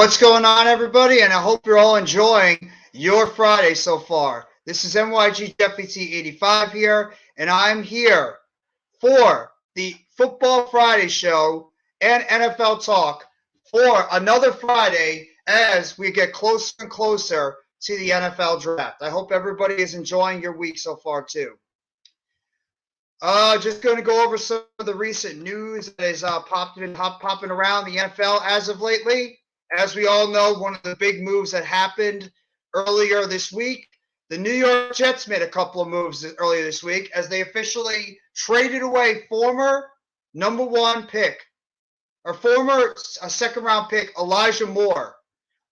what's going on, everybody? And I hope you're all enjoying your Friday so far. This is NYG Deputy 85 here, and I'm here for the Football Friday show and NFL talk for another Friday as we get closer and closer to the NFL draft. I hope everybody is enjoying your week so far, too. Just going to go over some of the recent news that is popping around the NFL as of lately. As we all know, one of the big moves that happened earlier this week, the New York Jets made a couple of moves earlier this week as they officially traded away former number one pick, or former second-round pick Elijah Moore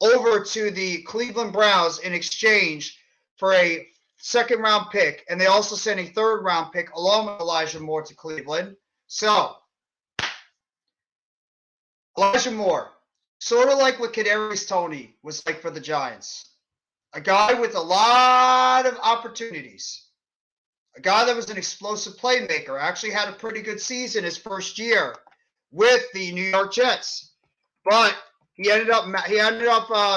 over to the Cleveland Browns in exchange for a second-round pick, and they also sent a third-round pick along with Elijah Moore to Cleveland. So, Elijah Moore, sort of like what Kadarius Toney was like for the Giants. A guy with a lot of opportunities. A guy that was an explosive playmaker. Actually had a pretty good season his first year with the New York Jets. But he ended up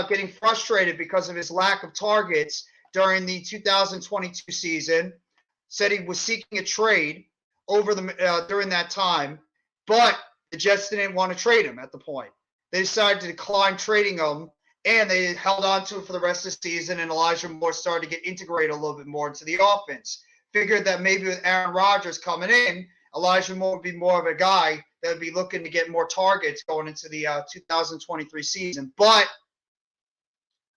getting frustrated because of his lack of targets during the 2022 season. Said he was seeking a trade over during that time, but the Jets didn't want to trade him at the point. They decided to decline trading him, and they held on to it for the rest of the season, and Elijah Moore started to get integrated a little bit more into the offense. Figured that maybe with Aaron Rodgers coming in, Elijah Moore would be more of a guy that would be looking to get more targets going into the 2023 season. But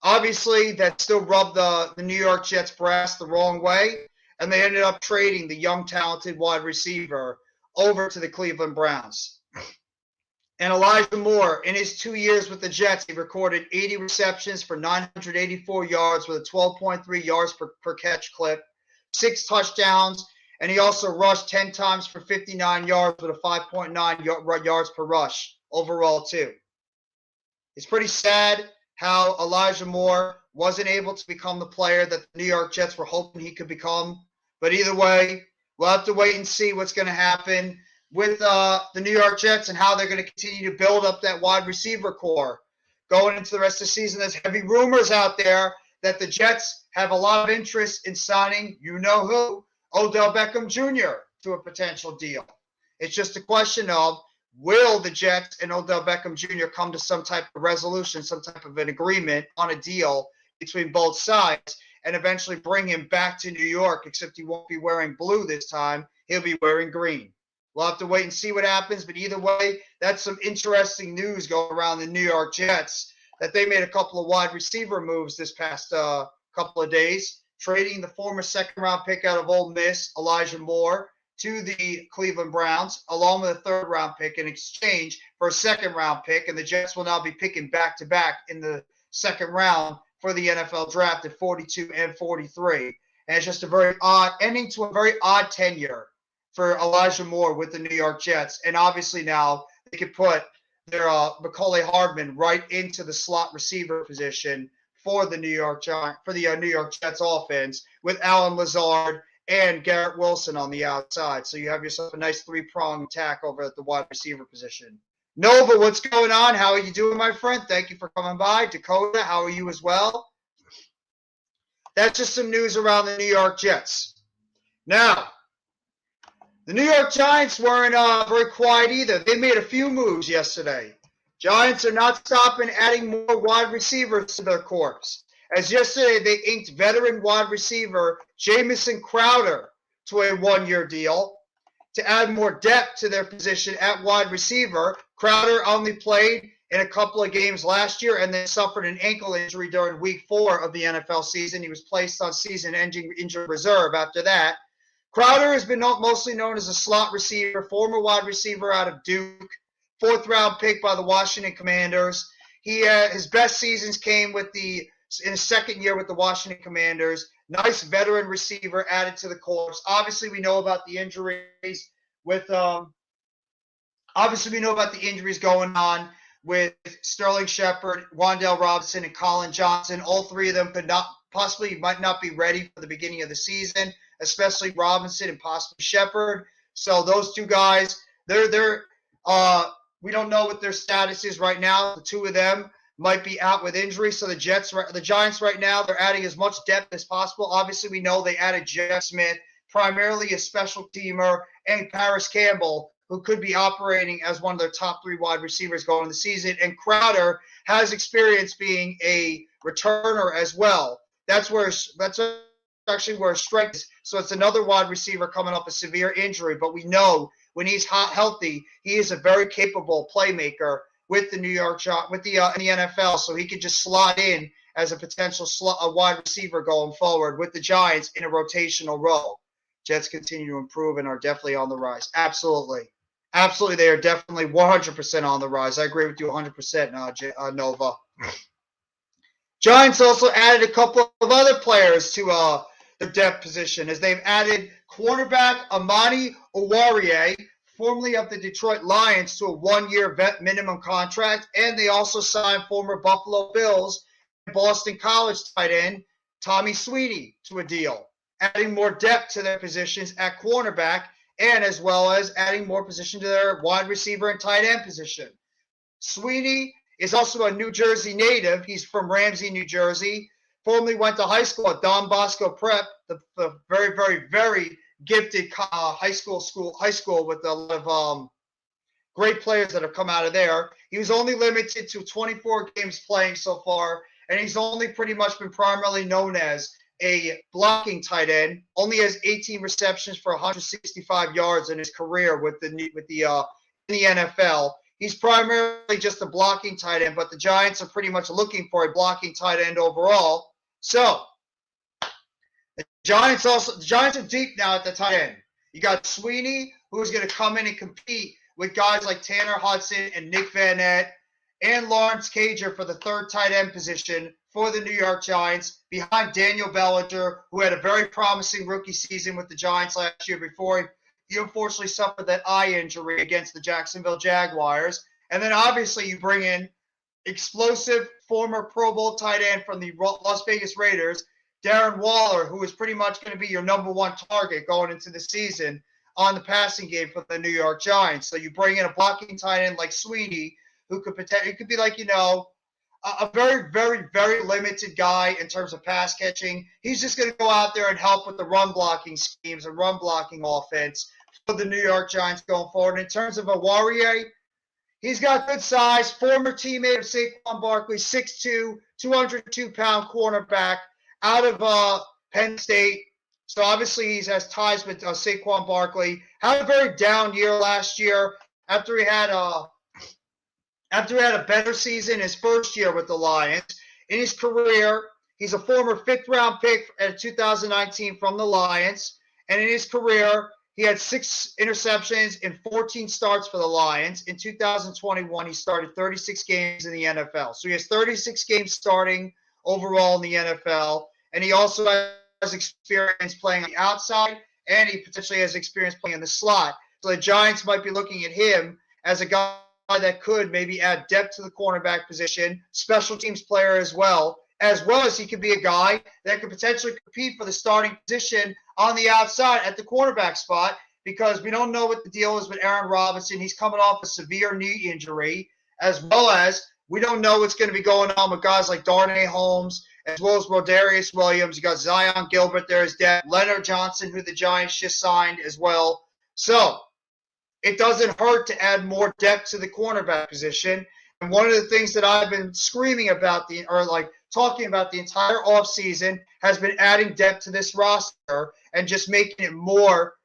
obviously, that still rubbed the New York Jets brass the wrong way, and they ended up trading the young, talented wide receiver over to the Cleveland Browns. And Elijah Moore, in his 2 years with the Jets, he recorded 80 receptions for 984 yards with a 12.3 yards per catch clip, 6 touchdowns, and he also rushed 10 times for 59 yards with a 5.9 yards per rush overall, too. It's pretty sad how Elijah Moore wasn't able to become the player that the New York Jets were hoping he could become. But either way, we'll have to wait and see what's going to happen with the New York Jets and how they're going to continue to build up that wide receiver core going into the rest of the season. There's heavy rumors out there that the Jets have a lot of interest in signing, you-know-who, Odell Beckham Jr. to a potential deal. It's just a question of, will the Jets and Odell Beckham Jr. come to some type of resolution, some type of an agreement on a deal between both sides and eventually bring him back to New York, except he won't be wearing blue this time. He'll be wearing green. We'll have to wait and see what happens, but either way, that's some interesting news going around the New York Jets that they made a couple of wide receiver moves this past couple of days, trading the former second-round pick out of Ole Miss, Elijah Moore, to the Cleveland Browns, along with a third-round pick in exchange for a second-round pick, and the Jets will now be picking back-to-back in the second round for the NFL draft at 42 and 43. And it's just a very odd ending to a very odd tenure for Elijah Moore with the New York Jets. And obviously now they could put their Mecole Hardman right into the slot receiver position for the New York Jets offense with Allen Lazard and Garrett Wilson on the outside. So you have yourself a nice three-pronged attack over at the wide receiver position. Nova, what's going on? How are you doing, my friend? Thank you for coming by. Dakota, how are you as well? That's just some news around the New York Jets. Now, the New York Giants weren't very quiet either. They made a few moves yesterday. Giants are not stopping adding more wide receivers to their corps. As yesterday, they inked veteran wide receiver Jamison Crowder to a one-year deal to add more depth to their position at wide receiver. Crowder only played in a couple of games last year and then suffered an ankle injury during week 4 of the NFL season. He was placed on season-ending injured reserve after that. Crowder has been mostly known as a slot receiver, former wide receiver out of Duke, 4th-round pick by the Washington Commanders. His best seasons came in his second year with the Washington Commanders. Nice veteran receiver added to the corps. Obviously, we know about the injuries going on with Sterling Shepard, Wan'Dale Robinson, and Colin Johnson. All three of them might not be ready for the beginning of the season, especially Robinson and possibly Shepard. So those two guys, we don't know what their status is right now. The two of them might be out with injury. So the Giants right now, they're adding as much depth as possible. Obviously, we know they added Jeff Smith, primarily a special teamer, and Paris Campbell, who could be operating as one of their top 3 wide receivers going into the season. And Crowder has experience being a returner as well. That's actually where his strength is. So it's another wide receiver coming off a severe injury. But we know when he's healthy, he is a very capable playmaker with the New York Giants, in the NFL. So he could just slot in as a potential wide receiver going forward with the Giants in a rotational role. Jets continue to improve and are definitely on the rise. Absolutely. Absolutely, they are definitely 100% on the rise. I agree with you 100%, Nova. Giants also added a couple of other players to the depth position, as they've added cornerback Amani Oruwariye, formerly of the Detroit Lions, to a 1-year vet minimum contract, and they also signed former Buffalo Bills and Boston College tight end Tommy Sweeney to a deal, adding more depth to their positions at cornerback, and as well as adding more position to their wide receiver and tight end position. Sweeney is also a New Jersey native. He's from Ramsey, New Jersey. Formerly went to high school at Don Bosco Prep, the very, very, very gifted high school with a lot of great players that have come out of there. He was only limited to 24 games playing so far, and he's only pretty much been primarily known as a blocking tight end. Only has 18 receptions for 165 yards in his career with the NFL. He's primarily just a blocking tight end, but the Giants are pretty much looking for a blocking tight end overall. So the Giants are deep now at the tight end. You got Sweeney, who's going to come in and compete with guys like Tanner Hudson and Nick Van Nett and Lawrence Cager for the 3rd tight end position for the New York Giants, behind Daniel Bellinger, who had a very promising rookie season with the Giants last year before he unfortunately suffered that eye injury against the Jacksonville Jaguars. And then obviously you bring in explosive former Pro Bowl tight end from the Las Vegas Raiders, Darren Waller, who is pretty much going to be your number 1 target going into the season on the passing game for the New York Giants. So you bring in a blocking tight end like Sweeney, who could be like, a very, very, very limited guy in terms of pass catching. He's just going to go out there and help with the run blocking schemes and run blocking offense for the New York Giants going forward. In terms of Oruwariye, he's got good size, former teammate of Saquon Barkley, 6'2", 202-pound cornerback out of Penn State. So obviously he has ties with Saquon Barkley. Had a very down year last year after he had a better season his first year with the Lions. In his career, he's a former 5th-round pick at 2019 from the Lions. And in his career, he had 6 interceptions in 14 starts for the Lions. In 2021, he started 36 games in the NFL. So he has 36 games starting overall in the NFL. And he also has experience playing on the outside, and he potentially has experience playing in the slot. So the Giants might be looking at him as a guy that could maybe add depth to the cornerback position, special teams player as well as he could be a guy that could potentially compete for the starting position on the outside at the cornerback spot, because we don't know what the deal is with Aaron Robinson. He's coming off a severe knee injury, as well as we don't know what's going to be going on with guys like Darnay Holmes, as well as Rodarius Williams. You got Zion Gilbert there as depth, Leonard Johnson, who the Giants just signed as well. So it doesn't hurt to add more depth to the cornerback position. And one of the things that I've been screaming about talking about the entire offseason has been adding depth to this roster and just making it more,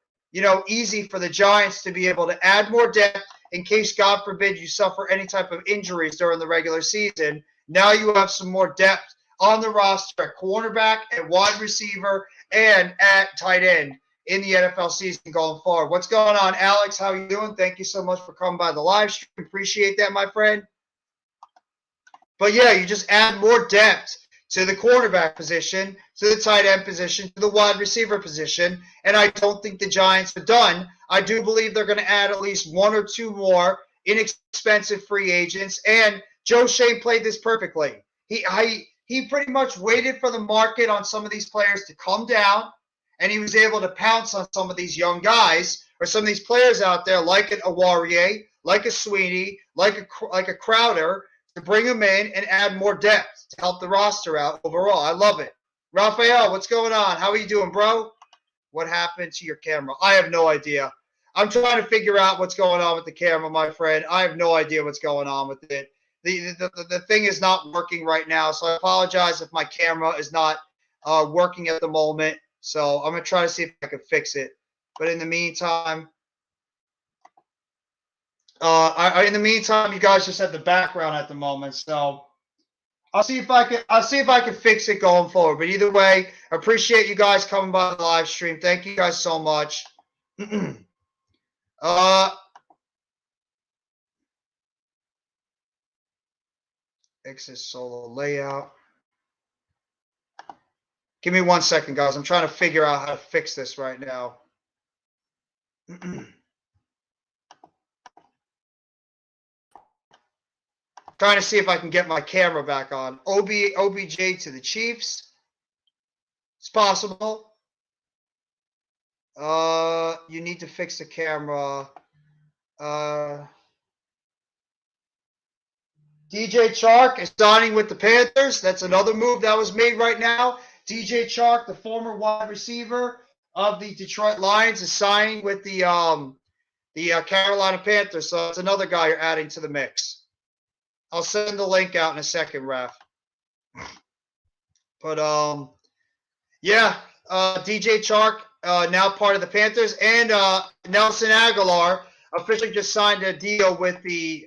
easy for the Giants to be able to add more depth in case, God forbid, you suffer any type of injuries during the regular season. Now you have some more depth on the roster at cornerback, at wide receiver, and at tight end in the NFL season going forward. What's going on, Alex? How are you doing? Thank you so much for coming by the live stream. Appreciate that, my friend. But yeah, you just add more depth to the cornerback position, to the tight end position, to the wide receiver position, and I don't think the Giants are done. I do believe they're going to add at least 1 or 2 more inexpensive free agents, and Joe Schoen played this perfectly. He pretty much waited for the market on some of these players to come down, and he was able to pounce on some of these young guys or some of these players out there like an Oruwariye, like a Sweeney, like a Crowder, to bring him in and add more depth to help the roster out overall. I love it. Raphael, what's going on? How are you doing, bro? What happened to your camera? I have no idea. I'm trying to figure out what's going on with the camera, my friend. I have no idea what's going on with it. The thing is not working right now, so I apologize if my camera is not working at the moment. So I'm going to try to see if I can fix it. But in the meantime, you guys just have the background at the moment, so I'll see if I can fix it going forward. But either way, I appreciate you guys coming by the live stream. Thank you guys so much. Exit solo layout. Give me 1 second, guys. I'm trying to figure out how to fix this right now. Trying to see if I can get my camera back on. OBJ to the Chiefs. It's possible. You need to fix the camera. DJ Chark is signing with the Panthers. That's another move that was made right now. DJ Chark, the former wide receiver of the Detroit Lions, is signing with the Carolina Panthers. So that's another guy you're adding to the mix. I'll send the link out in a second, Raph. But yeah, DJ Chark now part of the Panthers, and Nelson Aguilar officially just signed a deal with the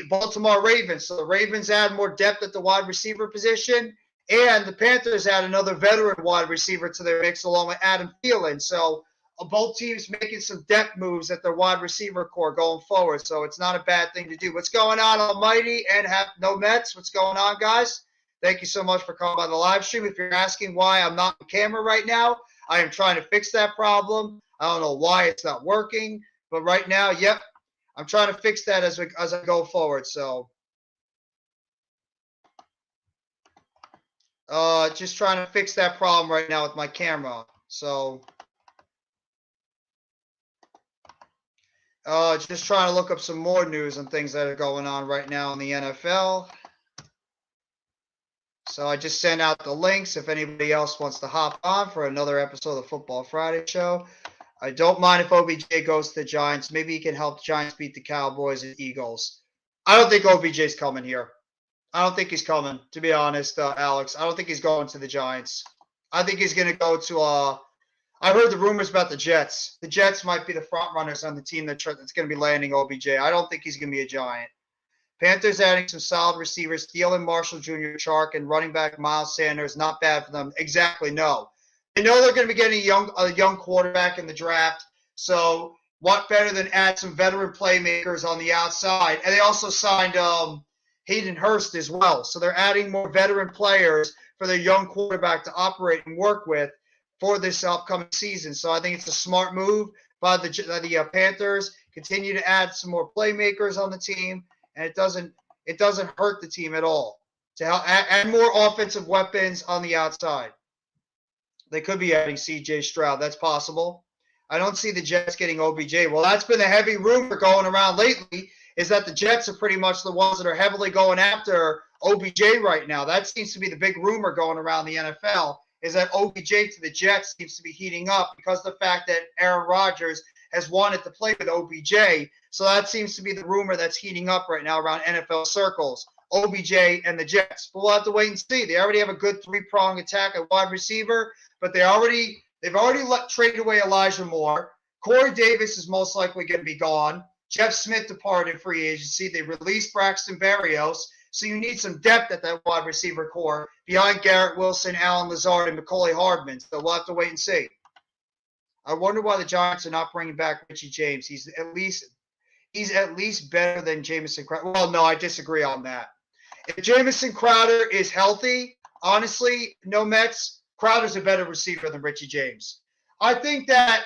Baltimore Ravens. So the Ravens add more depth at the wide receiver position, and the Panthers add another veteran wide receiver to their mix along with Adam Thielen. So both teams making some depth moves at their wide receiver core going forward. So it's not a bad thing to do. What's going on, Almighty and No Mets? What's going on, guys? Thank you so much for coming by the live stream. If you're asking why I'm not on camera right now, I am trying to fix that problem. I don't know why it's not working, but right now, yep, I'm trying to fix that as I go forward. So just trying to fix that problem right now with my camera. So just trying to look up some more news and things that are going on right now in the NFL. So I just sent out the links if anybody else wants to hop on for another episode of the Football Friday Show. I don't mind if OBJ goes to the Giants. Maybe he can help the Giants beat the Cowboys and Eagles. I don't think OBJ's coming here. I don't think he's coming, to be honest, Alex. I don't think he's going to the Giants. I think he's going to go to I heard the rumors about the Jets. The Jets might be the front runners on the team that's going to be landing OBJ. I don't think he's going to be a Giant. Panthers adding some solid receivers, Thielen, Marshall Jr., Chark, and running back Miles Sanders. Not bad for them. Exactly, no. They know they're going to be getting a young quarterback in the draft. So what better than add some veteran playmakers on the outside? And they also signed Hayden Hurst as well. So they're adding more veteran players for their young quarterback to operate and work with for this upcoming season. So I think it's a smart move by the Panthers. Continue to add some more playmakers on the team, and it doesn't hurt the team at all. To add more offensive weapons on the outside. They could be adding C.J. Stroud. That's possible. I don't see the Jets getting OBJ. Well, that's been the heavy rumor going around lately, is that the Jets are pretty much the ones that are heavily going after OBJ right now. That seems to be the big rumor going around the NFL, is that OBJ to the Jets seems to be heating up because of the fact that Aaron Rodgers has wanted to play with OBJ. So that seems to be the rumor that's heating up right now around NFL circles, OBJ and the Jets. But we'll have to wait and see. They already have a good three-prong attack at wide receiver, but they've already traded away Elijah Moore. Corey Davis is most likely going to be gone. Jeff Smith departed free agency. They released Braxton Berrios. So you need some depth at that wide receiver core behind Garrett Wilson, Allen Lazard, and Macaulay Hardman. So we'll have to wait and see. I wonder why the Giants are not bringing back Richie James. He's at least better than Jamison Crowder. Well, no, I disagree on that. If Jamison Crowder is healthy, honestly, no Mets, Crowder's a better receiver than Richie James. I think that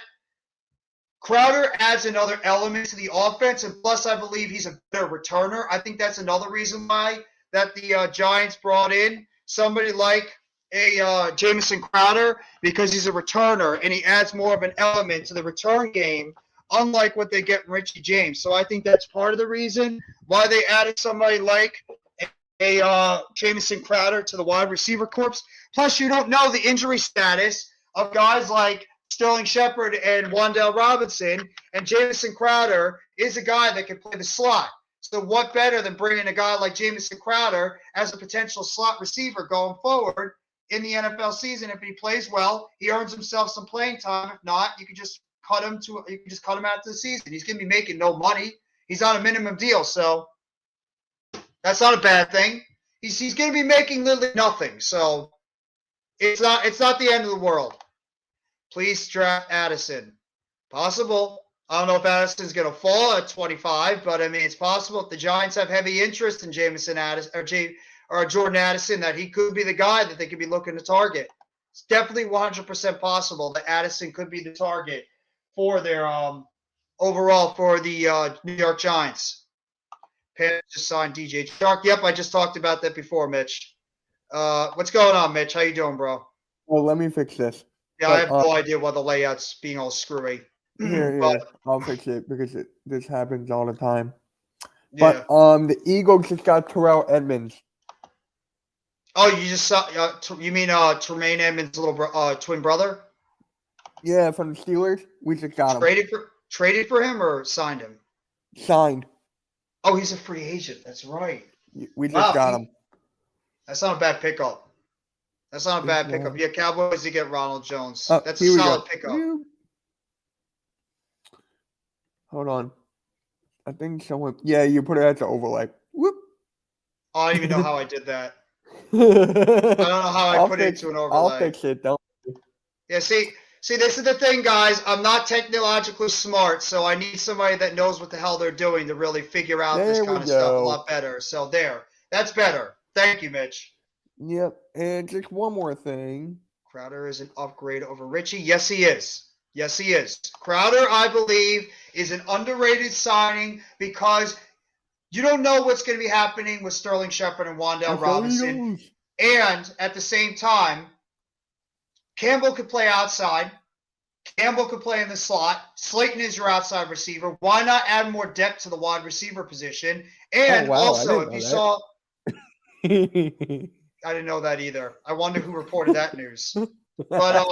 Crowder adds another element to the offense, and plus I believe he's a better returner. I think that's another reason why that the Giants brought in somebody like Jamison Crowder, because he's a returner and he adds more of an element to the return game unlike what they get from Richie James. So I think that's part of the reason why they added somebody like Jamison Crowder to the wide receiver corps. Plus, you don't know the injury status of guys like Sterling Shepard and Wan'Dale Robinson, and Jamison Crowder is a guy that can play the slot. So what better than bringing a guy like Jamison Crowder as a potential slot receiver going forward in the NFL season? If he plays well, he earns himself some playing time. If not, you can just cut him after the season. He's going to be making no money. He's on a minimum deal, so that's not a bad thing. He's going to be making literally nothing, so it's not the end of the world. Please draft Addison. Possible. I don't know if Addison's going to fall at 25, but I mean it's possible if the Giants have heavy interest in Jamison Addison or Jordan Addison that he could be the guy that they could be looking to target. It's definitely 100% possible that Addison could be the target for their overall for the New York Giants. Panthers just signed DJ Chark. Yep, I just talked about that before, Mitch. What's going on, Mitch? How you doing, bro? Well, let me fix this. Yeah, I have no idea why the layout's being all screwy. Here, I'll fix it because this happens all the time. Yeah. But the Eagles just got Terrell Edmonds. Oh, you just saw? You mean Tremaine Edmonds' little twin brother? Yeah, from the Steelers. We just got him. Traded for him or signed him? Signed. Oh, he's a free agent. That's right. We just got him. That's not a bad pickup. Yeah, Cowboys to get Ronald Jones. That's a solid pickup. Hold on. I think someone. Yeah, you put it at the overlay. Whoop. Oh, I don't even know how I did that. I don't know how I put it into an overlay. I'll fix it. Don't. Yeah, see, this is the thing, guys. I'm not technologically smart, so I need somebody that knows what the hell they're doing to really figure out this kind of stuff a lot better. So that's better. Thank you, Mitch. Yep, and just one more thing. Crowder is an upgrade over Richie. Yes, he is. Crowder, I believe, is an underrated signing because you don't know what's going to be happening with Sterling Shepard and Wan'Dale Robinson. And at the same time, Campbell could play outside. Campbell could play in the slot. Slayton is your outside receiver. Why not add more depth to the wide receiver position? And also, if you saw... I didn't know that either. I wonder who reported that news. But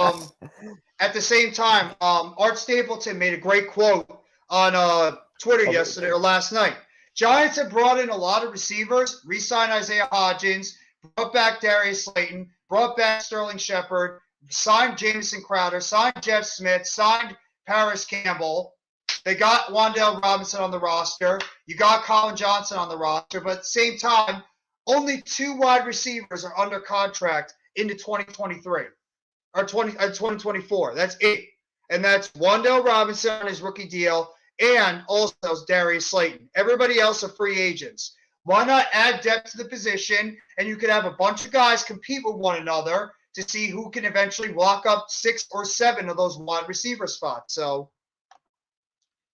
at the same time, Art Stapleton made a great quote on Twitter yesterday or last night. Giants have brought in a lot of receivers, re-signed Isaiah Hodgins, brought back Darius Slayton, brought back Sterling Shepard, signed Jamison Crowder, signed Jeff Smith, signed Paris Campbell. They got Wan'Dale Robinson on the roster. You got Colin Johnson on the roster. But at the same time, only 2 wide receivers are under contract into 2023 or 2024. That's it. And that's Wan'Dale Robinson on his rookie deal and also Darius Slayton. Everybody else are free agents. Why not add depth to the position and you could have a bunch of guys compete with one another to see who can eventually lock up 6 or 7 of those wide receiver spots. So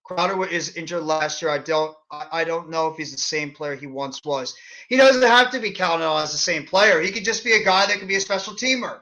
Crowder is injured last year. I don't know if he's the same player he once was. He doesn't have to be counted on as the same player. He could just be a guy that could be a special teamer.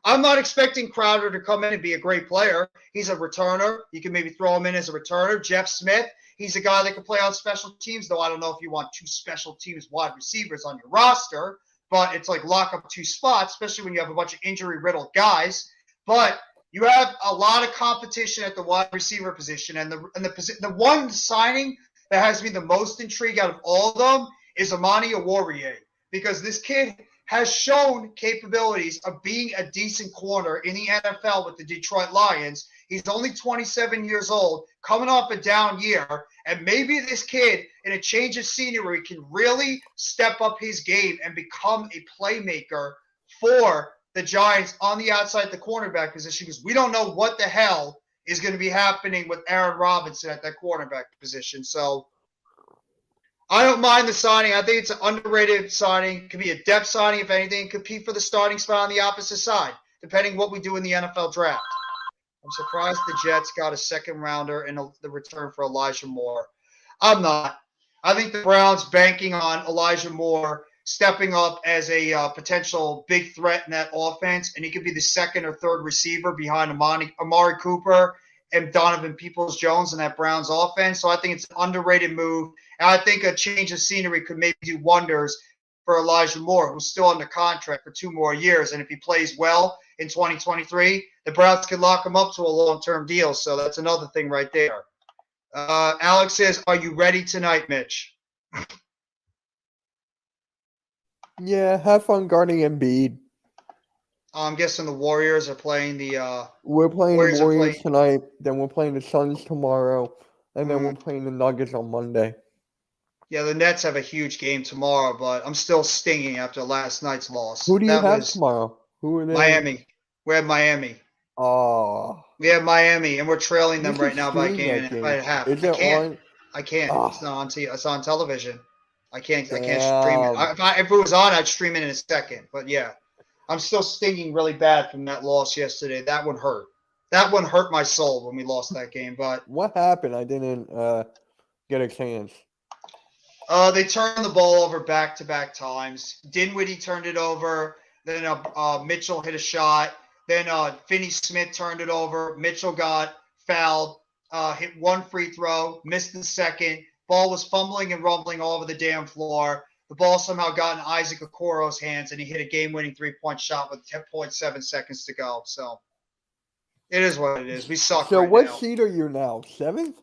I'm not expecting Crowder to come in and be a great player. He's a returner. You can maybe throw him in as a returner. Jeff Smith, he's a guy that can play on special teams, though I don't know if you want 2 special teams wide receivers on your roster, but it's like lock up 2 spots, especially when you have a bunch of injury-riddled guys. But you have a lot of competition at the wide receiver position, and the one signing that has me the most intrigued out of all of them is Amani Oruwariye, because this kid has shown capabilities of being a decent corner in the NFL with the Detroit Lions. He's only 27 years old, coming off a down year, and maybe this kid, in a change of scenery, can really step up his game and become a playmaker for the Giants on the outside the cornerback position, because we don't know what the hell is going to be happening with Aaron Robinson at that cornerback position. So I don't mind the signing. I think it's an underrated signing. It could be a depth signing, if anything. Compete for the starting spot on the opposite side, depending what we do in the NFL draft. I'm surprised the Jets got a second rounder in the return for Elijah Moore. I'm not. I think the Browns banking on Elijah Moore stepping up as a potential big threat in that offense, and he could be the second or third receiver behind Amari Cooper and Donovan Peoples-Jones in that Browns offense. So I think it's an underrated move. And I think a change of scenery could maybe do wonders for Elijah Moore, who's still under contract for 2 more years. And if he plays well in 2023, the Browns could lock him up to a long-term deal. So that's another thing right there. Alex says, are you ready tonight, Mitch? Yeah, have fun guarding Embiid. I'm guessing the Warriors are playing the We're playing Warriors the are Warriors playing- tonight, then we're playing the Suns tomorrow, and then we're playing the Nuggets on Monday. Yeah, the Nets have a huge game tomorrow, but I'm still stinging after last night's loss. Who do you That have was tomorrow? Who are they? Miami. We have Miami. Oh, We have Miami, and we're trailing them you right should now by a stream game that and a half. Is I it can't. on? I can't. Ah. It's not on. It's on television. I can't stream it. Damn. If it was on, I'd stream it in a second. But yeah, I'm still stinging really bad from that loss yesterday. That one hurt. That one hurt my soul when we lost that game. But What happened? I didn't get a chance. they turned the ball over back-to-back times. Dinwiddie turned it over. Then Mitchell hit a shot. Then Finney Smith turned it over. Mitchell got fouled, hit one free throw, missed the second. Ball was fumbling and rumbling all over the damn floor. The ball somehow got in Isaac Okoro's hands, and he hit a game-winning three-point shot with 10.7 seconds to go. So it is what it is. We suck So right what now. seed are you now? 7th?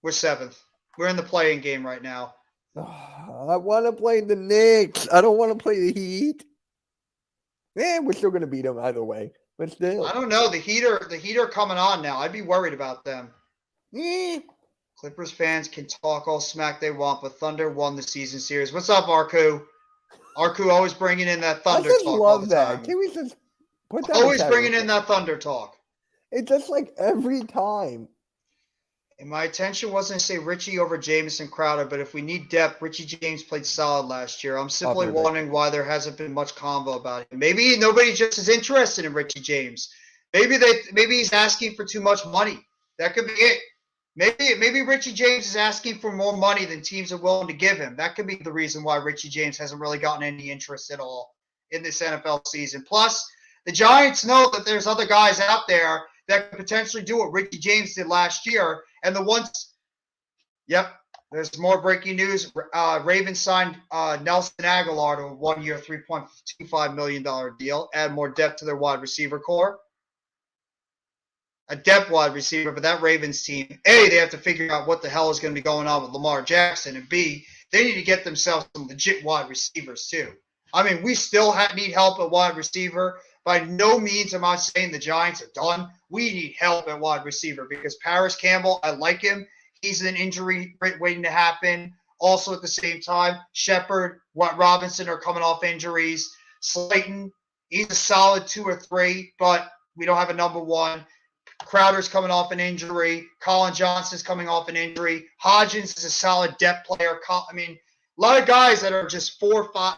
We're 7th. We're in the playing game right now. I want to play the Knicks. I don't want to play the Heat. We're still going to beat them either way. But still. I don't know. The Heat are coming on now. I'd be worried about them. Eh. Clippers fans can talk all smack they want, but Thunder won the season series. What's up, Arku? Arku always bringing in that Thunder I just talk all love the that. time. Can we just put that? Always bringing in that Thunder talk. It's just like every time. And my attention wasn't to say Richie over Jamison Crowder, but if we need depth, Richie James played solid last year. I'm simply wondering why there hasn't been much convo about it. Maybe nobody just is interested in Richie James. Maybe he's asking for too much money. That could be it. Maybe Richie James is asking for more money than teams are willing to give him. That could be the reason why Richie James hasn't really gotten any interest at all in this NFL season. Plus, the Giants know that there's other guys out there that could potentially do what Richie James did last year. And the ones, there's more breaking news. Ravens signed Nelson Aguilar to a 1-year, $3.25 million deal, add more depth to their wide receiver core. A depth wide receiver, but that Ravens team, A, they have to figure out what the hell is going to be going on with Lamar Jackson, and B, they need to get themselves some legit wide receivers too. I mean, we still need help at wide receiver. By no means am I saying the Giants are done. We need help at wide receiver because Paris Campbell, I like him. He's an injury waiting to happen. Also at the same time, Shepard, Robinson are coming off injuries. Slayton, he's a solid 2 or 3, but we don't have a number 1. Crowder's coming off an injury. Colin Johnson's coming off an injury. Hodgins is a solid depth player. I mean, a lot of guys that are just 4, 5,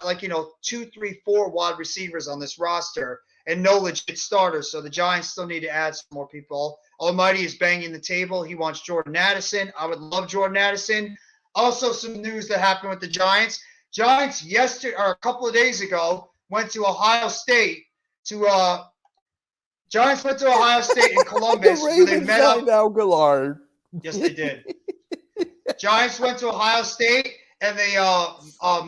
2, 3, 4 wide receivers on this roster and no legit starters. So the Giants still need to add some more people. Almighty is banging the table. He wants Jordan Addison. I would love Jordan Addison. Also, some news that happened with the Giants. Giants a couple of days ago went to Ohio State Giants went to Ohio State in Columbus. The Ravens signed Aguilar. Yes, they did. Giants went to Ohio State, and they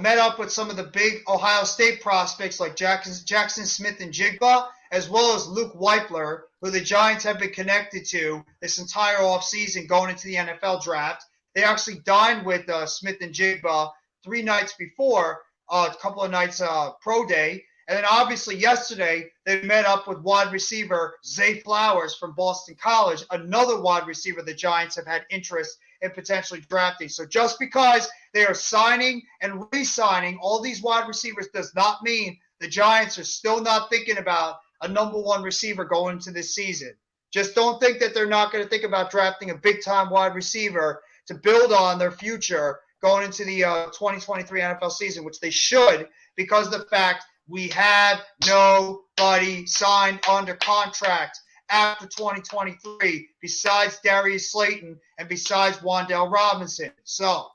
met up with some of the big Ohio State prospects like Jackson Smith and Jigba, as well as Luke Weipler, who the Giants have been connected to this entire offseason going into the NFL draft. They actually dined with Smith and Jigba 3 nights before, a couple of nights pro day. And then obviously yesterday, they met up with wide receiver Zay Flowers from Boston College, another wide receiver the Giants have had interest in potentially drafting. So just because they are signing and re-signing all these wide receivers does not mean the Giants are still not thinking about a number 1 receiver going into this season. Just don't think that they're not going to think about drafting a big-time wide receiver to build on their future going into the 2023 NFL season, which they should, because of the fact we have nobody signed under contract after 2023 besides Darius Slayton and besides Wan'Dale Robinson. So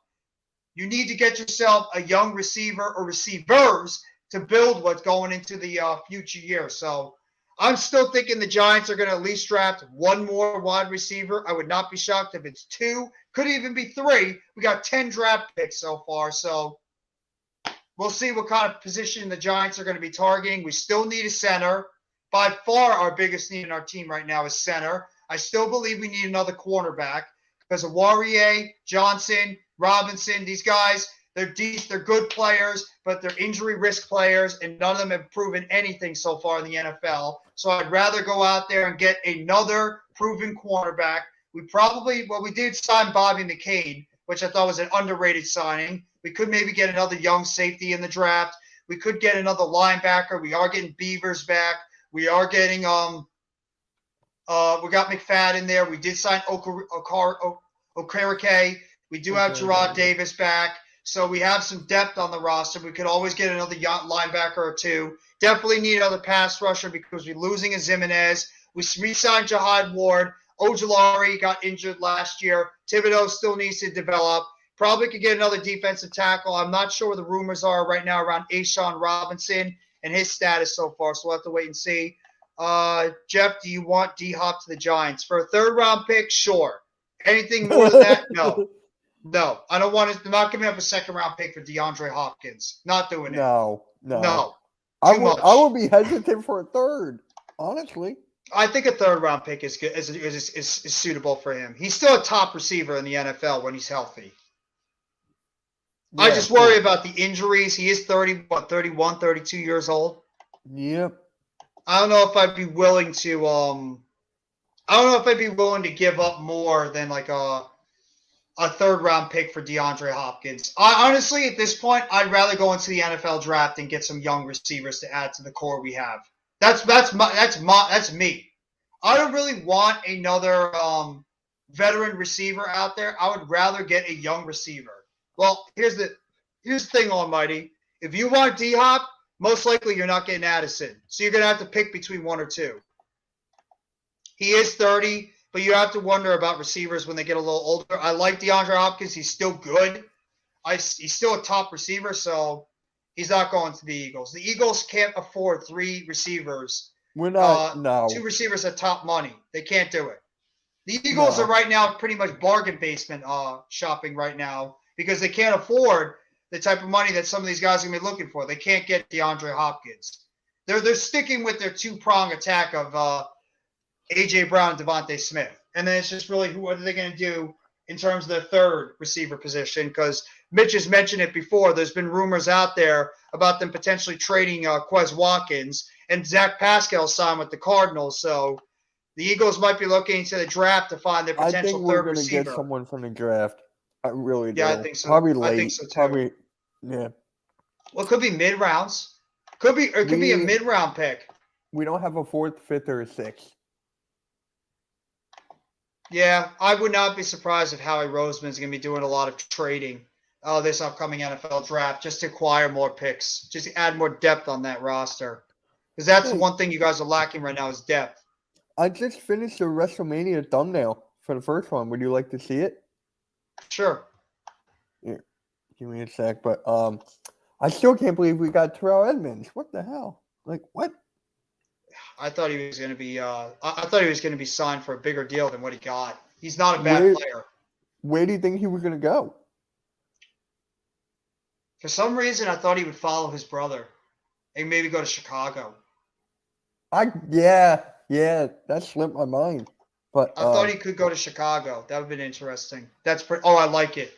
you need to get yourself a young receiver or receivers to build what's going into the future year. So I'm still thinking the Giants are going to at least draft one more wide receiver. I would not be shocked if it's 2. Could even be 3. We got 10 draft picks so far, so we'll see what kind of position the Giants are going to be targeting. We still need a center. By far, our biggest need in our team right now is center. I still believe we need another cornerback because of Warrior, Johnson, Robinson, these guys, they're decent, they're good players, but they're injury risk players, and none of them have proven anything so far in the NFL. So I'd rather go out there and get another proven cornerback. We did sign Bobby McCain, which I thought was an underrated signing. We could maybe get another young safety in the draft. We could get another linebacker. We are getting Beavers back. We are getting we got McFadden there. We did sign Okereke. We do have Gerard Davis back. So we have some depth on the roster. We could always get another linebacker or 2. Definitely need another pass rusher because we're losing a Zimenez. We re-signed Jihad Ward. Ojulari got injured last year. Thibodeau still needs to develop. Probably could get another defensive tackle. I'm not sure what the rumors are right now around Ashawn Robinson and his status so far, so we'll have to wait and see. Jeff, do you want D-Hop to the Giants? For a 3rd-round pick, sure. Anything more than that, no. No, I don't want to. I'm not giving up a 2nd-round pick for DeAndre Hopkins. Not doing it. No. Too much. I would be hesitant for a 3rd, honestly. I think a 3rd-round pick is good, is suitable for him. He's still a top receiver in the NFL when he's healthy. Yeah, I just worry about the injuries. He is 31, 32 years old. Yep. I don't know if I'd be willing to give up more than like a 3rd-round pick for DeAndre Hopkins. Honestly, at this point, I'd rather go into the NFL draft and get some young receivers to add to the core we have. That's me. I don't really want another veteran receiver out there. I would rather get a young receiver. Well, here's the thing, Almighty. If you want D-Hop, most likely you're not getting Addison. So you're going to have to pick between 1 or 2. He is 30, but you have to wonder about receivers when they get a little older. I like DeAndre Hopkins. He's still good. He's still a top receiver, so he's not going to the Eagles. The Eagles can't afford 3 receivers. We're not, no. 2 receivers at top money. They can't do it. The Eagles are right now pretty much bargain basement shopping right now because they can't afford the type of money that some of these guys are going to be looking for. They can't get DeAndre Hopkins. They're sticking with their 2-prong attack of A.J. Brown and Devontae Smith. And then it's just really what are they going to do in terms of their 3rd receiver position? Because Mitch has mentioned it before. There's been rumors out there about them potentially trading Quez Watkins, and Zach Pascal signed with the Cardinals. So the Eagles might be looking to the draft to find their potential 3rd receiver. I think we're going to get someone from the draft. I really do. Yeah, I think so. Probably late. I think so too. Probably, yeah. Well, it could be mid-rounds. It could be a mid-round pick. We don't have a 4th, 5th, or a 6th. Yeah, I would not be surprised if Howie Roseman is going to be doing a lot of trading this upcoming NFL draft just to acquire more picks, just to add more depth on that roster. Because that's the one thing you guys are lacking right now is depth. I just finished the WrestleMania thumbnail for the first one. Would you like to see it? Sure. Yeah, give me a sec. But I still can't believe we got Terrell Edmonds. What the hell? Like what? I thought he was going to be. I thought he was going to be signed for a bigger deal than what he got. He's not a bad player. Where do you think he was going to go? For some reason, I thought he would follow his brother and maybe go to Chicago. Yeah, that slipped my mind. But I thought he could go to Chicago. That would have been interesting. I like it.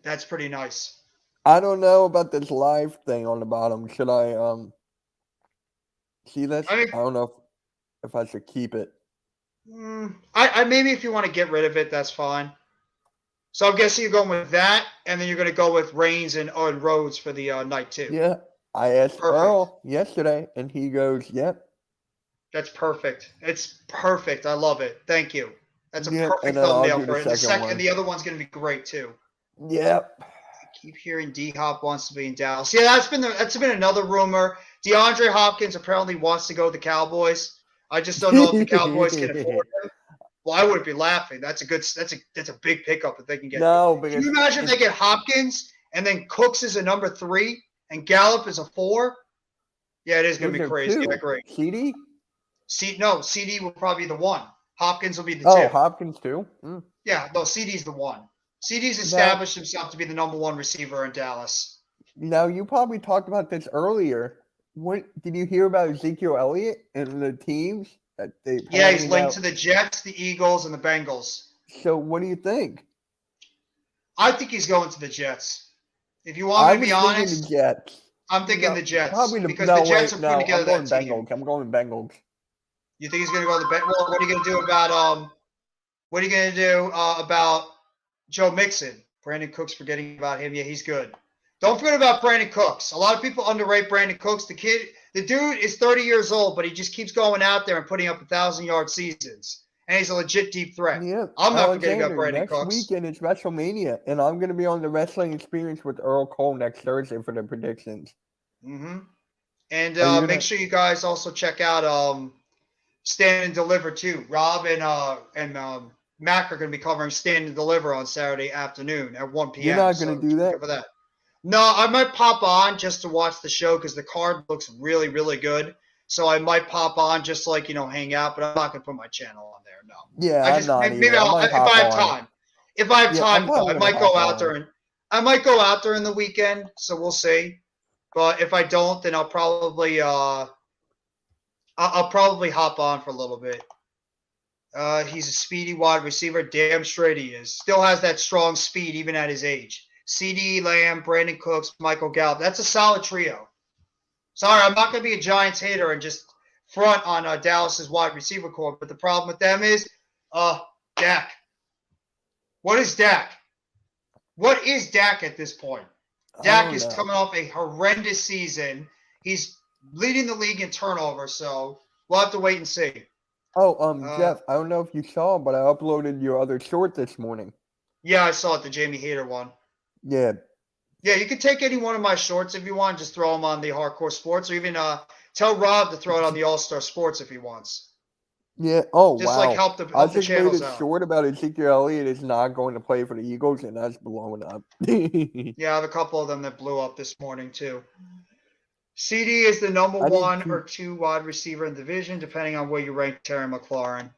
That's pretty nice. I don't know about this live thing on the bottom. Should I see this? I don't know if I should keep it. I maybe if you want to get rid of it, that's fine. So I'm guessing you're going with that, and then you're going to go with Reigns and Rhodes for the night 2. Yeah, I asked Earl yesterday, and he goes, "Yep." That's perfect. It's perfect. I love it. Thank you. That's a perfect thumbnail for it. And the other one's going to be great too. Yep. I keep hearing D-Hop wants to be in Dallas. Yeah, that's been another rumor. DeAndre Hopkins apparently wants to go to the Cowboys. I just don't know if the Cowboys can afford him. Well, I wouldn't be laughing. That's a big pickup if they can get. No, but can you imagine if they get Hopkins and then Cooks is a number 3 and Gallup is a 4? Yeah, it is going to be crazy. Yeah, great. CD? CD will probably be the 1. Hopkins will be the 2. Oh, Hopkins too? Mm. Yeah, no, CD's the 1. CD's Now, established himself to be the number 1 receiver in Dallas. now, you probably talked about this earlier. What did you hear about Ezekiel Elliott and the teams that they? Yeah, he's linked to the Jets, the Eagles, and the Bengals. So, what do you think? I think he's going to the Jets. If you want me to be honest, the Jets. I'm thinking the Jets Probably because the Jets are putting together I'm going that team. Bengals. I'm going Bengals. You think he's going to go to the Bengals? Well, what are you going to do about What are you going to do about Joe Mixon? Brandon Cooks, forgetting about him. Yeah, he's good. Don't forget about Brandon Cooks. A lot of people underrate Brandon Cooks. The dude is 30 years old, but he just keeps going out there and putting up 1,000-yard seasons. And he's a legit deep threat. Yeah, I'm not forgetting about Brandon Cooks. Next weekend is WrestleMania, and I'm going to be on the Wrestling Experience with Earl Cole next Thursday for the predictions. Mm-hmm. And make sure you guys also check out Stand and Deliver too. Rob and Mac are going to be covering Stand and Deliver on Saturday afternoon at 1 p.m. You're not going to do that? For that? No, I might pop on just to watch the show because the card looks really, really good. So I might pop on just like, hang out, but I'm not going to put my channel on there. No. Yeah, I'm not maybe if I have time. If I have time, I might go out there in the weekend. So we'll see. But if I don't, then I'll probably hop on for a little bit. He's a speedy wide receiver. Damn straight he is. Still has that strong speed even at his age. CD Lamb, Brandon Cooks, Michael Gallup. That's a solid trio. Sorry, I'm not going to be a Giants hater and just front on Dallas's wide receiver core. But the problem with them is Dak. What is Dak? What is Dak at this point? Dak is coming off a horrendous season. He's leading the league in turnover, so we'll have to wait and see. Oh, Jeff, I don't know if you saw, but I uploaded your other short this morning. Yeah, I saw it, the Jamie Hayter one. Yeah. Yeah, you can take any one of my shorts if you want. Just throw them on the Hardcore Sports, or even tell Rob to throw it on the All-Star Sports if he wants. Yeah. Oh, just wow. Like help the I just channels made a short about Ezekiel Elliott is not going to play for the Eagles, and that's blowing up. Yeah, I have a couple of them that blew up this morning too. CD is the number 1 or 2 wide receiver in the division, depending on where you rank Terry McLaurin.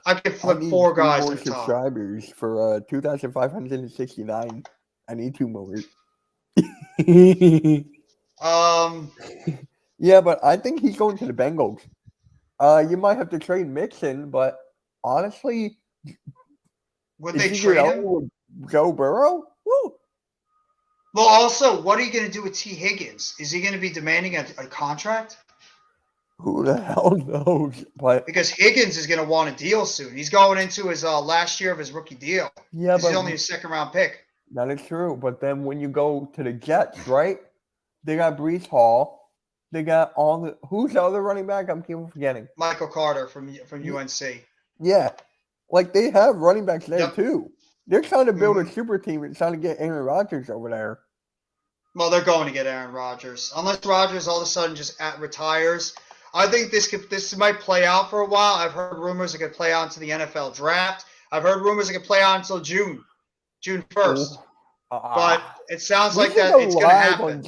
I could flip 4 guys at the top. Subscribers for 2,569. I need 2 more. Yeah, but I think he's going to the Bengals. You might have to trade Mixon, but honestly, would they trade him with Joe Burrow? Woo. Well, also, what are you going to do with T. Higgins? Is he going to be demanding a contract? Who the hell knows? But because Higgins is going to want a deal soon. He's going into his last year of his rookie deal. Yeah, but he's only a second-round pick. That is true. But then when you go to the Jets, right? They got Breece Hall. They got all the who's the other running back? I'm keep forgetting. Michael Carter from UNC. Yeah, like they have running backs there too. They're trying to build a super team and trying to get Aaron Rodgers over there. Well, they're going to get Aaron Rodgers unless Rodgers all of a sudden just retires. I think this might play out for a while. I've heard rumors it could play out into the NFL draft. I've heard rumors it could play out until June 1st. But it sounds like that it's going to happen.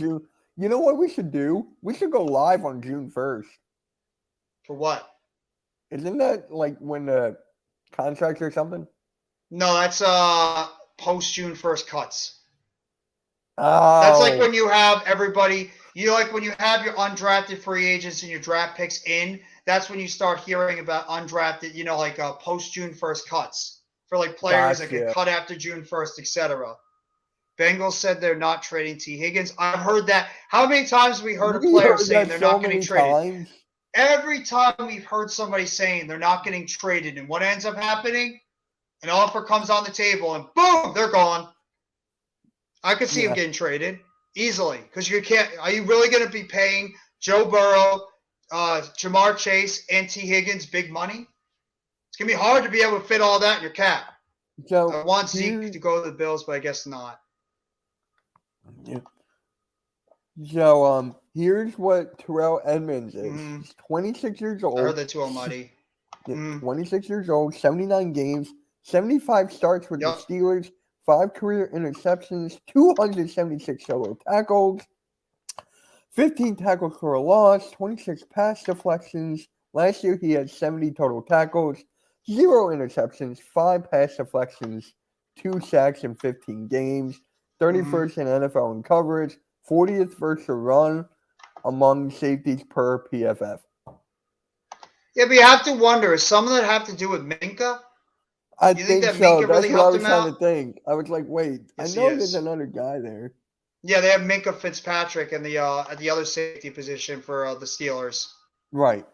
You know what we should do? We should go live on June 1st. For what? Isn't that like when the contracts or something? No, that's post June 1st cuts. Oh. That's like when you have everybody, when you have your undrafted free agents and your draft picks in, that's when you start hearing about undrafted, post June 1st cuts for like players that get cut after June 1st, etc. Bengals said they're not trading T. Higgins. I've heard that. How many times have we heard a player saying they're not getting traded? Every time we've heard somebody saying they're not getting traded, and what ends up happening? An offer comes on the table, and boom, they're gone. I could see him getting traded easily because you can't. Are you really going to be paying Joe Burrow, Jamar Chase, and T. Higgins big money? It's going to be hard to be able to fit all that in your cap. So I want Zeke to go to the Bills, but I guess not. Yeah. So here's what Terrell Edmonds is. He's 26 years old. I heard that too, Almighty. 26 years old, 79 games, 75 starts with the Steelers, 5 career interceptions, 276 solo tackles, 15 tackles for a loss, 26 pass deflections, Last year, he had 70 total tackles, 0 interceptions, 5 pass deflections, 2 sacks in 15 games, 31st in NFL in coverage, 40th versus the run among safeties per PFF. Yeah, but you have to wonder, is some of that have to do with Minka? I You think think that so. Minka That's really what I helped was him trying out? to think. I was like, wait, Yes, I he know there's is. another guy there. Yeah, they have Minka Fitzpatrick in the at the other safety position for the Steelers. Right.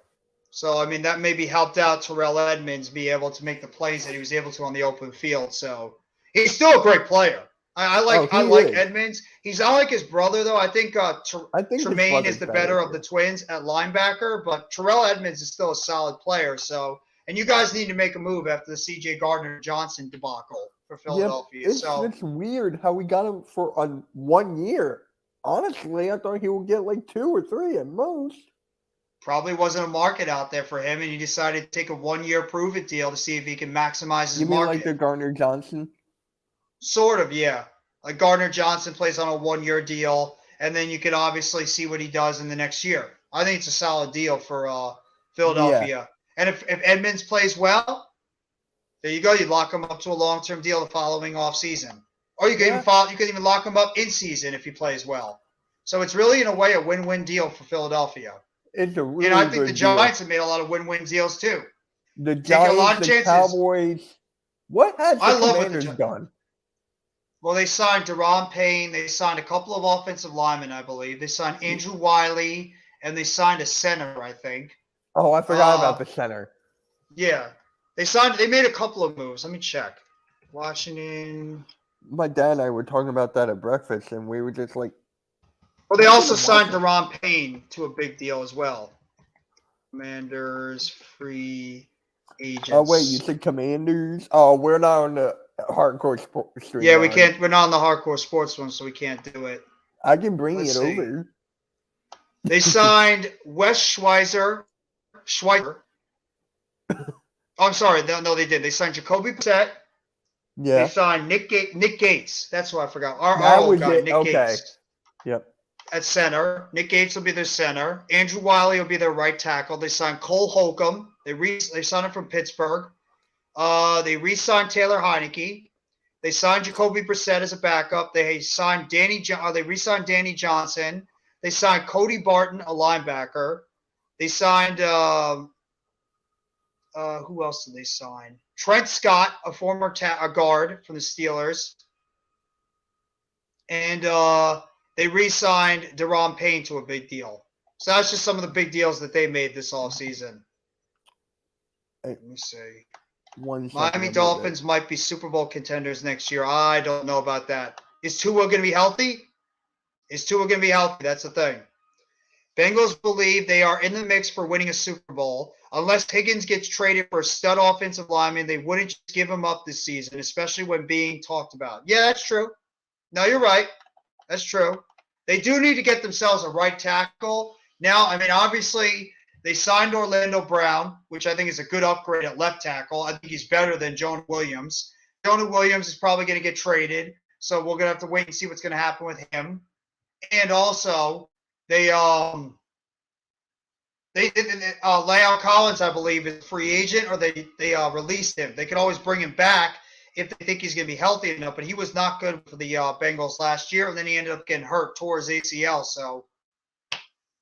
So I mean that maybe helped out Terrell Edmonds be able to make the plays that he was able to on the open field. So he's still a great player. I He like is. Edmonds. He's not like his brother though. I think I think his Tremaine is brother's the better, better of too. the twins at linebacker, but Terrell Edmonds is still a solid player. So and you guys need to make a move after the C.J. Gardner Johnson debacle for Yeah, Philadelphia. it's So just weird how we got him for 1 year. Honestly, I thought he would get like 2 or 3 at most. probably wasn't a market out there for him, and he decided to take a 1-year prove-it deal to see if he can maximize his You mean market. like the Gardner Johnson? Sort of, yeah. Like Gardner Johnson plays on a 1-year deal, and then you can obviously see what he does in the next year. I think it's a solid deal for Philadelphia. And if Edmonds plays well, there you go. You lock him up to a long-term deal the following offseason. Or you can even lock him up in season if he plays well. So it's really in a way a win-win deal for Philadelphia. It's a really I think good the Giants deal. have made a lot of win-win deals too. The Taking a lot Giants, of the chances. Cowboys. What has I the love what the Commanders done? Well, they signed Deron Payne. They signed a couple of offensive linemen, I believe. They signed Andrew Wiley, and they signed a center, I think. Oh, I forgot about the center. Yeah, they made a couple of moves. Let me check. Washington. My dad and I were talking about that at breakfast, and we were just like, Well, they also signed Deron Payne to a big deal as well. Commanders free agents. Oh wait, you said Commanders? Oh, we're not on the hardcore sports stream. Yeah, we can't. We're not on the hardcore sports one, so we can't do it. I can bring it over. They signed Wes Schweizer. Oh, I'm sorry. No, they did. They signed Jacoby Brissett. Yeah. They signed Nick Gates. That's what I forgot. Our old guy, Nick Gates. Yep. At center. Nick Gates will be their center. Andrew Wiley will be their right tackle. They signed Cole Holcomb. They signed him from Pittsburgh. They re-signed Taylor Heineke. They signed Jacoby Brissett as a backup. They re-signed Danny Johnson. They signed Cody Barton, a linebacker. They signed who else did they sign? Trent Scott, a former guard from the Steelers. And they re-signed Deron Payne to a big deal. So that's just some of the big deals that they made this offseason. Let me see. Miami Dolphins might be Super Bowl contenders next year. I don't know about that. Is Tua going to be healthy? That's the thing. Bengals believe they are in the mix for winning a Super Bowl. Unless Higgins gets traded for a stud offensive lineman, they wouldn't just give him up this season, especially when being talked about. Yeah, that's true. No, you're right. That's true. They do need to get themselves a right tackle. Now, I mean, obviously, they signed Orlando Brown, which I think is a good upgrade at left tackle. I think he's better than Jonah Williams. Jonah Williams is probably going to get traded, so we're going to have to wait and see what's going to happen with him. And also, La'el Collins, I believe, is a free agent, or they released him. They could always bring him back if they think he's going to be healthy enough, but he was not good for the Bengals last year, and then he ended up getting hurt, tore his ACL. So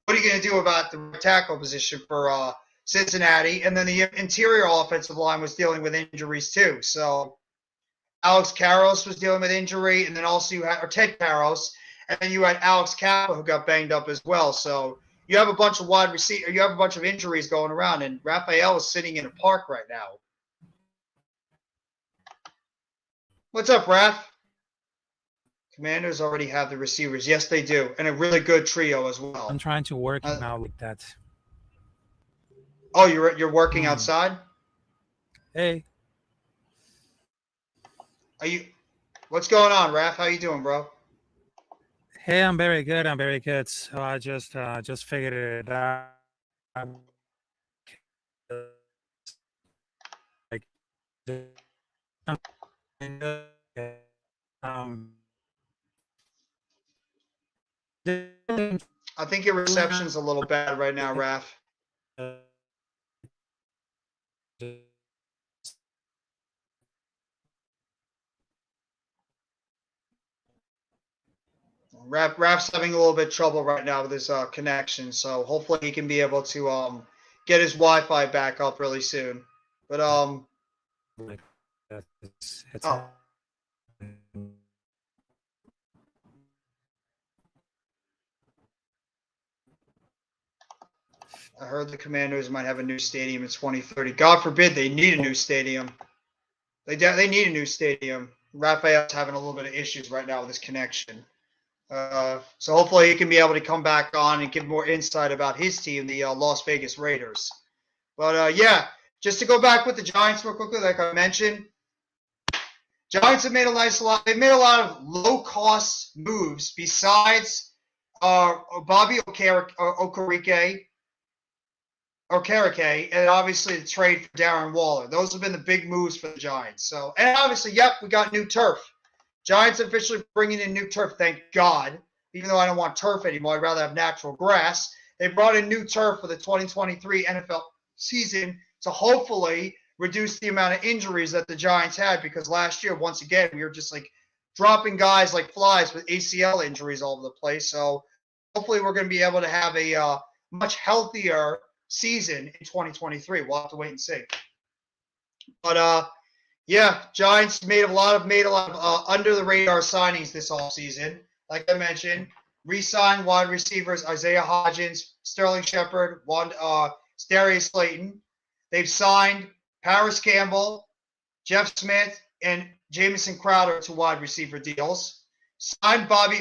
what are you going to do about the tackle position for Cincinnati? And then the interior offensive line was dealing with injuries too. So Alex Karros was dealing with injury, and then also you had Ted Karros, and then you had Alex Kappa who got banged up as well. So you have a bunch of wide receiver, you have a bunch of injuries going around, and Raphael is sitting in a park right now. What's up, Raph? Commanders already have the receivers. Yes, they do, and a really good trio as well. I'm trying to work now like that. Oh, you're working outside? Hey. What's going on, Raph? How you doing, bro? Hey, I'm very good. So I just figured it out. I think your reception's a little bad right now, Raph. Rap's having a little bit of trouble right now with his connection, so hopefully he can be able to get his Wi-Fi back up really soon. But it's oh, I heard the Commanders might have a new stadium in 2030. God forbid they need a new stadium. They need a new stadium. Raphael's having a little bit of issues right now with his connection. So hopefully he can be able to come back on and give more insight about his team, the Las Vegas Raiders. But yeah, just to go back with the Giants real quickly, like I mentioned, Giants have made they've made a lot of low-cost moves besides Bobby Okereke, and obviously the trade for Darren Waller. Those have been the big moves for the Giants. So, and obviously, yep, we got new turf. Giants officially bringing in new turf, thank God. Even though I don't want turf anymore, I'd rather have natural grass. They brought in new turf for the 2023 NFL season to hopefully reduce the amount of injuries that the Giants had, because last year, once again, we were just like dropping guys like flies with ACL injuries all over the place. So hopefully we're going to be able to have a much healthier season in 2023. We'll have to wait and see. But yeah, Giants made a lot of under the radar signings this offseason. Like I mentioned, re-signed wide receivers Isaiah Hodgins, Sterling Shepard, Darius Slayton. They've signed Paris Campbell, Jeff Smith, and Jamison Crowder to wide receiver deals. Signed Bobby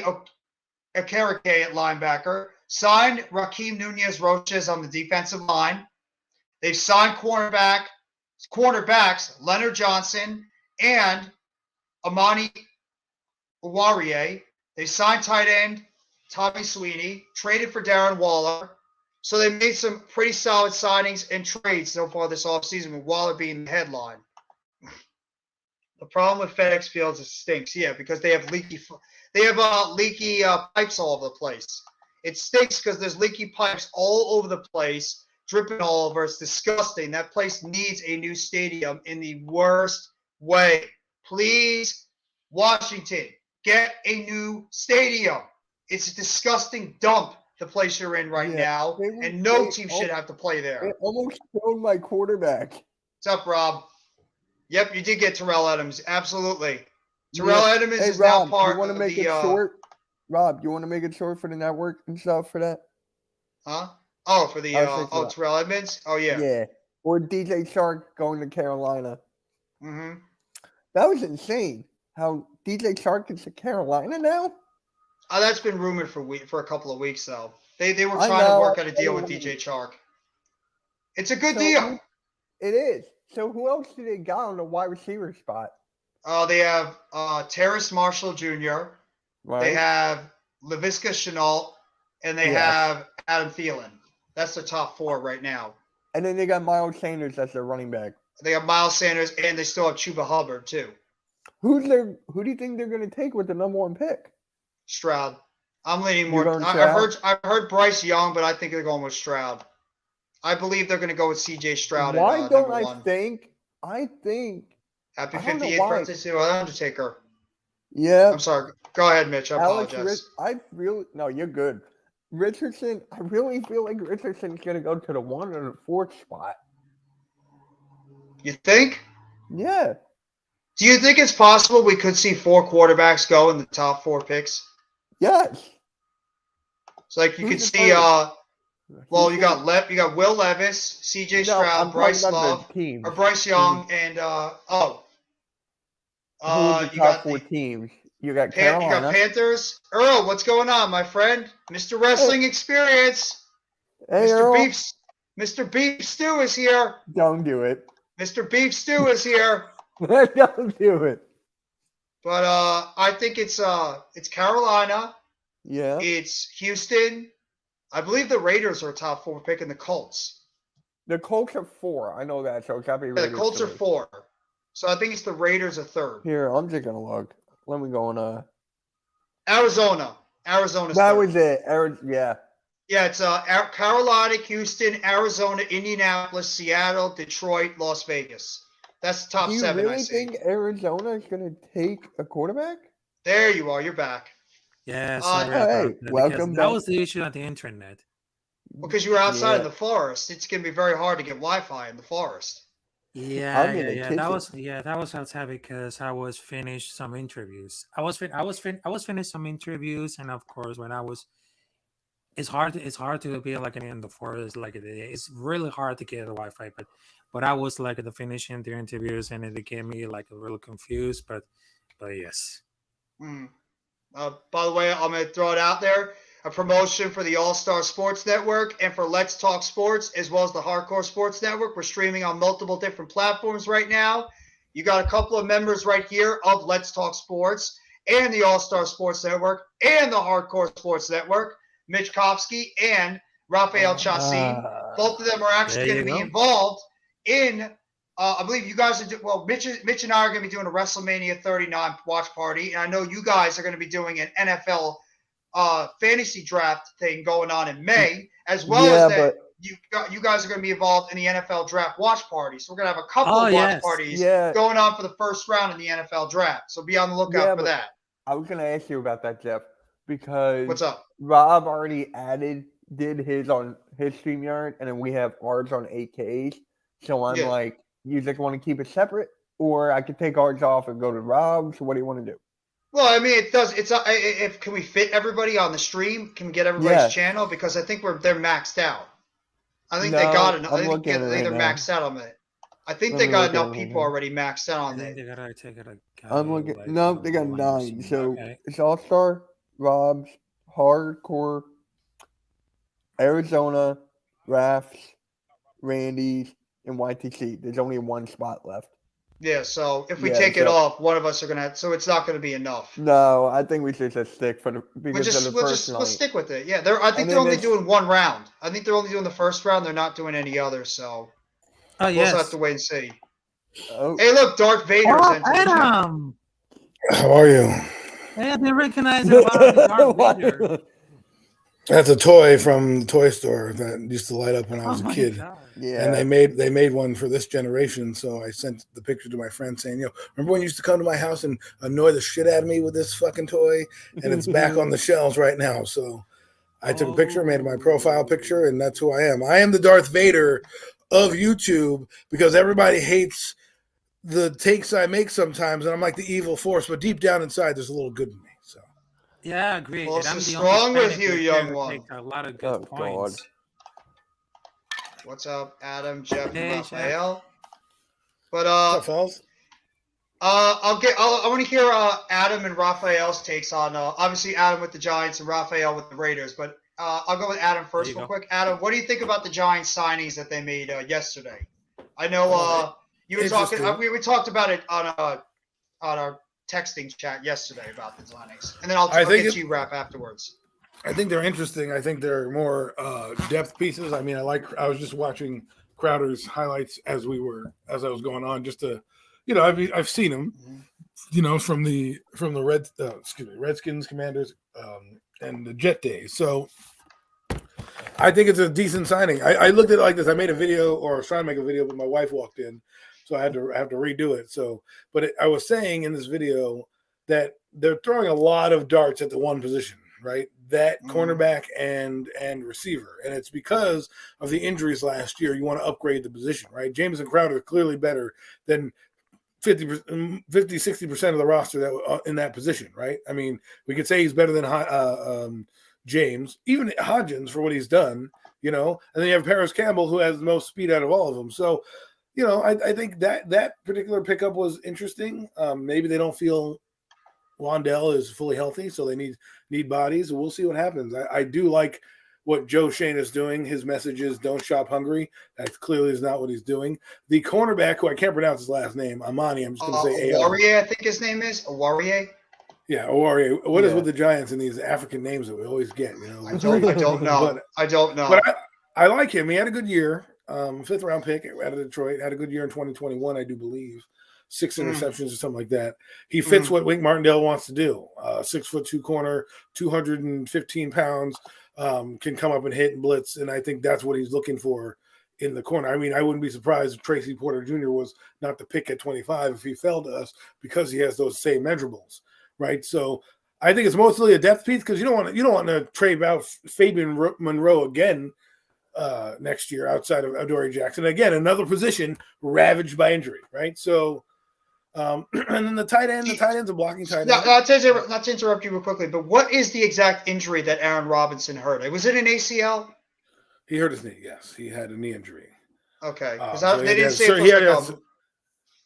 Okereke at linebacker. Signed Raheem Nunez-Roches on the defensive line. They've signed cornerbacks Leonard Johnson and Amani Oruwariye. They signed tight end Tommy Sweeney, traded for Darren Waller. So they made some pretty solid signings and trades so far this offseason, with Waller being the headline. The problem with FedEx Field is it stinks, yeah, because they have leaky pipes all over the place. It stinks because there's leaky pipes all over the place, dripping all over. It's disgusting. That place needs a new stadium in the worst way. Please, Washington, get a new stadium. It's a disgusting dump, the place you're in right now, and no team should have to play there. It almost killed my quarterback. What's up, Rob? Yep, you did get Terrell Edmonds. Absolutely. Terrell Edmonds is now part of the short? Rob, you want to make it short for the network and stuff for that? Huh? Oh, for the Terrell Edmonds? Oh, yeah. Yeah. Or DJ Chark going to Carolina. Mm-hmm. That was insane. How DJ Chark is to Carolina now? Oh, that's been rumored for a couple of weeks, though. They were trying to work out a deal with DJ Chark. It's a good deal. It is. So who else do they got on the wide receiver spot? They have Terrace Marshall Jr. Right. They have Laviska Shenault, and they have Adam Thielen. That's the top four right now. And then they got Miles Sanders as their running back. They got Miles Sanders, and they still have Chuba Hubbard, too. Who do you think they're going to take with the number one pick? Stroud. I'm leaning more. I've heard Bryce Young, but I think they're going with Stroud. I believe they're going to go with C.J. Stroud. Why don't I think? Happy 58th birthday to Undertaker. Yeah. I'm sorry. Go ahead, Mitch. I apologize. No, you're good. Richardson, I really feel like Richardson's going to go to the 1 or the 4th spot. You think? Yeah. Do you think it's possible we could see 4 quarterbacks go in the top 4 picks? Yes. So like you could see well, you got Will Levis, C.J. Stroud, Bryce Love, or Bryce Young, and who's the top 4 teams? You got Carolina. You got Panthers. Earl, what's going on, my friend? Mr. Wrestling Experience. Hey, Earl. Mr. Beef Stew is here. Don't do it. Mr. Beef Stew is here. Don't do it. But I think it's Carolina. Yeah. It's Houston. I believe the Raiders are a top 4 pick, and the Colts. The Colts are 4. I know that. So it's got to be Raiders. The Colts are 4. So I think it's the Raiders are 3rd. Here, I'm just gonna look. Let me go on. Arizona's that 3rd. was it. Yeah. Yeah, it's Carolina, Houston, Arizona, Indianapolis, Seattle, Detroit, Las Vegas. That's the top Do you 7 I really see. think Arizona is going to take a quarterback? There you are. You're back. Yeah, Uh, sorry Oh, about hey, that because welcome that back. was the issue on the internet. Because you were outside Yeah, in the forest, it's gonna be very hard to get Wi-Fi in the forest. Yeah, I'm in yeah, the yeah. kitchen. That was outside because I was finished some interviews. I was finished some interviews, and of course, when I was, it's hard to be like in the forest. Like it's really hard to get the Wi-Fi. But I was like the finishing the interviews, and it became me like a little confused. But yes. Mm. By the way, I'm going to throw it out there. A promotion for the All Star Sports Network and for Let's Talk Sports, as well as the Hardcore Sports Network. We're streaming on multiple different platforms right now. You got a couple of members right here of Let's Talk Sports and the All Star Sports Network and the Hardcore Sports Network. Mitch Kofsky and Raphael Chassin. Both of them are actually There going to you be go. involved in I believe you guys are Mitch and I are going to be doing a WrestleMania 39 watch party, and I know you guys are going to be doing an NFL fantasy draft thing going on in May, as well as Yeah, that but you guys are going to be involved in the NFL draft watch party. So we're going to have a couple Oh of watch yes. parties yeah, going on for the first round in the NFL draft. So be on the lookout yeah, for but that. I was going to ask you about that, Jeff, because What's up? Rob already did his on his StreamYard, and then we have ours on 8Ks. So I'm Yeah. like, you just want to keep it separate, or I could take ours off and go to Rob's. What do you want to do? Well, I mean, it does. It's if can we fit everybody on the stream? Can we get everybody's Yes. channel? Because I think they're maxed out. I think No, they got enough. I'm I think looking at it right they're now. maxed out on it. I think Let they me got look at enough it right people now. already maxed out I on think it. they gotta take it. I'm looking. Like, No, they got 9. 1%. So Okay. it's All Star, Rob's, Hardcore, Arizona, Rafts, Randy's, and YTC. There's only one spot left. Yeah, so if we Yeah, take it so- off, one of us are gonna. So it's not gonna be enough. No, I think we should just stick for the We'll because of the first we'll night. stick with it. Yeah, I think And they're then only it's- doing one round. I think they're only doing the first round. They're not doing any others. So Oh we'll also have yes. to wait and see. Oh, Hey, look, Darth Vader's Oh, into the chat. Adam. How are you? Hey, I didn't recognize it about the Darth Vader. That's a toy from the toy store that used to light up when I was Oh a my kid. God. yeah. And they made one for this generation. So I sent the picture to my friend saying, remember when you used to come to my house and annoy the shit out of me with this fucking toy? And it's back on the shelves right now. So I took a picture, made my profile picture, and that's who I am. I am the Darth Vader of YouTube because everybody hates the takes I make sometimes, and I'm like the evil force, but deep down inside, there's a little good in me. So Yeah, I agree. Well, And so I'm the strong only with fan you, that young can one. take a lot of good Oh, points. God. What's up, Adam, Jeff, and Hey, Jeff. Raphael? But what's up, fellas? I want to hear Adam and Raphael's takes on obviously Adam with the Giants and Raphael with the Raiders. But I'll go with Adam first, There you real go. quick. Adam, what do you think about the Giants signings that they made yesterday? I know you were talking. Interesting. We talked about it on our texting chat yesterday about the signings, and then I'll I think get it- to you, Rap, afterwards. I think they're interesting. I think they're more depth pieces. I mean, I was just watching Crowder's highlights as I was going on, just to, I've seen him, from the Redskins, Commanders, and the Jet days. So I think it's a decent signing. I looked at it like this. I made a video, or I was trying to make a video, but my wife walked in, so I had to redo it. So, I was saying in this video that they're throwing a lot of darts at the one position, right? That cornerback and receiver. And it's because of the injuries last year. You want to upgrade the position, right? Jameson Crowder is clearly better than 50-60% of the roster that in that position, right? I mean, we could say he's better than James, even Hodgins for what he's done, and then you have Paris Campbell, who has the most speed out of all of them. So, I think that particular pickup was interesting. Maybe they don't feel Wandell is fully healthy, so they need bodies. We'll see what happens. I do like what Joe Shane is doing. His message is don't shop hungry. That clearly is not what he's doing. The cornerback, who I can't pronounce his last name, Amani, I'm just going to say AR. Awarie, I think his name is Awarie. Yeah, Awarie. What is Yeah. with the Giants and these African names that we always get? I don't know. But- I don't know. But I like him. He had a good year. 5th round pick out of Detroit. Had a good year in 2021, I do believe. 6 interceptions or something like that. He fits what Wink Martindale wants to do. 6'2" corner, 215 pounds, can come up and hit and blitz, and I think that's what he's looking for in the corner. I mean, I wouldn't be surprised if Tracy Porter Jr. was not the pick at 25 if he fell to us because he has those same measurables, right? So I think it's mostly a depth piece because you don't want to trade out Fabian Monroe again next year outside of Adoree Jackson. Again, another position ravaged by injury, right? So, and then the tight end's a blocking tight end. Not to interrupt you real quickly, but what is the exact injury that Aaron Robinson hurt? Was it an ACL? He hurt his knee. Yes, he had a knee injury. Okay, So they didn't say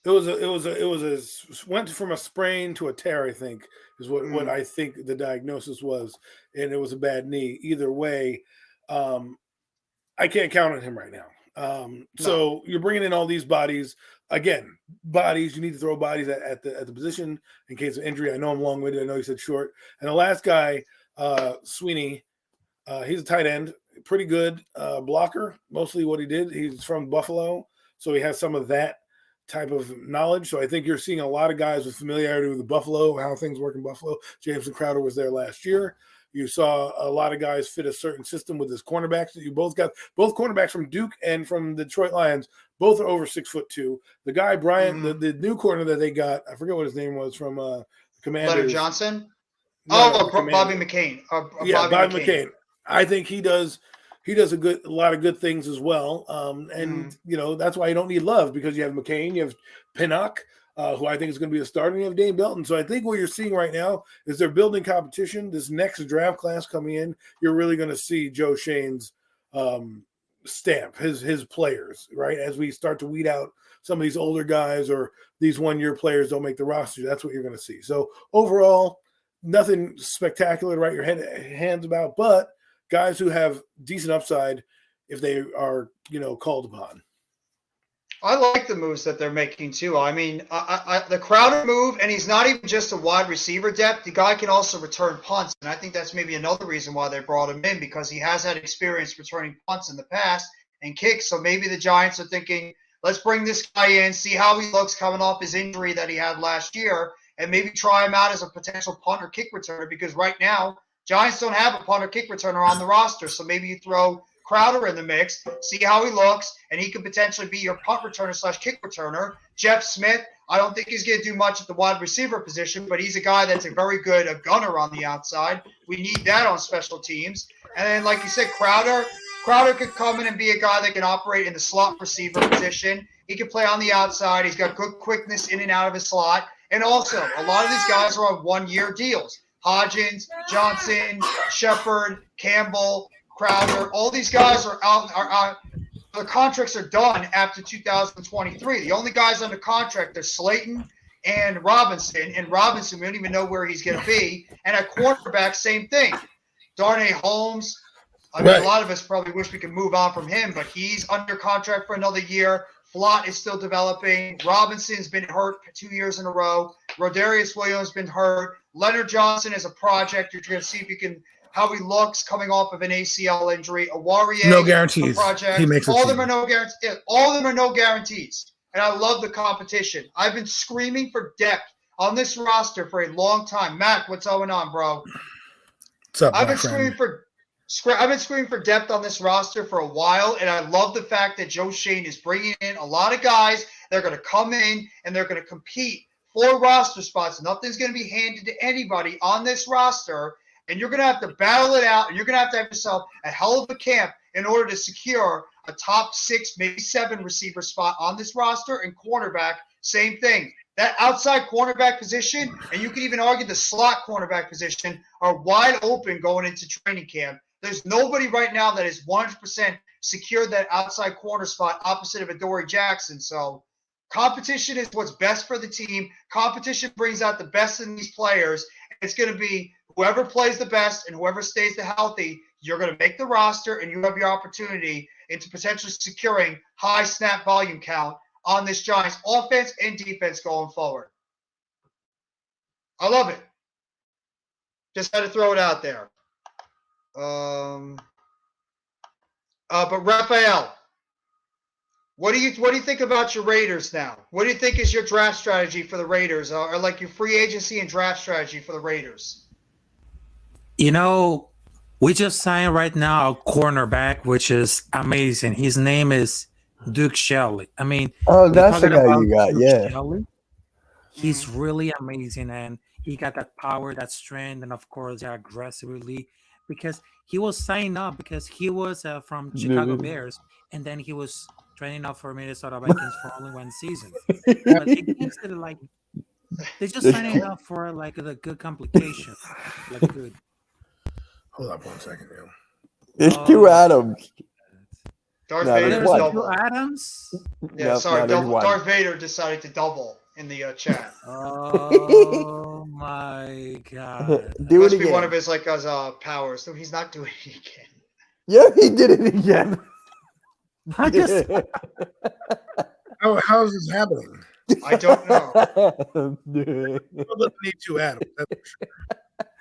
it went from a sprain to a tear. I think is what I think the diagnosis was, and it was a bad knee. Either way, I can't count on him right now. So you're bringing in all these bodies. Again, bodies. You need to throw bodies at the position in case of injury. I know I'm long-winded. I know you said short. And the last guy, Sweeney, he's a tight end, pretty good blocker. Mostly what he did. He's from Buffalo, so he has some of that type of knowledge. So I think you're seeing a lot of guys with familiarity with the Buffalo, how things work in Buffalo. Jameson Crowder was there last year. You saw a lot of guys fit a certain system with his cornerbacks. You both cornerbacks from Duke and from the Detroit Lions. Both are over 6'2". The guy Brian, the new corner that they got, I forget what his name was from the Commanders. Leonard Johnson. No, Bobby McCain. Bobby McCain. I think he does a lot of good things as well. That's why you don't need Love because you have McCain, you have Pinnock, who I think is going to be a starter, and you have Dane Belton. So I think what you're seeing right now is they're building competition. This next draft class coming in, you're really going to see Joe Shane's stamp, his players, right? As we start to weed out some of these older guys or these one-year players don't make the roster, that's what you're going to see. So overall, nothing spectacular to write your hands about, but guys who have decent upside if they are, called upon. I like the moves that they're making too. I mean, the Crowder move, and he's not even just a wide receiver depth. The guy can also return punts, and I think that's maybe another reason why they brought him in because he has had experience returning punts in the past and kicks. So maybe the Giants are thinking, let's bring this guy in, see how he looks coming off his injury that he had last year, and maybe try him out as a potential punt or kick returner because right now Giants don't have a punt or kick returner on the roster. So maybe you throw Crowder in the mix, see how he looks, and he could potentially be your punt returner / kick returner. Jeff Smith, I don't think he's going to do much at the wide receiver position, but he's a guy that's a very good gunner on the outside. We need that on special teams. And then, like you said, Crowder could come in and be a guy that can operate in the slot receiver position. He can play on the outside. He's got good quickness in and out of his slot. And also, a lot of these guys are on one-year deals. Hodgins, Johnson, Shepard, Campbell, Crowder, all these guys are out. The contracts are done after 2023. The only guys under contract are Slayton and Robinson. And Robinson, we don't even know where he's going to be. And at quarterback, same thing. Darnay Holmes. I mean, a lot of us probably wish we could move on from him, but he's under contract for another year. Flott is still developing. Robinson's been hurt 2 years in a row. Rodarius Williams has been hurt. Leonard Johnson is a project. You're going to see if you can how he looks coming off of an ACL injury. Awarie, no guarantees. Project. He makes all of them are no guarantees. Yeah, all of them are no guarantees. And I love the competition. I've been screaming for depth on this roster for a long time. Mac, what's going on, bro? What's up, I've been screaming for depth on this roster for a while, and I love the fact that Joe Shane is bringing in a lot of guys. They're going to come in and they're going to compete for roster spots. Nothing's going to be handed to anybody on this roster, and you're going to have to battle it out, and you're going to have yourself a hell of a camp in order to secure a top 6, maybe 7 receiver spot on this roster. And cornerback, same thing. That outside cornerback position, and you can even argue the slot cornerback position, are wide open going into training camp. There's nobody right now that is 100% secured that outside corner spot opposite of Adoree Jackson. So competition is what's best for the team. Competition brings out the best in these players. It's going to be whoever plays the best and whoever stays the healthy, you're going to make the roster, and you have your opportunity into potentially securing high snap volume count on this Giants offense and defense going forward. I love it. Just had to throw it out there. But Raphael, what do you think about your Raiders now? What do you think is your draft strategy for the Raiders, or like your free agency and draft strategy for the Raiders? You know, We just signed right now a cornerback, which is amazing. His name is Duke Shelley. I mean, Oh, we're that's the talking guy about you got. Duke Yeah. Shelley. He's Mhm. really amazing, and he got that power, that strength, and of course, that aggressively. Because he was signed up because he was from Chicago Bears, and then he was training up for Minnesota Vikings for only one season. But it gives it like they just signing up for like the good complication, like good. Hold up 1 second, yo. It's Oh two my Adams. Darth No, Vader there's There's one. two double. Adams. Yeah, No, sorry, there's double. one. Darth Vader decided to double in the chat. Oh my god. Do it Must be one of again. his powers. So he's not doing it again. Yeah, he did it again. I just How is this happening? I don't know. Well, doesn't need 2 Adams.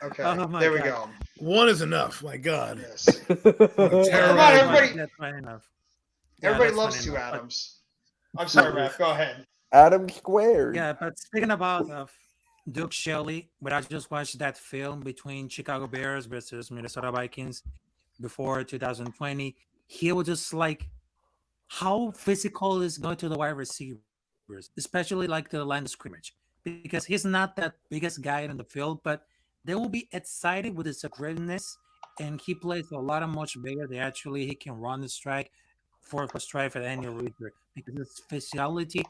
Okay, Oh my there we God. go. 1 is enough. My God. Yes. Come on, everybody. That's fine enough. Yeah, Everybody that's loves fine two enough. But- Adams. I'm sorry, Raph. Go ahead. Adam squared. Yeah, but speaking about Duke Shelley, but I just watched that film between Chicago Bears versus Minnesota Vikings before 2020. He was just like how physical is going to the wide receivers, especially like the line of scrimmage, because he's not that biggest guy in the field, but they will be excited with his aggressiveness, and he plays a lot of much bigger. They actually he can run the strike for strike at any reader because his physicality.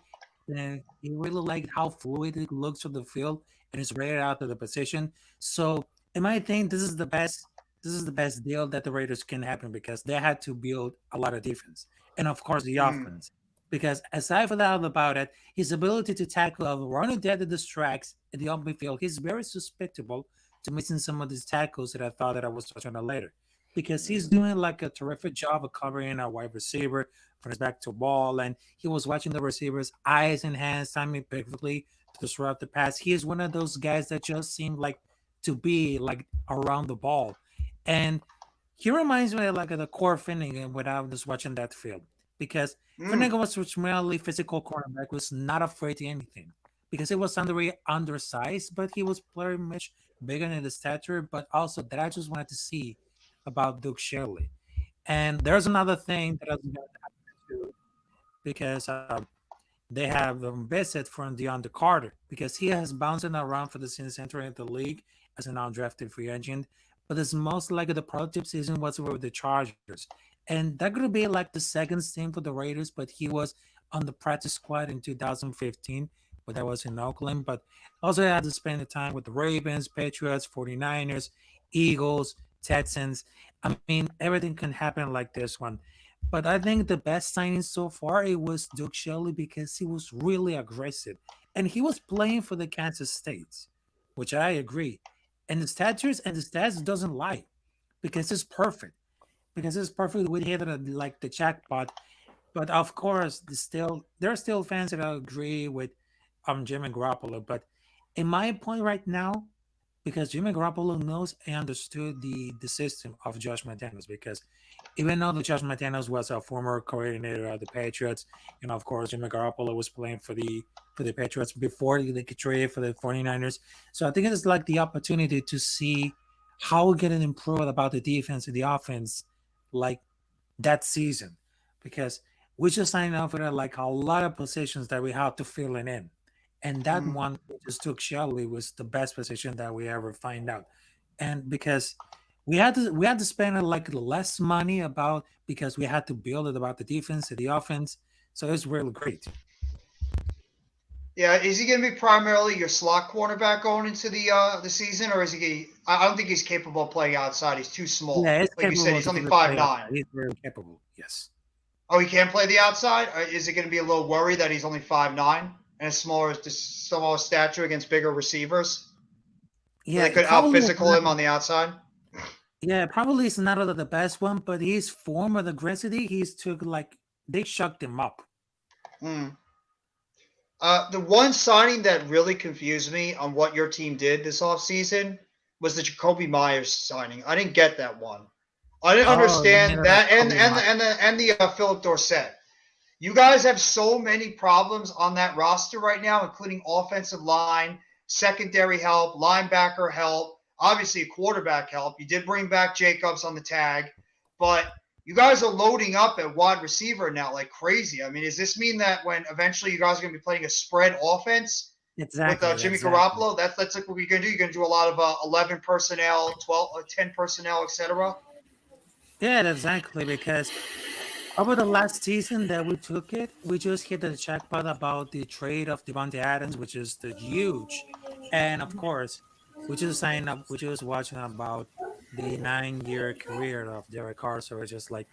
And he really liked how fluid it looks on the field and it's rated out of the position. So, in my opinion, this is the best. This is the best deal that the Raiders can happen because they had to build a lot of defense and of course the offense. Because aside from that about it, his ability to tackle a running dead that distracts in the open field, he's very susceptible to missing some of these tackles that I thought that I was touching on later. Because he's doing like a terrific job of covering a wide receiver from his back to ball, and he was watching the receiver's eyes and hands, timing perfectly to disrupt the pass. He is one of those guys that just seem like to be like around the ball, and he reminds me of like the core Finnegan when I was watching that film because Finnegan was primarily physical cornerback, was not afraid to anything because he was undersized, but he was very much bigger in the stature, but also that I just wanted to see about Duke Shirley. And there's another thing that I was going to happen to because they have a visit from DeAndre Carter because he has bouncing around for the since entering the league as an undrafted free agent. But it's most likely the productive season was with the Chargers. And that could be like the second stint for the Raiders, but he was on the practice squad in 2015, but that was in Oakland. But also had to spend the time with the Ravens, Patriots, 49ers, Eagles, Texans. I mean, everything can happen like this one. But I think the best signing so far it was Duke Shelley because he was really aggressive and he was playing for the Kansas States, which I agree. And the stats doesn't lie because it's perfect. Because it's perfect. We hit it like the jackpot. But of course, there are still fans that agree with Jimmy Garoppolo. But in my point right now, because Jimmy Garoppolo knows and understood the system of Josh McDaniels because even though the Josh McDaniels was a former coordinator of the Patriots, and of course Jimmy Garoppolo was playing for the Patriots before they could trade for the 49ers. So I think it's like the opportunity to see how we can improve about the defense and the offense like that season. Because we just signed up for like a lot of positions that we have to fill in. And that one we just took Shelley was the best position that we ever find out. And because we had to spend like less money about because we had to build it about the defense and the offense. So it's really great. Yeah, is he going to be primarily your slot cornerback going into the season, or is he? I don't think he's capable of playing outside. He's too small. Yeah, it's Like you said, capable he's to only play 5'9". outside. He's very capable. Yes. Oh, he can't play the outside. Is it going to be a little worry that he's only 5'9" and a smaller stature against bigger receivers? So Yeah, they could out physical him on the outside. Yeah, probably it's not the best one, but his form of aggressivity, he's took like they shocked him up. The one signing that really confused me on what your team did this offseason was the Jacoby Myers signing. I didn't get that one. I didn't understand that, and the Philip Dorsett. You guys have so many problems on that roster right now, including offensive line, secondary help, linebacker help. obviously a quarterback help. You did bring back Jacobs on the tag, but you guys are loading up at wide receiver now like crazy. I mean, does this mean that when eventually you guys are going to be playing a spread offense Exactly. with Jimmy exactly. Garoppolo? That's like what you're going to do. You're going to do a lot of 11 personnel, 12, 10 personnel, etc. Yeah, exactly. Because over the last season that we took it, we just hit the jackpot about the trade of Devontae Adams, which is the huge. And of course, we just signed up, we just watching about the 9-year career of Derek Carr. So it's just like,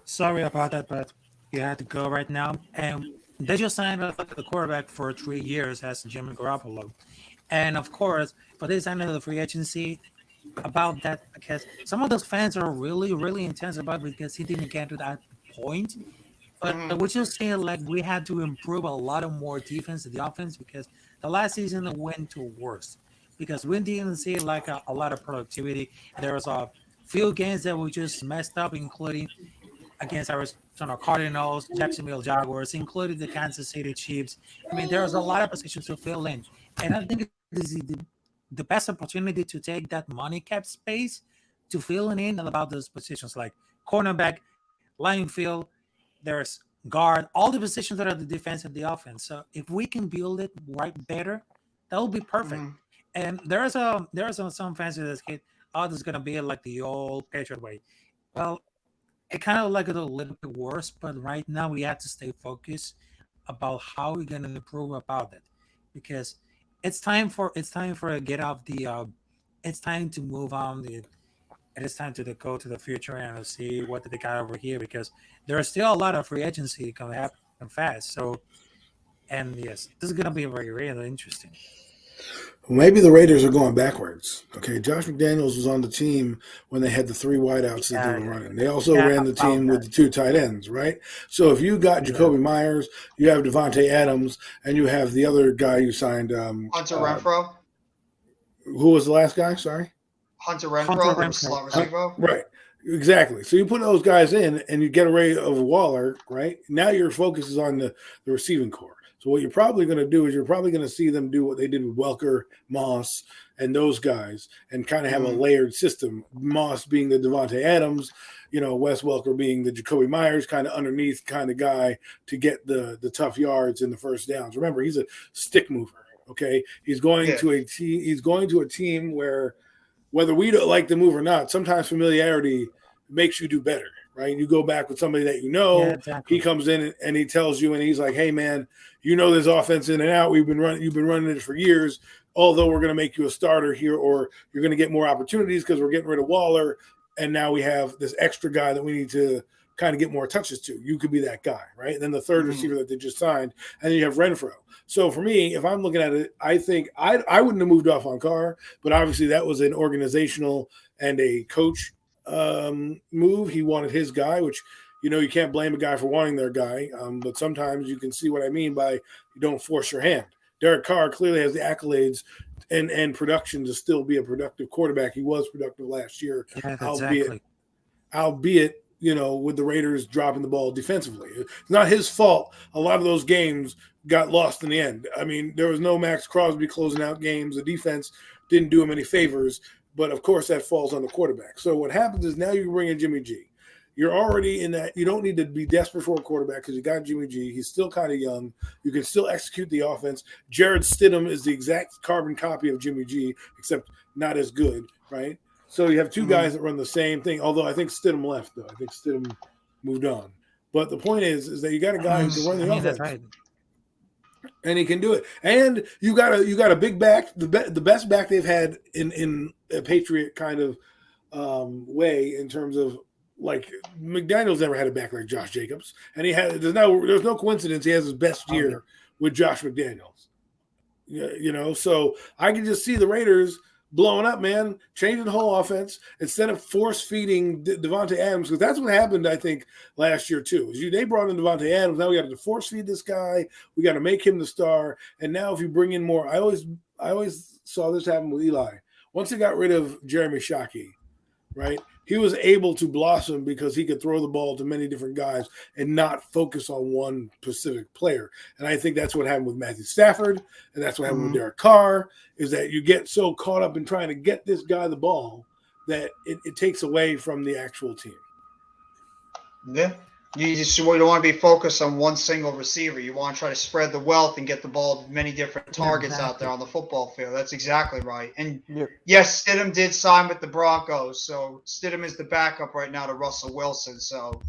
sorry about that, but you had to go right now. And they just signed up the quarterback for 3 years as Jimmy Garoppolo. And of course, for this end of the free agency, about that, because some of those fans are really, really intense about it because he didn't get to that point. But we just saying like we had to improve a lot of more defense, the offense, because the last season went to worse because we didn't see like a lot of productivity. There was a few games that we just messed up, including against Arizona Cardinals, Jacksonville Jaguars, including the Kansas City Chiefs. I mean, there was a lot of positions to fill in, and I think this is the best opportunity to take that money cap space to fill in about those positions like cornerback, line field, there's guard, all the positions that are the defense and the offense. So if we can build it right better, that will be perfect. And there's some fans that say, oh, this is gonna be like the old Patriot way. Well, it kind of like it a little bit worse, but right now we have to stay focused about how we're gonna improve about it, because it's time for a get off the it's time to move on the it is time to go to the future and see what they got over here, because there are still a lot of free agency going to happen fast. So, and yes, this is going to be very, really interesting. Maybe the Raiders are going backwards. Okay, Josh McDaniels was on the team when they had the 3 wideouts that they were running. They also ran the team with the 2 tight ends, right? So if you got Jacoby Myers, you have Devontae Adams, and you have the other guy you signed, Hunter Renfrow. Who was the last guy? Sorry, Hunter Renfrow, the slot receiver. Right. Exactly. So you put those guys in and you get rid of Waller, right? Now your focus is on the receiving core. So what you're probably going to do is you're probably going to see them do what they did with Welker, Moss, and those guys, and kind of have a layered system. Moss being the Devontae Adams, Wes Welker being the Jacoby Myers kind of underneath kind of guy to get the tough yards and the first downs. Remember, he's a stick mover. Okay, he's going to a team. He's going to a team where, whether we don't like the move or not, sometimes familiarity makes you do better, right? You go back with somebody that exactly. He comes in and he tells you, and he's like, "Hey, man, this offense in and out. You've been running it for years. Although we're going to make you a starter here, or you're going to get more opportunities because we're getting rid of Waller, and now we have this extra guy that we need to kind of get more touches to. You could be that guy, right? And then the third receiver that they just signed, and then you have Renfrow. So for me, if I'm looking at it, I think I wouldn't have moved off on Carr, but obviously that was an organizational and a coach move. He wanted his guy, which, you can't blame a guy for wanting their guy. But sometimes you can see what I mean by you don't force your hand. Derek Carr clearly has the accolades and production to still be a productive quarterback. He was productive last year, albeit with the Raiders dropping the ball defensively. It's not his fault. A lot of those games got lost in the end. I mean, there was no Max Crosby closing out games. The defense didn't do him any favors, but of course that falls on the quarterback. So what happens is now you bring in Jimmy G. You're already in that. You don't need to be desperate for a quarterback because you got Jimmy G. He's still kind of young. You can still execute the offense. Jared Stidham is the exact carbon copy of Jimmy G, except not as good, right? So you have 2 guys that run the same thing, although I think Stidham left, though. I think Stidham moved on. But the point is that you got a guy who can run the offense. That's right. And he can do it. And you got a big back, the best back they've had in a Patriot kind of way, in terms of, like, McDaniels never had a back like Josh Jacobs. And there's no coincidence he has his best year with Josh McDaniels. So I can just see the Raiders blowing up, man, changing the whole offense instead of force-feeding Devontae Adams, because that's what happened, I think, last year too. They brought in Devontae Adams. Now we got to force-feed this guy. We got to make him the star. And now if you bring in more, I always saw this happen with Eli. Once they got rid of Jeremy Shockey, right, he was able to blossom because he could throw the ball to many different guys and not focus on one specific player. And I think that's what happened with Matthew Stafford, and that's what happened with Derek Carr, is that you get so caught up in trying to get this guy the ball that it takes away from the actual team. Yeah. You don't want to be focused on one single receiver. You want to try to spread the wealth and get the ball to many different targets out there on the football field. That's exactly right. And yes, Stidham did sign with the Broncos, so Stidham is the backup right now to Russell Wilson. So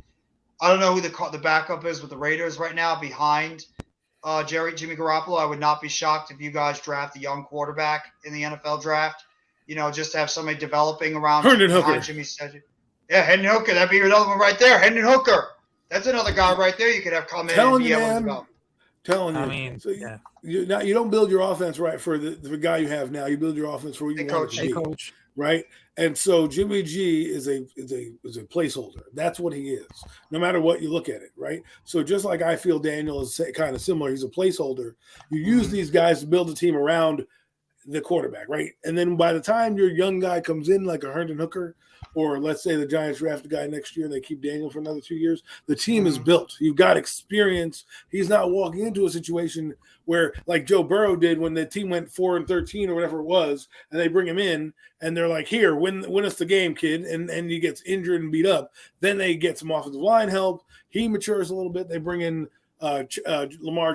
I don't know who the backup is with the Raiders right now behind Jimmy Garoppolo. I would not be shocked if you guys draft a young quarterback in the NFL draft. Just to have somebody developing around Hendon Hooker. behind Jimmy Sejak. Yeah, Hendon Hooker. That'd be another one right there. Hendon Hooker. That's another guy right there you could have come in and be able to develop. Telling you. I mean, so you don't build your offense right for the guy you have now. You build your offense for who you want it to be. Coach. Right? And so Jimmy G is a placeholder. That's what he is, no matter what you look at it, right? So just like I feel Daniel is kind of similar, he's a placeholder. You use these guys to build a team around the quarterback, right? And then by the time your young guy comes in, like a Hendon Hooker, or let's say the Giants draft a guy next year and they keep Daniel for another 2 years, the team is built. You've got experience. He's not walking into a situation where, like Joe Burrow did when the team went 4-13 or whatever it was, and they bring him in and they're like, here, win us the game, kid, and he gets injured and beat up. Then they get some offensive line help. He matures a little bit. They bring in Jamar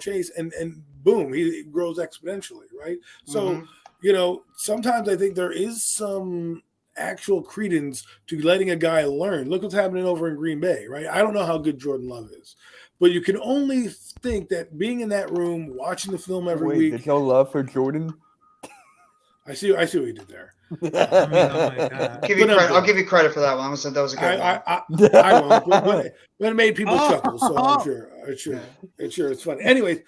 Chase, and boom, he grows exponentially, right? So, sometimes I think there is some actual credence to letting a guy learn. Look what's happening over in Green Bay, right? I don't know how good Jordan Love is, but you can only think that being in that room, watching the film every week. There's no love for Jordan? I see what you did there. I mean, oh my God. I'll give you credit for that one. I said that was a good one. I won't, but it made people chuckle, so I'm sure it's funny. Anyways,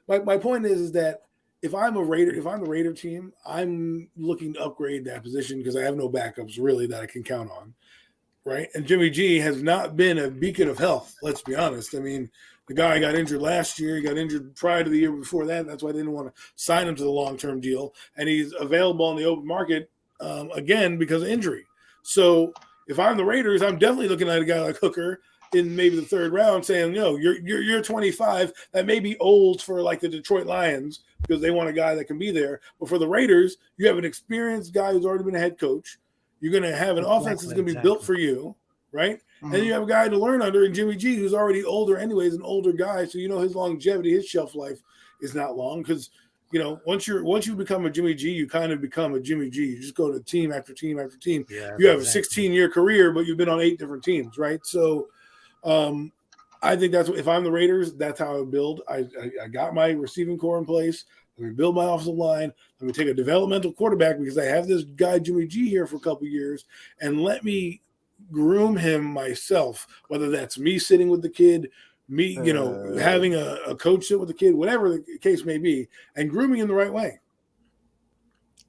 my point is that if I'm the Raider team, I'm looking to upgrade that position because I have no backups really that I can count on, right? And Jimmy G has not been a beacon of health. Let's be honest. I mean, the guy got injured last year. He got injured prior to the year before that. That's why they didn't want to sign him to the long-term deal. And he's available on the open market again because of injury. So if I'm the Raiders, I'm definitely looking at a guy like Hooker in maybe the third round saying, you're 25. That may be old for like the Detroit Lions because they want a guy that can be there. But for the Raiders, you have an experienced guy who's already been a head coach. You're going to have an offense that's going to be built for you, right? Mm-hmm. And you have a guy to learn under in Jimmy G, who's already older anyways, an older guy. So, his longevity, his shelf life is not long because, once you become a Jimmy G, you kind of become a Jimmy G. You just go to team after team after team. Yeah, you have a 16-year career, but you've been on 8 different teams, right? So, I think that's if I'm the Raiders, that's how I would build. I got my receiving core in place. Let me build my offensive line. Let me take a developmental quarterback because I have this guy Jimmy G here for a couple of years, and let me groom him myself. Whether that's me sitting with the kid, me having a coach sit with the kid, whatever the case may be, and grooming him the right way.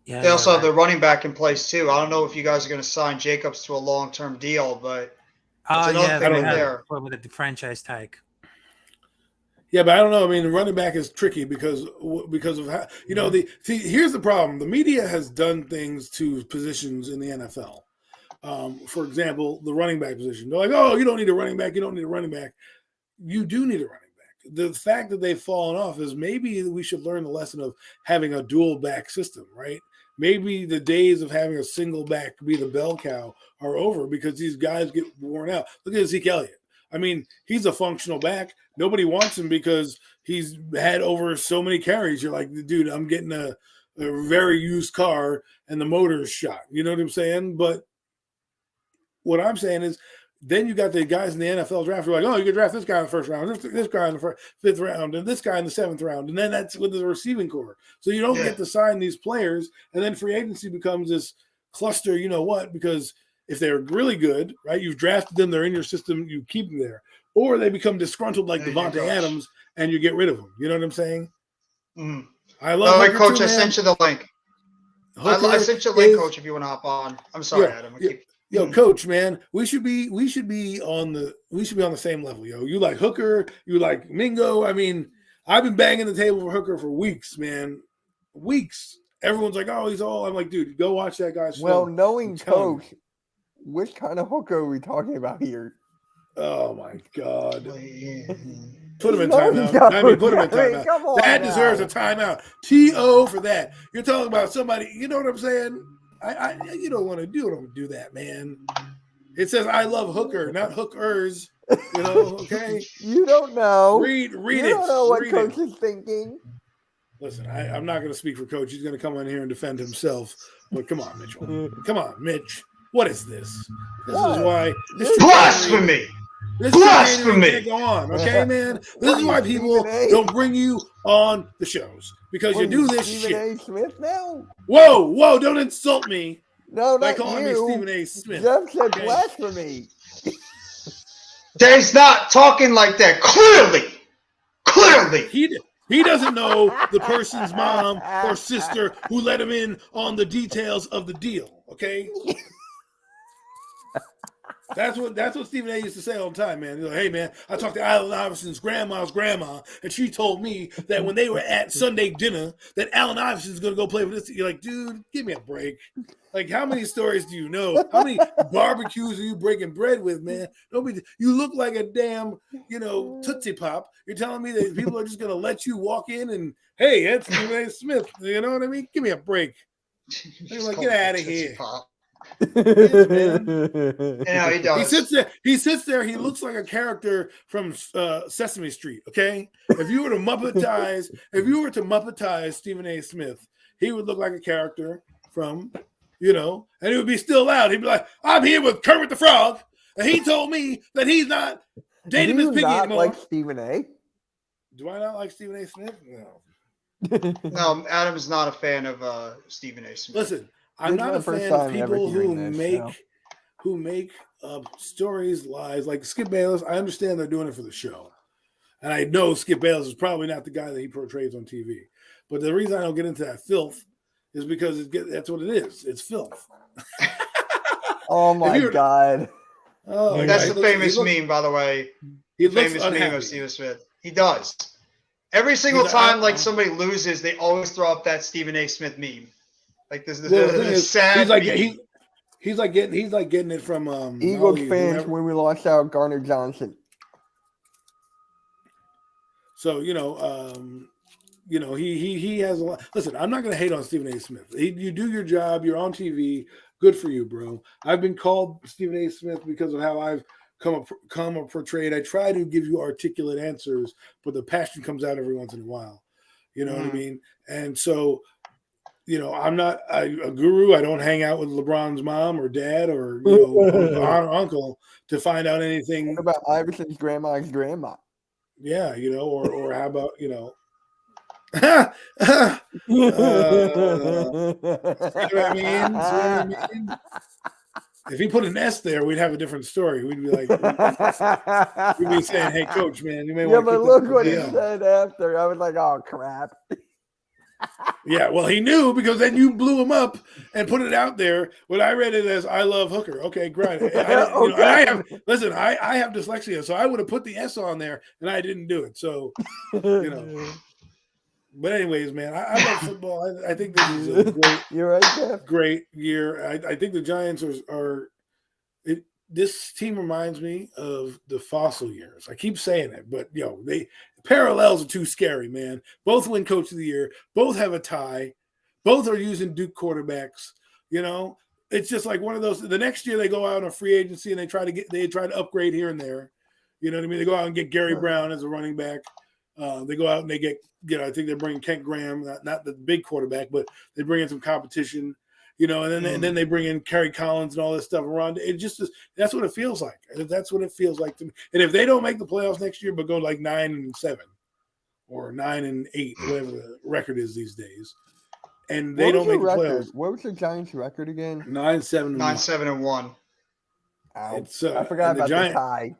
Yeah, they also have the running back in place too. I don't know if you guys are going to sign Jacobs to a long-term deal, but. With the franchise tag. Yeah, but I don't know. I mean, the running back is tricky because of how here's the problem. The media has done things to positions in the NFL. For example, the running back position. They're like, "Oh, you don't need a running back. You don't need a running back. You do need a running back." The fact that they've fallen off is maybe we should learn the lesson of having a dual back system, right? Maybe the days of having a single back be the bell cow are over because these guys get worn out. Look at Zeke Elliott. I mean, he's a functional back. Nobody wants him because he's had over so many carries. You're like, dude, I'm getting a very used car and the motor's shot. You know what I'm saying? But what I'm saying is then you got the guys in the NFL draft who are like, oh, you can draft this guy in the first round, this guy in the fifth round, and this guy in the 7th round. And then that's with the receiving core. So you don't get to sign these players. And then free agency becomes this cluster, because if they're really good, right, you've drafted them, they're in your system, you keep them there. Or they become disgruntled like Devontae Adams and you get rid of them. You know what I'm saying? Mm. I love Hooker Coach, I sent you the link. I sent you a link, Coach, if you want to hop on. I'm sorry, Adam. Yo, Coach, man, we should be on the same level, yo. You like Hooker, you like Mingo. I mean, I've been banging the table for Hooker for weeks, man. Weeks. Everyone's like, oh, he's all. I'm like, dude, go watch that guy's film. Well, knowing Coach, which kind of hooker are we talking about here? Oh my God. Yeah. Put him in No, timeout. I mean, put him in I mean, timeout. come on That now. deserves a timeout. T.O. for that. You're talking about somebody, you know what I'm saying? You don't want to do that, man. It says I love hooker, not hookers. You know, okay? You don't know. Read You it. don't know what Read coach it. is thinking. Listen, I'm not going to speak for coach. He's going to come on here and defend himself. But come on, Mitchell. Come on, Mitch. What is this? This What? is why Blasphemy! This Blasphemy! can't go on, okay, man? This is why people Stephen A. don't bring you on the shows because you What, do this Stephen shit. A. Smith now? Whoa! Don't insult me No, by not calling you. me Stephen A. Smith. Jeff said okay? blasphemy. Dave's not talking like that. Clearly. He doesn't know the person's mom or sister who let him in on the details of the deal. Okay. That's what Stephen A. used to say all the time, man. He's like, hey, man, I talked to Allen Iverson's grandma's grandma, and she told me that when they were at Sunday dinner, that Allen Iverson's going to go play with this. You're like, dude, give me a break. Like, how many stories do you know? How many barbecues are you breaking bread with, man? You look like a damn, Tootsie Pop. You're telling me that people are just going to let you walk in and, hey, that's Stephen A. Smith. You know what I mean? Give me a break. You're like, get out of here. Yeah, he does. He sits there. He looks like a character from Sesame Street. Okay, if you were to Muppetize Stephen A. Smith, he would look like a character from, and he would be still loud. He'd be like, "I'm here with Kermit the Frog, and he told me that he's not dating Miss Piggy anymore." Like Stephen A. Do I not like Stephen A. Smith? No. No, Adam's not a fan of Stephen A. Smith. Listen. I'm not a fan of people who make stories lies like Skip Bayless. I understand they're doing it for the show, and I know Skip Bayless is probably not the guy that he portrays on TV. But the reason I don't get into that filth is because that's what it is. It's filth. Oh my God! Oh, that's the famous meme, by the way. He looks famous unhappy. Meme of Stephen Smith. He does. Every single time, somebody loses, they always throw up that Stephen A. Smith meme. Like this is sad. He's like getting it from Eagles fans when we lost out Garner Johnson. So he has a lot. Listen, I'm not going to hate on Stephen A. Smith. You do your job. You're on TV. Good for you, bro. I've been called Stephen A. Smith because of how I've come or portrayed. I try to give you articulate answers, but the passion comes out every once in a while. You know what I mean? And so. I'm not a guru. I don't hang out with LeBron's mom or dad or aunt or uncle to find out anything. What about Iverson's grandma's grandma? Yeah, or how about see what I mean? If he put an S there, we'd have a different story. We'd be like, we'd be saying, "Hey, coach, man, you may want to." Yeah, but look what he said after. I was like, "Oh crap." Yeah, well, he knew because then you blew him up and put it out there. When I read it as "I love hooker," okay, great. I have dyslexia, so I would have put the S on there, and I didn't do it. So, But anyways, man, I love football. I think this is a great. You're right, Jeff. Great year. I think the Giants are. This team reminds me of the Fossil years. I keep saying it, but parallels are too scary, man. Both win Coach of the Year. Both have a tie. Both are using Duke quarterbacks. It's just like one of those. The next year they go out on a free agency and they try to upgrade here and there. You know what I mean? They go out and get Gary Brown as a running back. They go out and they get. I think they're bringing Kent Graham, not the big quarterback, but they bring in some competition. And then they bring in Kerry Collins and all this stuff around. It just is. That's what it feels like. That's what it feels like to me. And if they don't make the playoffs next year, but go like 9-7 or 9-8, whatever the record is these days, and they don't make the playoffs. What was the Giants' record again? 9-7. 9-7-1. I forgot about the tie.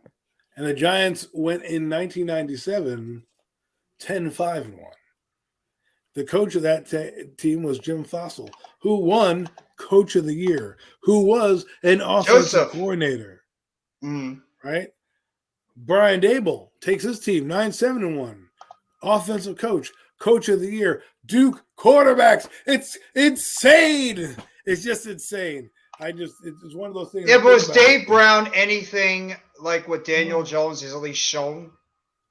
And the Giants went in 1997, 10-5-1. The coach of that team was Jim Fossil, who won Coach of the Year, who was an offensive coordinator. Right? Brian Daboll takes his team 9-7-1. Offensive coach of the year, Duke quarterbacks. It's insane. It's just insane. it's one of those things. Yeah, I but was think about Dave it. Brown anything like what Daniel Jones has at least shown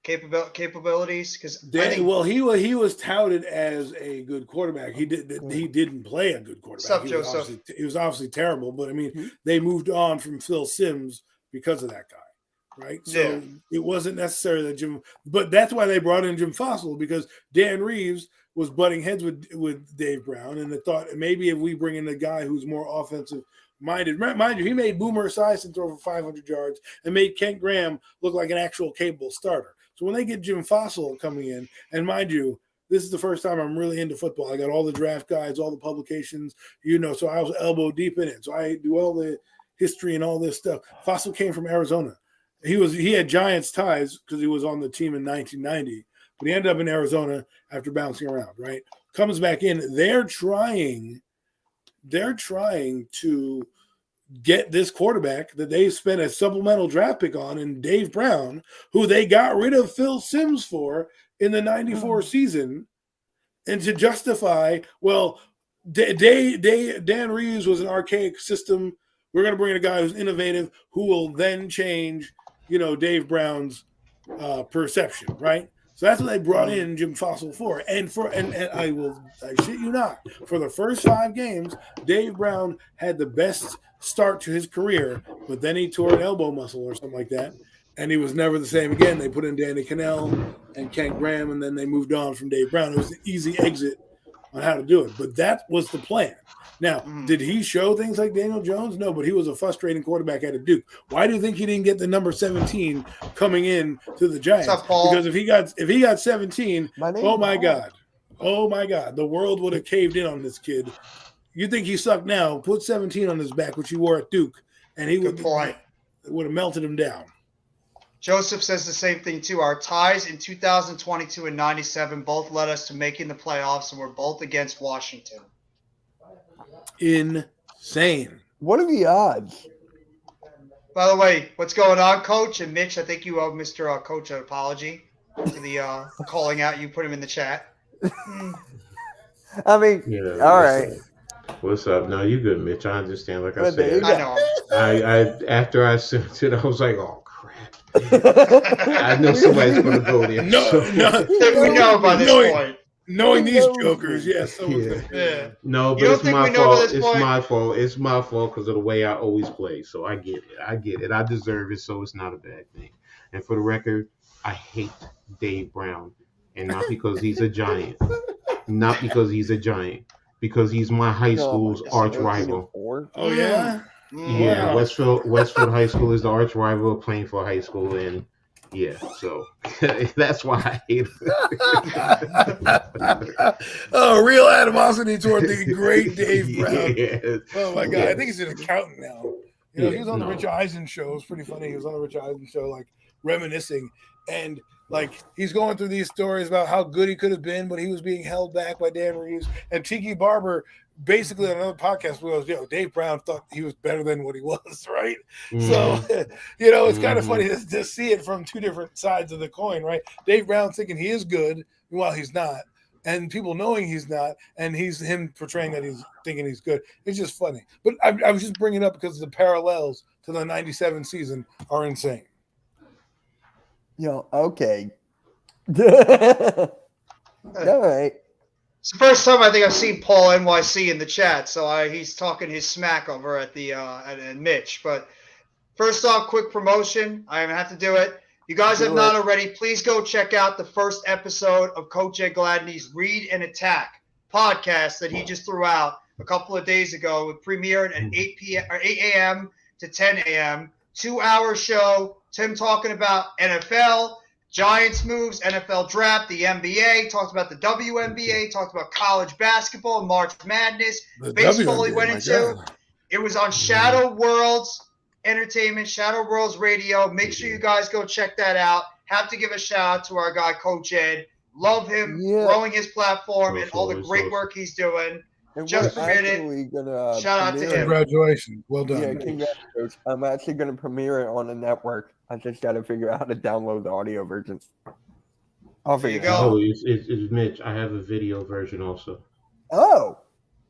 capabilities? Because I think Well, he was touted as a good quarterback. He didn't play a good quarterback. Sup, Joseph? He was obviously terrible. But I mean, Mhm. they moved on from Phil Simms because of that guy, right? So Yeah. it wasn't necessary that Jim. But that's why they brought in Jim Fossil, because Dan Reeves was butting heads with Dave Brown, and they thought maybe if we bring in a guy who's more offensive minded, mind you, he made Boomer Esiason throw for 500 yards and made Kent Graham look like an actual capable starter. So when they get Jim Fossil coming in, and mind you, this is the first time I'm really into football. I got all the draft guides, all the publications, so I was elbow deep in it. So I do all the history and all this stuff. Fossil came from Arizona. He had Giants ties because he was on the team in 1990, but he ended up in Arizona after bouncing around, right? Comes back in. They're trying to get this quarterback that they spent a supplemental draft pick on, and Dave Brown, who they got rid of Phil Simms for in the 94 season. And to justify, well, Dan Reeves was an archaic system. We're going to bring in a guy who's innovative, who will then change, Dave Brown's perception, right? So that's what they brought in Jim Fossil for. And I shit you not, for the first 5 games, Dave Brown had the best start to his career, but then he tore an elbow muscle or something like that, and he was never the same again. They put in Danny Cannell and Kent Graham, and then they moved on from Dave Brown. It was an easy exit on how to do it, but that was the plan. Now, did he show things like Daniel Jones? No, but he was a frustrating quarterback at Duke. Why do you think he didn't get the number 17 coming in to the Giants? What's up, Paul? Because if he got 17, oh my Paul. God, the world would have caved in on this kid. You think he sucked now? Put 17 on his back, which he wore at Duke, and he would have melted him down. Joseph says the same thing too. Our ties in 2022 and 97 both led us to making the playoffs, and we're both against Washington. Insane. What are the odds? By the way, what's going on, Coach? And Mitch, I think you owe Mr. Coach an apology for the calling out. You put him in the chat. I mean, Yeah. all right. What's up? No, you good, Mitch. I understand. Like I But there said, you I know. I after I sent it, I was like, oh crap. I know somebody's gonna go there. We know by this point. Knowing these jokers, yes. Yeah. No, but You don't it's think my we know by fault. this It's point? my fault. It's my fault because of the way I always play. So I get it. I deserve it. So it's not a bad thing. And for the record, I hate Dave Brown, and not because he's a Giant. Not because he's a Giant. Because he's my high school's arch rival. Oh yeah. Yeah, Wow. Westfield High School is the arch rival of Plainfield High School, and yeah, so that's why I hate it. Oh, real animosity toward the great Dave Brown. Yes. Oh my God, Yes. I think he's an accountant now. He was on the Rich Eisen show. It was pretty funny. He was on the Rich Eisen show, like reminiscing, and like he's going through these stories about how good he could have been, but he was being held back by Dan Reeves. And Tiki Barber, basically on another podcast, goes, Dave Brown thought he was better than what he was, right? So, it's kind of funny to see it from two different sides of the coin, right? Dave Brown thinking he is good while he's not, and people knowing he's not, and he's him portraying that he's thinking he's good. It's just funny. But I was just bringing it up because the parallels to the 97 season are insane. Okay. All right. It's the first time I think I've seen Paul NYC in the chat, so he's talking his smack over at the at Mitch. But first off, quick promotion. I have to do it. You guys have not already, please go check out the first episode of Coach Ed Gladney's Read and Attack podcast that he just threw out a couple of days ago. It premiered at 8 a.m. to 10 a.m. 2-hour show. Tim talking about NFL, Giants moves, NFL draft, the NBA, talked about the WNBA, talked about college basketball, March Madness, baseball he went into. It was on Shadow Worlds Entertainment, Shadow Worlds Radio. Make sure you guys go check that out. Have to give a shout out to our guy, Coach Ed. Love him, growing his platform and all the great work he's doing. Just premiered it. Shout out to him. Congratulations. Well done. Yeah, congratulations. I'm actually going to premiere it on the network. I just got to figure out how to download the audio version. I'll figure it out. Oh, it's Mitch. I have a video version also. Oh.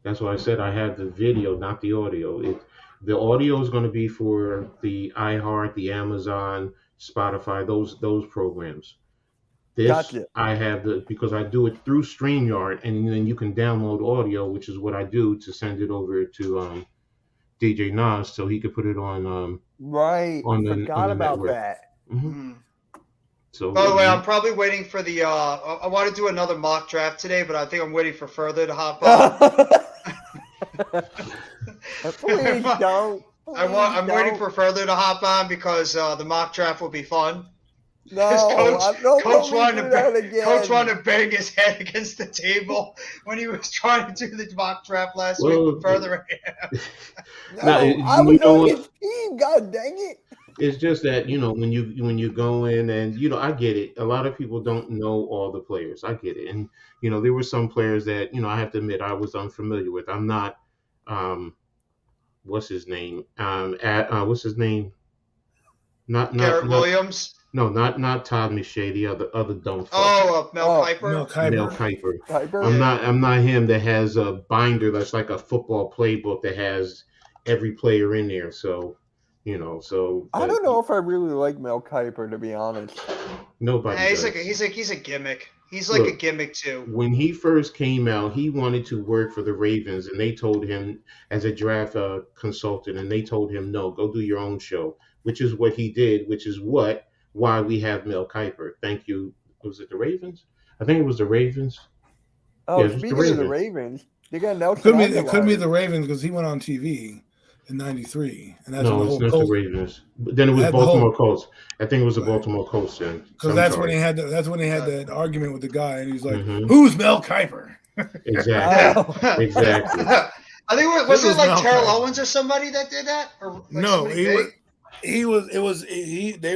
That's why I said I have the video, not the audio. The audio is going to be for the iHeart, the Amazon, Spotify, those programs. This Gotcha. I have because I do it through StreamYard, and then you can download audio, which is what I do to send it over to DJ Nas so he could put it on Right. on the Forgot about network. that. Mhm. So By the way, I'm probably waiting for the. I want to do another mock draft today, but I think I'm waiting for Further to hop on. Please don't. I'm waiting for Further to hop on because the mock draft will be fun. No, Coach wanted Coach to bang his head against the table when he was trying to do the mock draft last week. Well, With Further. No, I was on his team. God dang it! it's just that when you go in and I get it. A lot of people don't know all the players. I get it, and there were some players that I have to admit I was unfamiliar with. I'm not what's his name what's his name Garrett Williams. No, not Todd McShay, the other dumb fuck. Mel Kiper. Mel Kiper. Kiper? I'm not him that has a binder that's like a football playbook that has every player in there. So, so I don't know if I really like Mel Kiper, to be honest. Nobody. He's does. he's a gimmick. He's like a gimmick too. When he first came out, he wanted to work for the Ravens, and they told him as a draft consultant, and they told him no, go do your own show, which is what he did, which is why we have Mel Kiper. Thank you. Was it the Ravens? I think it was the Ravens. Oh, Yeah, it was speaking the of the Ravens, they got Nelson. It could be the Ravens because he went on TV in '93, and that's No, when the it's whole not Colts. the Ravens. But then it was Baltimore Colts. I think it was the Baltimore Colts then. Because that's when he had that argument with the guy, and he's like, Mhm. "Who's Mel Kiper?" Exactly. Oh. Exactly. I think This it was like Mel Terrell Kiper. Owens or somebody that did that? Or like No, somebody big? they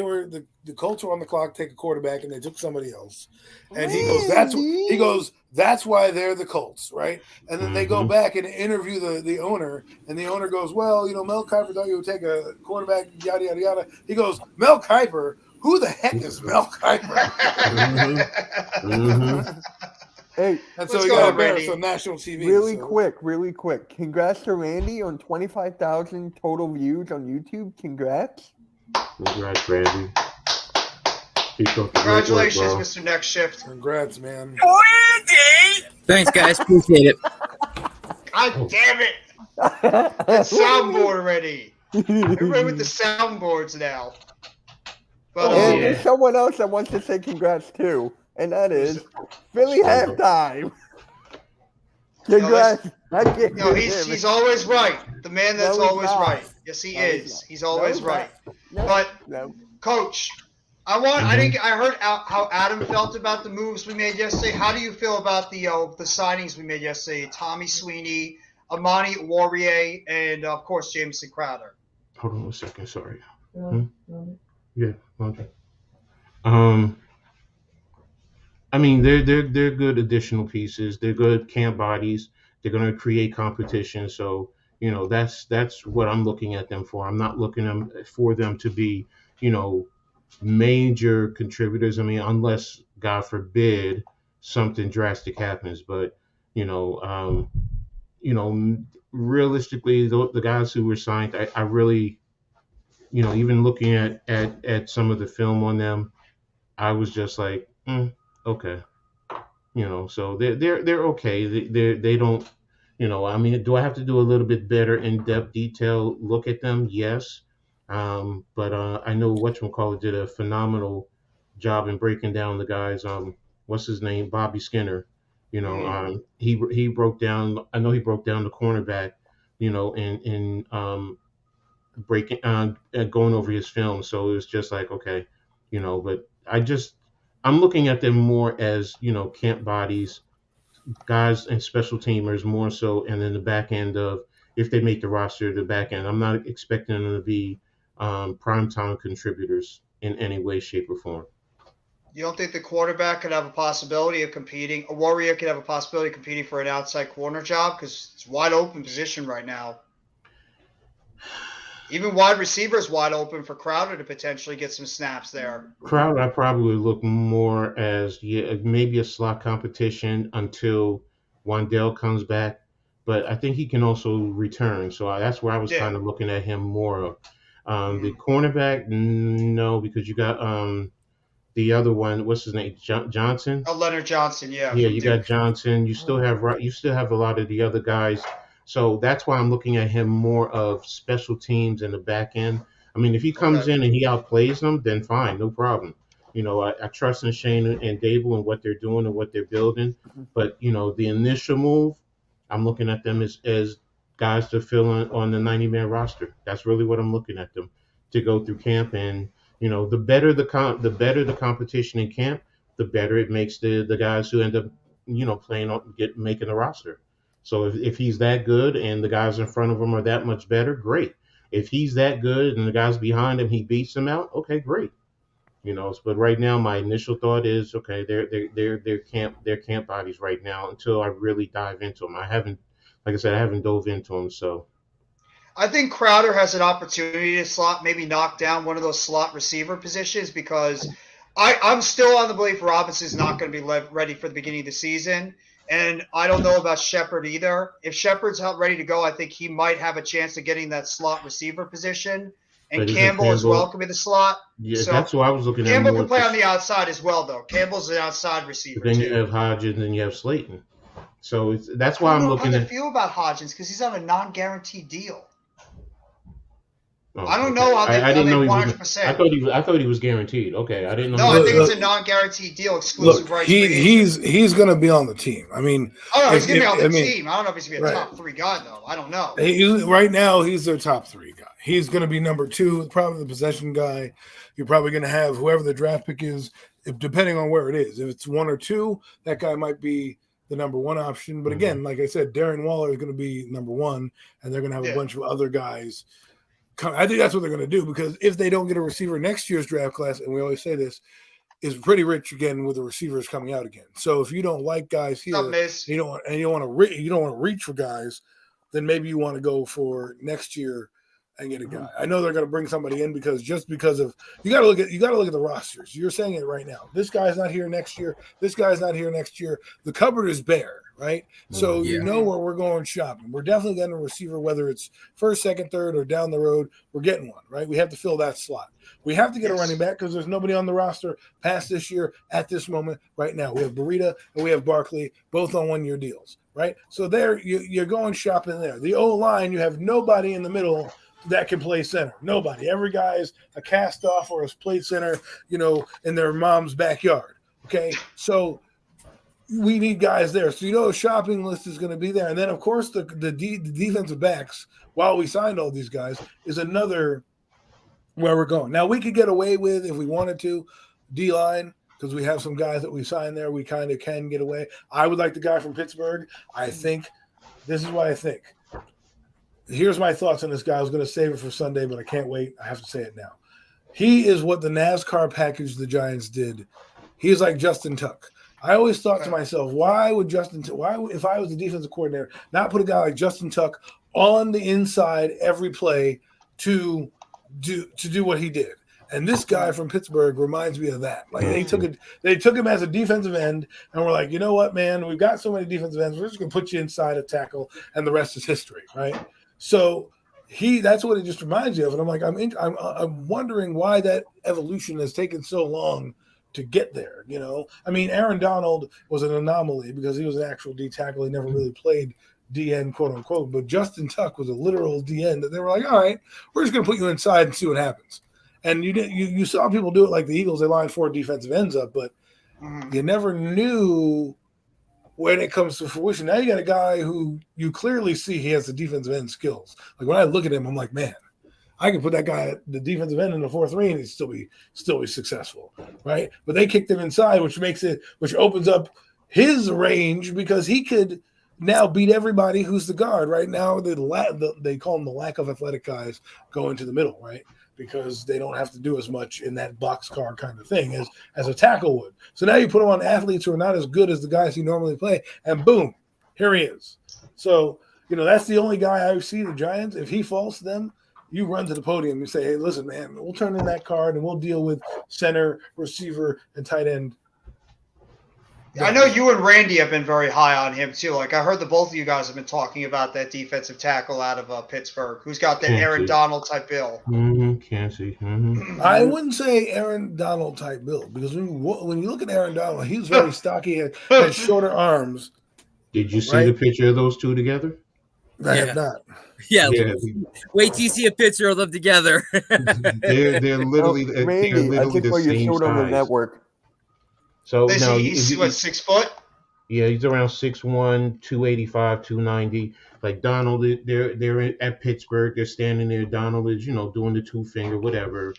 were the Colts were on the clock, take a quarterback, and they took somebody else. And he goes, that's why they're the Colts, right? And then they go Mhm. back and interview the owner, and the owner goes, well, Mel Kiper thought you would take a quarterback, yada yada yada. He goes, Mel Kiper, who the heck is Mel Kiper? Mhm. Hey, And so Let's he go, got embarrassed Randy. on national TV. really quick. Congrats to Randy on 25,000 total views on YouTube. Congrats. Congrats, Randy. Keep up the great work, Congratulations, bro. Mr. Next Shift. Congrats, man. Thanks, guys. Appreciate it. God damn it! It's soundboard already. Everybody with the soundboards now. But And yeah. there's someone else that wants to say congrats too, and that is Philly halftime. Congrats. I can't no, give him he's always right. The man that's No, he's always not. right. Yes, he No, he's is. not. He's always he's right. No, But no. Coach, I heard how Adam felt about the moves we made yesterday. How do you feel about the signings we made yesterday? Tommy Sweeney, Amani Warrior, and of course Jameson Crowder. Hold on 1 second. Sorry. Yeah. Okay. I mean, they're good additional pieces. They're good camp bodies. They're going to create competition. So that's what I'm looking at them for. I'm not looking for them to be major contributors. I mean, unless God forbid something drastic happens. But realistically, the guys who were signed, I really, even looking at some of the film on them, I was just like, okay, so they're okay. They don't, I mean, do I have to do a little bit better in-depth detail look at them? Yes. But I know whatchamacallit did a phenomenal job in breaking down the guys. What's his name? Bobby Skinner. He broke down. I know he broke down the cornerback. In breaking going over his film. So it was just like, okay, but I'm looking at them more as camp bodies, guys and special teamers more so, and then the back end of if they make the roster, the back end. I'm not expecting them to be primetime contributors in any way, shape, or form. You don't think the quarterback could have a possibility of competing? A Warrior could have a possibility of competing for an outside corner job because it's a wide open position right now. Even wide receiver is wide open for Crowder to potentially get some snaps there. Crowder, I probably look more as maybe a slot competition until Wandell comes back. but I think he can also return. So that's where I was Yeah. kind of looking at him more of. The cornerback, no, because you got the other one. What's his name? Johnson. Oh, Leonard Johnson, yeah. Yeah, from you Duke. got Johnson. You still have You still have a lot of the other guys. So that's why I'm looking at him more of special teams in the back end. I mean, if he comes Okay. in and he outplays them, then fine, no problem. I trust in Shane and Dable and what they're doing and what they're building. But the initial move, I'm looking at them as guys to fill on the 90-man roster. That's really what I'm looking at them to go through camp. And the better the better the competition in camp, the better it makes the guys who end up playing on making the roster. So if he's that good and the guys in front of him are that much better, great. If he's that good and the guys behind him he beats them out, okay, great. But right now my initial thought is okay, they're camp bodies right now until I really dive into them. I haven't dove into them, so. I think Crowder has an opportunity to maybe knock down one of those slot receiver positions because I'm still on the belief Robinson's not going to be ready for the beginning of the season. And I don't know about Shepard either. If Shepard's not ready to go, I think he might have a chance of getting that slot receiver position. And But isn't Campbell as well Campbell- can be the slot. Yeah, So, that's what I was looking at. Campbell more can play to- on the outside as well, though. Campbell's an outside receiver, But then you too. have Hodges and then you have Slayton. So that's why I I'm don't know looking how at. to feel about Hodgins because he's on a non-guaranteed deal. Oh, I don't okay. know how they I didn't know he was. 100%. I thought he was guaranteed. Okay, I didn't know. No, he I was- think it's a non-guaranteed deal, exclusive Look, rights. free agent. he's going to be on the team. I mean, Oh, no, he's if- gonna be if- on the I mean, team. I don't know if he's gonna be a right. top 3 guy though. I don't know. right now he's their top 3 guy. He's going to be number 2, probably the possession guy. You're probably going to have whoever the draft pick is, depending on where it is. If it's 1 or 2, that guy might be the number 1 option. But again, like I said, Darren Waller is going to be number 1, and they're going to have Yeah. a bunch of other guys. I think that's what they're going to do because if they don't get a receiver next year's draft class, and we always say this, is pretty rich again with the receivers coming out again. So if you don't like guys here, What's up, Miz? you don't want to reach for guys, then maybe you want to go for next year and get a guy. I know they're going to bring somebody in because of you got to look at the rosters. You're saying it right now. This guy's not here next year. This guy's not here next year. The cupboard is bare, right? So Yeah. you know where we're going shopping. We're definitely getting a receiver, whether it's first, second, third, or down the road. We're getting one, right? We have to fill that slot. We have to get a running back because there's nobody on the roster past this year at this moment right now. We have Burita and we have Barkley, both on 1-year deals, right? So there you're going shopping there. The O-line, you have nobody in the middle that can play center. Nobody. Every guy is a cast off or a played center, in their mom's backyard. Okay. So we need guys there. So a shopping list is going to be there. And then of course the defensive backs, while we signed all these guys, is another where we're going. Now we could get away with, if we wanted to, D-line, because we have some guys that we signed there. We kind of can get away. I would like the guy from Pittsburgh. I think this is what I think. Here's my thoughts on this guy. I was going to save it for Sunday, but I can't wait. I have to say it now. He is what the NASCAR package the Giants did. He is like Justin Tuck. I always thought to myself, why, if I was the defensive coordinator, not put a guy like Justin Tuck on the inside every play to do what he did? And this guy from Pittsburgh reminds me of that. Like they took him as a defensive end, and we're like, you know what, man? We've got so many defensive ends. We're just going to put you inside a tackle, and the rest is history, right? So that's what it just reminds you of. And I'm like, I'm wondering why that evolution has taken so long to get there. I mean, Aaron Donald was an anomaly because he was an actual D tackle. He never really played DN, quote unquote. But Justin Tuck was a literal DN that they were like, all right, we're just going to put you inside and see what happens. And you saw people do it like the Eagles. They lined 4 defensive ends up, but you never knew when it comes to fruition. Now you got a guy who you clearly see he has the defensive end skills. Like when I look at him, I'm like, man, I can put that guy at the defensive end in the 4-3 and he'd still be successful, right? But they kicked him inside, which opens up his range because he could now beat everybody who's the guard. Right now, they call them the lack of athletic guys go into the middle, right? Because they don't have to do as much in that boxcar kind of thing as a tackle would. So now you put him on athletes who are not as good as the guys he normally play, and boom, here he is. So, that's the only guy I see the Giants. If he falls to them, you run to the podium and say, hey, listen, man, we'll turn in that card and we'll deal with center, receiver, and tight end. I know you and Randy have been very high on him too. Like I heard that both of you guys have been talking about that defensive tackle out of Pittsburgh, who's got the Aaron Donald type bill. Can't see. Mm-hmm. I wouldn't say Aaron Donald type build because when you look at Aaron Donald, he's very stocky, has shorter arms. Did you see the picture of those two together? I have not. Yeah. Wait till you see a picture of them together. they're literally, Randy, I think the what you same showed on the size. network. So he's what, 6 foot? Yeah, he's around 6'1", 285, 290. Like Donald, they're at Pittsburgh. They're standing there. Donald is, doing the 2-finger, whatever,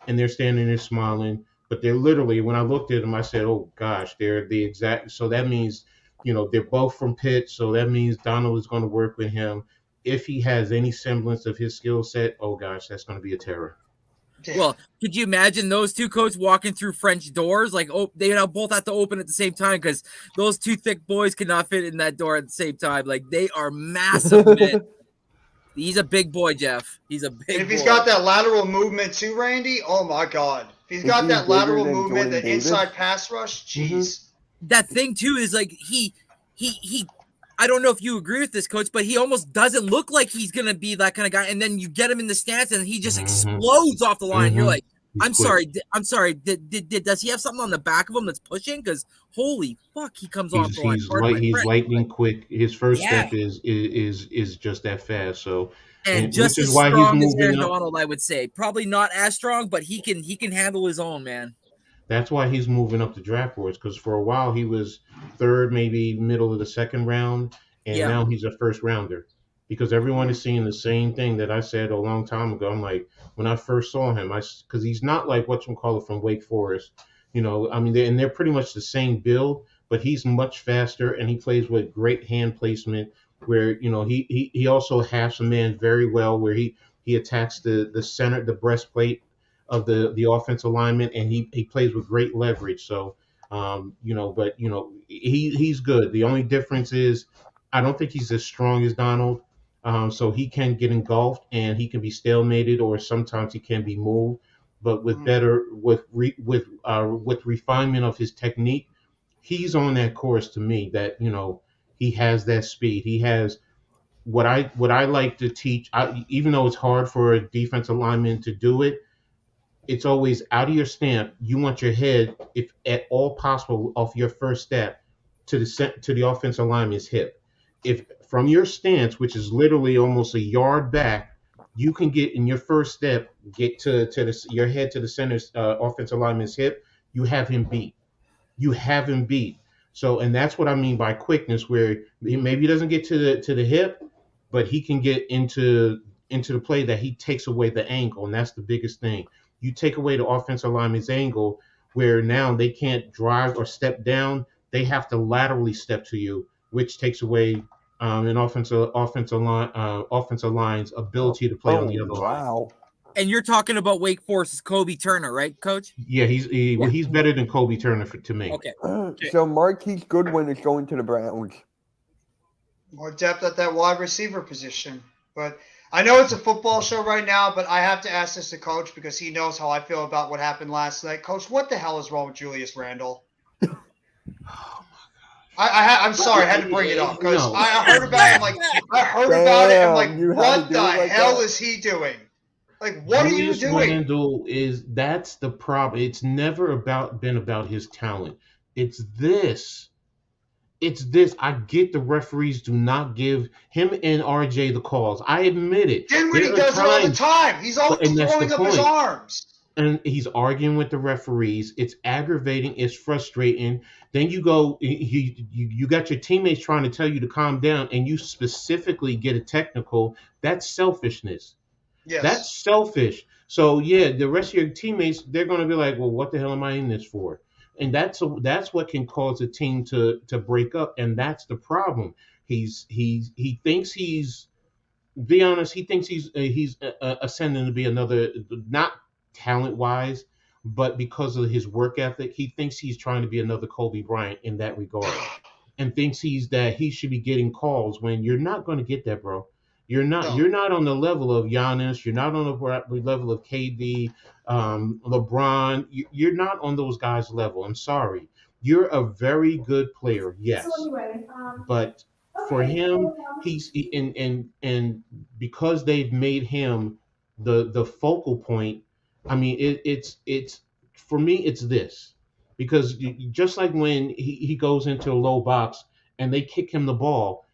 and they're standing there smiling. But they're literally, when I looked at them, I said, "Oh gosh, they're the exact." So that means, they're both from Pitt. So that means Donald is going to work with him. If he has any semblance of his skill set, oh gosh, that's going to be a terror. Well, could you imagine those two coats walking through French doors? Like, they both have to open at the same time because those two thick boys could not fit in that door at the same time. Like, they are massive men. He's a big boy, Jeff. He's a big boy. If he's got that lateral movement too, Randy, oh my God. If he's got that lateral movement, the inside pass rush, jeez. That thing, too, is like he I don't know if you agree with this, Coach, but he almost doesn't look like he's going to be that kind of guy. And then you get him in the stance and he just explodes off the line. You're like, I'm sorry. Does he have something on the back of him that's pushing? Because holy fuck, he comes off the line. He's lightning quick. His first step is just that fast. So, and just as strong as Aaron Donald, I would say. Probably not as strong, but he can handle his own, man. That's why he's moving up the draft boards, because for a while he was third, maybe middle of the second round, and now he's a first rounder. Because everyone is seeing the same thing that I said a long time ago. I'm like, when I first saw him, because he's not like whatchamacallit from Wake Forest. They're pretty much the same build, but he's much faster and he plays with great hand placement. Where he also halves a man very well, where he attacks the center, the breastplate of the offensive lineman, and he plays with great leverage. So, he's good. The only difference is I don't think he's as strong as Donald. So he can get engulfed and he can be stalemated, or sometimes he can be moved. But with with refinement of his technique, he's on that course to me that he has that speed. He has what I like to teach. Even though it's hard for a defensive lineman to do it, it's always out of your stance. You want your head, if at all possible, off your first step to the offensive lineman's hip. If from your stance, which is literally almost a yard back, you can get in your first step, get your head to the center offensive lineman's hip, you have him beat. So, and that's what I mean by quickness, where maybe he doesn't get to the hip, but he can get into the play that he takes away the angle, and that's the biggest thing. You take away the offensive lineman's angle, where now they can't drive or step down; they have to laterally step to you, which takes away an offensive line's ability to play on the other line. Wow. And you're talking about Wake Forest's Kobe Turner, right, Coach? Yeah, he's better than Kobe Turner to me. Okay. So Marquise Goodwin is going to the Browns. More depth at that wide receiver position. But I know it's a football show right now, but I have to ask this to Coach because he knows how I feel about what happened last night. Coach, what the hell is wrong with Julius Randle? I'm sorry, I had to bring it up because I heard about it. I'm like, what the hell is he doing? Like, what are you doing? Randle that's the problem. It's never been about his talent. It's this. I get the referees do not give him and RJ the calls. I admit it. Dinwiddie does it all the time. He's always throwing up his arms. And he's arguing with the referees. It's aggravating. It's frustrating. Then you go, you got your teammates trying to tell you to calm down, and you specifically get a technical. That's selfishness. Yes. That's selfish. So, yeah, the rest of your teammates, they're going to be like, well, what the hell am I in this for? And that's what can cause a team to break up, and that's the problem. He thinks he's ascending to be another, not talent-wise, but because of his work ethic, he thinks he's trying to be another Kobe Bryant in that regard, and thinks that he should be getting calls when you're not going to get that, bro. You're not. No. You're not on the level of Giannis. You're not on the level of KD, LeBron. You're not on those guys' level. I'm sorry. You're a very good player, yes, but for him, he's and because they've made him the focal point. I mean, it's for me, it's this because just like when he goes into a low box and they kick him the ball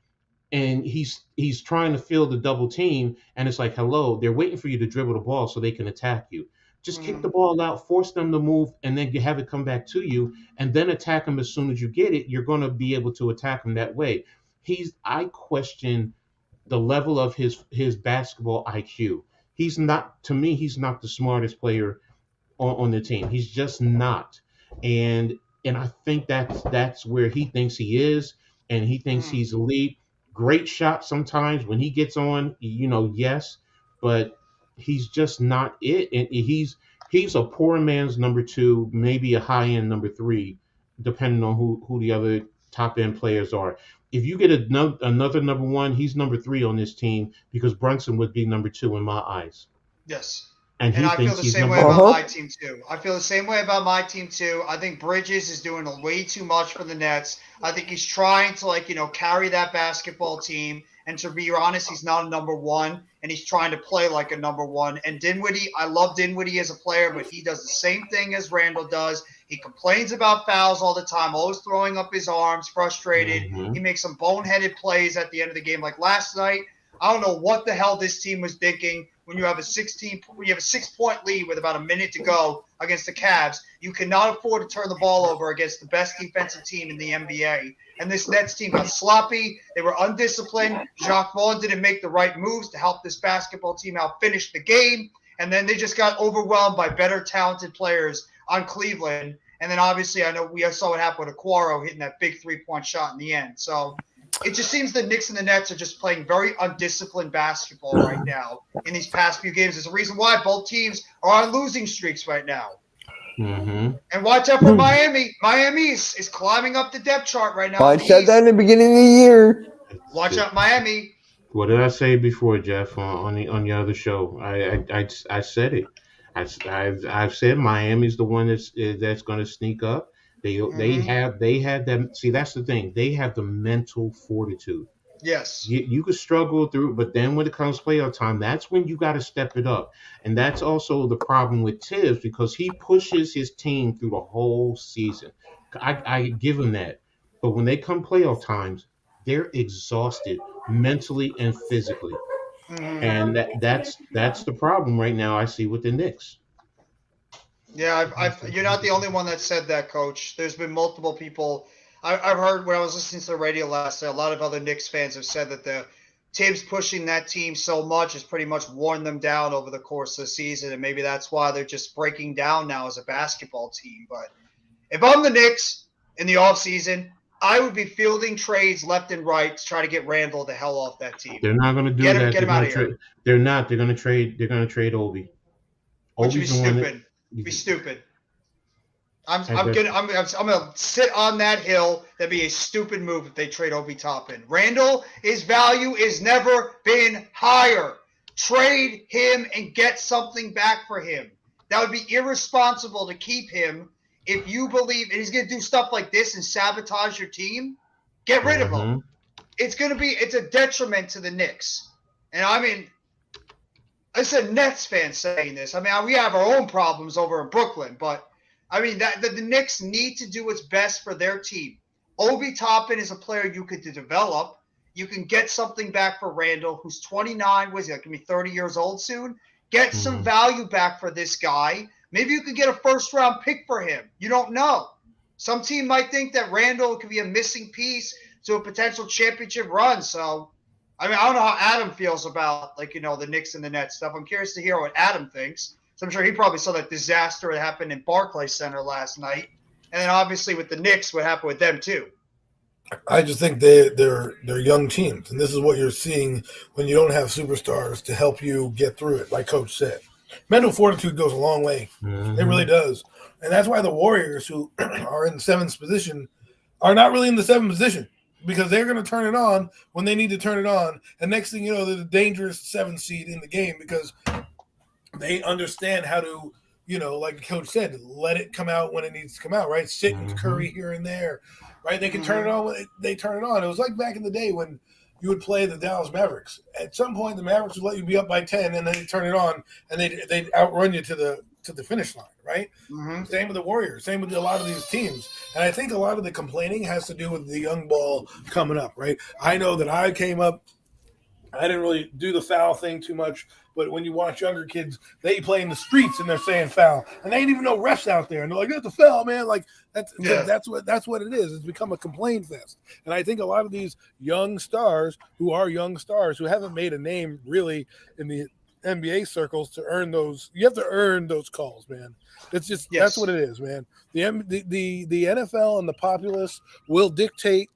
and he's trying to fill the double team and it's like, hello, they're waiting for you to dribble the ball so they can attack you. Just kick the ball out, force them to move, and then you have it come back to you, and then attack them as soon as you get it. You're going to be able to attack them that way. I question the level of his basketball IQ. He's not, to me, he's not the smartest player on the team. He's just not. And I think that's where he thinks he is, and he thinks he's elite. Great shot sometimes when he gets on, yes, but he's just not it. And he's a poor man's number 2, maybe a high end number 3, depending on who the other top end players are. If you get another number 1, he's number 3 on this team because Brunson would be number 2 in my eyes. Yes. And I feel the same way about my team too. I think Bridges is doing way too much for the Nets. I think he's trying to carry that basketball team. And to be honest, he's not a number 1, and he's trying to play like a number 1. And Dinwiddie, I love Dinwiddie as a player, but he does the same thing as Randall does. He complains about fouls all the time, always throwing up his arms, frustrated. He makes some boneheaded plays at the end of the game. Like last night, I don't know what the hell this team was thinking. When you have a 6-point lead with about a minute to go against the Cavs, you cannot afford to turn the ball over against the best defensive team in the NBA. And this Nets team got sloppy. They were undisciplined. Jacques Vaughn didn't make the right moves to help this basketball team out finish the game. And then they just got overwhelmed by better, talented players on Cleveland. And then obviously I know we saw what happened with Aquaro hitting that big 3-point shot in the end. So it just seems the Knicks and the Nets are just playing very undisciplined basketball right now in these past few games. There's a reason why both teams are on losing streaks right now. And watch out for Miami. Miami is climbing up the depth chart right now. I said that in the beginning of the year. Watch out, Miami. What did I say before, Jeff, on the other show? I said it. I've said Miami's the one that's going to sneak up. They have them. See, that's the thing. They have the mental fortitude. Yes. You could struggle through, but then when it comes playoff time, that's when you got to step it up. And that's also the problem with Tibbs because he pushes his team through the whole season. I give him that. But when they come playoff times, they're exhausted mentally and physically. And that's the problem right now I see with the Knicks. Yeah, you're not the only one that said that, Coach. There's been multiple people. I've heard when I was listening to the radio last night, a lot of other Knicks fans have said that the Tibbs pushing that team so much has pretty much worn them down over the course of the season, and maybe that's why they're just breaking down now as a basketball team. But if I'm the Knicks in the offseason, I would be fielding trades left and right to try to get Randall the hell off that team. They're not going to do that. Get him out of here. They're not. They're going to trade. They're going to trade Obi. Which would be stupid. Be stupid. I'm gonna sit on that hill. That'd be a stupid move if they trade Obi Toppin. Randall, his value has never been higher. Trade him and get something back for him. That would be irresponsible to keep him if you believe he's gonna do stuff like this and sabotage your team. Get rid of him. It's a detriment to the Knicks. And I mean, it's a Nets fan saying this. I mean, we have our own problems over in Brooklyn, but I mean, the Knicks need to do what's best for their team. Obi Toppin is a player you could develop. You can get something back for Randall, who's 29. What is he, like, going to be 30 years old soon? Get some value back for this guy. Maybe you could get a first-round pick for him. You don't know. Some team might think that Randall could be a missing piece to a potential championship run. So, I mean, I don't know how Adam feels about, the Knicks and the Nets stuff. I'm curious to hear what Adam thinks. So I'm sure he probably saw that disaster that happened in Barclays Center last night. And then obviously with the Knicks, what happened with them too. I just think they're young teams. And this is what you're seeing when you don't have superstars to help you get through it, like Coach said. Mental fortitude goes a long way. It really does. And that's why the Warriors, who are in the 7th position, are not really in the 7th position. Because they're going to turn it on when they need to turn it on. And next thing you know, they're the dangerous 7th seed in the game because they understand how to like Coach said, let it come out when it needs to come out, right? Sit and Curry here and there, right? They can turn it on when they turn it on. It was like back in the day when you would play the Dallas Mavericks. At some point, the Mavericks would let you be up by 10, and then they turn it on, and they'd outrun you to the finish line, right? Same with the Warriors, same with a lot of these teams. And I think a lot of the complaining has to do with the young ball coming up, right? I know that I came up, I didn't really do the foul thing too much, but when you watch younger kids, they play in the streets and they're saying foul, and they ain't even know refs out there, and they're like, "That's a foul, man!" Like that's what it is. It's become a complaint fest, and I think a lot of these young stars who haven't made a name really in the NBA circles to earn those. You have to earn those calls, man. It's just that's what it is, man. The NFL and the populace will dictate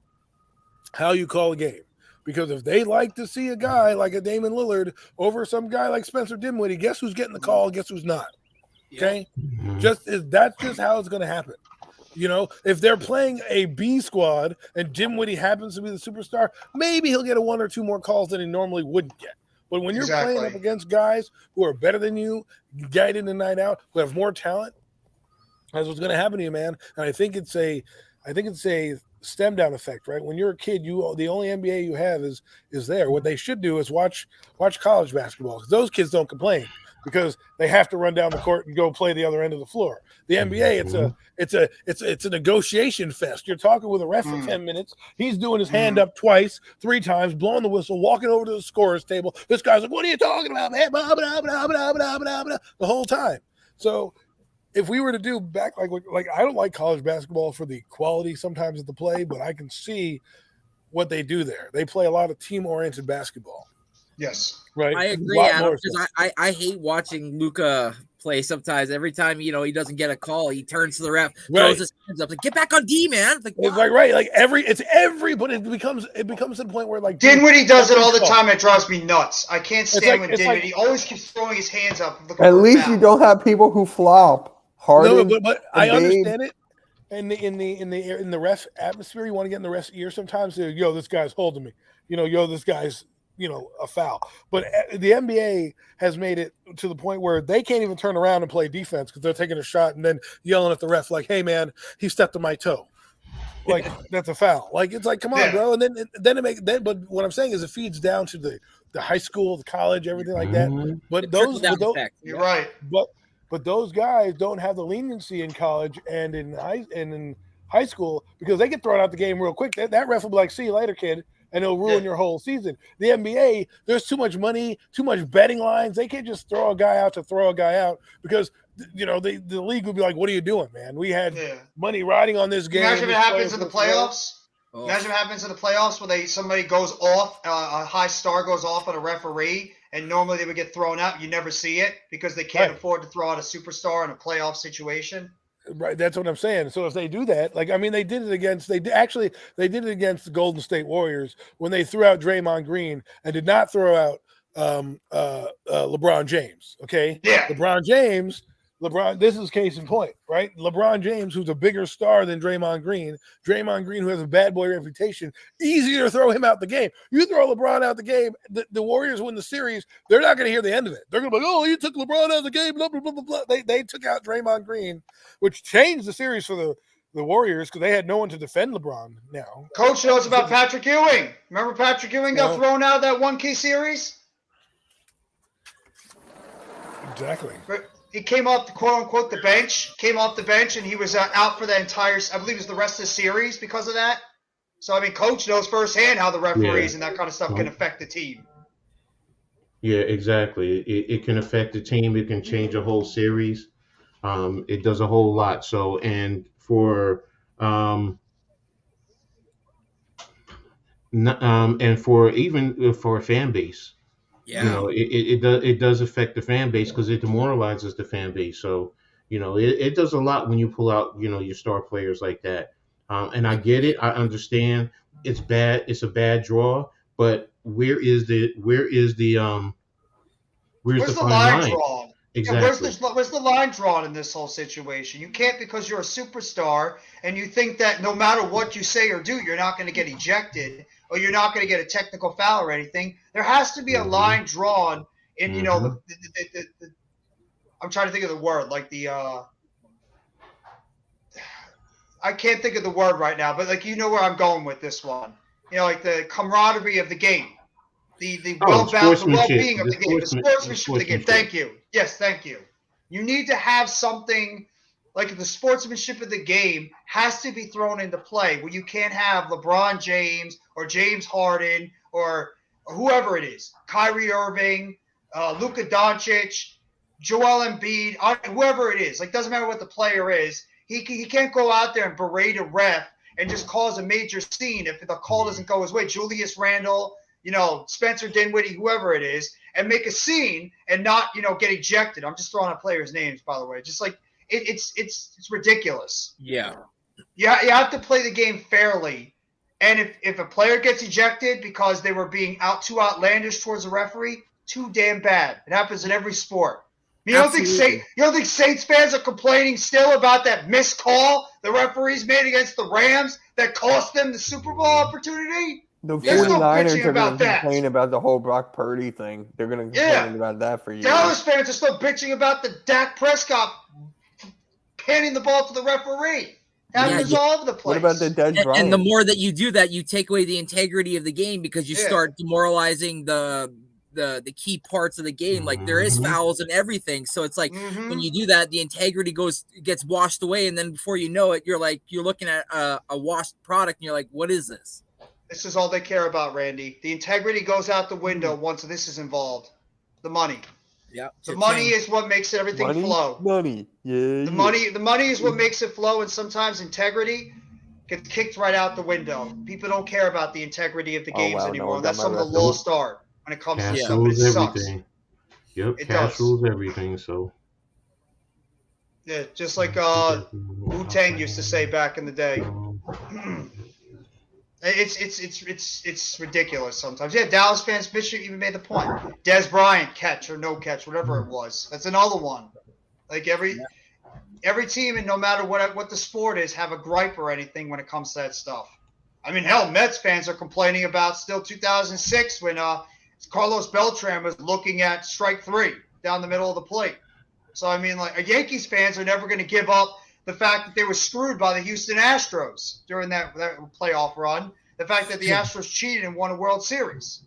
how you call a game. Because if they like to see a guy like a Damian Lillard over some guy like Spencer Dinwiddie, guess who's getting the call? Guess who's not? Okay, that's just how it's going to happen. If they're playing a B squad and Dinwiddie happens to be the superstar, maybe he'll get 1 or 2 more calls than he normally wouldn't get. But when you're playing up against guys who are better than you, night in and night out, who have more talent, that's what's going to happen to you, man. And I think it's a stem down effect, right? When you're a kid, the only NBA you have is there. What they should do is watch college basketball, because those kids don't complain because they have to run down the court and go play the other end of the floor. The NBA, it's a negotiation fest. You're talking with a ref for 10 minutes. He's doing his hand up twice, 3 times, blowing the whistle, walking over to the scorer's table. This guy's like, "What are you talking about, man?" Blah, blah, blah, blah, blah, blah, blah, the whole time. So if we were to do back like I don't like college basketball for the quality sometimes of the play, but I can see what they do there. They play a lot of team-oriented basketball. Yes. Right. I agree, Adam, because I hate watching Luka play sometimes. Every time, he doesn't get a call, he turns to the ref, throws his hands up, like, "Get back on D, man." Like, it's like, right. Like but it becomes to the point where like Dinwiddie does it all the time. It drives me nuts. I can't stand when Dinwiddie he always keeps throwing his hands up. At least you don't have people who flop. Harden, no, but I understand it. In the ref atmosphere, you want to get in the ref's ear sometimes. Say, "Yo, this guy's holding me." This guy's a foul. But the NBA has made it to the point where they can't even turn around and play defense because they're taking a shot and then yelling at the ref like, "Hey, man, he stepped on my toe." Like that's a foul. Like it's like, come on, bro. And then but what I'm saying is it feeds down to the high school, the college, everything like that. But you're right. But those guys don't have the leniency in college and in high school because they get thrown out the game real quick. That ref will be like, "See you later, kid," and it'll ruin your whole season. The NBA, there's too much money, too much betting lines. They can't just throw a guy out to throw a guy out because the league would be like, "What are you doing, man? We had money riding on this game." Imagine if it happens in the playoffs. Imagine what happens in the playoffs where somebody goes off, a high star goes off on a referee, and normally they would get thrown out. You never see it because they can't afford to throw out a superstar in a playoff situation. Right, that's what I'm saying. So if they do that, they did it against the Golden State Warriors when they threw out Draymond Green and did not throw out LeBron James. Okay, LeBron, this is case in point, right? LeBron James, who's a bigger star than Draymond Green, who has a bad boy reputation, easier to throw him out the game. You throw LeBron out the game, the Warriors win the series, they're not going to hear the end of it. They're going to be like, "Oh, you took LeBron out of the game, blah, blah, blah, blah, blah." They took out Draymond Green, which changed the series for the Warriors because they had no one to defend LeBron now. Coach knows about Patrick Ewing. Remember Patrick Ewing got thrown out of that 1K series? Exactly. He came off the quote-unquote the bench, and he was out for the entire, I believe it was the rest of the series because of that. So, Coach knows firsthand how the referees and that kind of stuff can affect the team. Yeah, exactly. It can affect the team. It can change a whole series. It does a whole lot. So, and for even for a fan base. Yeah. It does affect the fan base because it demoralizes the fan base. So, it does a lot when you pull out, your star players like that. And I get it. I understand it's bad. It's a bad draw, but where's the fine line drawn? Exactly. Yeah, where's the line drawn in this whole situation? You can't, because you're a superstar and you think that no matter what you say or do, you're not going to get ejected or you're not going to get a technical foul or anything. There has to be a line drawn in, I'm trying to think of the word, like I can't think of the word right now, but like, you know where I'm going with this one. You know, like the camaraderie of the game, the well-being of the game, the sportsmanship of the game. Thank you. Yes, thank you. You need to have something like the sportsmanship of the game has to be thrown into play where you can't have LeBron James or James Harden or whoever it is, Kyrie Irving, Luka Doncic, Joel Embiid, whoever it is. Like, doesn't matter what the player is. He can't go out there and berate a ref and just cause a major scene if the call doesn't go his way. Julius Randle, Spencer Dinwiddie, whoever it is, and make a scene and not, get ejected. I'm just throwing out players' names, by the way. Just like it's ridiculous. Yeah. You have to play the game fairly. And if a player gets ejected because they were being too outlandish towards the referee, too damn bad. It happens in every sport. You don't think Saints fans are complaining still about that missed call the referees made against the Rams that cost them the Super Bowl opportunity? The They're still 49ers bitching are about going to that. complain about the whole Brock Purdy thing. They're going to complain about that for years. Dallas fans are still bitching about the Dak Prescott panning the ball to the referee. Happens all over the place. What about the Des Bryant? And the more that you do that, you take away the integrity of the game because you start demoralizing the key parts of the game. Like there is fouls and everything. So it's like when you do that, the integrity gets washed away. And then before you know it, you're looking at a washed product and you're like, what is this? This is all they care about, Randy. The integrity goes out the window once this is involved. The money. Yeah. The money is what makes everything flow. Money. Yeah. The money is what makes it flow, and sometimes integrity gets kicked right out the window. People don't care about the integrity of the games anymore. And that's some of the lost art when it comes to stuff. It sucks. Yep, it cash does. rules everything. So yeah, just like Wu-Tang used to say back in the day. It's ridiculous sometimes. Yeah, Dallas fans, Bishop even made the point. Des Bryant, catch or no catch, whatever it was. That's another one. Like every team, and no matter what the sport is, have a gripe or anything when it comes to that stuff. I mean, hell, Mets fans are complaining about still 2006 when Carlos Beltran was looking at strike three down the middle of the plate. So I mean, like, Yankees fans are never going to give up the fact that they were screwed by the Houston Astros during that playoff run, the fact that the Astros cheated and won a World Series.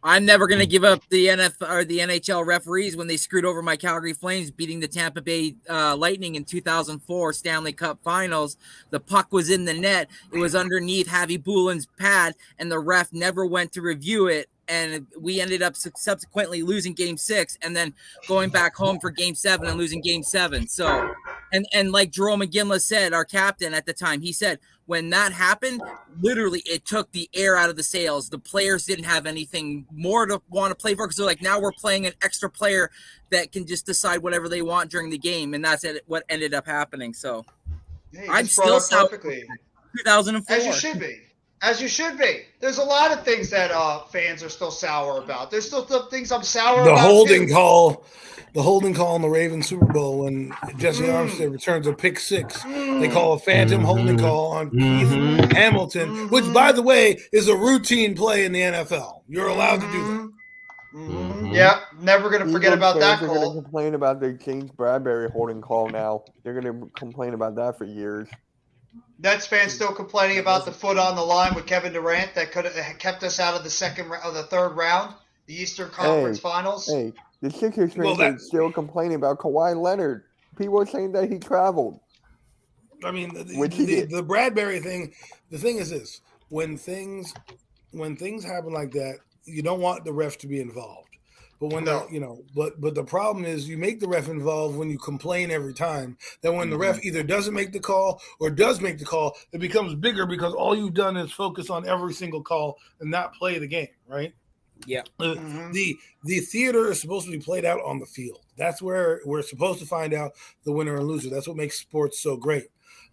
I'm never going to give up the NFL or the NHL referees when they screwed over my Calgary Flames, beating the Tampa Bay Lightning in 2004 Stanley Cup Finals. The puck was in the net. It was underneath Javi Boulin's pad, and the ref never went to review it. And we ended up subsequently losing Game 6 and then going back home for Game 7 and losing Game 7. So, and like Jerome McGinley said, our captain at the time, he said, when that happened, literally it took the air out of the sails. The players didn't have anything more to want to play for because they're like, now we're playing an extra player that can just decide whatever they want during the game. And that's what ended up happening. So I'm still sour 2004. As you should be. As you should be. There's a lot of things that fans are still sour about. There's still things I'm sour about. The holding call in the Ravens Super Bowl when Jesse Armstead returns a pick six. They call a phantom holding call on Keith Hamilton, which, by the way, is a routine play in the NFL. You're allowed to do that. Yeah, never going to forget about that call. They're going to complain about the James Bradbury holding call now. They're going to complain about that for years. Nets fans still complaining about the foot on the line with Kevin Durant that could have kept us out of the third round, the Eastern Conference Finals. Hey, the Sixers fans are still complaining about Kawhi Leonard. People are saying that he traveled. I mean, the Bradbury thing. The thing is this: when things happen like that, you don't want the ref to be involved. But when but the problem is you make the ref involved when you complain every time. Then when the ref either doesn't make the call or does make the call, it becomes bigger because all you've done is focus on every single call and not play the game, right? Yeah. The theater is supposed to be played out on the field. That's where we're supposed to find out the winner and loser. That's what makes sports so great.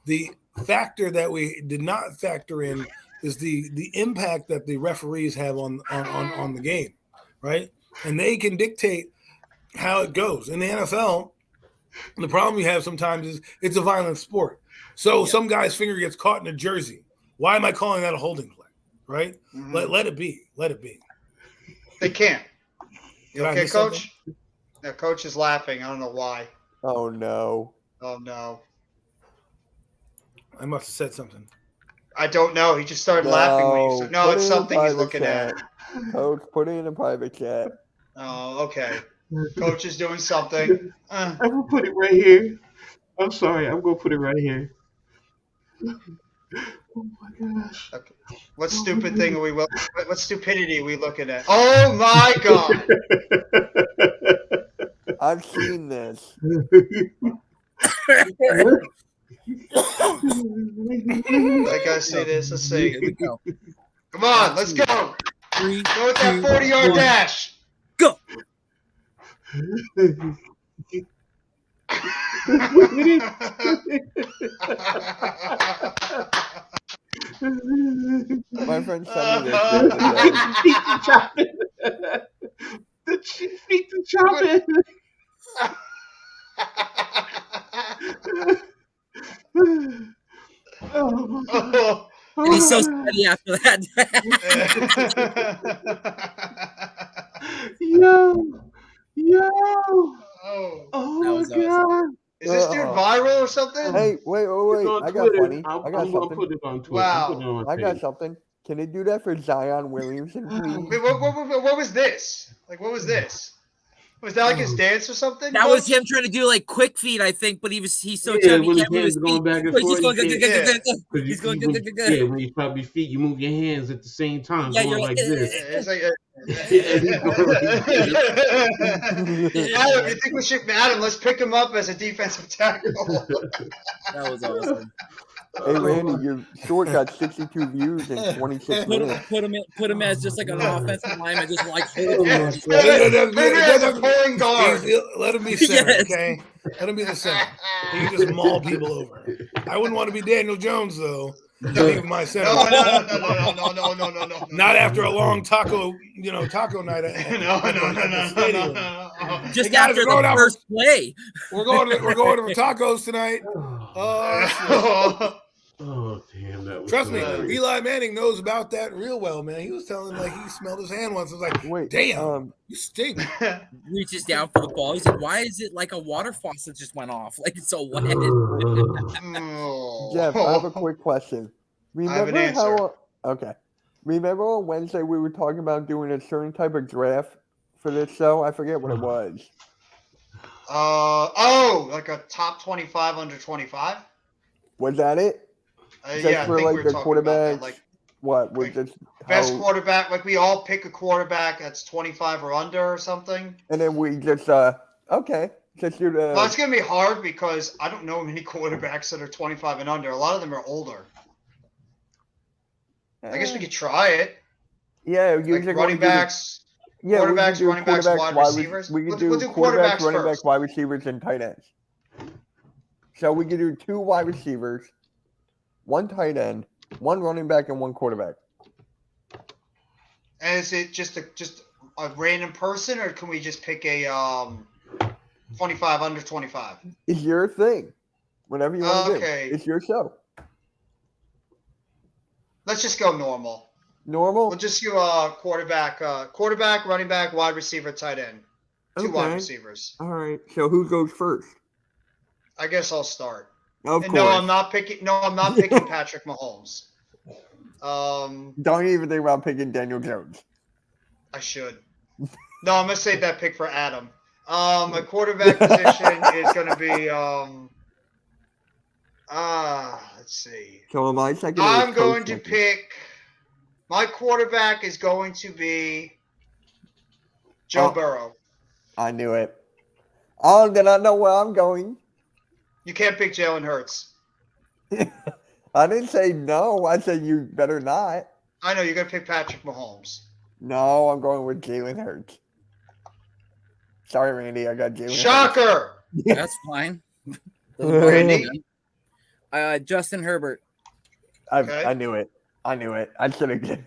The factor that we did not factor in is the impact that the referees have on the game, right? And they can dictate how it goes. In the NFL, the problem you have sometimes is it's a violent sport. So some guy's finger gets caught in a jersey. Why am I calling that a holding play? Right? Let it be. Let it be. They can't. You okay, Coach? Yeah, Coach is laughing. I don't know why. Oh no. Oh no. I must have said something. I don't know. He just started laughing when you said, no, put it's it in a something he's private looking at. chat. Coach, put it in a private chat. Oh, okay. Coach is doing something. I'm gonna put it right here. I'm sorry. I'm gonna put it right here. Oh my gosh. Okay. What stupid thing are we? What stupidity are we looking at? Oh my god! I've seen this. I gotta see this. Let's see. Here we go. Come on, let's go. 3, Go with that 2, 40-yard 1. dash. Go. My friend sent me this. the other day. The feet to chopping. Oh my God. And he's so sweaty after that. Yo. Oh. Oh That my was awesome. God. Is this dude viral or something? Hey, wait. It's on I got Twitter. funny. I'm I got gonna something. put it on Twitter. Wow. I'm putting it on my I got page. something. Can they do that for Zion Williamson, please? Wait, what was this? Like, what was this? Was that like his dance or something? That was him trying to do like quick feet, I think, but he's so Yeah, chubby he when his can't move hands his going feet. back and So he's forth, just going, you can't- he's going, yeah, when you pop your feet, you move your hands at the same time, Yeah, going you're like like, this. It's like, Yeah, Adam, you think we should, Adam? Let's pick him up as a defensive tackle. That was awesome. Hey, Randy, your short got 62 views in 26 minutes. Put him as just like an offensive lineman, just like Oh my hold God. Maybe as a pulling guard. Let him be center, Yes. okay? Let him be the center. He can just maul people over. I wouldn't want to be Daniel Jones though. Leave my center. No. Not after a long taco night. No. just Hey, guys, after we're going the out first play. We're going for tacos tonight. Oh, damn, that was Trust me, hilarious. Eli Manning knows about that real well, man. He was telling like he smelled his hand once. I was like, Wait, damn, you stink. Reaches down for the ball. He's like, why is it like a water faucet just went off? Like it's so wet. Jeff, I have a quick question. have an answer. Okay. Remember on Wednesday we were talking about doing a certain type of draft for this show? I forget what it was. Like a top 25 under 25? Was that it? Just Yeah, I for, think like, we the were talking about that. quarterbacks? Like, What? Was Like, this best how, quarterback, like we all pick a quarterback that's 25 or under or something. and then we just okay. Just do the Well, it's gonna be hard because I don't know many quarterbacks that are 25 and under. A lot of them are older. I guess we could try it. Yeah, Like usually running backs, Yeah, we could quarterbacks, do running backs, quarterbacks, wide receivers. We could We'll do do quarterbacks, quarterbacks running first. backs, wide receivers, and tight ends. So we could do 2 wide receivers, 1 tight end, 1 running back, and 1 quarterback. And is it just a random person, or can we just pick a 25 under 25? It's your thing. Whatever you want to Okay. do. It's your show. Let's just go normal. Normal? We'll just do quarterback, running back, wide receiver, tight end. 2 wide Okay. receivers. All right. So who goes first? I guess I'll start. Of And course. no, I'm not picking Patrick Mahomes. Don't even think about picking Daniel Jones. I should. No, I'm gonna save that pick for Adam. My quarterback position is gonna be let's see. So am I second? I'm going to pick. My quarterback is going to be Joe Oh. Burrow. I knew it. Oh, then I know where I'm going. You can't pick Jalen Hurts. I didn't say no. I said you better not. I know you're gonna pick Patrick Mahomes. No, I'm going with Jalen Hurts. Sorry, Randy. I got Jalen Hurts. Shocker! That's fine. Randy? Justin Herbert. Okay. I knew it. I should have get.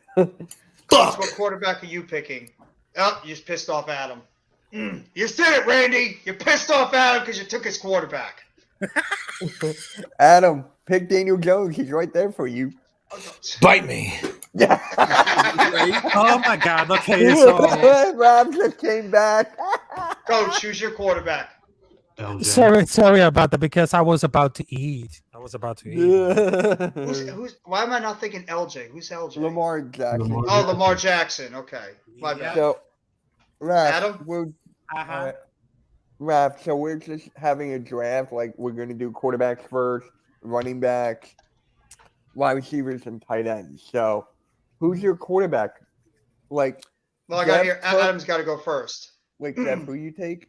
What quarterback are you picking? Oh, you just pissed off Adam. You said it, Randy. You pissed off Adam because you took his quarterback. Adam, pick Daniel Jones. He's right there for you. Bite me. Yeah. Oh my God. Okay, so Rob just came back. Coach, who's your quarterback? LJ. Sorry about that because I was about to eat. I was about to eat. Who's? Why am I not thinking LJ? Who's LJ? Lamar Jackson. Lamar Oh, Lamar Jackson. Okay, my Yeah. bad. So, Raph, Adam? Uh-huh. Raph, so we're just having a draft. Like, we're going to do quarterbacks first, running backs, wide receivers, and tight ends. So, who's your quarterback? Like, Well, I got Jeff here. took- Adam's got to go first. Jeff, who you take?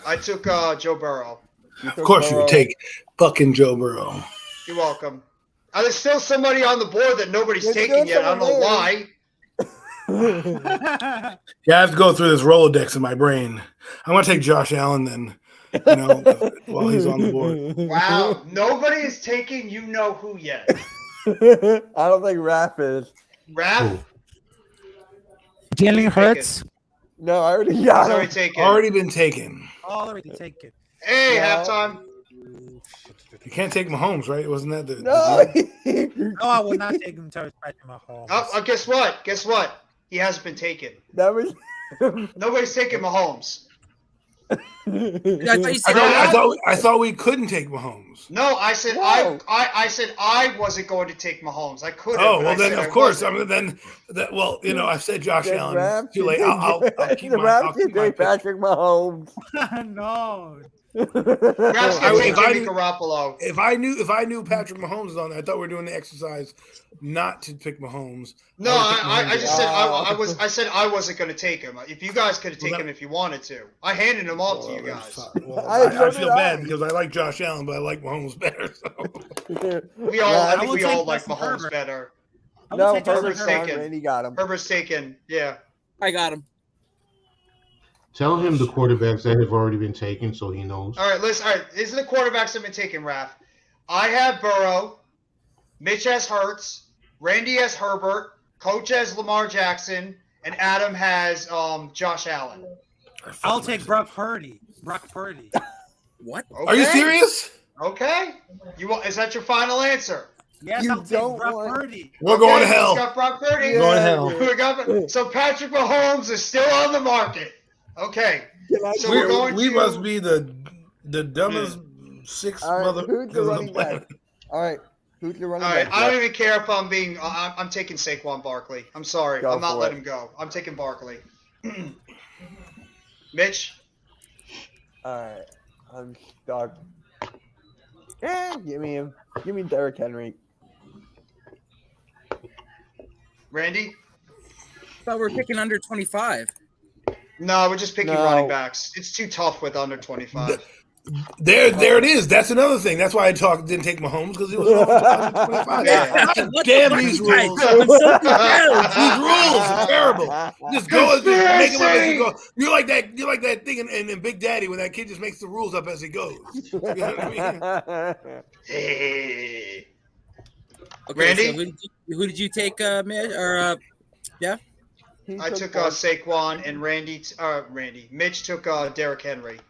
I took Joe Burrow. Of course, you would take fucking Joe Burrow. You're welcome. There's still somebody on the board that nobody's There's taken still yet. I don't know someone why. Yeah, I have to go through this Rolodex in my brain. I'm gonna take Josh Allen then. You know, while he's on the board. Wow, nobody is taking you know who yet. I don't think Raph is. Raph, Jalen Hurts. No, I already he's got already him. taken. Already been taken. Already taken. Hey, No. halftime. You can't take Mahomes, right? Wasn't that the No, No, I would not take him to Patrick Mahomes. Guess what? Guess what? He hasn't been taken. that was. Nobody's taking Mahomes. I thought you said I thought we couldn't take Mahomes. No, I said Whoa. I said I wasn't going to take Mahomes. I could have. Oh but well, I then said of I course. I wasn't. mean, then that. Well, you know, I said Josh Then Allen. Raph Too can late. take- I'll keep the my. Raph I'll can keep my take pick. Patrick Mahomes. No. Rap's I- gonna take if I Jimmy knew- Garoppolo. If I knew Patrick Mahomes was on there, I thought we were doing the exercise not to pick Mahomes. No, I would pick I Mahomes. just said I said I wasn't going to take him. If you guys could have Well, taken him if you wanted to, I handed him off to you Well, guys. well, I- so I did feel I. bad because I like Josh Allen, but I like Mahomes better. So. We all, I Raph- think will we all take like Justin Mahomes Herbert. better. I would No, take Justin Herbert's Herbert's Herbert. taken. fine. Randy got him. Herbert's taken. Yeah. I got him. Tell him the quarterbacks that have already been taken so he knows. All right, listen. All right, these are the quarterbacks that have been taken, Raph. I have Burrow. Mitch has Hurts. Randy has Herbert. Coach has Lamar Jackson. And Adam has Josh Allen. I'll take Brock Purdy. Brock Purdy. What? Okay. Are you serious? Okay. Is that your final answer? Yes, You I'll take don't Brock want- Purdy. We're going to Okay, hell. he's got Brock Purdy. Yeah. Going to hell. So Patrick Mahomes is still on the market. Okay. Can I So take- we're going we to- must be the dumbest six All right, who's the motherfuckers on running the back? planet. All right, who's the running All right. back? I don't Jeff? even care if I'm being. I'm taking Saquon Barkley. I'm sorry. Go I'm not for letting it. him go. I'm taking Barkley. Mitch. All right, I'm stuck. Give me him. Give me Derrick Henry. Randy. I thought we were picking under 25. No, we're just picking No. running backs. It's too tough with under 25. There it is. That's another thing. That's why I didn't take Mahomes because he was over 25. Yeah. God What damn the these fuck, guys? rules. I'm so confused. These rules are terrible. Just go and just make them up as you Conspiracy! go. You're like that thing in Big Daddy when that kid just makes the rules up as he goes. You know what I mean? Hey. Okay, Randy? so who did you take, Mitch? Or He I took Barkley. Saquon and Randy. Mitch took Derrick Henry.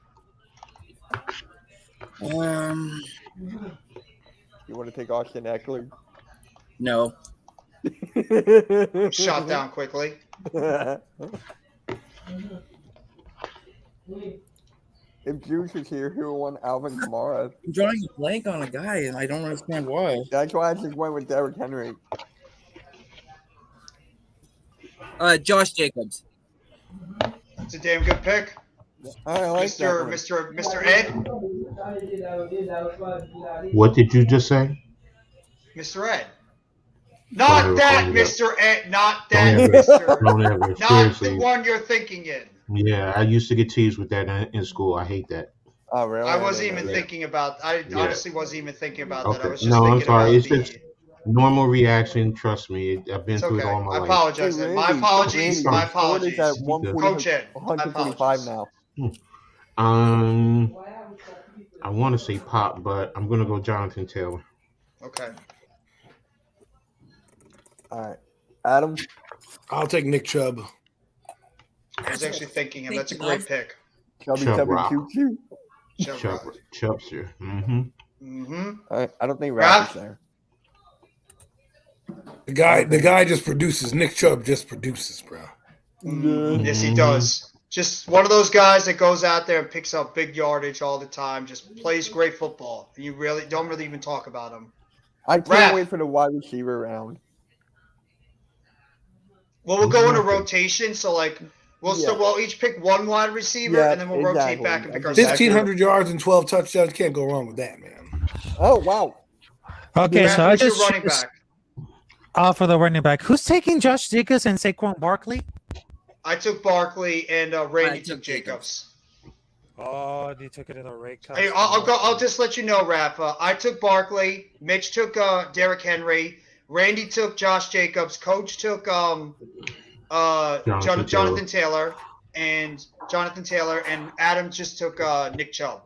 You want to take Austin Eckler? no. Shot down quickly. If Juice is here, he will want Alvin Kamara. I'm drawing a blank on a guy, and I don't understand why. That's why I just went with Derrick Henry. Josh Jacobs. It's a damn good pick. I like that one. Mr. Ed. What did you just say? Mr. Ed. Not that, Mr. Ed. Not that, Don't Mr. Don't ever. Not the Seriously. one you're thinking in. Yeah, I used to get teased with that in school. I hate that. Oh, really? I wasn't didn't even know that. thinking about. I Yeah. honestly wasn't even thinking about that. I Okay. was just No, I'm thinking sorry. about It's the. just normal reaction. Trust me. I've been It's through okay. it all my I life. apologize. Hey, My Randy, apologies. Randy, My the score is apologies. at 140 Coach Ed, I 125 apologize. now. I want to say Pop, but I'm gonna go Jonathan Taylor. Okay. All right. Adam? I'll take Nick Chubb. I was actually thinking him. That's a great pick. Chubby Chubb Chubby Rock. Choo Choo. Chubster. Mm-hmm. Mm-hmm. All right. I don't think Raph? Raph is there. The guy just produces. Nick Chubb just produces, bro. Yes, he does. Just one of those guys that goes out there and picks up big yardage all the time. Just plays great football. You really don't really even talk about him. I can't Raph. wait for the wide receiver round. Well, we'll go in a Nothing. rotation. So like Yeah. we'll each pick one wide receiver, Yeah, and then we'll rotate exactly. back and pick our Exactly. second. 1,500 yards and 12 touchdowns. Can't go wrong with that, man. Oh wow! Okay, Raph, so I who's your just running back. For the running back. Who's taking Josh Jacobs and Saquon Barkley? I took Barkley, and Randy I took took Jacobs. Oh, they took it in a rate cut. Hey, I'll just let you know, Raph. I took Barkley. Mitch took Derrick Henry. Randy took Josh Jacobs. Coach took Jonathan Taylor, and Adam just took Nick Chubb.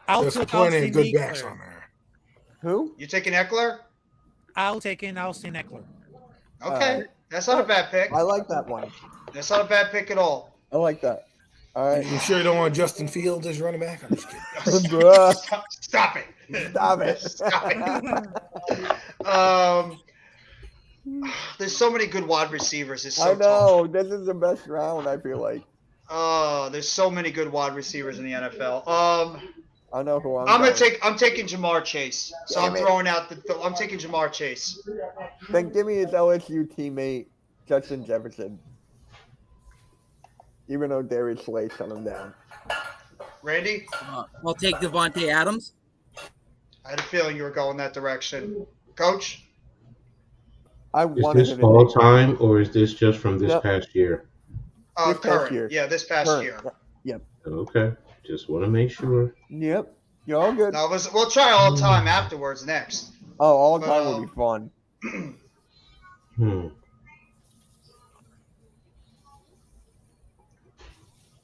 I'll There's take plenty Austin of good backs Eckler. on there. Who? You taking Eckler? I'll take in Austin Eckler. Okay, that's not a bad pick. I like that one. That's not a bad pick at all. I like that. All right. You sure you don't want Justin Fields as running back? I'm just kidding. Bruh. Stop it. Stop it. Stop it. There's so many good wide receivers. It's so I tough. know. This is the best round, I feel like. There's so many good wide receivers in the NFL. I know who I'm I'm going. taking Jamar Chase. So I'm Damn it. throwing out I'm taking Jamar Chase. Then give me his LSU teammate, Justin Jefferson. Even though Darius Slay shut him down. Randy, I'll take Devontae Adams. I had a feeling you were going that direction. Coach, I Is wanted this him to all take time or is this just from this Yep. past year? This past current. year. Yeah, this past Current. year. Okay, just want to make sure. Yep. You're all good. No, we'll try all time afterwards next. Oh, all time will be fun.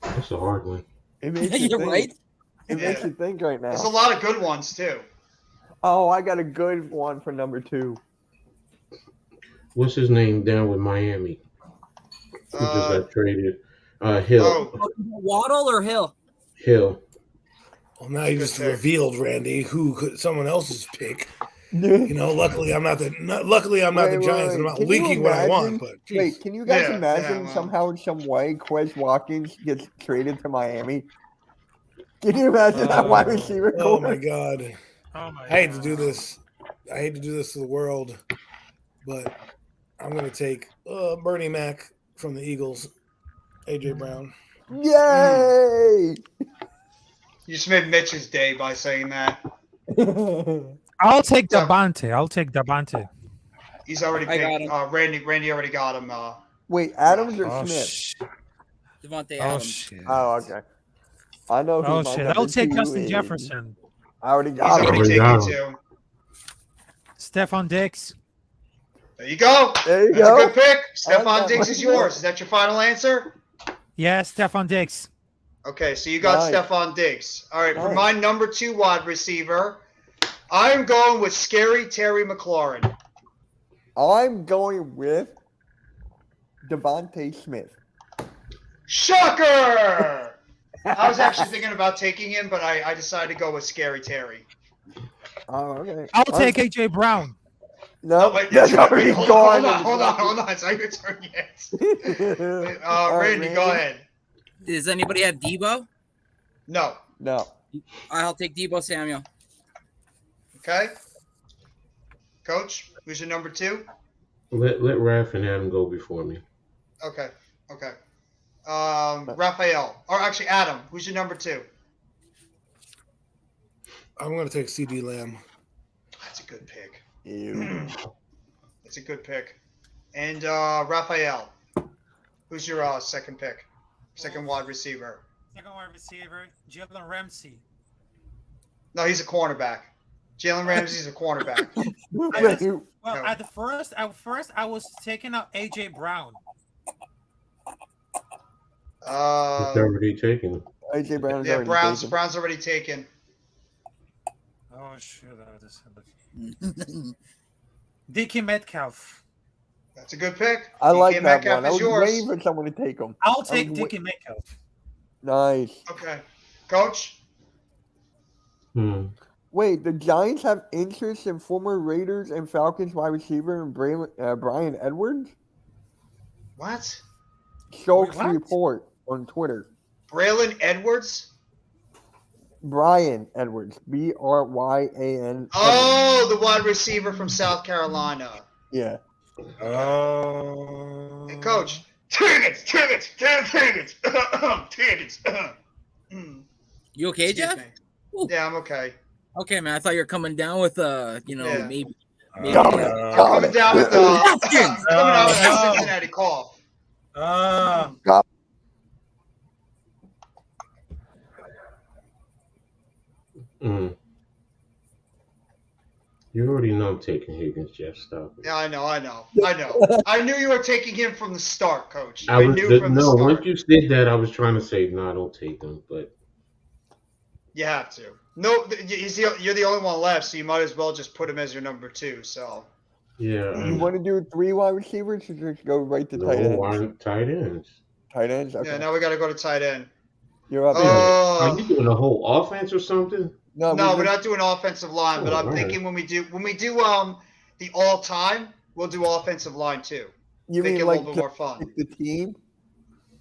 That's a hard one. It makes you You're think. right. It makes Yeah. you think right now. There's a lot of good ones too. Oh, I got a good one for number 2. What's his name down with Miami? Who just Uh, got traded? Hill. oh, Waddle or Hill? Hill. Well, now you Good just pick. revealed, Randy, who could someone else's pick. You know, luckily I'm not the Giants, and I'm not Can you leaking what I want. imagine- But geez. Wait, can you guys Yeah, imagine well. somehow, some way, Quez Watkins gets traded to Miami? Can you imagine that wide receiver? Oh core? my God, Oh my I hate to God. do this. I hate to do this to the world, but I'm gonna take Bernie Mac from the Eagles, AJ Brown. Yay! you just made Mitch's day by saying that. I'll take So- Devontae. He's already I got picked. him. Randy already got him. Wait, Adams or Oh, Smith? Devontae Oh Adams. shit. Oh, okay. I know who Oh my shit. number I'll take 2 Justin is. Jefferson. I already He's got him. already already taken got two. Stephon Diggs. There you go. There you That's go. a good pick. I like Stephon that Diggs one. is yours. Is that your final answer? Yeah, Stephon Diggs. Okay, so you got Nice. Stephon Diggs. All right, for Nice. my number 2 wide receiver, I'm going with Scary Terry McLaurin. I'm going with Devontae Smith. Shocker! I was actually thinking about taking him, but I decided to go with Scary Terry. Oh, okay. I'll take AJ Brown. No, Wait, that's already hold gone. on, hold on. It's not your turn yet. All right, Randy, go ahead. Does anybody have Debo? No. No. I'll take Debo Samuel. Okay. Coach, who's your number 2? Let Raph and Adam go before me. Okay. Raphael, or actually Adam, who's your number 2? I'm gonna take CD Lamb. That's a good pick. Ew. That's a good pick. And Raphael, who's your second pick? Second wide receiver. Second wide receiver, Jalen Ramsey. No, he's a cornerback. Jalen Ramsey's a cornerback. Well, No. at first I was taking out AJ Brown. It's already taken. AJ Brown is Yeah, already Brown's taken. already taken. Oh shit! Dickie Metcalf. That's a good pick. I DK like that Metcalf one. I is was yours. waiting for someone to take him. I'll take wait- Dickie Metcalf. Nice. Okay. Coach? Wait, the Giants have interest in former Raiders and Falcons wide receiver Brian Edwards? What? Schultz Wait, what? report. on Twitter. Braylon Edwards. Brian Edwards, Bryan. Oh, the wide receiver from South Carolina. Yeah. Oh. Hey, coach. Tickets. You okay, Excuse Jeff? me. Yeah, I'm okay. Okay, man. I thought you were coming down with Yeah. maybe. Got it. Got Coming it. down with Hopkins! coming out with that Cincinnati cough. Mm. You already know I'm taking Higgins, Jeff. Stop it. Yeah, I know. I knew you were taking him from the start, coach. I was knew from the no. start. Once you said that, I was trying to say no. Don't take him, but You have to. No, you're the only one left, so you might as well just put him as your number 2. So yeah. You want to do 3 wide receivers or just go right to tight No, ends? why tight ends? Tight ends? Okay. yeah, now we got to go to tight end. You're up. Are you doing a whole offense or something? No, we we're just- not doing offensive line, but Oh, I'm right. thinking when we do the all time, we'll do offensive line too. You Make it mean a like little bit more fun. pick the team?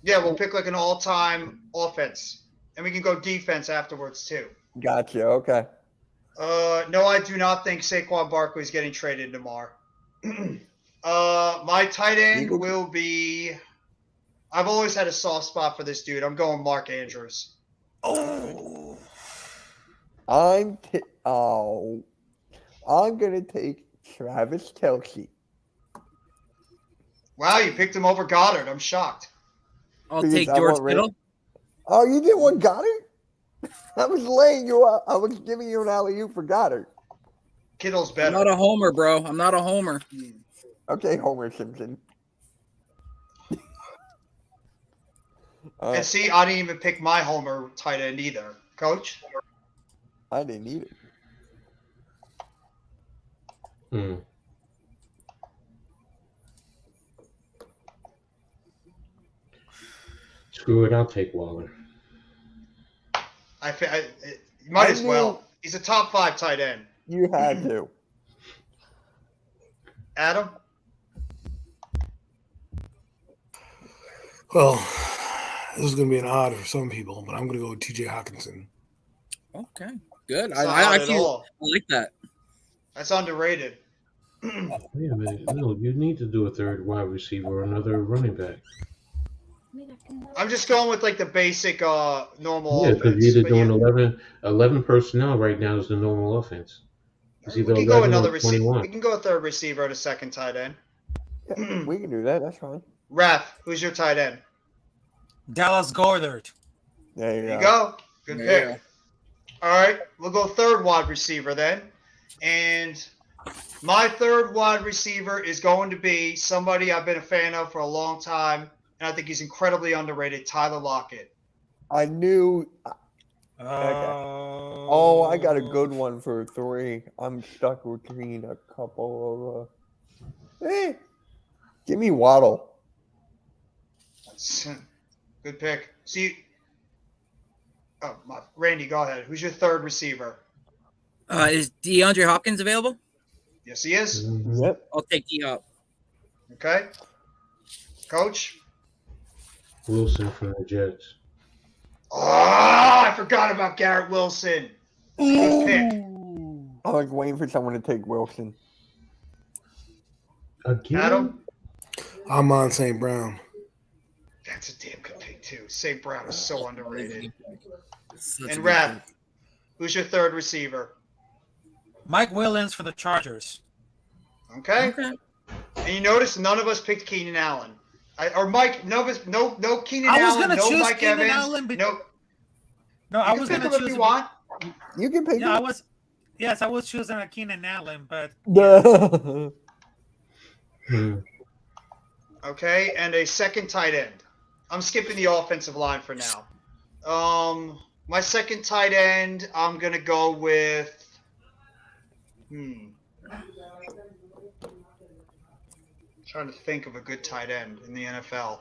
Yeah, we'll pick like an all time offense, and we can go defense afterwards too. Gotcha. Okay. No, I do not think Saquon Barkley is getting traded tomorrow. My tight end will be. I've always had a soft spot for this dude. I'm going Mark Andrews. Oh. I'm gonna take Travis Kelce. Wow, you picked him over Goddard. I'm shocked. I'll Because take I George want Ray- Kittle. Oh, you didn't want Goddard? I was laying you up. I was giving you an alley-oop for Goddard. Kittle's I'm better. not a homer, bro. I'm not a homer. Okay, Homer Simpson. And see, I didn't even pick my homer tight end either. Coach? I didn't need it. Hmm. Screw it. I'll take Waller. You might I as knew- well. He's a top 5 tight end. You had to. Adam? Well, this is going to be an odd for some people, but I'm going to go with TJ Hawkinson. Okay, good. It's not I odd at actually all. like that. That's underrated. Wait a minute. No, you need to do a third wide receiver or another running back. I'm just going with like the basic normal Yeah, offense. because you're But doing yeah, 11 personnel right now is the normal offense. It's we either can go 11 another or receiver. 21. We can go a third receiver and a second tight end. We can do that. That's fine. Raph, who's your tight end? Dallas Goddard. There you There you go. go. Good There you pick. All right, we'll go third wide receiver then. And my third wide receiver is going to be somebody I've been a fan of for a long time, and I think he's incredibly underrated, Tyler Lockett. I knew. Oh, I got a good Oh. one for 3. I'm stuck between a couple of. Give me Waddle. Good pick. Randy, go ahead. Who's your third receiver? Is DeAndre Hopkins available? Yes, he is. Mhm. Yep. I'll take D-Hop. Okay. Coach? Wilson from the Jets. Oh, I forgot about Garrett Wilson. Good pick. I was waiting for someone to take Wilson. Again? Adam? I'm on St. Brown. That's a damn good pick, too. St. Brown is so underrated. Such a And good Raph, pick. who's your third receiver? Mike Williams for the Chargers. Okay. Okay. And you notice none of us picked Keenan Allen. None of us, no Keenan I was Allen, gonna no choose Mike Keenan Evans. Allen, but- No, No, you I can was pick gonna him if choose. you want. You can pick Yeah, I it. was. Yes, I was choosing a Keenan Allen, but Duh. Hmm. Okay, and a second tight end. I'm skipping the offensive line for now. My second tight end, I'm gonna go with. Trying to think of a good tight end in the NFL.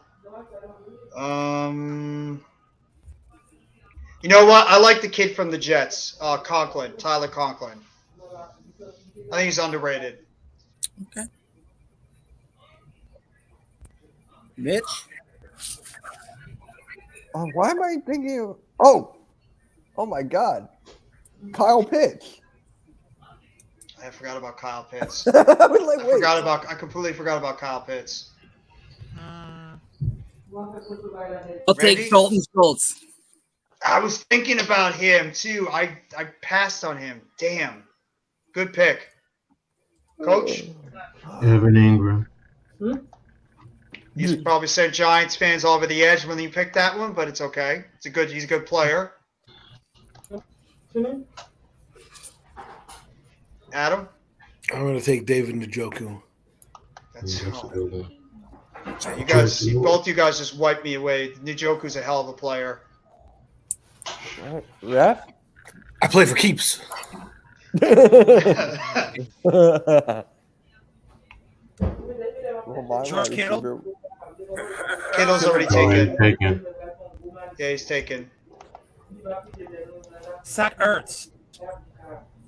You know what? I like the kid from the Jets, Conklin, Tyler Conklin. I think he's underrated. Okay. Mitch? Why am I thinking of? Oh my God, Kyle Pitts. I forgot about Kyle Pitts. I was like, wait. I completely forgot about Kyle Pitts. I'll take Randy? Dalton Schultz. I was thinking about him too. I passed on him. Damn. Good pick. Coach? Evan Ingram. You probably sent Giants fans over the edge when you picked that one, but it's okay. He's a good player. Adam? I'm going to take David Njoku. That's That's a good one. both you guys just wiped me away. Njoku's a hell of a player. Ref? I play for keeps. George Kittle? Kittle's already Already taken. taken. Yeah, he's taken. Zach Ertz.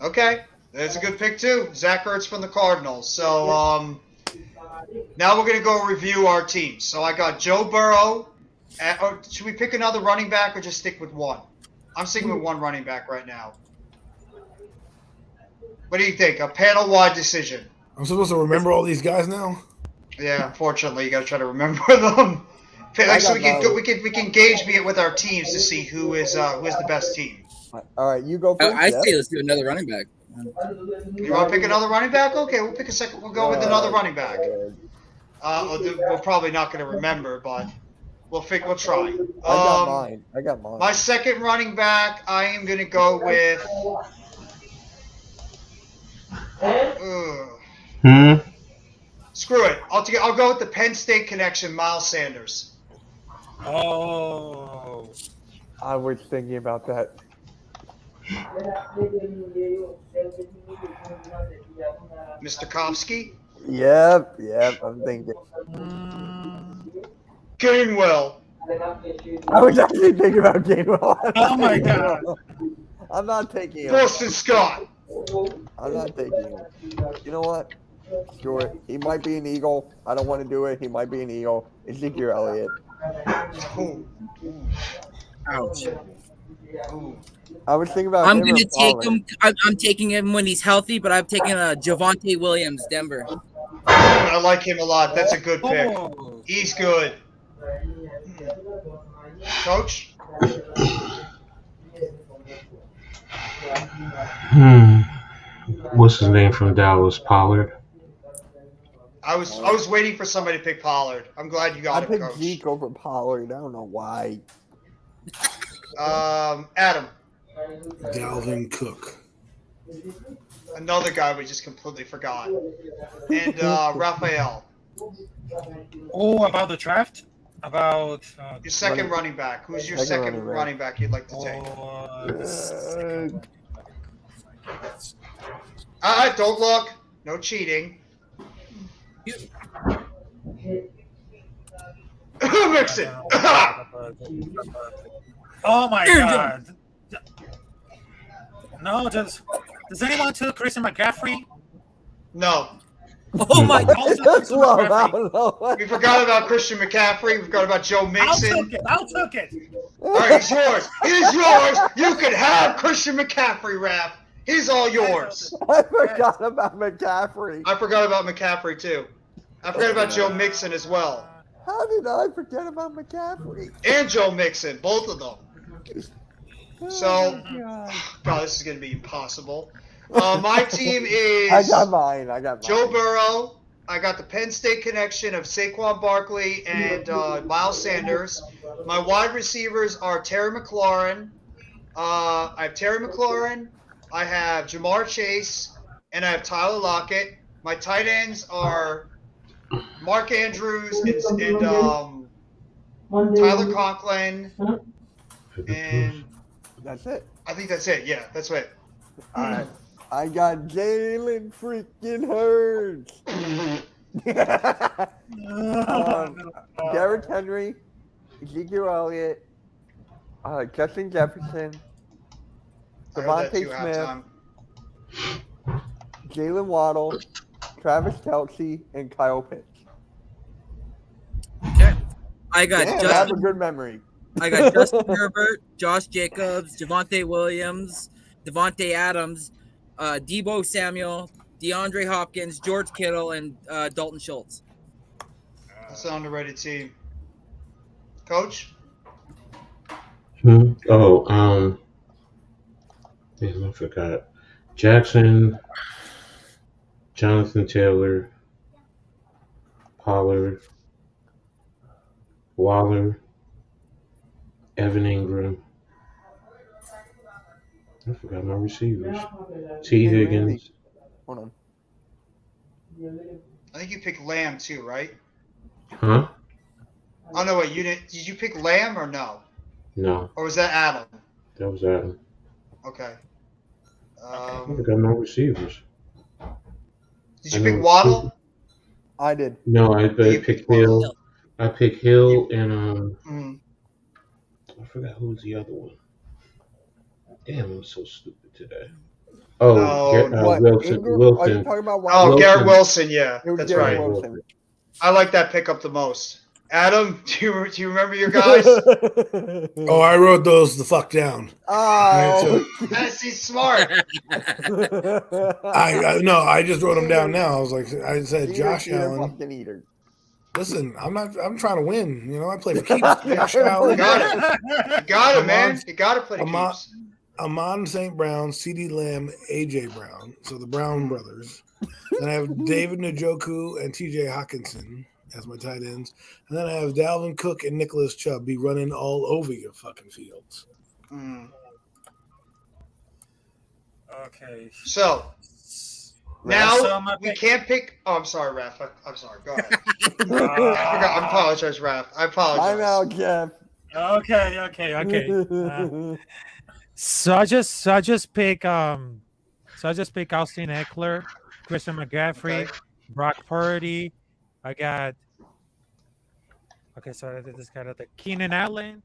Okay, that's a good pick too. Zach Ertz from the Cardinals. So now we're gonna go review our teams. So I got Joe Burrow. Or should we pick another running back or just stick with one? I'm sticking with one running back right now. What do you think? A panel-wide decision. I'm supposed to remember all these guys now? Yeah, unfortunately, you got to try to remember them. So we can gauge it with our teams to see who is the best team. All right, you go first. I Jeff. say let's do another running back. You want to pick another running back? Okay, we'll pick a second. We'll go with another running back. We're probably not going to remember, but we'll try. I got mine. My second running back, I am going to go with. Screw it. I'll go with the Penn State connection, Miles Sanders. Oh. I was thinking about that. Mr. Kopsky. Yep, I'm thinking. Gainwell. I was actually thinking about Gainwell. Oh my God. I'm not taking him. Boston Scott. I'm not taking him. You know what? Screw it. He might be an Eagle. I don't want to do it. He might be an Eagle. Ezekiel Elliott. Ooh. Ouch. Ooh. I was thinking about I'm him gonna or take Pollard. him. I'm taking him when he's healthy, but I'm taking Javonte Williams, Denver. I like him a lot. That's a good pick. Oh. He's good. Coach? What's his name from Dallas? Pollard. I was waiting for somebody to pick Pollard. I'm glad you I got it, picked Coach. Zeke over Pollard. I don't know why. Adam, Dalvin Cook. another guy we just completely forgot. And Raphael, Oh, about the draft? About your second running back. Who's your Second second running back you'd like to take? Don't look. No cheating. Mixon. Oh my God. No, does anyone took Christian McCaffrey? No. Oh my God! That's low. I don't know. We forgot about Christian McCaffrey. We forgot about Joe Mixon. I'll took it. All right, he's yours. He's yours. You can have Christian McCaffrey, Raph. He's all yours. I forgot about McCaffrey. I forgot about McCaffrey, too. I forgot about Joe Mixon as well. How did I forget about McCaffrey? And Joe Mixon, both of them. So, Oh, God. God, this is going to be impossible. My team is I got mine. Joe Burrow. I got the Penn State connection of Saquon Barkley and Miles Sanders. My wide receivers are Terry McLaurin. I have Terry McLaurin. I have Jamar Chase. And I have Tyler Lockett. My tight ends are Mark Andrews and Tyler Conklin. And That's it. I think that's it. Yeah, that's it. All right. I got Jalen freaking Hurts. Derrick Henry, Ezekiel Elliott, Justin Jefferson, I heard that Devontae too, Smith, halftime. Jalen Waddle, Travis Kelce, and Kyle Pitts. I got Damn, I have a Justin. good memory. I got Justin Herbert, Josh Jacobs, Javonte Williams, Devontae Adams, Debo Samuel, DeAndre Hopkins, George Kittle, and Dalton Schultz. That's an underrated team. Coach? Oh, damn, I forgot. Jackson, Jonathan Taylor, Pollard, Waller, Evan Ingram. I forgot my receivers. T. Hey, Higgins. Randy. Hold on. I think you picked Lamb too, right? Huh? Oh no, wait, you didn't. Did you pick Lamb or no? No, Or was that Adam? that was Adam. Okay. I forgot my receivers. Did you I pick know- Waddle? I did. No, I You picked Hill. I picked Hill and Mm. I forgot who was the other one. Damn, I'm so stupid today. Oh, No, What? Wilson. Ingram? Are you Wilson. talking about Oh, Waddle? Garrett Wilson, yeah, It was that's Garrett right. Wilson. I like that pickup the most. Adam, do you remember your guys? Oh, I wrote those the fuck down. Oh. Yes, he's smart. I no, I just wrote them down now. I was like, I said Josh Eater, Allen. pumpkin eater. Listen, I'm trying to win. You know, I play for keeps. Josh Allen, Got it. You got it, man. You got to play the Amon- keeps. Amon St. Brown, C.D. Lamb, A.J. Brown. So the Brown brothers. Then I have David Njoku and T.J. Hawkinson as my tight ends. And then I have Dalvin Cook and Nicholas Chubb be running all over your fucking fields. Mm. Okay. So So now my we pick- can't pick. Oh, I'm sorry, Raph. I'm sorry. Go ahead. I Uh, forgot. I apologize, Raph. I apologize. I'm out, Jeff. Okay. So I just pick Austin Eckler, Christian McCaffrey, Okay. Brock Purdy. I got so I did this guy at the Keenan Allen,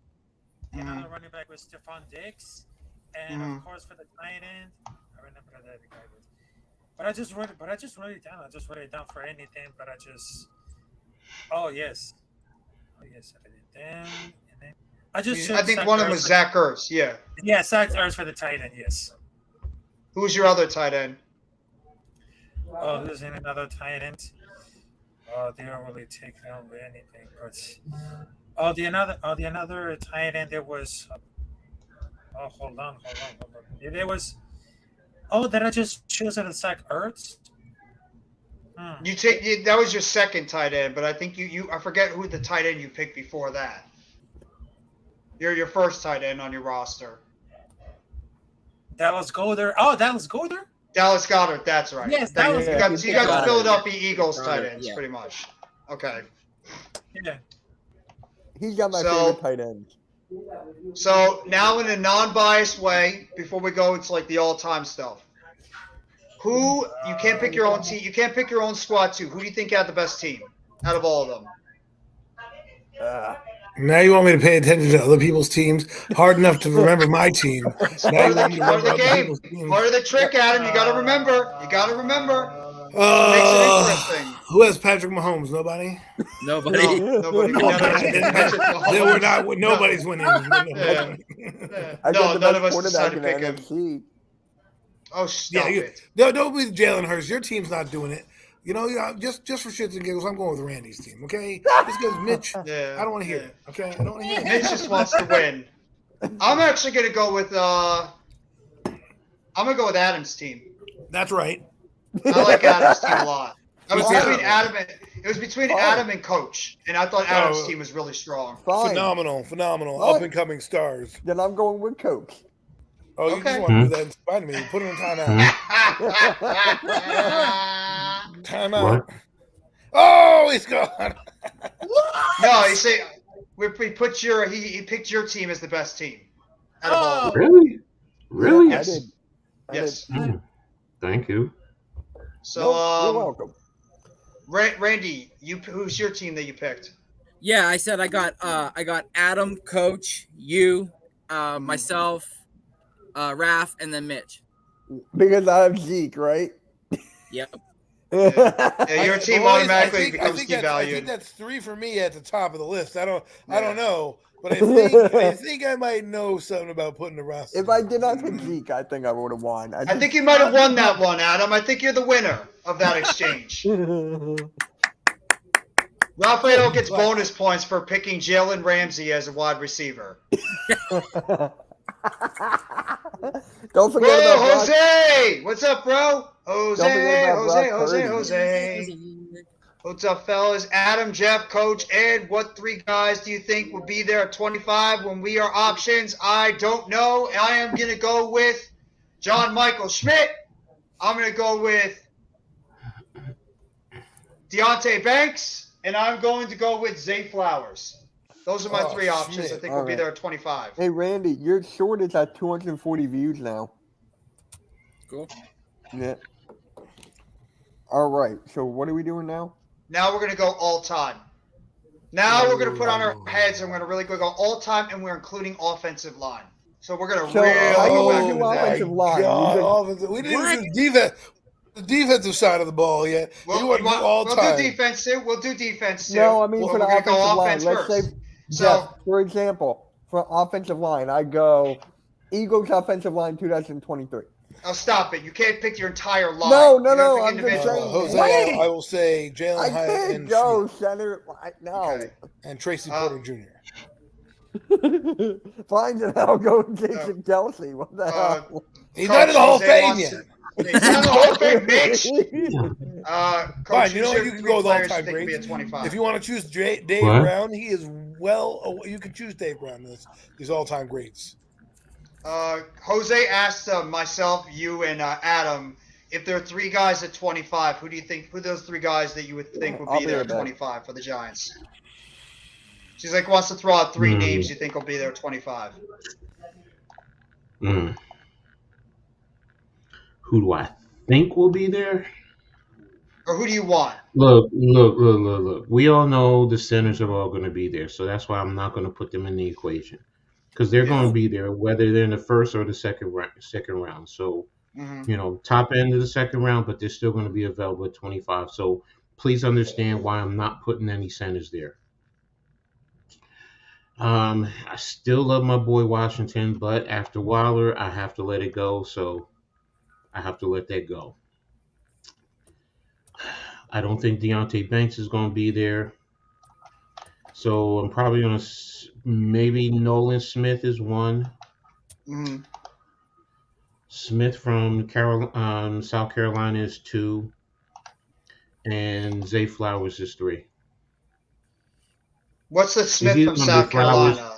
and Mhm. I'm running back with Stephon Diggs, and Mhm. of course for the tight end, I remember that guy was. But I just wrote it down. I just wrote it down for anything, but I just. Oh yes, I wrote it down, and then I just. I think one of them was Zach Ertz. Yeah. Yeah, Zach Ertz for the tight end. Yes. Who's your other tight end? Oh, who's in another tight end? Oh, they don't really take down anything, but the another tight end there was. Oh, hold on. There was. Oh, did I just choose it as Zach Ertz? That was your second tight end, but I think I forget who the tight end you picked before that. You're your first tight end on your roster. Dallas Goedert. Oh, Dallas Goedert. Dallas Goedert, that's right. Yes, That- Dallas you got the Goedert. Philadelphia Eagles Goedert, tight ends, yeah. pretty much. Okay. Yeah. He's got my So- favorite tight end. So now in a non-biased way, before we go into like the all-time stuff, who you can't pick your own team, you can't pick your own squad too. Who do you think had the best team out of all of them? Now you want me to pay attention to other people's teams? Hard enough to remember my team. It's Now part you of the, want me to part of the remember other game, people's teams. part of the trick, Adam. You got to remember. You got to remember. Makes it interesting. Who has Patrick Mahomes? Nobody. Nobody. No, nobody. Then we're not. Nobody's winning. Yeah. I No, got the none of best us decided to quarterback in pick the him. NFC. Oh, stop Yeah, it. don't be Jalen Hurts. Your team's not doing it. You know, just for shits and giggles, I'm going with Randy's team. Okay, just because Mitch, Yeah. I don't want to hear it. Okay, I don't want to hear it. Mitch just wants to win. I'm actually gonna go with Adam's team. That's right. I like Adam's team a lot. It was Fine. between Adam and Coach, and I thought Adam's team was really strong. Fine. Phenomenal, What? up and coming stars. Then I'm going with Coach. Oh, you Okay. just want to do that in spite of me? Put him in timeout. Timeout. What? Oh, he's gone. No, he say he picked your team as the best team. Out of all. Really? Really? I Yes. did. I Yes. did. Thank you. So, Nope, you're welcome. Randy, who's your team that you picked? Yeah, I said I got Adam, Coach, you, myself, Raph, and then Mitch. Because I have Zeke, right? Yep. Yeah, your team Boys, automatically becomes I think devalued. that's 3 for me at the top of the list. I don't know, but I think I might know something about putting the roster. If I did not pick Zeke, I think I would have won. I think you might have won that one, Adam. I think you're the winner of that exchange. Rafael gets bonus points for picking Jalen Ramsey as a wide receiver. Don't forget Whoa, about Brock. Jose! What's up, bro? Jose, forget about Jose, Brock Jose, Purdy. Jose. What's up, fellas? Adam, Jeff, Coach, Ed, what 3 guys do you think will be there at 25 when we are options? I don't know. I am going to go with John Michael Schmidt. I'm going to go with Deontay Banks. And I'm going to go with Zay Flowers. Those are my 3 options. Schmidt. I think will be Alright. there at 25. Hey, Randy, your short is at 240 views now. Cool. Yeah. All right. So what are we doing now? Now we're going to go all time. Now we're going to put on our heads and we're going to really go all time, and we're including offensive line. So we're going to So, really how you go gonna back do into that. offensive line? We didn't do the defensive side of the ball yet. We'll, You want to do all time. do defense too. We'll do defense too. No, I mean Well, for the we're gonna offensive go line. offense Let's first. say, So- Jeff, for example, for offensive line, I go Eagles offensive line 2023. Oh, stop it. You can't pick your entire line. No, You gotta pick I'm just individual. saying. Jose, Wait! I will say Jalen I Hyatt can't and go Schmidt center. No. Okay. and Tracy Porter Jr. Fine, then I'll go with Jason Kelsey. What the hell? He's not in the Hall of Jose Fame wants yet. to- He's not in the Hall of Fame, Mitch. Fine, Coach, you know what? You can go with players all-time think will be greats. at 25. If you want to choose Dave What? Brown, he is you can choose Dave Brown. These all-time greats. Jose asked myself, you, and Adam if there are 3 guys at 25. Who do you think? Who are those 3 guys that you would think would I'll be be there right at back. 25 for the Giants? She's like wants to throw out 3 Hmm. names you think will be there at 25. Mm. Who do I think will be there? Or who do you want? Look. We all know the centers are all going to be there, so that's why I'm not going to put them in the equation because they're going to be there whether they're in the first or the second round. So, Mm-hmm. top end of the second round, but they're still going to be available at 25. So please understand why I'm not putting any centers there. I still love my boy Washington, but after Wilder, I have to let it go. So I have to let that go. I don't think Deontay Banks is going to be there. So I'm probably going to maybe Nolan Smith is 1. Mm-hmm. Smith from South Carolina is 2. And Zay Flowers is 3. What's the Smith he from gonna be South Flowers? Carolina?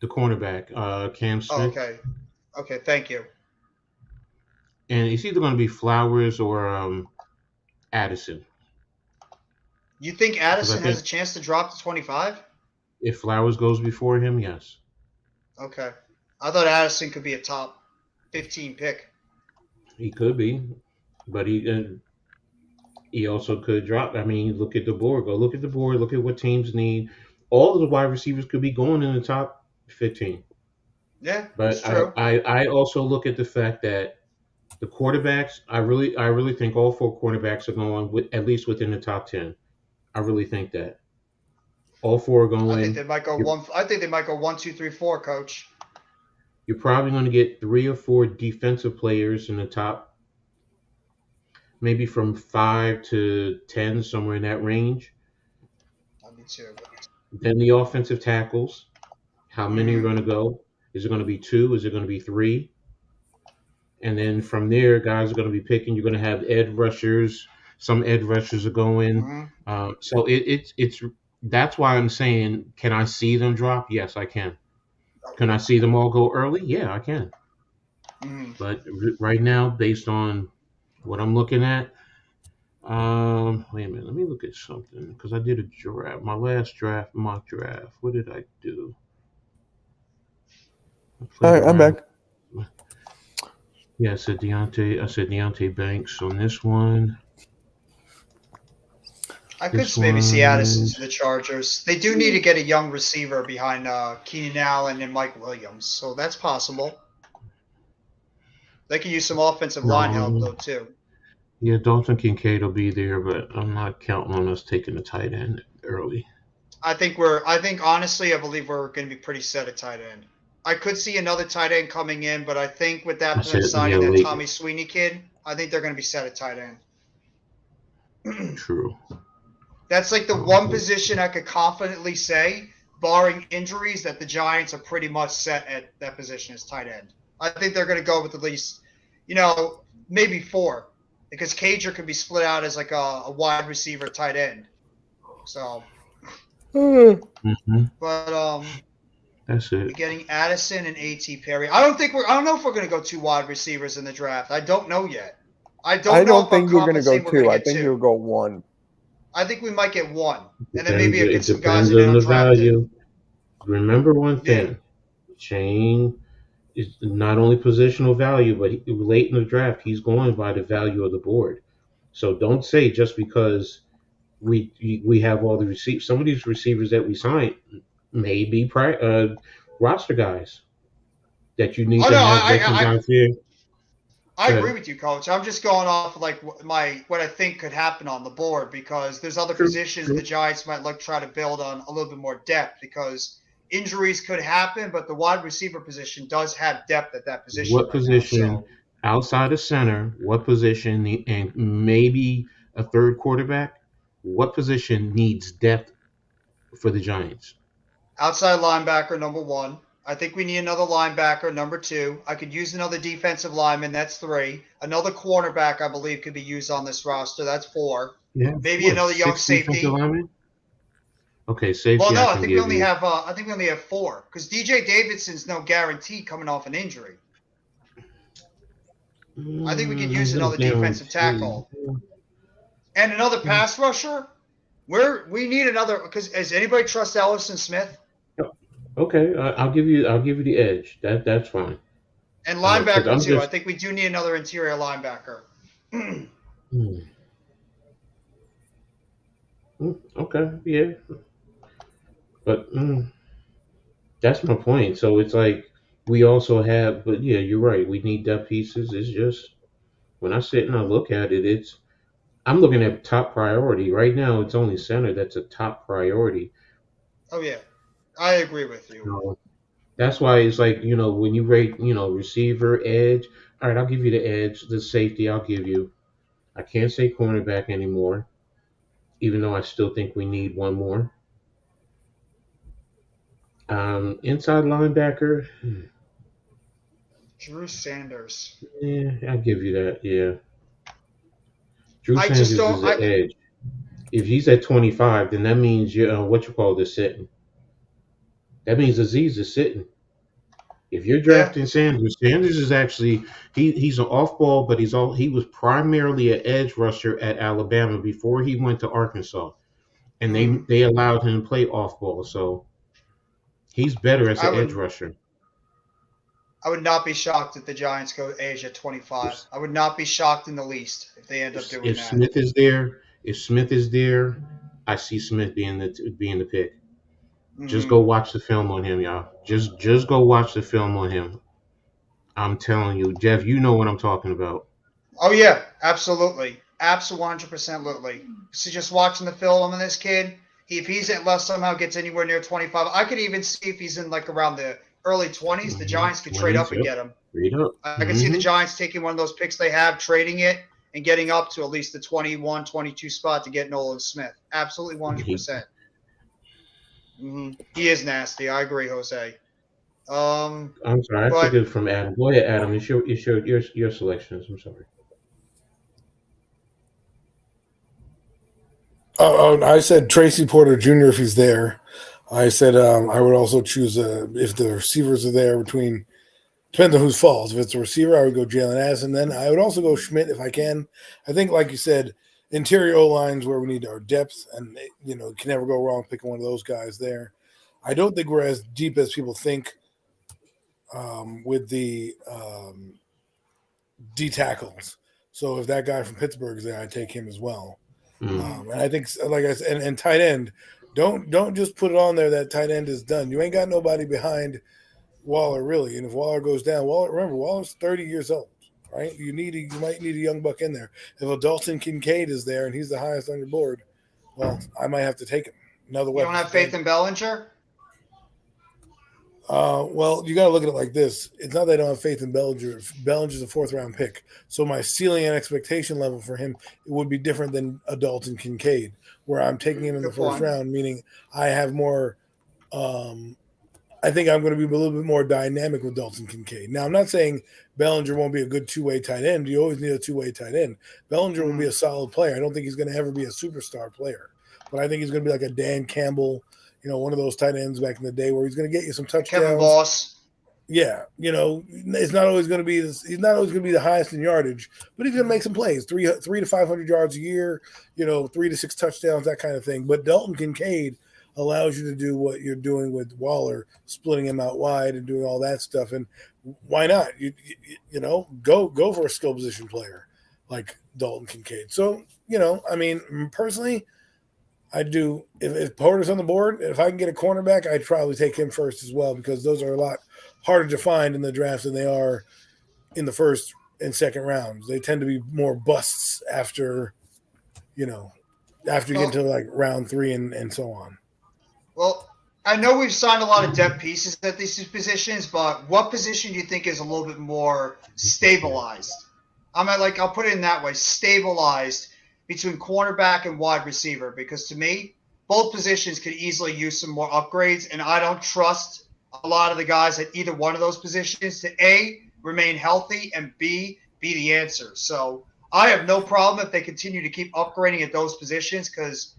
The cornerback, Cam Smith. Oh, okay. Okay, thank you. And it's either going to be Flowers or Addison. You think Addison think- has a chance to drop to 25? If Flowers goes before him, yes. Okay. I thought Addison could be a top 15 pick. He could be. But he also could drop. I mean, look at the board. Go look at the board. Look at what teams need. All of the wide receivers could be going in the top 15. Yeah, But that's true. I also look at the fact that the quarterbacks, I really think all 4 quarterbacks are going at least within the top 10. I really think that. All 4 are going. I think they might go 1, 2, 3, 4, Coach. You're probably going to get 3 or 4 defensive players in the top, maybe from 5 to 10, somewhere in that range. Me too. Then the offensive tackles. How many are going to go? Is it going to be 2? Is it going to be 3? And then from there, guys are going to be picking. You're going to have edge rushers. Some edge rushers are going. Mm-hmm. So it's that's why I'm saying, can I see them drop? Yes, I can. Can I see them all go early? Yeah, I can. Mm-hmm. But right now, based on what I'm looking at, wait a minute. Let me look at something because I did a draft. My last mock draft. What did I do? All right, I'm back. Yeah, I said Deontay Banks on this one. I could This maybe see Addison one's- to the Chargers. They do need to get a young receiver behind Keenan Allen and Mike Williams, so that's possible. They could use some offensive line help though too. Yeah, Dalton Kincaid will be there, but I'm not counting on us taking a tight end early. I think honestly, I believe we're going to be pretty set at tight end. I could see another tight end coming in, but I think with that I said, signing yeah, that late. Tommy Sweeney kid, I think they're going to be set at tight end. True. That's like the one position I could confidently say, barring injuries, that the Giants are pretty much set at that position as tight end. I think they're going to go with at least, maybe 4, because Cager could be split out as like a wide receiver tight end. So, Mm-hmm. but That's we're it. getting Addison and A.T. Perry. I don't know if we're going to go 2 wide receivers in the draft. I don't know yet. I don't think you're going to go confident we're 2. I get think 2. you'll go 1. I think we might get 1, and then maybe It get some guys depends that on don't the draft. value. Remember one Yeah. thing. Shane is not only positional value, but late in the draft, he's going by the value of the board. So don't say just because we have all the receivers. Some of these receivers that we signed may be roster guys that you need Oh, to no, have veteran guys here. I Good. agree with you, Coach. I'm just going off like what I think could happen on the board, because there's other True, positions true. the Giants might try to build on a little bit more depth, because injuries could happen, but the wide receiver position does have depth at that position. What right position now, so. outside of center? What position and maybe a third quarterback? What position needs depth for the Giants? Outside linebacker, number 1. I think we need another linebacker, number 2. I could use another defensive lineman. That's 3. Another cornerback, I believe, could be used on this roster. That's 4. Yeah, Maybe another young 6 safety. defensive linemen? Okay, safety. Well, no, I can think we give only you. have 4, because DJ Davidson's no guarantee coming off an injury. I think we could use another defensive tackle and another pass rusher. We need another, because does anybody trust Ellison Smith? Okay, I'll give you the edge. That's fine. And 'cause linebacker I'm too. I just- think we do need another interior linebacker. Okay, yeah, but that's my point. So it's like we also have, but yeah, you're right. We need depth pieces. It's just when I sit and I look at it, I'm looking at top priority right now. It's only center that's a top priority. Oh yeah, I agree with you. So that's why it's like when you rate receiver, edge. All right, I'll give you the edge. The safety, I'll give you. I can't say cornerback anymore, even though I still think we need one more. Inside linebacker, Drew Sanders. yeah, I'll give you that. Yeah, Drew I Sanders just don't- is the edge. If he's at 25, then that means what you call this sitting. That means Aziz is sitting. If you're drafting Sanders is actually he's an off ball, but he was primarily an edge rusher at Alabama before he went to Arkansas, and they allowed him to play off ball, so he's better as an edge rusher. I would not be shocked if the Giants go edge at 25. I would not be shocked in the least if they end up doing If that. Smith is there, I see Smith being the pick. Just go watch the film on him, y'all. Just go watch the film on him. I'm telling you, Jeff, you know what I'm talking about. Oh yeah, absolutely, 100%. So just watching the film on this kid, if he's unless somehow gets anywhere near 25, I could even see if he's in like around the early 20s. The Giants could trade up and get him. Trade up. I can see the Giants taking one of those picks they have, trading it, and getting up to at least the 21, 22 spot to get Nolan Smith. Absolutely 100%. He is nasty. I agree, Jose. I'm sorry, I took it from Adam. Go ahead, Adam. It's your selections. I'm sorry. Oh, I said Tracy Porter Jr. if he's there. I said I would also choose if the receivers are there depends on who's falls. If it's a receiver, I would go Jalen Addison. Then I would also go Schmidt if I can. I think, like you said, interior O-lines where we need our depth, and can never go wrong picking one of those guys there. I don't think we're as deep as people think with the D tackles. So if that guy from Pittsburgh is there, I take him as well. And I think, like I said, and tight end, don't just put it on there that tight end is done. You ain't got nobody behind Waller really. And if Waller goes down, Waller's 30 years old, right? You might need a young buck in there. If a Dalton Kincaid is there and he's the highest on your board, well, I might have to take him. Another You weapon. don't have faith in Bellinger? Well, you got to look at it like this. It's not that I don't have faith in Bellinger. Bellinger's a 4th-round pick, so my ceiling and expectation level for him would be different than a Dalton Kincaid, where I'm taking him in the Good first point. round, meaning I have more. I think I'm going to be a little bit more dynamic with Dalton Kincaid. Now, I'm not saying Bellinger won't be a good two-way tight end. You always need a two-way tight end. Bellinger will be a solid player. I don't think he's going to ever be a superstar player, but I think he's going to be like a Dan Campbell, one of those tight ends back in the day where he's going to get you some touchdowns. Kevin Boss. Yeah, it's not always going to be. He's not always going to be the highest in yardage, but he's going to make some plays, 300 to 500 yards a year, 3 to 6 touchdowns, that kind of thing. But Dalton Kincaid allows you to do what you're doing with Waller, splitting him out wide and doing all that stuff. And why not? Go for a skill position player like Dalton Kincaid. So personally, I do. If Porter's on the board, if I can get a cornerback, I'd probably take him first as well, because those are a lot harder to find in the draft than they are in the first and second rounds. They tend to be more busts after you get to like round 3 and so on. Well, I know we've signed a lot of depth pieces at these positions, but what position do you think is a little bit more stabilized? I'll put it in that way, stabilized between cornerback and wide receiver, because to me, both positions could easily use some more upgrades, and I don't trust a lot of the guys at either one of those positions to A, remain healthy, and B, be the answer. So I have no problem if they continue to keep upgrading at those positions, because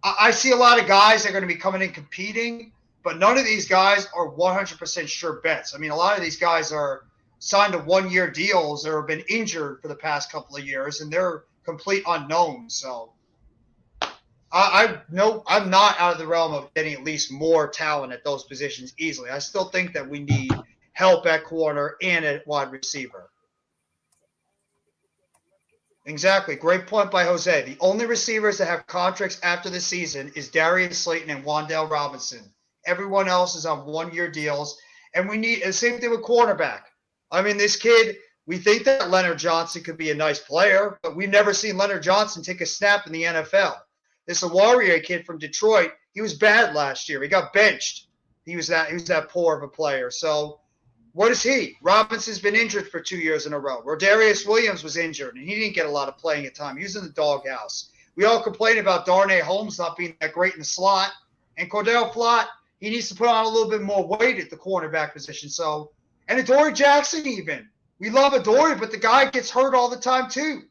I see a lot of guys that are going to be coming in competing, but none of these guys are 100% sure bets. I mean, a lot of these guys are signed to 1-year deals or have been injured for the past couple of years, and they're complete unknowns. So I'm not out of the realm of getting at least more talent at those positions easily. I still think that we need help at corner and at wide receiver. Exactly. Great point by Jose. The only receivers that have contracts after the season is Darius Slayton and Wan'Dale Robinson. Everyone else is on 1-year deals. And we need the same thing with cornerback. I mean, this kid, we think that Leonard Johnson could be a nice player, but we've never seen Leonard Johnson take a snap in the NFL. This Warrior kid from Detroit, he was bad last year. He got benched. He was that poor of a player. So what is he? Robinson's been injured for 2 years in a row. Rodarius Williams was injured, and he didn't get a lot of playing time. He was in the doghouse. We all complain about Darnay Holmes not being that great in the slot. And Cordell Flott, he needs to put on a little bit more weight at the cornerback position. So, and Adoree Jackson even. We love Adoree, but the guy gets hurt all the time too.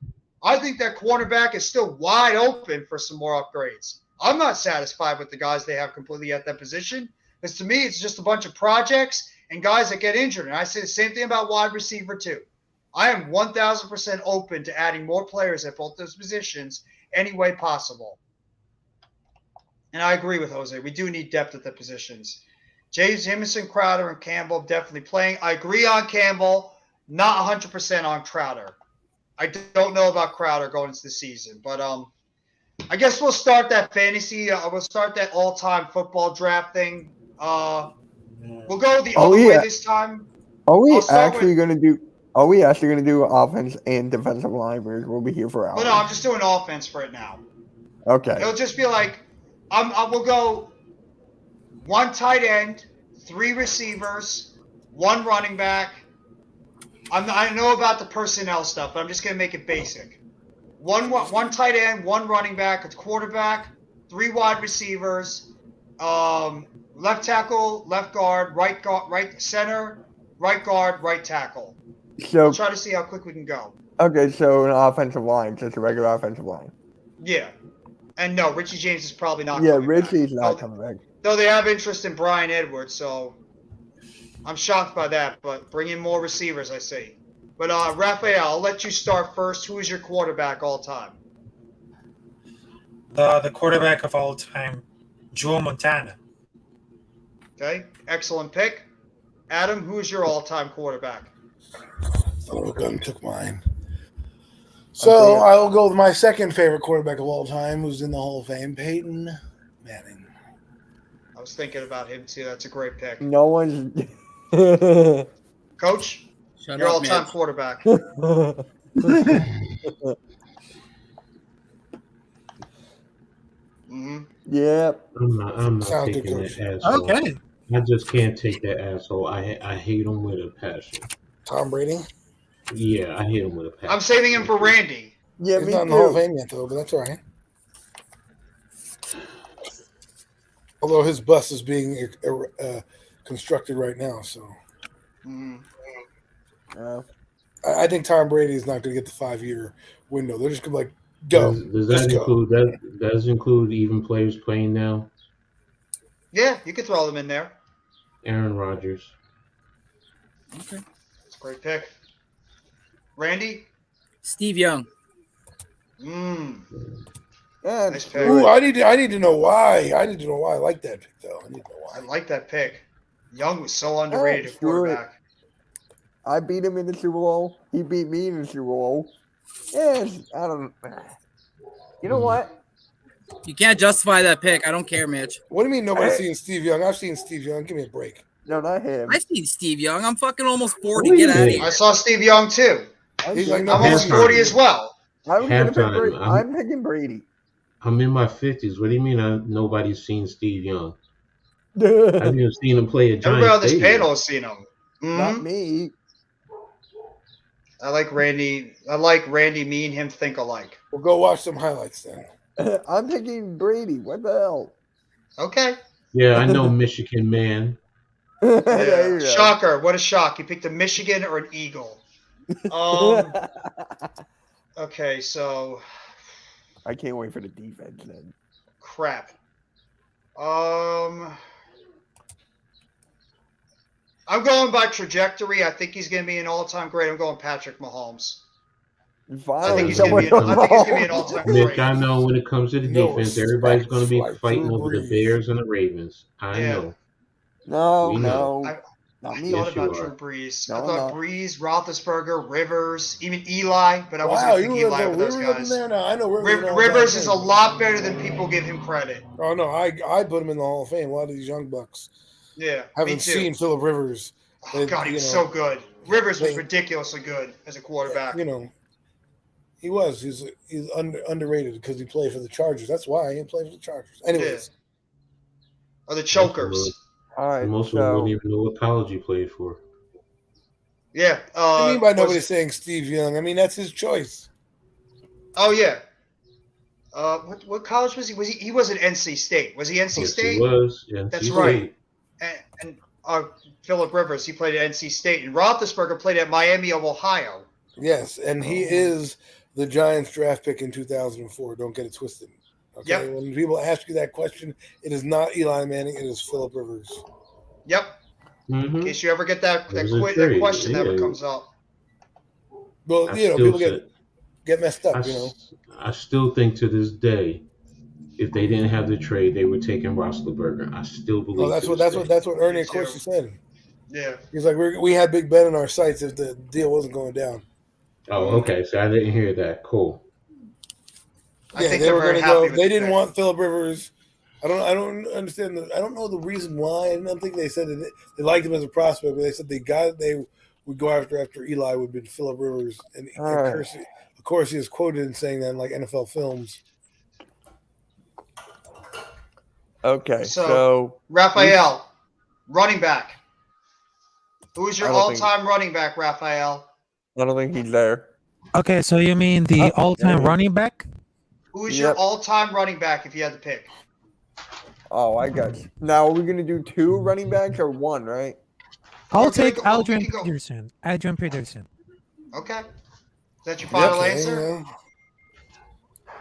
I think that cornerback is still wide open for some more upgrades. I'm not satisfied with the guys they have completely at that position, because to me, it's just a bunch of projects and guys that get injured. And I say the same thing about wide receiver too. I am 1,000% open to adding more players at both those positions any way possible. And I agree with Jose. We do need depth at the positions. James Jamison, Crowder, and Campbell definitely playing. I agree on Campbell, not 100% on Crowder. I don't know about Crowder going into the season, but I guess we'll start that fantasy. We'll start that all-time football draft thing. We'll go the other way this time. Are we actually going to do offense and defensive line? We'll be here for hours. But no, I'm just doing offense for it now. Okay. It'll just be like we'll go 1 tight end, 3 receivers, 1 running back. I know about the personnel stuff, but I'm just going to make it basic. One tight end, 1 running back, a quarterback, 3 wide receivers, left tackle, left guard, right center, right guard, right tackle. So we'll try to see how quick we can go. Okay, so an offensive line, just a regular offensive line. Yeah. And no, Richie James is probably not coming back. Richie's not coming back. Though they have interest in Brian Edwards, so I'm shocked by that, but bring in more receivers, I see. But Raphael, I'll let you start first. Who is your quarterback all time? The quarterback of all time, Joe Montana. Okay, excellent pick. Adam, who is your all-time quarterback? Oh, gun took mine. So I'll go with my second favorite quarterback of all time, who's in the Hall of Fame, Peyton Manning. I was thinking about him too. That's a great pick. No one's Coach? Shut Your up, all-time Mitch. quarterback. Hmm. Yep. I'm not Sounds good, taking Coach. that asshole. Okay. I just can't take that asshole. I hate him with a passion. Tom Brady. Yeah, I hate him with a passion. I'm saving him for Randy. Yeah, He's me not in the Hall of too. Fame yet, though, but that's all right. Although his bus is being constructed right now, so Mhm. I think Tom Brady is not going to get the 5-year window. They're just going to be like, go, Does just that go. include that? Does include even players playing now? Yeah, you could throw them in there. Aaron Rodgers. Okay. It's a great pick. Randy? Steve Young. Yeah, Nice pick. Ooh, I need to know why. I need to know why I like that pick, though. I need to know I why. like that pick. Young was so underrated at screw it. quarterback. I beat him in the Super Bowl. He beat me in the Super Bowl. Yes, I don't. You know what? You can't justify that pick. I don't care, Mitch. What do you mean nobody's seen Steve Young? I've seen Steve Young. Give me a break. No, not him. I've seen Steve Young. I'm fucking almost 40. Who Get is out of it? here. I saw Steve Young too. He's like, I'm no, almost Halftime. 40 as well. I was gonna pick Halftime. Brady. I'm picking Brady. I'm in my 50s. What do you mean nobody's seen Steve Young? I haven't even seen him play at Everybody on Giants this Stadium. panel has seen him. Not Mhm. me. I like Randy. I like Randy. Me and him think alike. We'll go watch some highlights then. I'm picking Brady. What the hell? Okay. Yeah, I know Michigan man. There Yeah. you go. Shocker. What a shock. You picked a Michigan or an Eagle. Okay, so I can't wait for the defense then. crap. I'm going by trajectory. I think he's going to be an all-time great. I'm going Patrick Mahomes. I think he's going to be. I think he's going to be an all-time Mitch, great. I know when it comes to the No defense, everybody's going to be respect fighting for over the Breeze. Bears and the Ravens. I Yeah. know. No, We know. no, not I me. thought Yes, you about are. Drew Brees. No, I thought no. Brees, Roethlisberger, Rivers, even Eli, but I Wow, wasn't you thinking were Eli the with those Rivers up in guys. there now. I know Rivers. Rivers is a lot better than people give him credit. Oh no, I put him in the Hall of Fame. A lot of these young bucks Yeah, me haven't too. seen Phillip Rivers. Oh, God, he was so good. Rivers was ridiculously good as a quarterback. You know, he was. He's underrated because he played for the Chargers. That's why he played for the Chargers. Anyways, Or the chokers. All right, Most of them so wouldn't even know what college he played for. Yeah. what do you mean by was nobody it- saying Steve Young? I mean that's his choice. Oh yeah. What college was he? He was at NC State. Was he NC Yes, State? he was. Yeah, That's he right. played. And Phillip Rivers, he played at NC State, and Roethlisberger played at Miami of Ohio. Yes, and he is the Giants draft pick in 2004. Don't get it twisted. Okay, Yep. when people ask you that question, it is not Eli Manning. It is Phillip Rivers. Yep. Mhm. In case you ever get that It was a that trade, question that ever yeah. comes up. Well, I you know, still people say- get messed I, up. You know, I still think to this day, if they didn't have the trade, they were taking Roethlisberger. I still believe. well, that's to what this day. that's what Ernie Me too. Accorsi said. Yeah. He's like, we had Big Ben in our sights if the deal wasn't going down. Oh, okay. So I didn't hear that. Cool. I Yeah, think they they're were very going to happy go. with They the didn't pick. want Phillip Rivers. I don't understand. I don't know the reason why. I don't think they said that they liked him as a prospect, but they said they would go after Eli would be Phillip Rivers, and All right. of course he is quoted in saying that in like NFL films. okay, So- so Raphael, running back. Who's your I don't think- all-time running back, Raphael? I don't think he's there. Okay, so you mean the Oh, all-time yeah. running back? Who is your Yep. all-time running back if you had to pick? Oh, I got you. Now, are we gonna do two running backs or one? Right? I'll Okay, take go- we Adrian can go. Peterson. Adrian Peterson. Okay. Is that your final Okay, answer? yeah.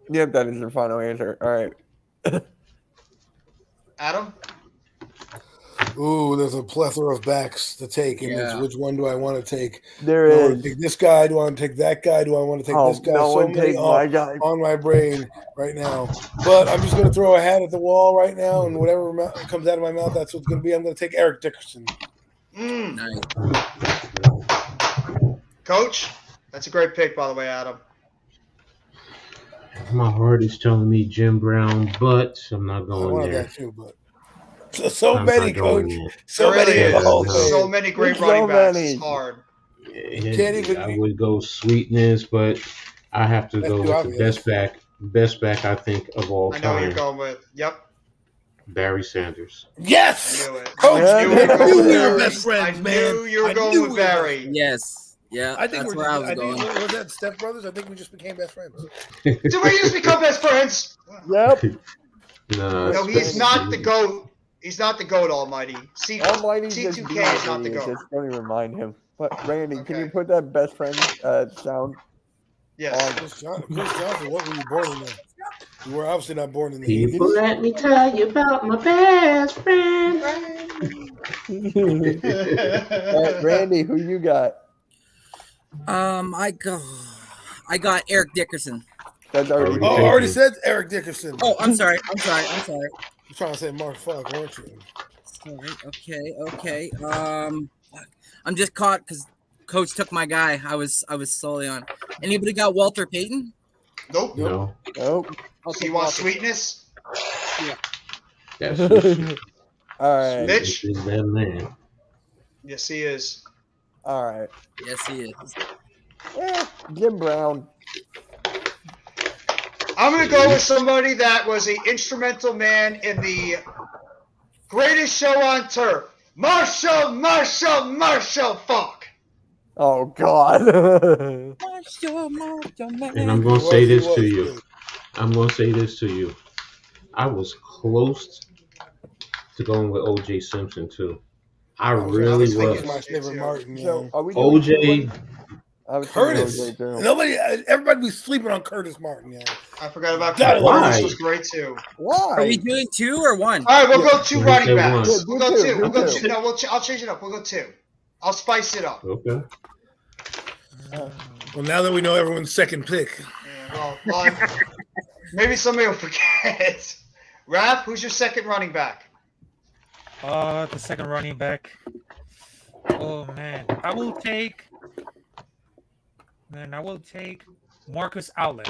Yep, that is the final answer. All right. Adam? Ooh, there's a plethora of backs to take. And it's Yeah. which one do I want to take? There Do I want is. to take this guy? Do I want to take that guy? Do I want to take Oh, this guy? no So one many take my guy. on my brain right now. But I'm just going to throw a hat at the wall right now, and whatever comes out of my mouth, that's what's going to be. I'm going to take Eric Dickerson. Nice. Coach? That's a great pick, by the way, Adam. My heart is telling me Jim Brown, but I'm not I going wanted there. that too, but so I'm many, not going Coach. there. So There really many. is. in the Hall of There's Fame. so many great There's so running backs. many. It's hard. Can't even- I would go Sweetness, but I have to That's go too with the obvious. best back I think of all I know what you're time, going with. Yep. Barry Sanders. Yes, I knew it. Coach. Yeah, I knew I you were knew going with we were Barry. best friends, I man. knew you were I going knew with we were best Barry. Yes. Yeah. I think that's we're where I just, was going. what was that, Step Brothers? I think we just became best friends. Did we just become best friends? Yep. Nah, No, he's Spe- not the GOAT. He's not the GOAT, Almighty. Almighty just C2K is not the beat me. GOAT. Just don't even remind him. But Randy, can you Okay. put that best friend sound? Yes. Chris Johnson, what were you born in there? You were obviously not born in the People 80s. let me tell you about my best friend. Randy, who you got? I got Eric Dickerson. That's already. Oh, Oh, I already said Eric Dickerson. Oh, I'm sorry. You're trying to say Mark Fuck, weren't you? Sorry. Okay. I'm just caught because Coach took my guy. I was solely on. Anybody got Walter Payton? Nope. No, Oh, So you want sweetness? that's all right. Mitch? is that man. Yes, he is. All right. Yes, he is. Jim Brown. I'm going to go with somebody that was an instrumental man in the greatest show on turf. Marshall Falk. Oh God. And I'm gonna say this to you. Good. I'm gonna say this to you. I was close to going with O.J. Simpson too. I really was was. thinking My favorite Martin. So Yeah. are we doing O.J. I was thinking Curtis. OJ too. Everybody be sleeping on Curtis Martin. Yeah. I forgot about God, Curtis. why? was great too. Why? Are we doing 2 or 1? All right, we'll go Yeah. two You running said backs. one. We'll Yeah, go do two. two, We'll go do two. two. No, I'll change it up. We'll go 2. I'll spice it up. Okay. Well, now that we know everyone's second pick, Yeah, well, maybe somebody will forget. Raph, who's your second running back? The second running back. Oh man, I will take Marcus Allen.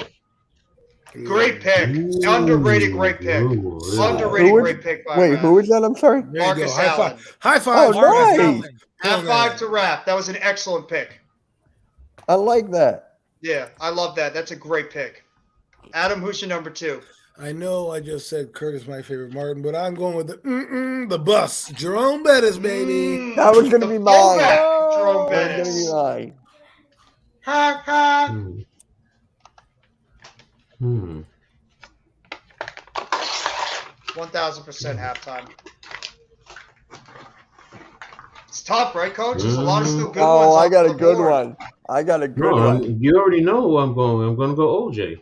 Great pick. Underrated great pick. Ooh, Underrated Who is- great pick by Wait, Raph. who is that? I'm sorry. There you go. Marcus High Allen. five. High five. Oh, Marcus nice. Allen. Half 5 to Raph. That was an excellent pick. I like that. Yeah, I love that. That's a great pick. Adam, who's your number 2? I know I just said Curtis, my favorite Martin, but I'm going with the bus. Jerome Bettis, baby. That was gonna be mine. fullback, Jerome That was Bettis. gonna be mine. Ha, ha. Hmm. 1,000% halftime. It's tough, right, Coach? There's a lot of still good ones. Oh, I off got the a good board. one. I got a good No, one. you already know who I'm going with. I'm gonna go O.J.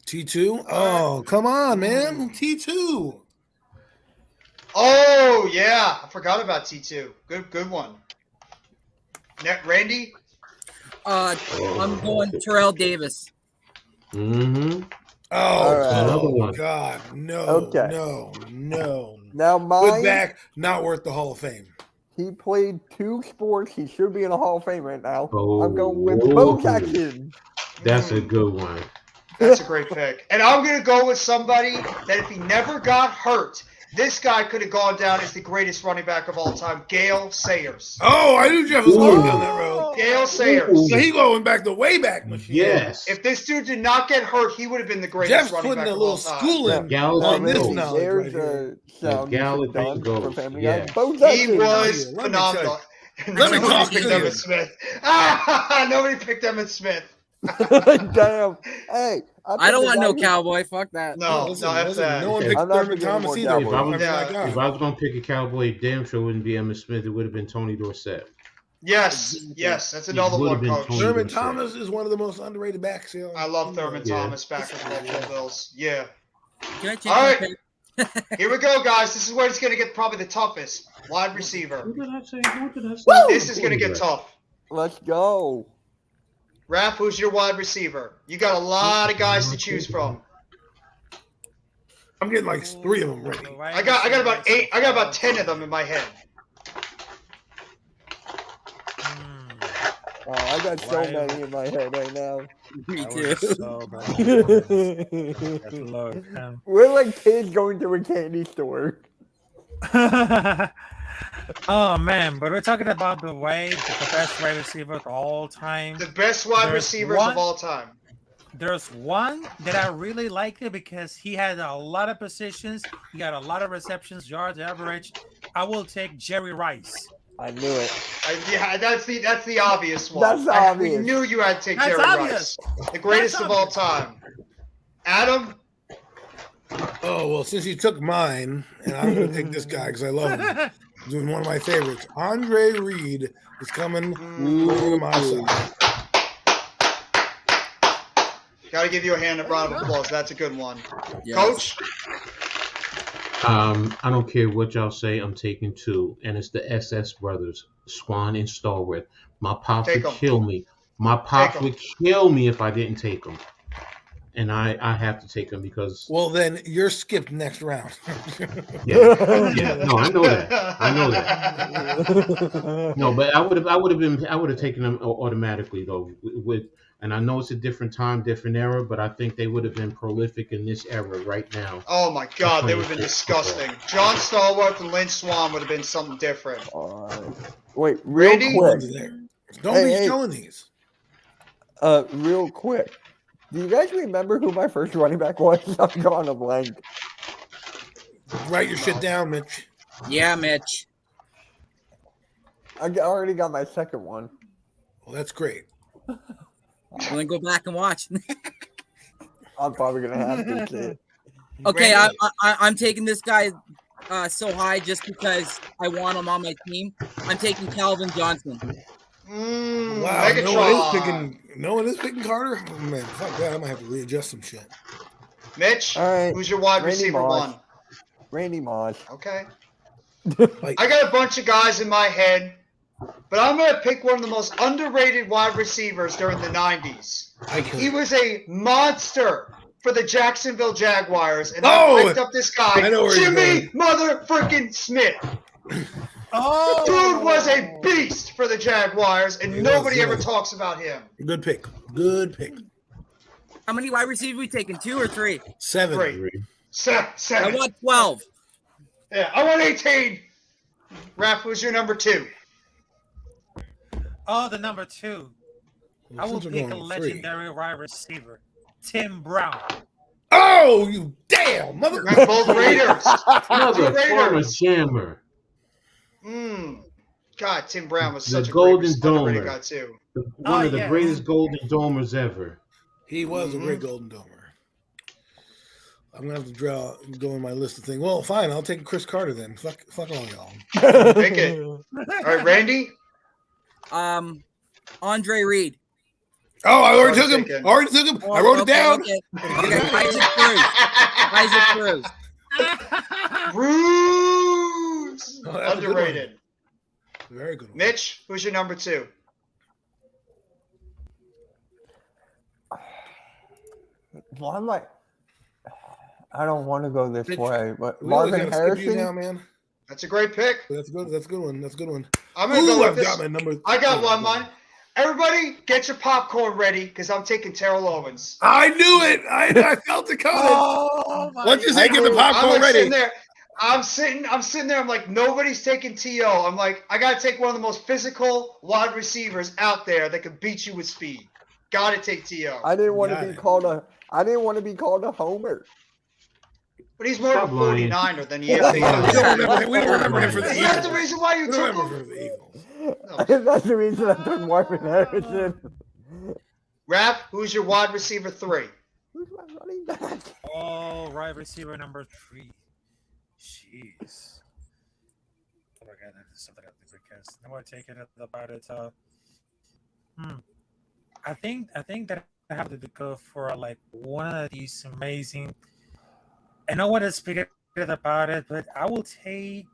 T2. Oh, come on, man. T2. Oh, yeah. I forgot about T2. Good one. Randy? I'm going Terrell Davis. Mm-hmm. Oh, All right. Another one. God. No. Okay. No. Now Good mine. back, not worth the Hall of Fame. He played 2 sports. He should be in the Hall of Fame right now. Oh, I'm going with whoa. Bo Jackson. That's a good one. That's a great pick. And I'm going to go with somebody that if he never got hurt, this guy could have gone down as the greatest running back of all time, Gale Sayers. Oh, I knew Jeff was going down that road. Gale Sayers. So he going back the way back machine. Yes. If this dude did not get hurt, he would have been the greatest Jeff's running putting back a of little all time. schooling Galloping on this goat. knowledge There's right here. a sound you Galloping should have done for goat, Family yeah. Guy. Bo He Jackson. was Let me phenomenal. let me Nobody talk picked to Emmitt you. Smith. Nobody picked Emmitt Smith. Damn. Hey. I don't want no cow. Cowboy. Fuck that. No, Listen, F listen, that. no one Okay. picked I'm not Thurman picking Thomas any either. more If I was, Yeah. if I was gonna pick a cowboy, damn sure it wouldn't be Emmitt Smith. It would have been Tony Dorsett. Yes, that's another would one, have been Coach. Tony. Thurman Thomas is one of the most underrated backs. You know. I love Thurman Yeah. Thomas back with the Buffalo Bills. Yeah. Can I change All my right. pick? Here we go, guys. This is where it's going to get probably the toughest. Wide receiver. What did I say? What did I say? This is going to get tough. Let's go. Raph, who's your wide receiver? You got a lot of guys to choose from. I'm getting like 3 of them ready. I got about 8. I got about 10 of them in my head. Oh, I got so Why- many in my head right now. Me I too. was so bad. That's low. We're like kids going to a candy store. Oh man, but we're talking about the best wide receiver of all time. The best wide There's receivers one- of all time. There's one that I really liked it because he had a lot of positions. He got a lot of receptions, yards, average. I will take Jerry Rice. I knew it. Yeah, that's the obvious one. That's We obvious. knew you had to take That's Jerry obvious. Rice, the greatest That's of all time. Adam, Oh well, since you took mine, and I'm going to take this guy because I love him. Doing one of my favorites. Andre Reed is coming to my side. got to give you a round of applause. That's a good one. Yes. Coach, I don't care what y'all say. I'm taking 2, and it's the SS brothers, Swan and Stallworth. My pops Take would 'em. kill me. My pops 'em. would kill me if I didn't take them, and I have to take them because Well, then you're skipped next round. yeah. No, I know that. I know that. No, but I would have taken them automatically though. And I know it's a different time, different era, but I think they would have been prolific in this era right now. oh my God, they would have been disgusting. John Stallworth and Lynn Swan would have been something different. Wait, real Randy? quick. Don't Hey, be hey. showing these. Real quick. Do you guys remember who my first running back was? I'm drawing a blank. Write your shit down, Mitch. Yeah, Mitch. I already got my second one. Well, that's great. I'm gonna go back and watch. I'm probably gonna have to. Kid. Okay, Randy. I'm taking this guy so high just because I want him on my team. I'm taking Calvin Johnson. Wow, no one is picking Carter. Oh, man, fuck that. I might have to readjust some shit. Mitch, All right, who's your wide Randy receiver Moss. one? Randy Moss. Okay. Like, I got a bunch of guys in my head, but I'm going to pick one of the most underrated wide receivers during the 90s. He was a monster for the Jacksonville Jaguars, and I picked up this guy, I know where you're Jimmy Motherfucking Smith. Oh, Dude was a beast for the Jaguars, and He nobody was, ever yeah. talks about him. Good pick. Good pick. How many wide receivers we taking? 2 or 3? 7. Great. I Seven. want 12. Yeah, I want 18. Raph, who's your number 2? oh, the number 2. I will Since we're pick a going with 3. legendary wide receiver, Tim Brown. Oh, you damn mother! Right, both Raiders. Another Raiders. former jammer. God, Tim Brown was The such a Golden great underrated Domer. guy too. One of the yes. greatest Golden Domers ever. He was a great Golden Domer. I'm gonna have to go in my list of things. Well, fine. I'll take Chris Carter then. Fuck all y'all. Pick it. All right, Randy. Andre Reed. Oh, I already took Taken. him. I already took him. I wrote it down. Okay. Isaac Cruz. Isaac Cruz. Bruce. Oh, that's a good Underrated. Very good. One. Mitch, who's your number 2? Why am I don't want to go this Mitch, way, but We always Marvin gotta skip you now, Harrison. man. That's a great pick. That's good. That's a good one. That's a good one. I'm gonna Ooh, go with I've this. got my number. I got one, mine. Everybody, get your popcorn ready because I'm taking Terrell Owens. I knew it. I felt it coming. Oh, my Once you say get the I'm popcorn like sitting ready. there. I'm sitting there. I'm like, nobody's taking T.O. I'm like, I gotta take one of the most physical wide receivers out there that could beat you with speed. Gotta take T.O. I didn't want Got to be it. called a. I didn't want to be called a homer. But he's more of a Stop lying. 49er than he is. We don't remember him for the Is that the Eagles. reason why you We don't took remember him him? for the Eagles. That's the reason I took Marvin Harrison. Raph, who's your wide receiver 3? Who's my running back? Oh, wide receiver number 3. Jeez. Oh my God, that's something I think because no one taking it about it. I think that I have to go for like one of these amazing. I know what is figured about it, but I will take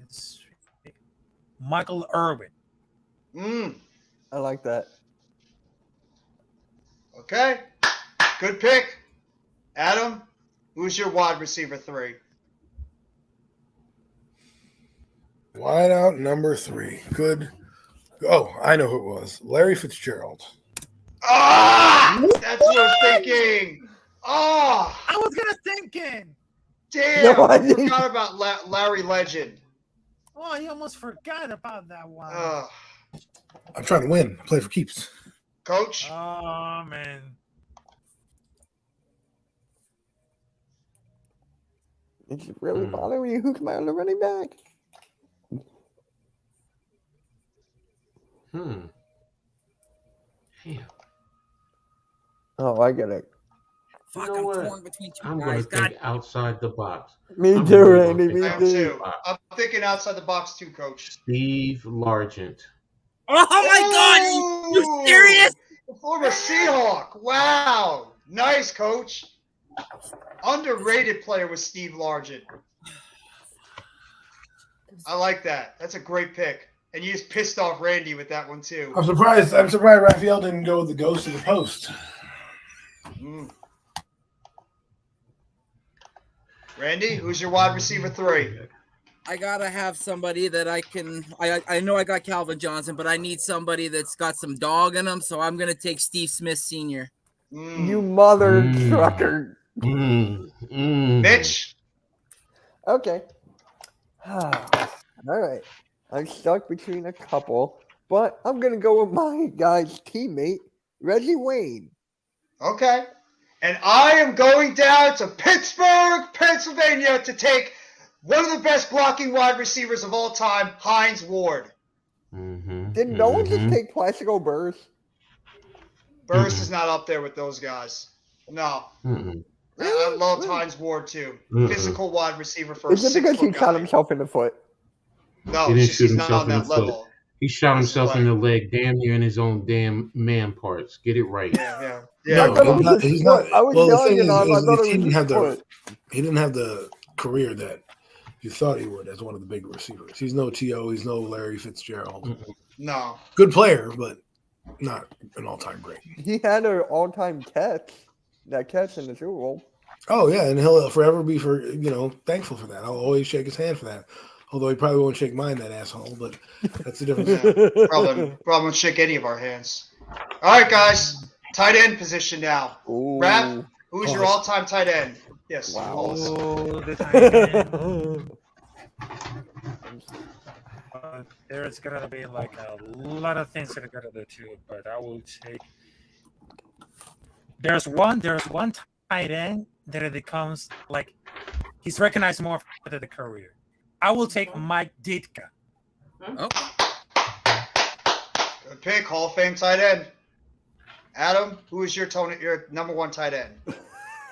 it's Michael Irvin. I like that. Okay. Good pick. Adam, who's your wide receiver 3? Wide out number 3. Good. Oh, I know who it was. Larry Fitzgerald. Ah! That's what I was thinking. Oh! I was gonna thinking. Damn, No, I I didn't. forgot about Larry Legend. Oh, I almost forgot about that one. I'm trying to win. I play for keeps. Coach, Oh man. It's really bothering you. Who's my other running back? Damn. Oh, I get it. Fuck, know I'm what? torn between two I'm gonna guys. God, think outside the box. Me I'm too, really Randy. gonna Me I think am too. too. I'm thinking outside the box too, Coach. Steve Largent. oh my God, you serious? The former Seahawk. Wow. Nice, Coach. Underrated player was Steve Largent. I like that. That's a great pick. And you just pissed off Randy with that one too. I'm surprised Raphael didn't go with the ghost of the post. Mm. Randy, who's your wide receiver 3? I gotta have somebody that I can. I know I got Calvin Johnson, but I need somebody that's got some dog in him. So I'm gonna take Steve Smith Sr. You mother trucker. Mitch. Okay. All right. I'm stuck between a couple, but I'm gonna go with my guy's teammate, Reggie Wayne. Okay. And I am going down to Pittsburgh, Pennsylvania to take one of the best blocking wide receivers of all time, Hines Ward. Did no one just take Plaxico Burress? Burris is not up there with those guys. No. I loved Hines Ward too. Physical wide receiver for a Is it because he 6-foot shot guy. himself in the foot? No, He didn't it's just shoot he's not himself on in that the foot. level. He shot He's himself in like- the leg, damn near in his own damn man parts. Get it right. Yeah. No, thought it was he's his not. foot. I was Well, the yelling thing at him. I is thought it was he his didn't have foot. he didn't have the career that you thought he would as one of the big receivers. He's no T.O. He's no Larry Fitzgerald. No. Good player, but not an all-time great. He had an all-time catch. That catch in the Super Bowl. Oh yeah, and he'll forever be thankful for that. I'll always shake his hand for that. Although he probably won't shake mine, that asshole. But that's the difference. Yeah. Probably won't shake any of our hands. All right, guys. Tight end position now. Ooh. Rap, who's your Pause. all-time tight end? Yes. Wow. Pause. Oh, the tight end. There's gonna be like a lot of things that are gonna do too, but I will take. There's one tight end that it becomes like he's recognized more for the career. I will take Mike Ditka. Oh, Good pick, Hall of Fame tight end. Adam, who is your number 1 tight end?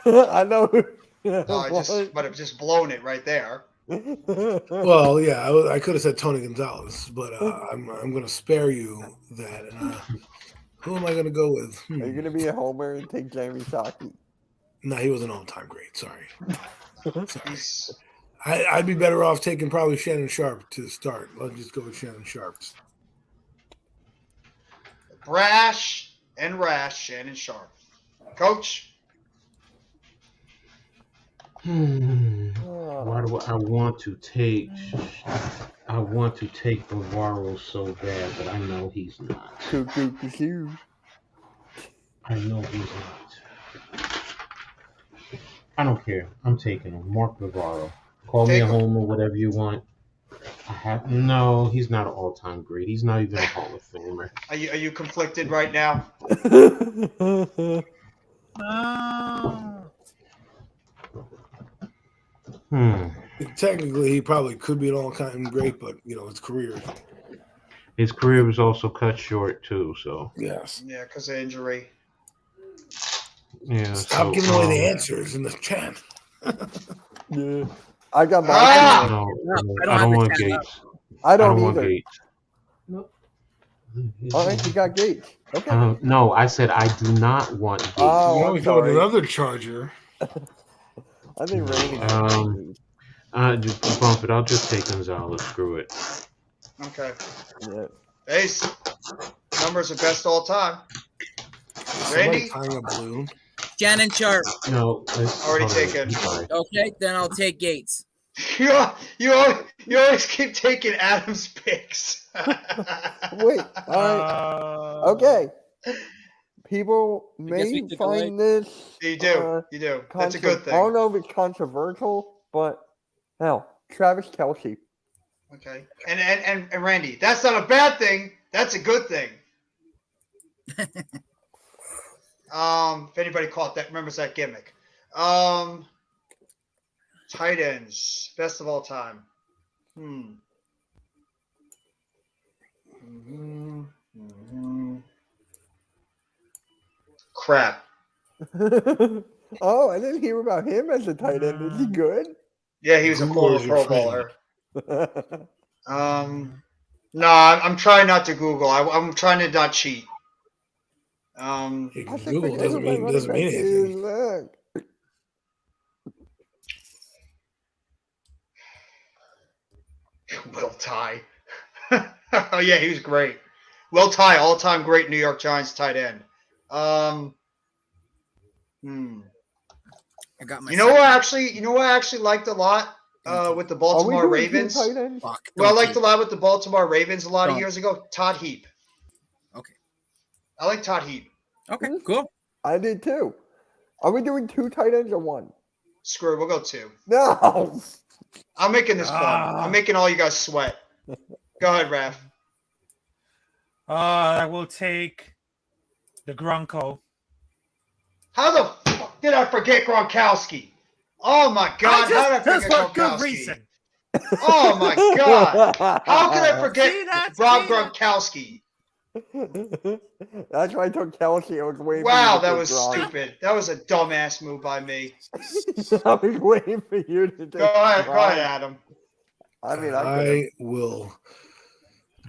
I know. Oh, I might have just blown it right there. Well, yeah, I could have said Tony Gonzalez, but I'm going to spare you that. And, who am I going to go with? Are you gonna be a homer and take Jamie Shockey? No, he was an all-time great. Sorry. He's I'd be better off taking probably Shannon Sharp to start. Let's just go with Shannon Sharp. brash and rash, Shannon Sharp. Coach? Why do I want to take? I want to take Navarro so bad, but I know he's not. I know he's not. I don't care. I'm taking him. Mark Navarro. Call me Take a him. homer, whatever you want. No, he's not an all-time great. He's not even a Hall of Famer. Are you conflicted right now? Technically, he probably could be an all-time great, but his career. His career was also cut short too. So Yes. Yeah, because of injury. yeah. Stop giving away the answers in the chat. Yeah. I got my. Ah! No, I don't I don't have want the chat Gates. I I don't, don't want either. Gates. All right, you got Gates. Okay. No, I said I do not want Gates. Oh, Now I'm we got sorry. another Charger. I think Randy. Just bump it. I'll just take Gonzalez. Screw it. Okay. Yeah. Ace. Numbers are best all time. Somebody Randy? tying a balloon. Shannon Sharp. No, Already hold on. taken. Sorry. Okay, then I'll take Gates. You always keep taking Adam's picks. Wait. All right. Okay. People guess we may took find this. You do. You do. That's a good I don't thing. know if it's controversial, but hell, Travis Kelsey. Okay. And Randy, that's not a bad thing. That's a good thing. If anybody caught that, remembers that gimmick. Tight ends, best of all time. Crap. Oh, I didn't hear about him as a tight end. Is he good? Yeah, he was a Google former is your Pro friend. Bowler. No, I'm trying not to Google. I'm trying to not cheat. Hey, I should Google forget who doesn't my mean running back anything. is. Look. Will Tye. Oh yeah, he was great. Will Tye, all-time great New York Giants tight end. I got my. You know what I actually liked a lot with the Are we Baltimore doing two Ravens. tight ends? Fuck. Well, I don't liked a cheat. lot with the Baltimore Ravens a lot of Don't. years ago. Todd Heap. Okay. I like Todd Heap. Okay. Cool. I did too. Are we doing two tight ends or one? Screw it, we'll go 2. No. I'm making this fun. Ah. I'm making all you guys sweat. Go ahead, Raph. I will take the Gronko. How the fuck did I forget Gronkowski? Oh my god, how did I Just forget for good Gronkowski? reason. Oh my god. How could I forget See that? Rob See that? Gronkowski? That's why I took Kelsey. I was waiting. Wow, for you that to was take Gronk. stupid. That was a dumbass move by me. I was waiting for you to take Go ahead, Gronk. Adam. I mean, I could. I will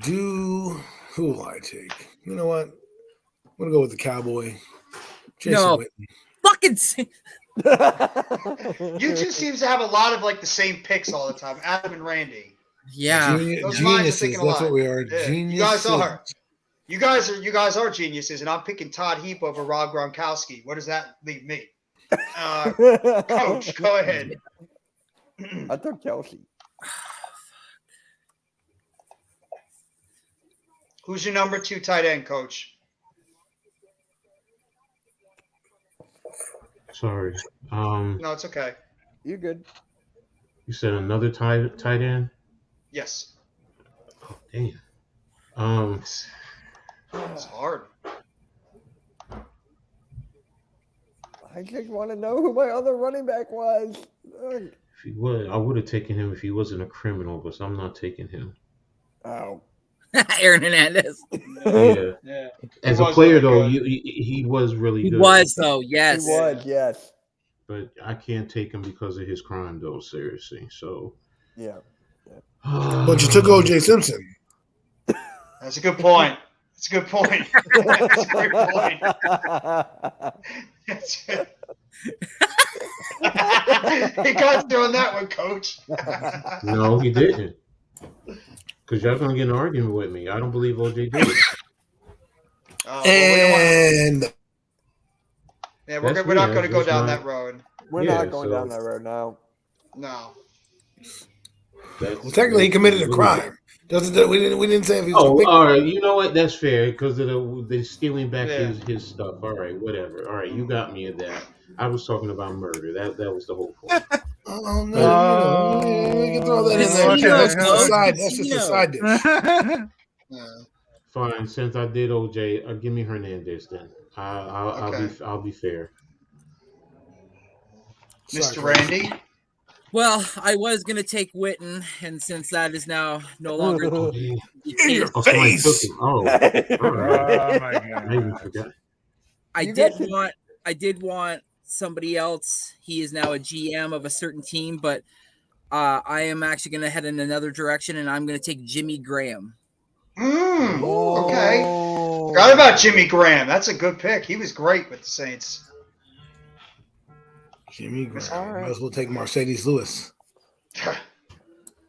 do. Who will I take? You know what? I'm gonna go with the Cowboy. Jason No. Witten. Fucking. You two seems to have a lot of like the same picks all the time, Adam and Randy. Yeah. Those minds are Geniuses. thinking That's alike. what we are. Yeah, Geniuses. you guys are. You guys are geniuses, and I'm picking Todd Heap over Rob Gronkowski. What does that leave me? Coach, go ahead. I took Kelsey. Who's your number 2 tight end, Coach? Sorry. No, it's okay. You good? You said another tight end. Yes, Oh, damn. it's hard. I just want to know who my other running back was. Ugh. If he was, I would have taken him if he wasn't a criminal, but I'm not taking him. Oh. Aaron Hernandez. Yeah. Yeah. As He a was player, really though, good. he was really He good. was though. He Yes. was, yes. But I can't take him because of his crime, though. Seriously. So. Yeah. But you took O.J. Simpson. That's a good point. That's a good point. That's a great point. That's it. He got doing that one, Coach. No, he didn't. Because y'all gonna get in an argument with me. I don't believe OJ did it. And Yeah, That's we're not me, going to go that's down my- that road. We're Yeah, not going so- down that road now. No. well, technically, he committed a crime. We didn't say if he was Oh, convicted. all right. You know what? That's fair because of the stealing back Yeah. his stuff. All right, whatever. All right, you got me at that. I was talking about murder. That was the whole point. Oh no! We can throw that in there. Casino, That's just a Coach. side. That's just a side dish. Yeah. Fine. Since I did OJ, give me Hernandez then. Okay. I'll be fair. Mr. Sorry, Randy? Well, I was gonna take Witten, and since that is now no longer Oh, damn. In your Oh, somebody took face. him. Oh, all right. Oh my I even god. forgot. I did want somebody else. He is now a GM of a certain team, but I am actually gonna head in another direction, and I'm gonna take Jimmy Graham. Okay. Oh. Forgot about Jimmy Graham. That's a good pick. He was great with the Saints. Jimmy Graham. All right. Might as well take Mercedes Lewis.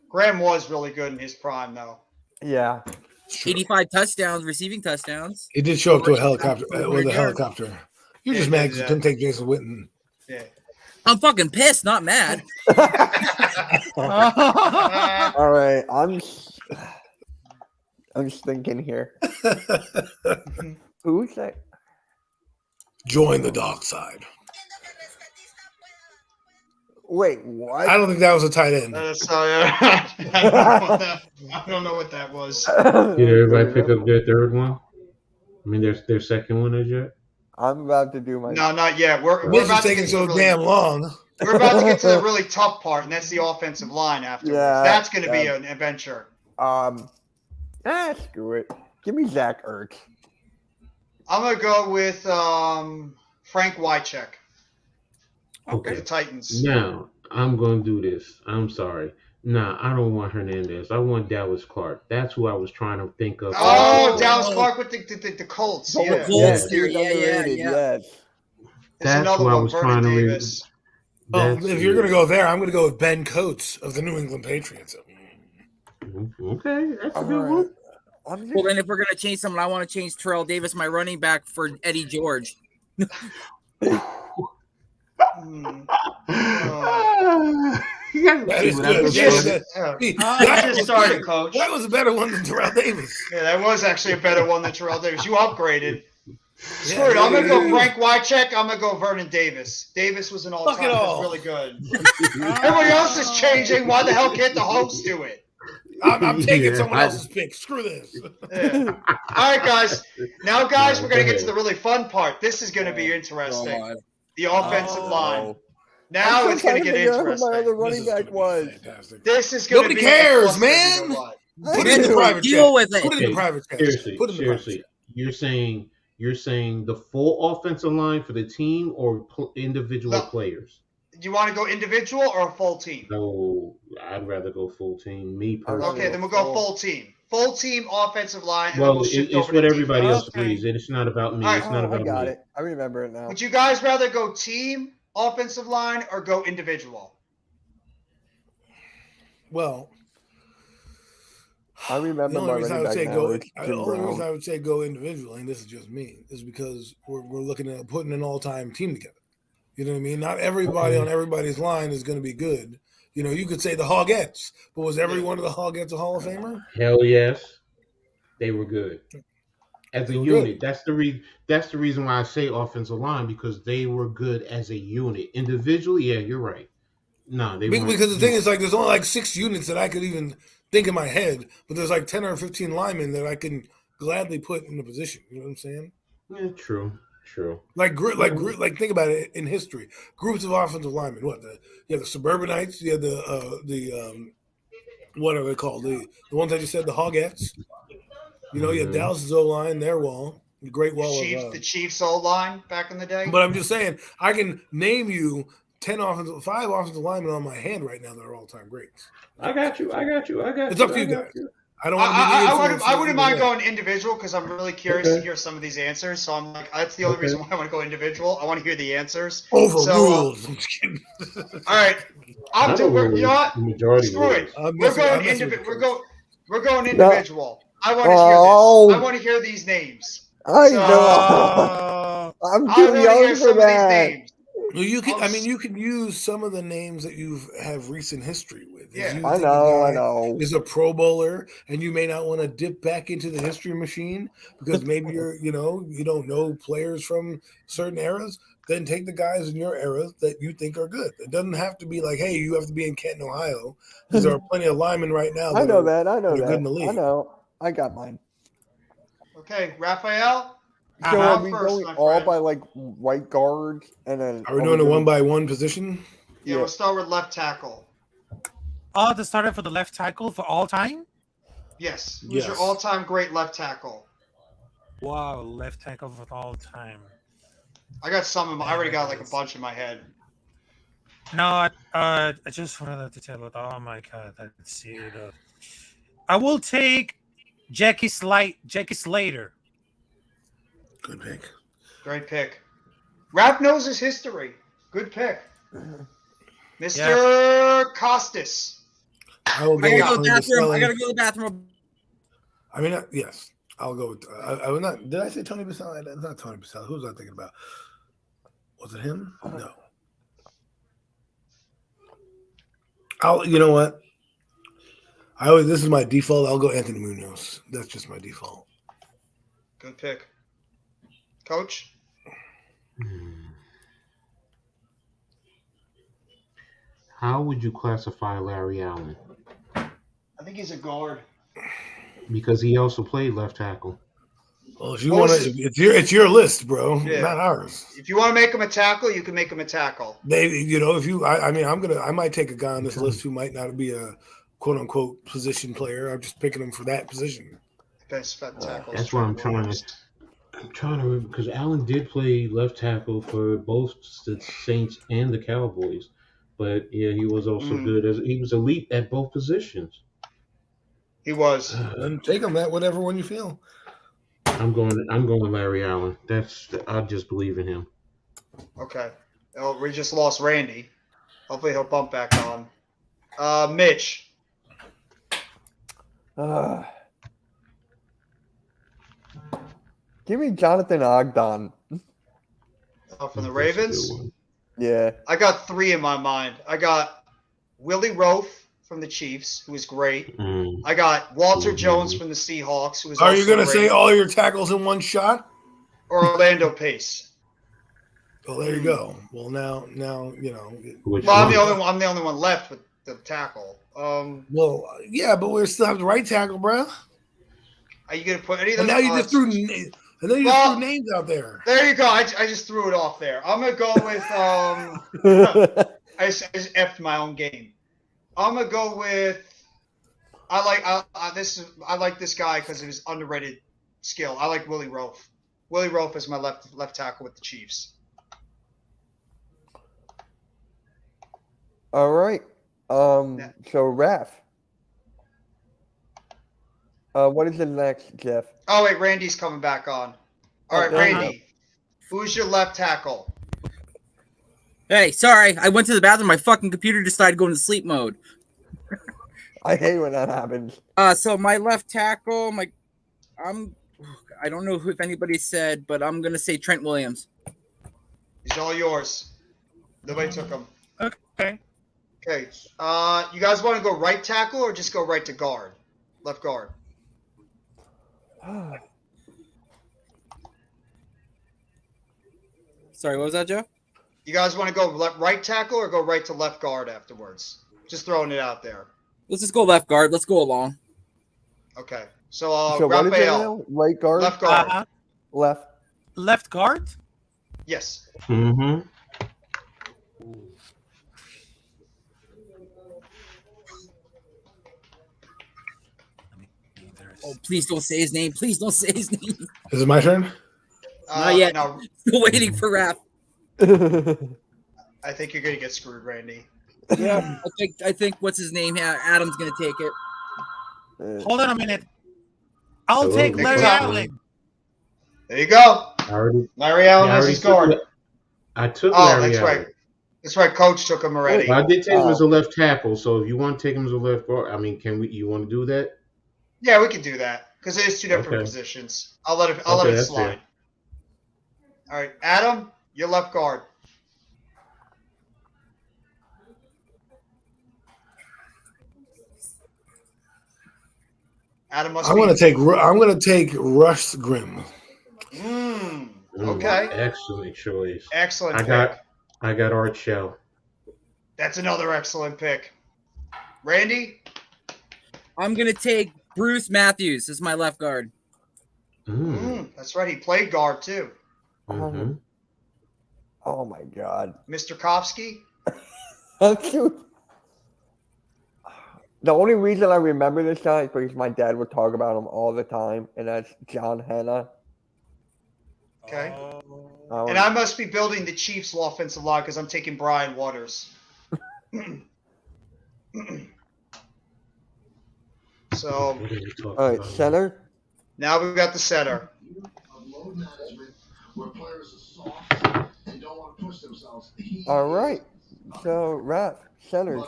Graham was really good in his prime, though. Yeah. Sure. 85 touchdowns, receiving touchdowns. He did show up to a helicopter Over with a there. helicopter. You're just Yeah, mad because you yeah. couldn't take Jason Witten. Yeah. I'm fucking pissed, not mad. All right. I'm just thinking here. Who's that? Join the dark side. Wait, what? I don't think that was a tight end. I don't know what that was. Did everybody pick up their third one? I mean, their second one is yet? I'm about to do my. No, not yet. We're This is about to taking get to the so really, damn long. we're about to get to the really tough part, and that's the offensive line afterwards. Yeah, That's going to be yeah. an adventure. Screw it. Give me Zach Ertz. I'm going to go with Frank Wycheck, the Okay. Titans. Now, I'm going to do this. I'm sorry. Nah, I don't want Hernandez. I want Dallas Clark. That's who I was trying to think of. Oh, Oh. Dallas Clark with the Colts. Yeah. Colts, Colts, dude, yeah, underrated, yeah. Yes. It's That's another who I one, was Vernon trying to read. Davis. Well, That's if you're it. going to go there, I'm going to go with Ben Coates of the New England Patriots. Okay, that's a All good right. one. I'm just, Well, then if we're gonna change something, I want to change Terrell Davis, my running back, for Eddie George. Hmm. That is good. Just- Yeah, yeah. Hey, You that just was started, good. Coach. That was a better one than Terrell Davis. Yeah, that was actually a better one than Terrell Davis. You upgraded. Screw it. Yeah, I'm going to go yeah. Frank Wycheck. I'm going to go Vernon Davis. Davis was an Fuck it all-time. all. Really good. Everybody else is changing. Why the hell can't the host do it? I'm taking Yeah, someone I- else's pick. Screw this. Yeah. All right, guys. Now, guys, we're going to go get to the ahead. really fun part. This is going to be interesting. God. The offensive Oh. line. Now I'm it's still going to trying get figure out who my other interesting. running This is back gonna be was. fantastic. This is going to Nobody be cares, a man. You know what? Put it in the do. private Deal chat. with it. Put it in the Okay, private chat. seriously, Put it in the private seriously. chat. You're saying the full offensive line for the team or individual No. players? Do you want to go individual or a full team? No, I'd rather go full team. Me I'd rather personally. Okay, then we'll go full team. Full team offensive line, and then Well, we'll shift it's over what to everybody defense. else agrees, and it's not about me. All right. It's not I about got me. it. I remember it now. Would you guys rather go team offensive line or go individual? Well, I remember the only my reason I running would say back now. go. It's The Jim only reason Brown. I would say go individually, and this is just me, is because we're looking at putting an all-time team together. You know what I mean? Not everybody on everybody's line is going to be good. You know, you could say the Hogettes, but was every one of the Hogettes a Hall of Famer? Hell yes, they were good as a They were unit. That's the reason why I say offensive line, because they were good as a unit. Individually, yeah, you're right. No, they weren't. Because the thing is, like, there's only like 6 units that I could even think in my head, but there's like 10 or 15 linemen that I can gladly put in the position. You know what I'm saying? Yeah, true. Like think about it in history. Groups of offensive linemen. What you have the Suburbanites. You have the what are they called? The ones I just said, the Hogettes. You know, you have Mhm. Dallas's O line, their wall, the Great Wall The Chiefs old line back in the day. But I'm just saying, I can name you 5 offensive linemen on my hand right now that are all time greats. I got you. It's up to you guys. I don't want to be I wouldn't mind going individual because I'm really curious to hear some of these answers. So I'm like, that's the only reason why I want to go individual. I want to hear the answers. Overruled. I'm just kidding. All right, Not you know overruled. what? The majority Screw it. was. We're going individual. We're going individual. I want to hear Oh. this. I want to hear these names. I So- know. I'm I too want to young hear for some of these that. names. Well, you can. I mean, you can use some of the names that you have recent history with. If Yeah. you I think a know. guy is a Pro Bowler, and you may not want to dip back into the history machine because maybe you don't know players from certain eras. Then take the guys in your era that you think are good. It doesn't have to be like, hey, you have to be in Canton, Ohio, because there are plenty of linemen right now. I know that. that are good in the league. I know. I got mine. Okay, Raphael. So Uh-huh. are we First, going my all friend. by like right guards and then? Are we doing a one by one position? Yeah, we'll start with left tackle. Oh, the starter for the left tackle for all time? Yes. Who's Yes. your all-time great left tackle? Wow, left tackle for all time. I got some of them. I already got like a bunch in my head. No, I just wanted to tell it. Oh my god, let's see. I will take Jackie Slater. Good pick. Great pick. Rap knows his history. Good pick. Mr. Costas. I will I go gotta go to with the Tony bathroom. I Baselli. gotta go to the bathroom. I mean, yes, I'll go with. I was not. Did I say Tony Baselli? That's not Tony Baselli. Who was I thinking about? Was it him? No. You know what? This is my default. I'll go Anthony Munoz. That's just my default. Good pick. Coach? how would you classify Larry Allen? I think he's a guard. Because he also played left tackle. Well, if you want to, it's your list, bro, Yeah. not ours. If you want to make him a tackle, you can make him a tackle. I might take a guy on this list who might not be a quote unquote position player. I'm just picking him for that position. Best tackle. That's why I'm trying to remember, because Allen did play left tackle for both the Saints and the Cowboys. But yeah, he was also good he was elite at both positions. He was. And take him that whatever one you feel. I'm going Larry Allen. I just believe in him. Okay. Oh, we just lost Randy. Hopefully he'll bump back on. Mitch. Give me Jonathan Ogden. From the Ravens. Yeah. I got 3 in my mind. I got Willie Roaf from the Chiefs, who was great. I got Walter Jones from the Seahawks, who was. Are you going to great. say all your tackles in one shot? Or Orlando Pace. Well, there you go. Well, now you know. Well, I'm the only one left with the tackle. Well, yeah, but we still have the right tackle, bro. Are you going to put any of And those? now you just threw names out there. There you go. I just threw it off there. I'm gonna go with I just effed my own game. I'm gonna go with. I like this guy because of his underrated skill. I like Willie Roaf. Willie Roaf is my left tackle with the Chiefs. All right. So Raph. What is the next, Jeff? Oh wait, Randy's coming back on. All right, Randy. Who's your left tackle? Hey, sorry, I went to the bathroom. My fucking computer decided to go into sleep mode. I hate when that happens. So my left tackle, I don't know if anybody said, but I'm gonna say Trent Williams. He's all yours. Nobody took him. Okay. Okay. You guys want to go right tackle or just go right to guard? Left guard. Sorry, what was that, Joe? You guys want to go right tackle or go right to left guard afterwards? Just throwing it out there. Let's just go left guard. Let's go along. Okay. So, So what is it Raphael, now? Right guard? left guard. Left. Left guard. Yes. Mm-hmm. Oh, please don't say his name. Please don't say his name. Is it my turn? Not yet. No, Still waiting for Raph. I think you're gonna get screwed, Randy. Yeah, I think what's his name? Adam's gonna take it. Hold on a minute. I'll Hello, take Larry Nick Allen. There you go. Already. Larry Allen Yeah, I has already his guard. took. I took Oh, Larry that's Allen. right. That's right. Coach took him already. I did take him as a left tackle, so if you want to take him as a left guard, I mean, you want to do that? Yeah, we can do that because it is 2 different Okay. positions. I'll let it that's slide. fair. All right, Adam, you're left guard. Adam must. I'm gonna take Russ Grimm. Okay. Excellent choice. Excellent. I got Art Shell. That's another excellent pick. Randy. I'm gonna take Bruce Matthews as my left guard. That's right. He played guard too. Mm-hmm. Oh my God. Mr. Kofsky. The only reason I remember this guy is because my dad would talk about him all the time, and that's John Hanna. Okay. Oh. And I must be building the Chiefs' offensive line because I'm taking Brian Waters. So All right, center. now we've got the center. Load management where players are soft and don't want to push themselves. All right. So, Raph, centers.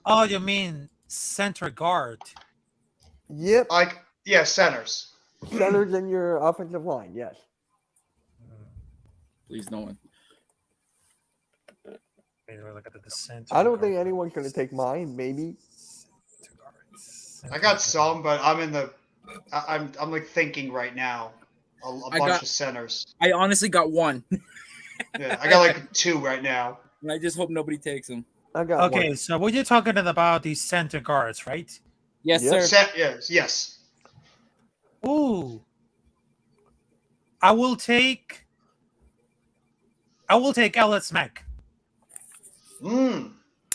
Oh, you mean center guard? Yep. Centers. Centers in your offensive line, yes. Please, no one. Wait, look at the center. I don't think anyone's going to take mine, maybe. I got some, but I'm like thinking right now a bunch of centers. I honestly got one, Yeah, I got like 2 right now. and I just hope nobody takes him. I got Okay, one. so what you're talking about these center guards, right? Yes, Yep. sir. Yes. Ooh. I will take Ellis Mack.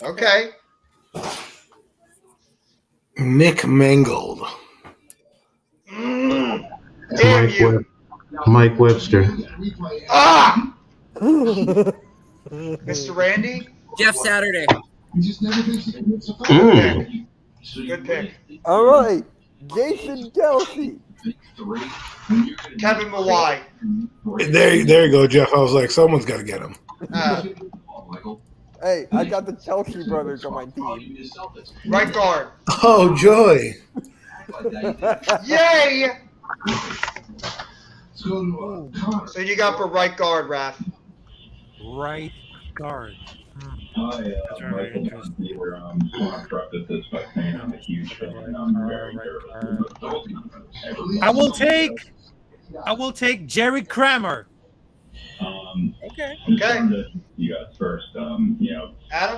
Okay. Nick Mangold. Damn Mike you. Mike Webster. Ah! Mr. Randy? Jeff Saturday. Mm. Good pick. All right, Jason Kelsey. Kevin Mawai. There you go, Jeff. I was like, someone's got to get him. Hey, I got the Kelsey brothers on my team. Right guard. Oh, joy. Yay! So you got for right guard, Raph. Right guard. Hi, That's very Michael interesting. Here. Want to preface this by saying I'm a huge fan. I'm very nervous. I will take Jerry Kramer. Okay. Okay. You guys first. Adam?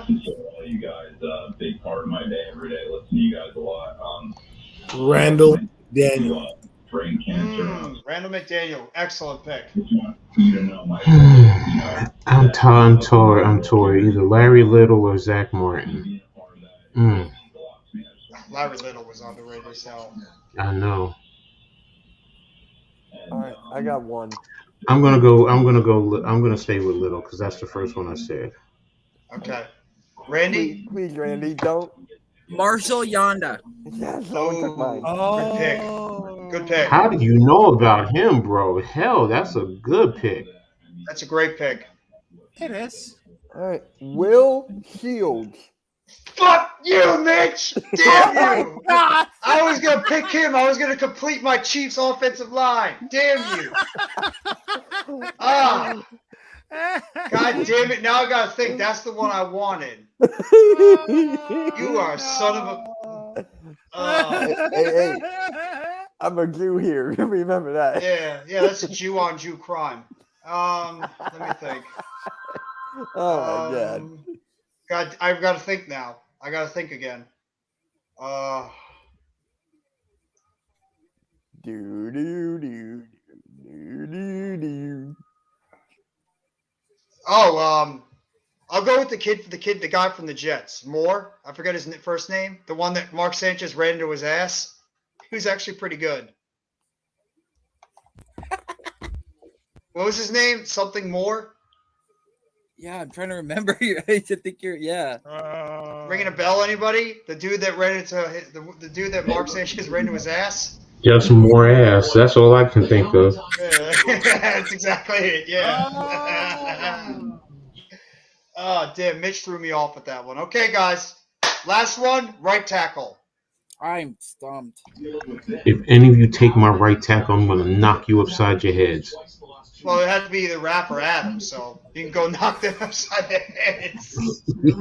Since all you guys, big part of my day every day. Listen to you guys a lot. Randall Daniel. Brain cancer. Randall McDaniel. Excellent pick. Just want you to know my. I'm torn. Either Larry Little or Zach Martin. Larry Little was underrated as hell. I know. All right, I got one. I'm gonna stay with Little because that's the first one I said. Okay. Randy? Please, Randy, don't. Marshall Yonda. Yes, someone took mine. Oh, Good pick. How do you know about him, bro? Hell, that's a good pick. That's a great pick. It is. All right, Will Shields. Fuck you, Mitch! Damn you! I was gonna pick him. I was gonna complete my Chiefs offensive line. Damn you! Ah! God damn it! Now I gotta think. That's the one I wanted. You are a son of a. Hey, I'm a Jew here. Remember that. Yeah. That's a Jew on Jew crime. Let me think. Oh my God. God, I've got to think now. I got to think again. I'll go with the guy from the Jets. Moore. I forget his first name. The one that Mark Sanchez ran into his ass. He was actually pretty good. What was his name? Something Moore? Yeah, I'm trying to remember. I think you're. Yeah. Ringing a bell? Anybody? The dude that ran into the dude that Mark Sanchez ran into his ass. Just more ass. That's all I can think of. Yeah. That's exactly it. Yeah. Oh, damn! Mitch threw me off with that one. Okay, guys. Last one. Right tackle. I'm stumped. If any of you take my right tackle, I'm gonna knock you upside your heads. Well, it had to be either Raph or Adam, so you can go knock them upside their heads. You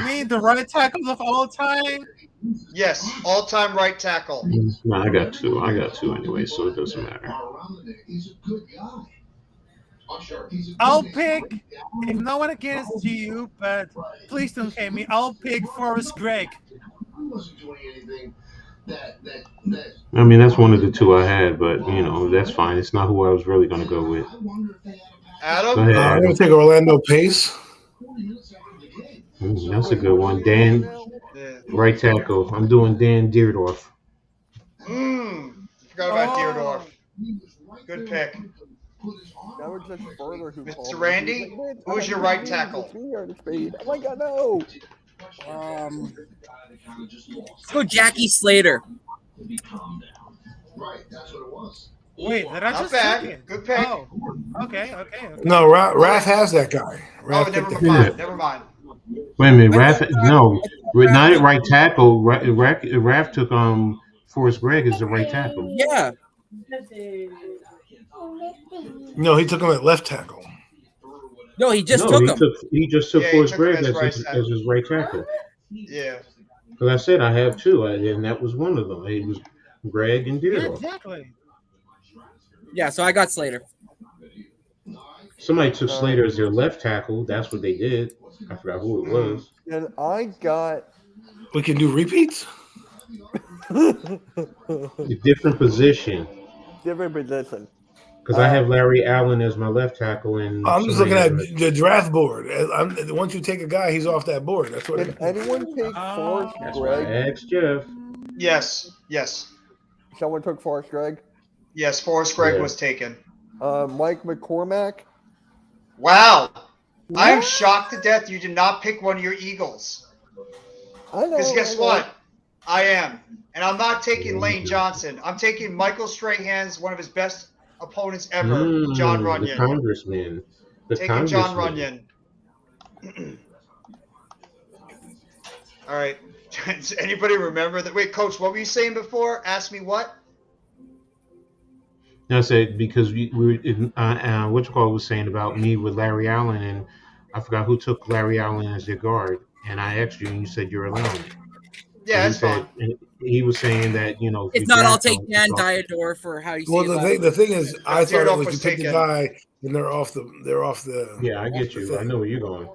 mean the right tackle of all time? Yes, all-time right tackle. No, I got two anyway, so it doesn't matter. He's a good guy. I'll pick, if no one against you, but please don't hate me, I'll pick Forrest Gregg. He wasn't doing anything that I mean, that's one of the two I had, but that's fine. It's not who I was really gonna go with. Adam? Go ahead, I'm Adam. going to take Orlando Pace. That's a good one. Dan, Yeah. right tackle. I'm doing Dan Dierdorf. Forgot about Deerdorf. Good pick. That was just further who Mr. called me. Randy, He's like, "Man, who's your I right need tackle?" the 3-yard speed." I'm like, I know. Let's go Jackie Slater. Right, that's what it was. Wait, did I Not just bad. pick it? Good pick. Oh, okay. No, Raph has that guy. Oh, Raph picked never him. mind. Never mind. Wait a minute, Raph. No, not at right tackle. Raph took Forrest Gregg as the right tackle. Yeah. No, he took him at left tackle. No, he just No, took him. he just took Yeah, he Forrest took him Gregg as as his right tackle. Yeah. Because I said I have two, and that was one of them. It was Gregg and Yeah, Dierdorf. exactly. Yeah, so I got Slater. Somebody took Slater as their left tackle. That's what they did. I forgot who it was. And I got We can do repeats. A different position. different position. Because I have Larry Allen as my left tackle, and I'm just looking at somebody- the draft board. Once you take a guy, he's off that board. That's what. Did anyone take Forrest That's why I Gregg? asked Jeff. Yes, yes, Someone took Forrest Gregg. yes. Forrest Gregg Yeah. was taken. Mike McCormack. Wow, I am shocked to death you did not pick one of your Eagles. I know. Because guess I know. what? I am, and I'm not taking Lane Johnson. I'm taking Michael Strahan's one of his best opponents ever, John The Runyon. congressman. The Taking John congressman. Runyon. All right. Does anybody remember that? Wait, Coach, what were you saying before? Ask me what? I said because we what you call was saying about me with Larry Allen, and I forgot who took Larry Allen as their guard, and I asked you, and you said you're allowing it. Yeah, And that's fine. he was saying that if If you not, I'll draft take him, Dan it's off. Diodor for how you say Well, it the last thing, the thing is, I thought it Theodore was was you pick the taken. guy, and they're off the. Yeah, I get you. I know where you're going.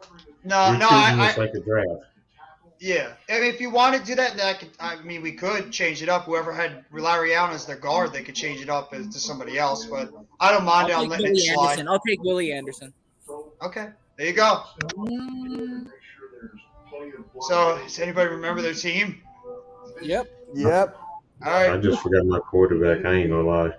No, You're no, treating I this like a draft. yeah. And if you want to do that, then I mean, we could change it up. Whoever had Larry Allen as their guard, they could change it up to somebody else. But I don't mind. I'll I'm take letting it Willie slide. Anderson. I'll take Willie Anderson. Okay, there you go. So, does anybody remember their team? Yep. Yep. All I right. just forgot my quarterback. I ain't gonna lie.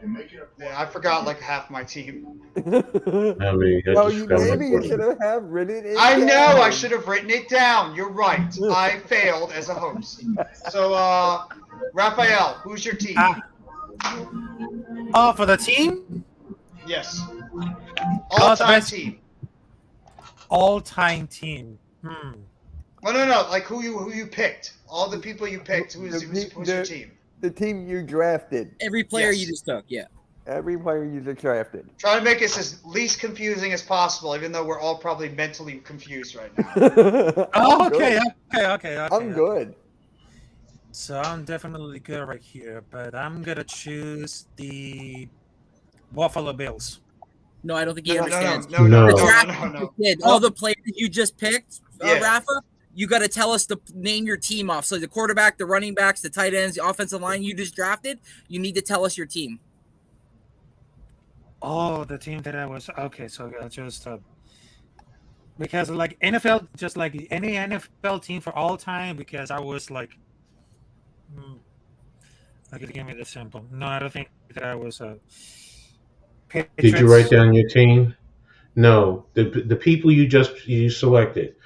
Yeah, I forgot like half my team. I mean, I Well, just you forgot my maybe you should quarterback. have written it. I know. I down. should have written it down. You're right. I failed as a host. So, Raphael, who's your team? Oh, for the team, Yes. the All-time best- team. all-time team. No. Like who you picked. All the people you picked. Who's your team? The team you drafted. Every player Yes. you just took. Yeah. Every player you just drafted. Try to make this as least confusing as possible, even though we're all probably mentally confused right now. Oh, I'm okay, good. okay. I'm good. So I'm definitely good right here, but I'm gonna choose the Buffalo Bills. No, I don't think he No. understands. No. Kid, all the players you just picked, Yeah. Rafa, you got to tell us to name your team off. So the quarterback, the running backs, the tight ends, the offensive line you just drafted, you need to tell us your team. Oh, the team that I was okay. So I just because like NFL, just like any NFL team for all time, because I was like, okay, give me the sample. No, I don't think that I was a. Did you write down your team? No, the people you selected.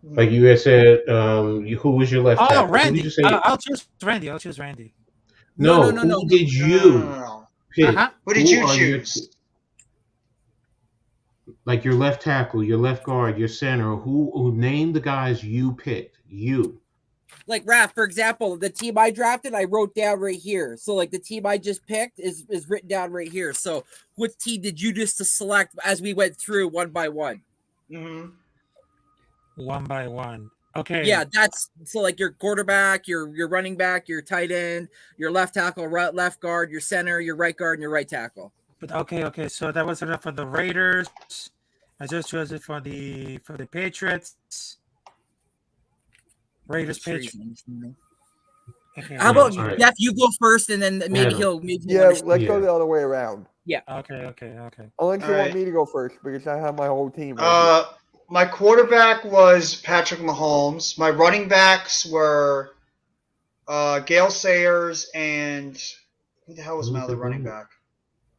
Like you had said, who was your left Oh, tackle? Who did Randy. you say? I'll choose Randy. I'll choose Randy. No, No. who did you No. pick? Uh-huh. Who did you are your- choose? like your left tackle, your left guard, your center. Who named the guys you picked? You. Like Raph, for example, the team I drafted, I wrote down right here. So like the team I just picked is written down right here. So what team did you just select as we went through one by one? Mm-hmm. One by one. Okay. Yeah, that's so like your quarterback, your running back, your tight end, your left tackle, left guard, your center, your right guard, and your right tackle. But okay. So that was enough for the Raiders. I just chose it for the Patriots. Raiders, Patriots. Okay, How about All right. Jeff? You go first, and then maybe Yeah. he'll. Yeah, let's go Yeah. the other way around. Okay. Unless you All want right. me to go first, because I have my whole team. Right My quarterback was Patrick Mahomes. My running backs were Gale Sayers and who the hell was my other running back?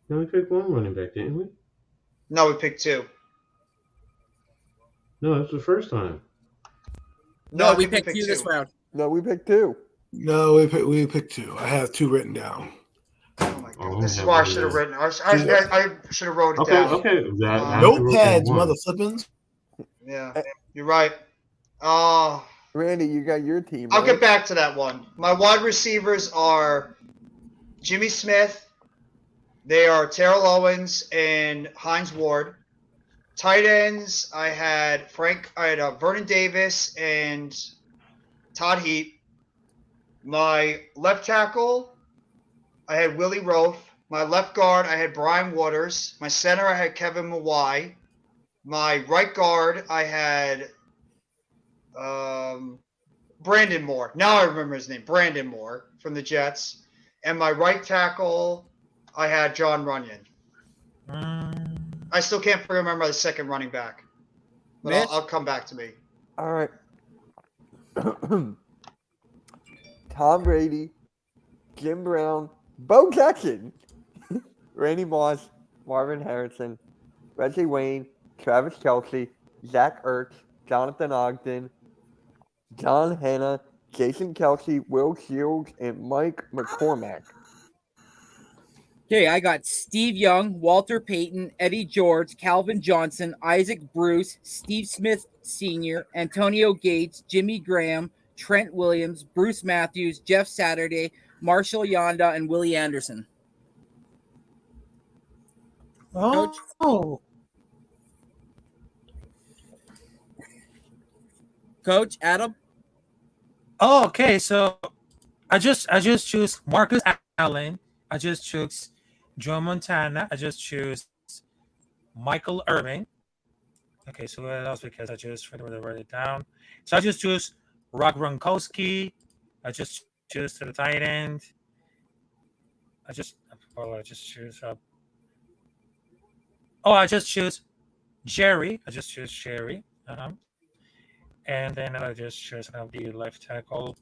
No, we picked one running back, didn't we? No, we picked two. No, that's the first time. No, I we think picked you this round. No, we picked two. No, we picked two. I have two written down. Oh my Oh, god! This is yeah, why I yeah. should have written. I should have wrote it Okay, down. okay. Notepads, mother flippins. Yeah, you're right. Oh, Randy, you got your team. I'll right? get back to that one. My wide receivers are Jimmy Smith. They are Terrell Owens and Hines Ward. Tight ends, I had Vernon Davis and Todd Heap. My left tackle, I had Willie Roaf. My left guard, I had Brian Waters. My center, I had Kevin Mawai. My right guard, I had Brandon Moore. Now I remember his name, Brandon Moore from the Jets. And my right tackle, I had John Runyon. I still can't remember the second running back, but Mitch? I'll come back to me. All right. Tom Brady, Jim Brown, Bo Jackson, Randy Moss, Marvin Harrison, Reggie Wayne, Travis Kelce, Zach Ertz, Jonathan Ogden, John Hanna, Jason Kelce, Will Shields, and Mike McCormack. Okay, I got Steve Young, Walter Payton, Eddie George, Calvin Johnson, Isaac Bruce, Steve Smith Sr., Antonio Gates, Jimmy Graham, Trent Williams, Bruce Matthews, Jeff Saturday, Marshall Yonda, and Willie Anderson. Oh, Coach Adam? oh, okay. So I just choose Marcus Allen. I just choose Joe Montana. I just choose Michael Irvin. Okay, so what else? Because I just wrote it down. So I just choose Rob Gronkowski. I just choose to the tight end. I just choose. I just choose Jerry. I just choose Jerry. And then I just choose the left tackle.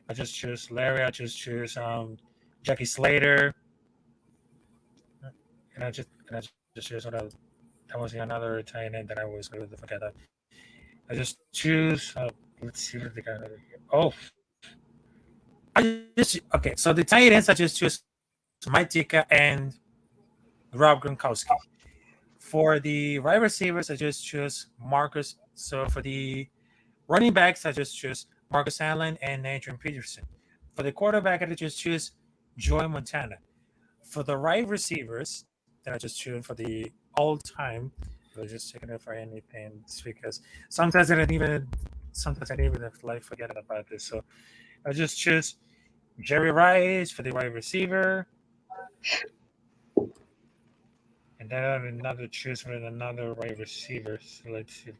I just choose Larry. I just choose Jackie Slater. And I just choose that was another tight end that I was going to forget that. I just choose. Let's see what they got over here. Oh, okay. So the tight ends I just choose Mike Ditka and Rob Gronkowski. For the wide receivers, I just choose Marcus. So for the running backs, I just choose Marcus Allen and Adrian Peterson. For the quarterback, I just choose Joey Montana. For the wide receivers, then I just choose for the all-time. I'm just checking it for anything because sometimes I didn't even forget about this. So I just choose Jerry Rice for the wide receiver. And then I have another choose for another wide receiver. So let's see.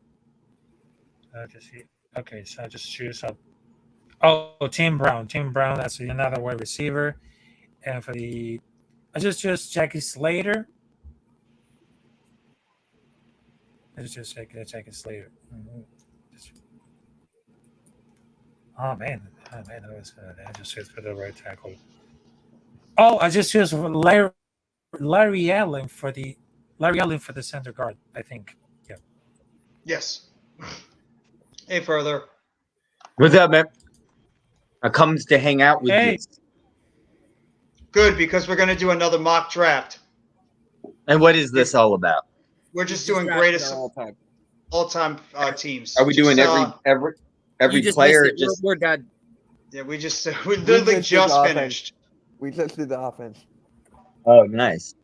I just see. Okay, so I just choose up. Tim Brown. Tim Brown, that's another wide receiver. And for the I just choose Jackie Slater. Let's just check Slater. Oh man, that was I just choose for the right tackle. Oh, I just choose Larry Allen for the center guard. I think. Yeah. Yes. Hey, further. What's up, man? I comes to hang out with Hey. you. Good, because we're going to do another mock draft. And what is this all about? We're just doing greatest all-time. all-time teams. Are we doing Just, every You just player? missed it. Just We're done. Yeah, we literally just did just the offense. finished. We just did the offense. oh, nice.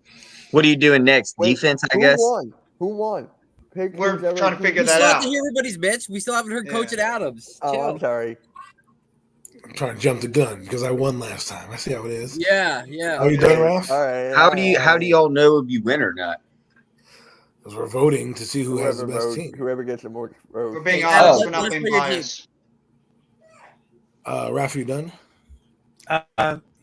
What are you doing next? Wait, Defense, I Who guess. won? Who won? Pick We're who's ever trying to picked. figure We that still have out. to hear everybody's bitch. We still haven't heard Yeah. Coach at Adams. Oh, Chill. I'm sorry. I'm trying to jump the gun because I won last time. I see how it is. Yeah. Are you done, Ralph? All right. How do y'all know if you win or not? Because we're voting to see who has the Whoever best votes, team. whoever gets the most We're votes. being Hey, honest. Adam, We're not let's being play your team. biased. Ralph, you done?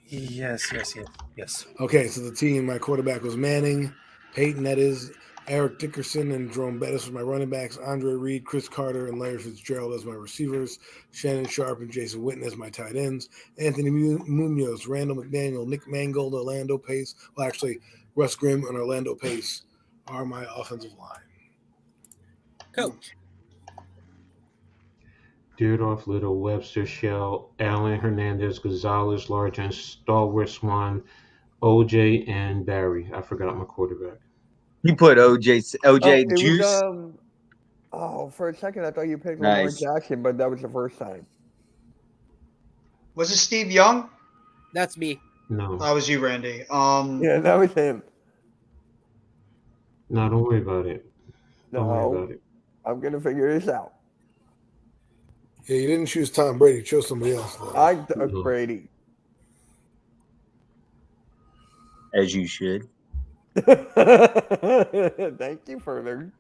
Yes. Okay, so the team, my quarterback was Manning, Peyton, that is, Eric Dickerson and Jerome Bettis was my running backs, Andre Reed, Chris Carter, and Larry Fitzgerald as my receivers, Shannon Sharp and Jason Witten as my tight ends, Anthony Munoz, Randall McDaniel, Nick Mangold, Orlando Pace, well, actually, Russ Grimm and Orlando Pace are my offensive line. Coach. Dierdorf, Little, Webster, Shell, Allen, Hernandez, Gonzalez, Largent, Stalwart, Swan, OJ, and Barry. I forgot my quarterback. You put OJ it Juice. Was, for a second, I thought you picked Lamar Nice. Jackson, but that was the first time. Was it Steve Young? That's me. No, That was you, Randy. Yeah, that was him. no, don't worry about it. Don't worry No, about it. I'm gonna figure this out. Yeah, you didn't choose Tom Brady, you chose somebody else. Though. I took Brady. as you should. Thank you, further.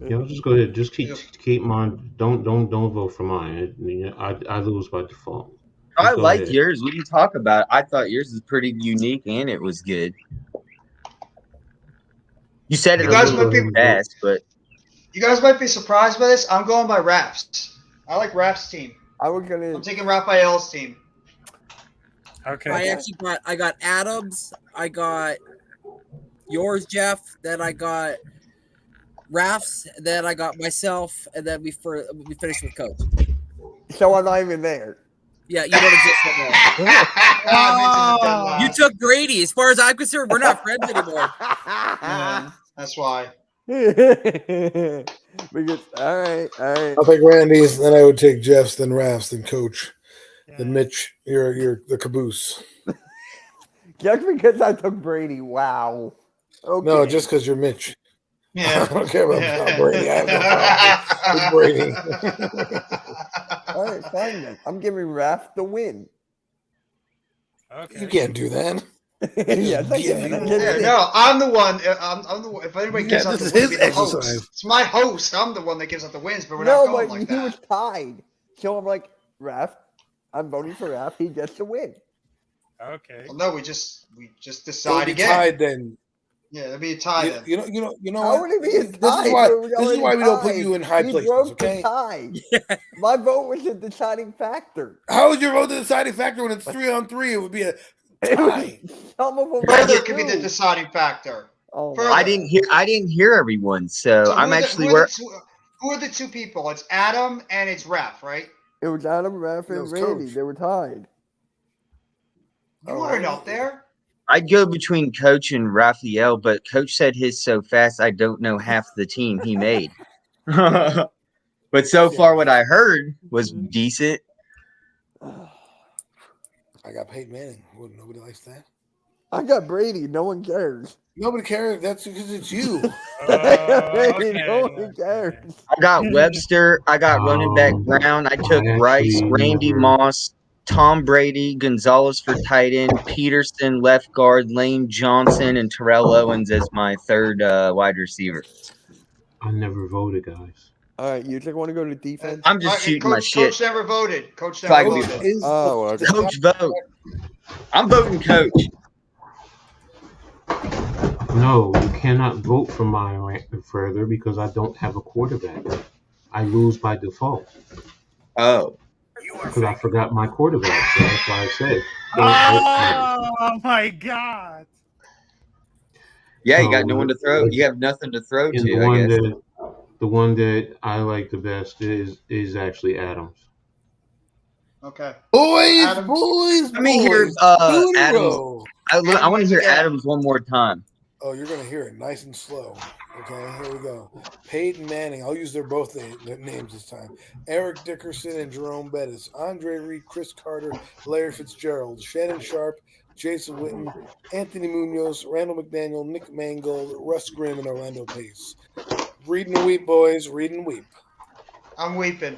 Yeah, just go ahead. Just keep mine. Don't vote for mine. I lose by default. I Just go like ahead. yours. What do you talk about? I thought yours was pretty unique and it was good. You said it You a guys little might be- fast, but You guys might be surprised by this. I'm going by Raph's. I like Raph's team. I was gonna. I'm taking Raphael's team. Okay. I got Adams. I got yours, Jeff. Then I got Raph's. Then I got myself, and then we finished with Coach. So I'm not even there. Yeah, you don't exist anymore. Oh. You took Brady. As far as I'm concerned, we're not friends anymore. Yeah, that's why. Because all right. I'll take Randy's, then I would take Jeff's, then Raph's, then Coach, then Mitch. You're the caboose. Just because I took Brady, wow. Okay. No, just because you're Mitch. Yeah. I don't care about Tom Brady. I have no problem with Brady. All right, fine then. I'm giving Raph the win. Okay. You can't do that. Yes, I Yeah, can. Yeah, no, I'm the one. I'm the one. If anybody gives Yeah, out this the is win, his the host. exercise. It's my host. I'm the one that gives out the wins, but we're No, not going but like he that. was tied. So I'm like, Raph, I'm voting for Raph. He gets the win. Okay. Well, no, we just It'll decide be again. tied then. Yeah, it'll be a tie then. You know How what? would it be a This tie? is why. It was This is already why we don't put tied. you in high He places. broke Okay. the tie. My vote was a deciding factor. How is your vote the deciding factor when it's 3-on-3? It would be a tie. Some of them Further were could be the two. deciding factor. Oh, Further. I didn't hear everyone, so So I'm who are the- actually who are where the two- Who are the two people? It's Adam and it's Raph, right? it was Adam, Raph, It and was Randy. Coach. They were tied. You Oh, weren't I- out there. I'd go between Coach and Raphael, but Coach said his so fast I don't know half the team he made. But so far, what I heard was decent. I got Peyton Manning. Nobody likes that. I got Brady. No one cares. Nobody cares. That's because it's you. Brady, no one cares. I got Webster. I got running back Brown. I took I Rice, actually Randy never- Moss, Tom Brady, Gonzalez for tight end, Peterson left guard, Lane Johnson, and Terrell Owens as my third wide receiver. I never voted, guys. All right, you just want to go to defense? I'm just All right, shooting my Coach, shit. Coach never voted. Coach So I never can be- voted. Oh, okay. Coach vote. I'm voting Coach. No, you cannot vote for mine further because I don't have a quarterback. I lose by default Oh. because I forgot my quarterback. So that's why I said. don't vote for me. Oh my God. Yeah, you got no one to throw. You have nothing to throw And to, I guess. the one that I like the best is actually Adams. Okay. Boys, Adam- boys, Let me hear boys. 2 in a Adams. row. I want to hear Yeah. Adams one more time. Oh, you're gonna hear it nice and slow. Okay, here we go. Peyton Manning. I'll use their both their names this time. Eric Dickerson and Jerome Bettis. Andre Reed, Chris Carter, Larry Fitzgerald, Shannon Sharp, Jason Witten, Anthony Munoz, Randall McDaniel, Nick Mangold, Russ Grimm, and Orlando Pace. Read and weep, boys. Read and weep. I'm weeping.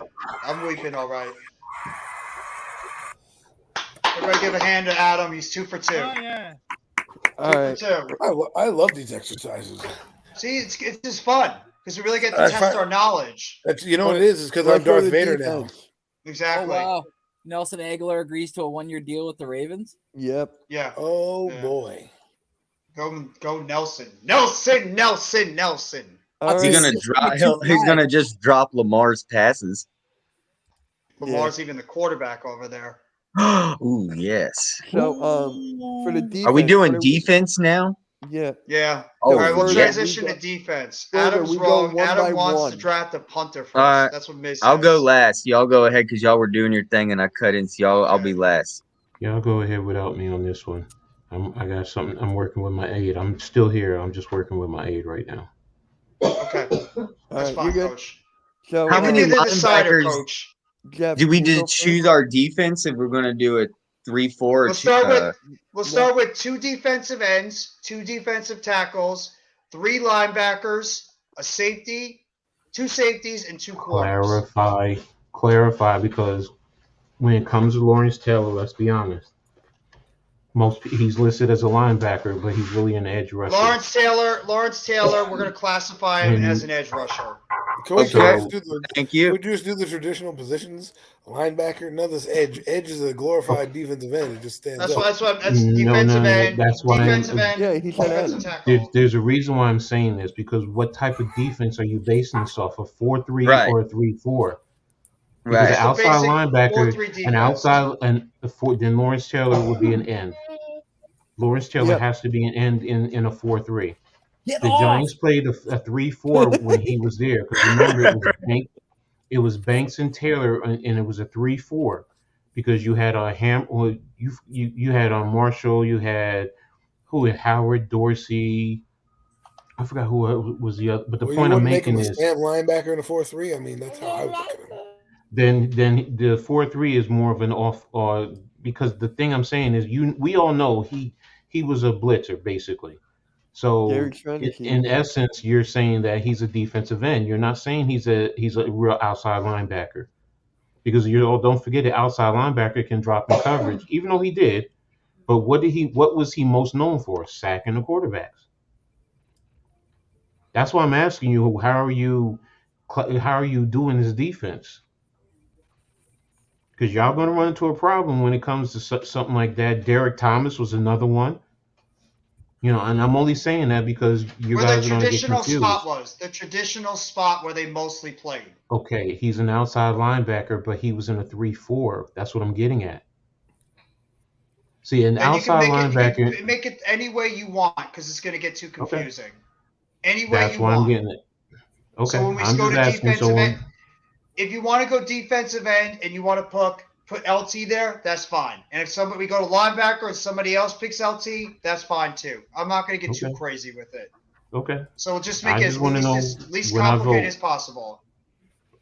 All right. Everybody give a hand to Adam. He's 2 for 2. Oh yeah. All right. 2 for 2. I love these exercises. See, it's just fun because we really get to That's test fine. our knowledge. That's you know what it is because Let's I'm go Darth to Vader now. defense. Exactly. Oh, wow. Nelson Aguilar agrees to a 1-year deal with the Ravens. Yep. Yeah. Oh Yeah. boy. Go Nelson. Nelson. All He's right. gonna drop. He's gonna just drop Lamar's passes. Lamar's even the quarterback over there. Ooh, yes. So, for the defense, Are we doing what defense now? Yeah. Yeah. Oh, All right, we'll yeah. transition We to defense. Further, Adam's we go wrong. one by Adam wants one. to draft a punter first. Alright. That's what Miz I'll go says. last. Y'all go ahead because y'all were doing your thing and I cut in. So y'all, I'll be last. Y'all go ahead without me on this one. I got something. I'm working with my aide. I'm still here. I'm just working with my aide right now. Okay. That's All right, fine, you good? Coach. So, How You many can be the decider, linebackers- Coach. Jeff, Do we you go just choose first? our defense if we're gonna do a 3-4? We'll start with 2 defensive ends, 2 defensive tackles, 3 linebackers, a safety, 2 safeties, and 2 corners. Clarify, because when it comes to Lawrence Taylor, let's be honest, He's listed as a linebacker, but he's really an edge rusher. Lawrence Taylor, we're going to classify him as an edge rusher. Can we Okay. just do the Thank Can you. we just do the traditional positions? Linebacker, none of this edge. Edge is a glorified defensive end. It just stands That's up. that's No, defensive no, end. that's why defensive end. Yeah, he said defensive end. tackle. There's a reason why I'm saying this, because what type of defense are you basing this off? A 4-3 Right. or a 3-4? Because Right. an It's the outside basic linebacker, 4-3 defense. an outside, and then Lawrence Taylor would be an end. Lawrence Taylor Yep. has to be an end in a 4-3. Get The off! Giants played a 3-4 when he was there. Because remember, it was Banks and Taylor, and it was a 3-4 because you had you had Marshall, you had Howard, Dorsey. I forgot who was the other. But the Well, point you I'm wouldn't make him making a is, stand linebacker in a 4-3. I mean, that's how I would look at him. then the 4-3 is more of an off. Because the thing I'm saying is, we all know he was a blitzer basically. So Derek Schmidt, in essence, you're saying that he's a defensive end. You're not saying he's a real outside linebacker, because don't forget, the outside linebacker can drop in coverage, even though he did. But what was he most known for? Sacking the quarterbacks. That's why I'm asking you, how are you doing this defense? Because y'all going to run into a problem when it comes to something like that. Derek Thomas was another one. And I'm only saying that because you Where guys the are going to get traditional confused. spot was. The traditional spot where they mostly played. Okay, he's an outside linebacker, but he was in a 3-4. That's what I'm getting at. See, an And outside you linebacker. can make it any way you want, because it's going to get too confusing. Any way That's you why I'm want. getting it. Okay, So when we I'm go just to asking. defensive end, if you want to go defensive end and you want to put LT there, that's fine. And if we go to linebacker and somebody else picks LT, that's fine too. I'm not going to get too Okay. crazy with it. Okay. So we'll just I make it just wanna know as least when I complicated vote. as possible.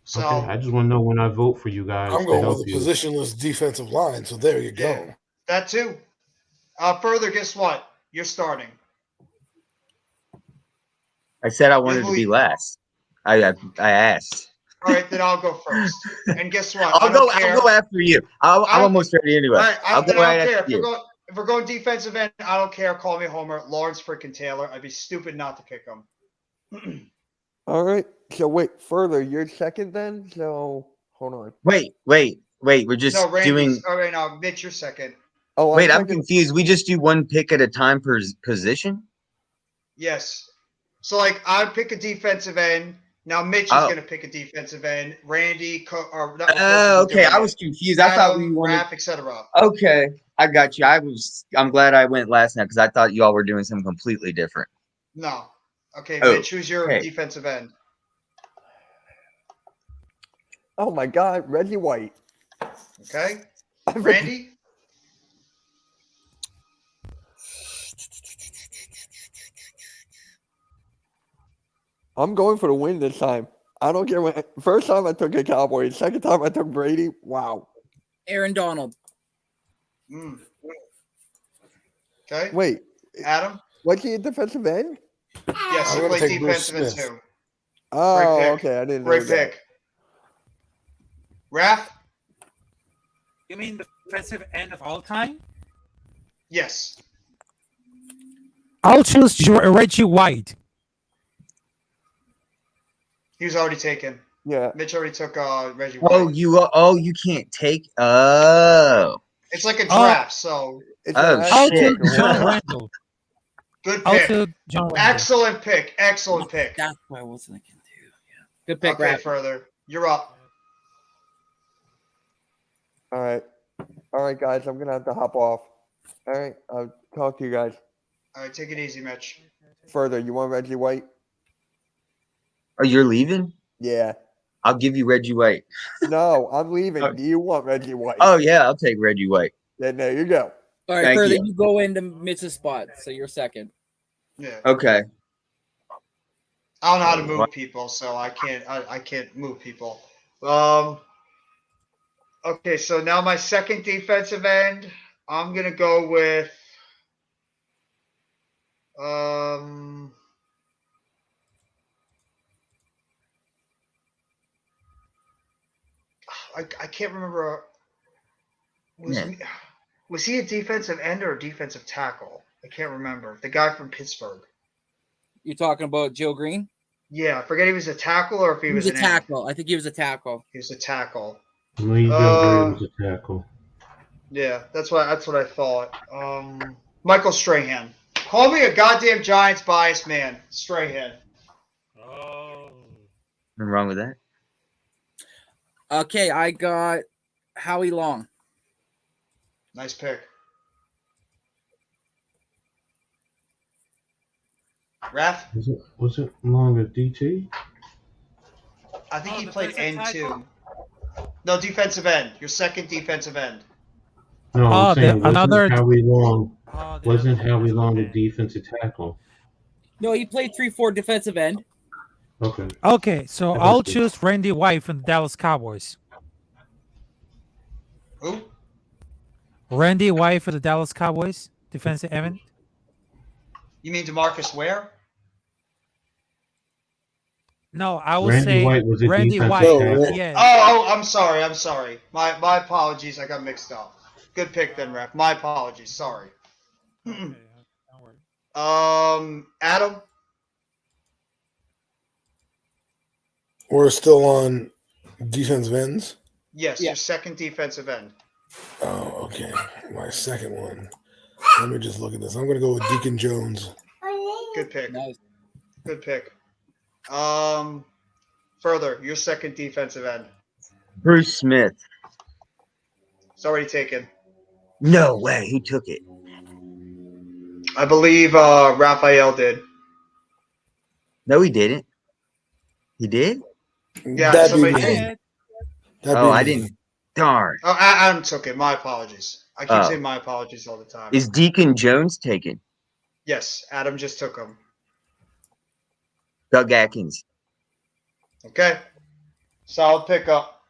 So Okay. I just want to know when I vote for you guys I'm to going help with a you. positionless defensive line. So there you go. Yeah. that too. Further, guess what? You're starting. I said I wanted to be last. I asked. All right, then I'll go first. And guess what? I'll I don't go. care. I'll go after you. I'm almost ready anyway. All right, I'll go I right don't care. after you. If we're going defensive end, I don't care. Call me Homer. Lawrence freaking Taylor. I'd be stupid not to pick him. All right. So wait, further, you're second then? So hold on. Wait. We're just No, Randy's. doing. All right, now Mitch, you're second. Oh, Wait, I'm second. confused. We just do one pick at a time per position? Yes. So like, I pick a defensive end. Now Mitch is going to pick a defensive end. Randy, okay. I was confused. I thought we wanted. Raph, etc. Okay, I got you. I'm glad I went last night because I thought y'all were doing something completely different. No. Okay, Oh, Mitch, who's your defensive end? Oh my God, Reggie White. Okay. Randy? I'm going for the win this time. I don't care when. First time I took a Cowboy. Second time I took Brady. Wow. Aaron Donald. Okay. Wait. Adam? Was he a defensive end? Yes, I'm he gonna played take Bruce defensive end Smith. too. Oh, pick. okay. I didn't know Great that. pick. Raph? You mean the defensive end of all time? Yes. I'll choose Reggie White. He was already taken. Yeah. Mitch already took Reggie White. You can't take. Oh. It's like a draft, so It's Oh, an I'll shit. choose John Randall. good I'll pick. choose John Randall. Excellent pick. Excellent pick. That's what I was thinking too. Yeah. Good pick, Okay, Raph. further. You're up. All right. All right, guys. I'm going to have to hop off. All right. I'll talk to you guys. All right, take it easy, Mitch. Further, you want Reggie White? Oh, you're leaving? Yeah. I'll give you Reggie White. No, I'm leaving. Oh. Do you want Reggie White? Oh yeah, I'll take Reggie White. Then there you go. All right, Thank further, you. you go into Mitch's spot, so you're second. Yeah. Okay. I don't know how to move people, so I can't move people. Okay, so now my second defensive end, I'm gonna go with I can't remember. Yeah. Was he a defensive end or a defensive tackle? I can't remember. The guy from Pittsburgh. You're talking about Joe Green? Yeah, I forget he was a tackle or if he, He was was a an end. tackle. I think he was a tackle. He was a tackle. Lee Joe Green was a tackle. Yeah, that's what I thought. Michael Strahan. Call me a goddamn Giants biased man, Strahan. Oh. Nothing wrong with that. Okay, I got Howie Long. Nice pick. Raph, Was it longer DT? I think Oh, he played defensive end tackle? too. No, defensive end. Your second defensive end. No, Oh, I'm saying another- wasn't Howie Long? Oh, the Wasn't other Howie Long a defensive end. defensive tackle? No, he played 3-4 defensive end. Okay. Okay, so That I'll makes sense. choose Randy White from the Dallas Cowboys. Who? Randy White for the Dallas Cowboys, defensive end. You mean DeMarcus Ware? No, I would Randy say White was a Randy defensive White. tackle. Yeah. Oh, I'm sorry. My apologies. I got mixed up. Good pick then, Ref. My apologies. Sorry. Okay, don't worry. Adam. We're still on defensive ends. Yes, Yeah. your second defensive end. Oh, okay. My second one. Let me just look at this. I'm going to go with Deacon Jones. Good pick. Nice. Good pick. Further, your second defensive end. Bruce Smith. It's already taken. No way. He took it. I believe Raphael did. No, he didn't. He did? Yeah, That'd somebody be I me. did. did. That'd Oh, be I me. didn't. Darn. Oh, Adam took it. My apologies. I keep Oh. saying my apologies all the time. Is Deacon Jones taken? Yes, Adam just took him. Doug Atkins. Okay. Solid pickup.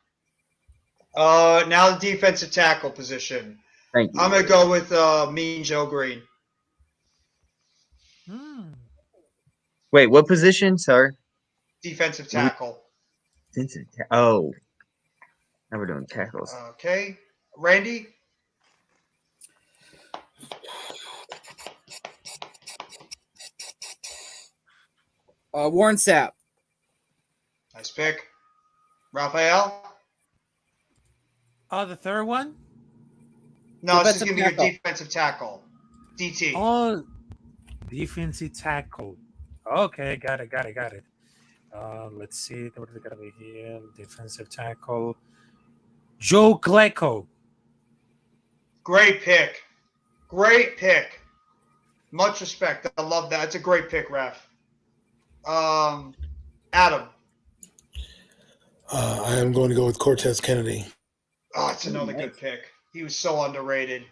Now the defensive tackle position. Thank you. I'm gonna go with Mean Joe Green. Hmm. Wait, what position? Sorry. Defensive tackle. Oh. Now we're doing tackles. Okay. Randy? Warren Sapp. Nice pick. Raphael? Oh, the third one. No, this is Defensive gonna be your tackle. defensive tackle. DT. Oh, defensive tackle. Okay, got it. Let's see. What are they gonna be here? Defensive tackle. Joe Glecko. Great pick. Great pick. Much respect. I love that. It's a great pick, Ref. Adam. I am going to go with Cortez Kennedy. Oh, it's another good pick. He was so underrated.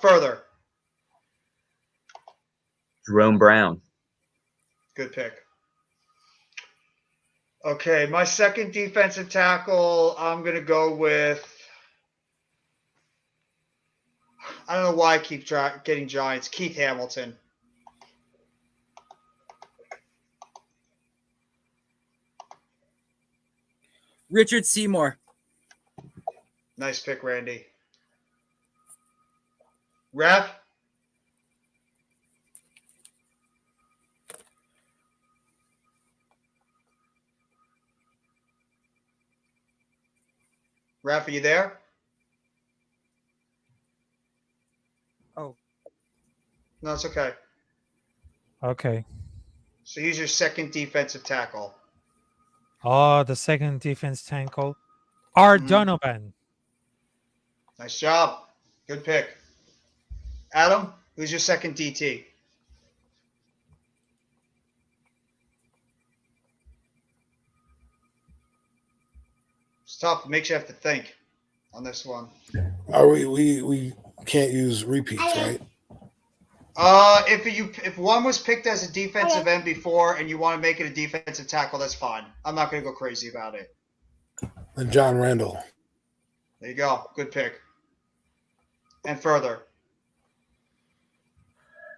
Further. Jerome Brown. Good pick. Okay, my second defensive tackle, I'm going to go with. I don't know why I keep getting Giants. Keith Hamilton. Richard Seymour. Nice pick, Randy. Ref? Ref, are you there? Oh. No, it's okay. Okay. So he's your second defensive tackle. Oh, the second defense tackle. Art Mhm. Donovan. Nice job. Good pick. Adam, who's your second DT? It's tough. It makes you have to think on this one. Are we can't use repeats, right? If one was picked as a defensive end before and you want to make it a defensive tackle, that's fine. I'm not going to go crazy about it. And John Randall. There you go. Good pick. And further.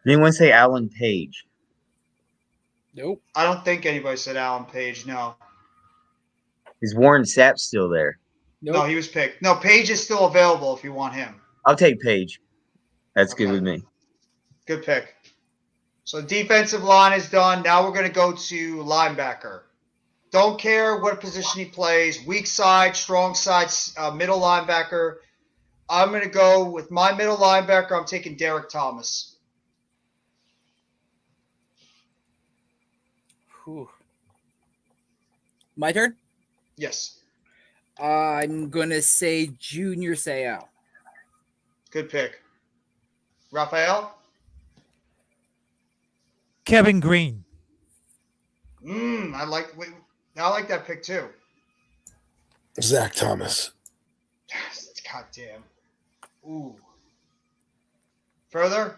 Did anyone say Alan Page? Nope. I don't think anybody said Alan Page. No. Is Warren Sapp still there? Nope. No, he was picked. No, Page is still available if you want him. I'll take Page. That's good Okay. with me. Good pick. So defensive line is done. Now we're going to go to linebacker. Don't care what position he plays. Weak side, strong side, middle linebacker. I'm going to go with my middle linebacker. I'm taking Derek Thomas. Whew. My turn. Yes. I'm gonna say Junior Seau. Good pick. Raphael? Kevin Green. I like that pick too. Zach Thomas. God damn. Ooh. Further?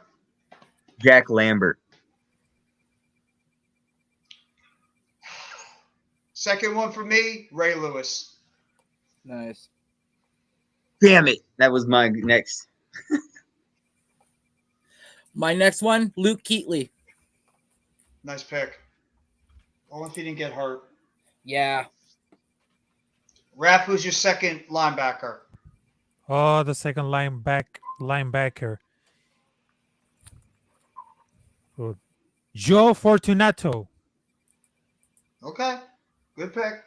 Jack Lambert. Second one for me, Ray Lewis. Nice. Damn it. That was my next. My next one, Luke Kuechly. Nice pick. Only if he didn't get hurt. Yeah. Raph, who's your second linebacker? Oh, the second linebacker. Good. Joe Fortunato. Okay. Good pick.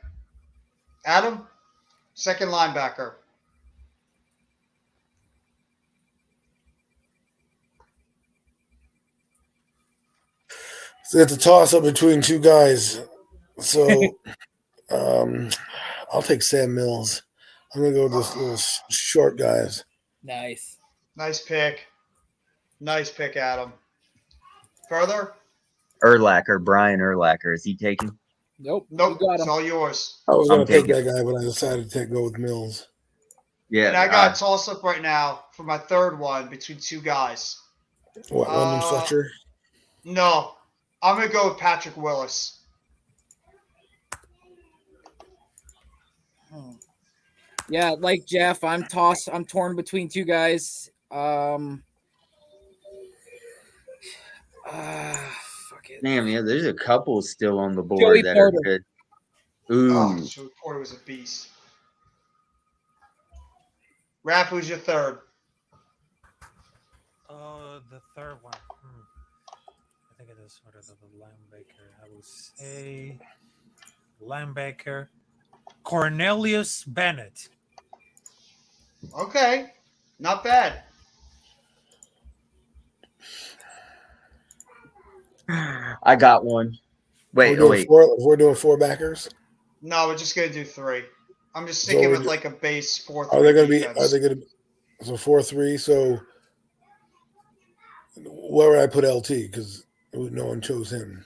Adam, second linebacker. So it's a toss up between two guys. So I'll take Sam Mills. I'm gonna go with this little short guys. Nice. Nice pick. Nice pick, Adam. Further? Urlacher. Brian Urlacher. Is he taken? Nope. Nope. You got It's him. all yours. I was I'm gonna take taking- that guy, but I decided to go with Mills. Yeah. And I got a toss up right now for my third one between two guys. What, London Fletcher? No. I'm going to go with Patrick Willis. Yeah, like Jeff, I'm torn between two guys. Fuck it. Damn, yeah, there's a couple still on the board Joey that Porter. are good. Ooh. Oh, Joey Porter was a beast. Raph, who's your third? The third one. I think it is sort of the linebacker. I will say linebacker Cornelius Bennett. Okay. Not bad. I got one. Wait, wait. We're doing four backers. No, we're just going to do three. I'm just sticking So with like a base 4-3 Are they gonna be? defense. Are they gonna? So 4-3. So where would I put LT? Because no one chose him.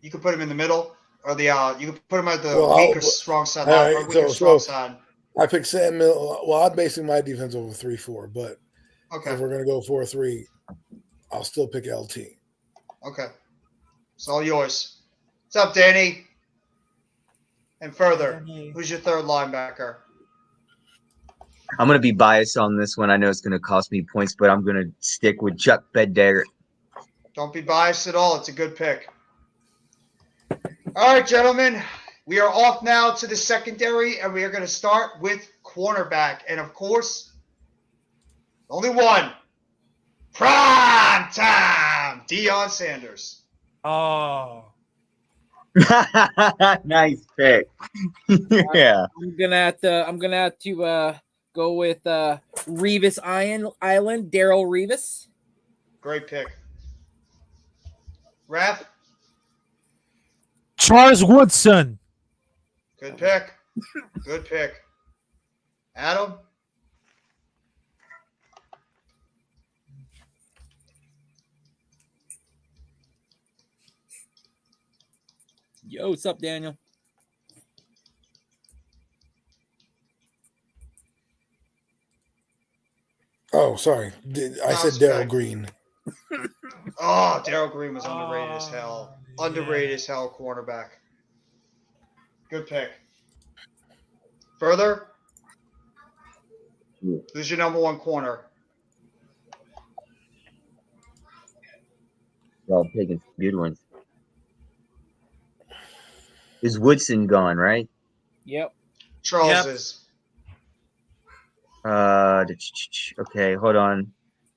You could put him in the middle, or the you could put him at the Well, weaker I'll- strong side, all or right, weaker so- strong so- side. I picked Sam Mill. Well, I'm basing my defense over 3-4, but Okay. if we're gonna go 4-3, I'll still pick LT. Okay. It's all yours. What's up, Danny? And further, who's your third linebacker? I'm gonna be biased on this one. I know it's gonna cost me points, but I'm gonna stick with Chuck Bednarik. Don't be biased at all. It's a good pick. All right, gentlemen. We are off now to the secondary, and we are going to start with cornerback. And, of course, only one. Prime time. Deion Sanders. Oh, Nice pick. Yeah. I'm gonna have to go with Revis Island, Daryl Revis. Great pick. Raph, Charles Woodson. good pick. Good pick. Adam, Yo, what's up, Daniel? Oh, sorry. I said That's Daryl okay. Green. oh, Daryl Green was underrated as hell. Underrated as hell cornerback. Good pick. Further, Yeah. who's your number one corner? Y'all picking some good ones. Is Woodson gone, right? Yep. Charles Yep. is. Okay, hold on.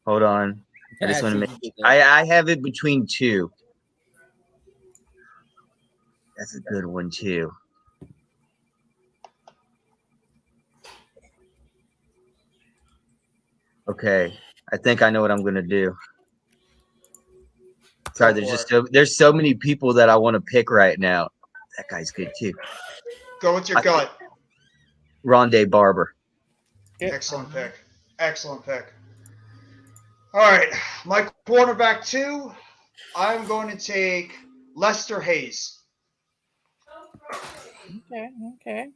I just want to make. See, you did that. I have it between two. That's a good one too. Okay, I think I know what I'm gonna do. Sorry, Go there's for it. there's so many people that I want to pick right now. That guy's good too. Go with your gut. Rondé Barber. Excellent pick. Excellent pick. All right, my cornerback 2, I'm going to take Lester Hayes. Okay.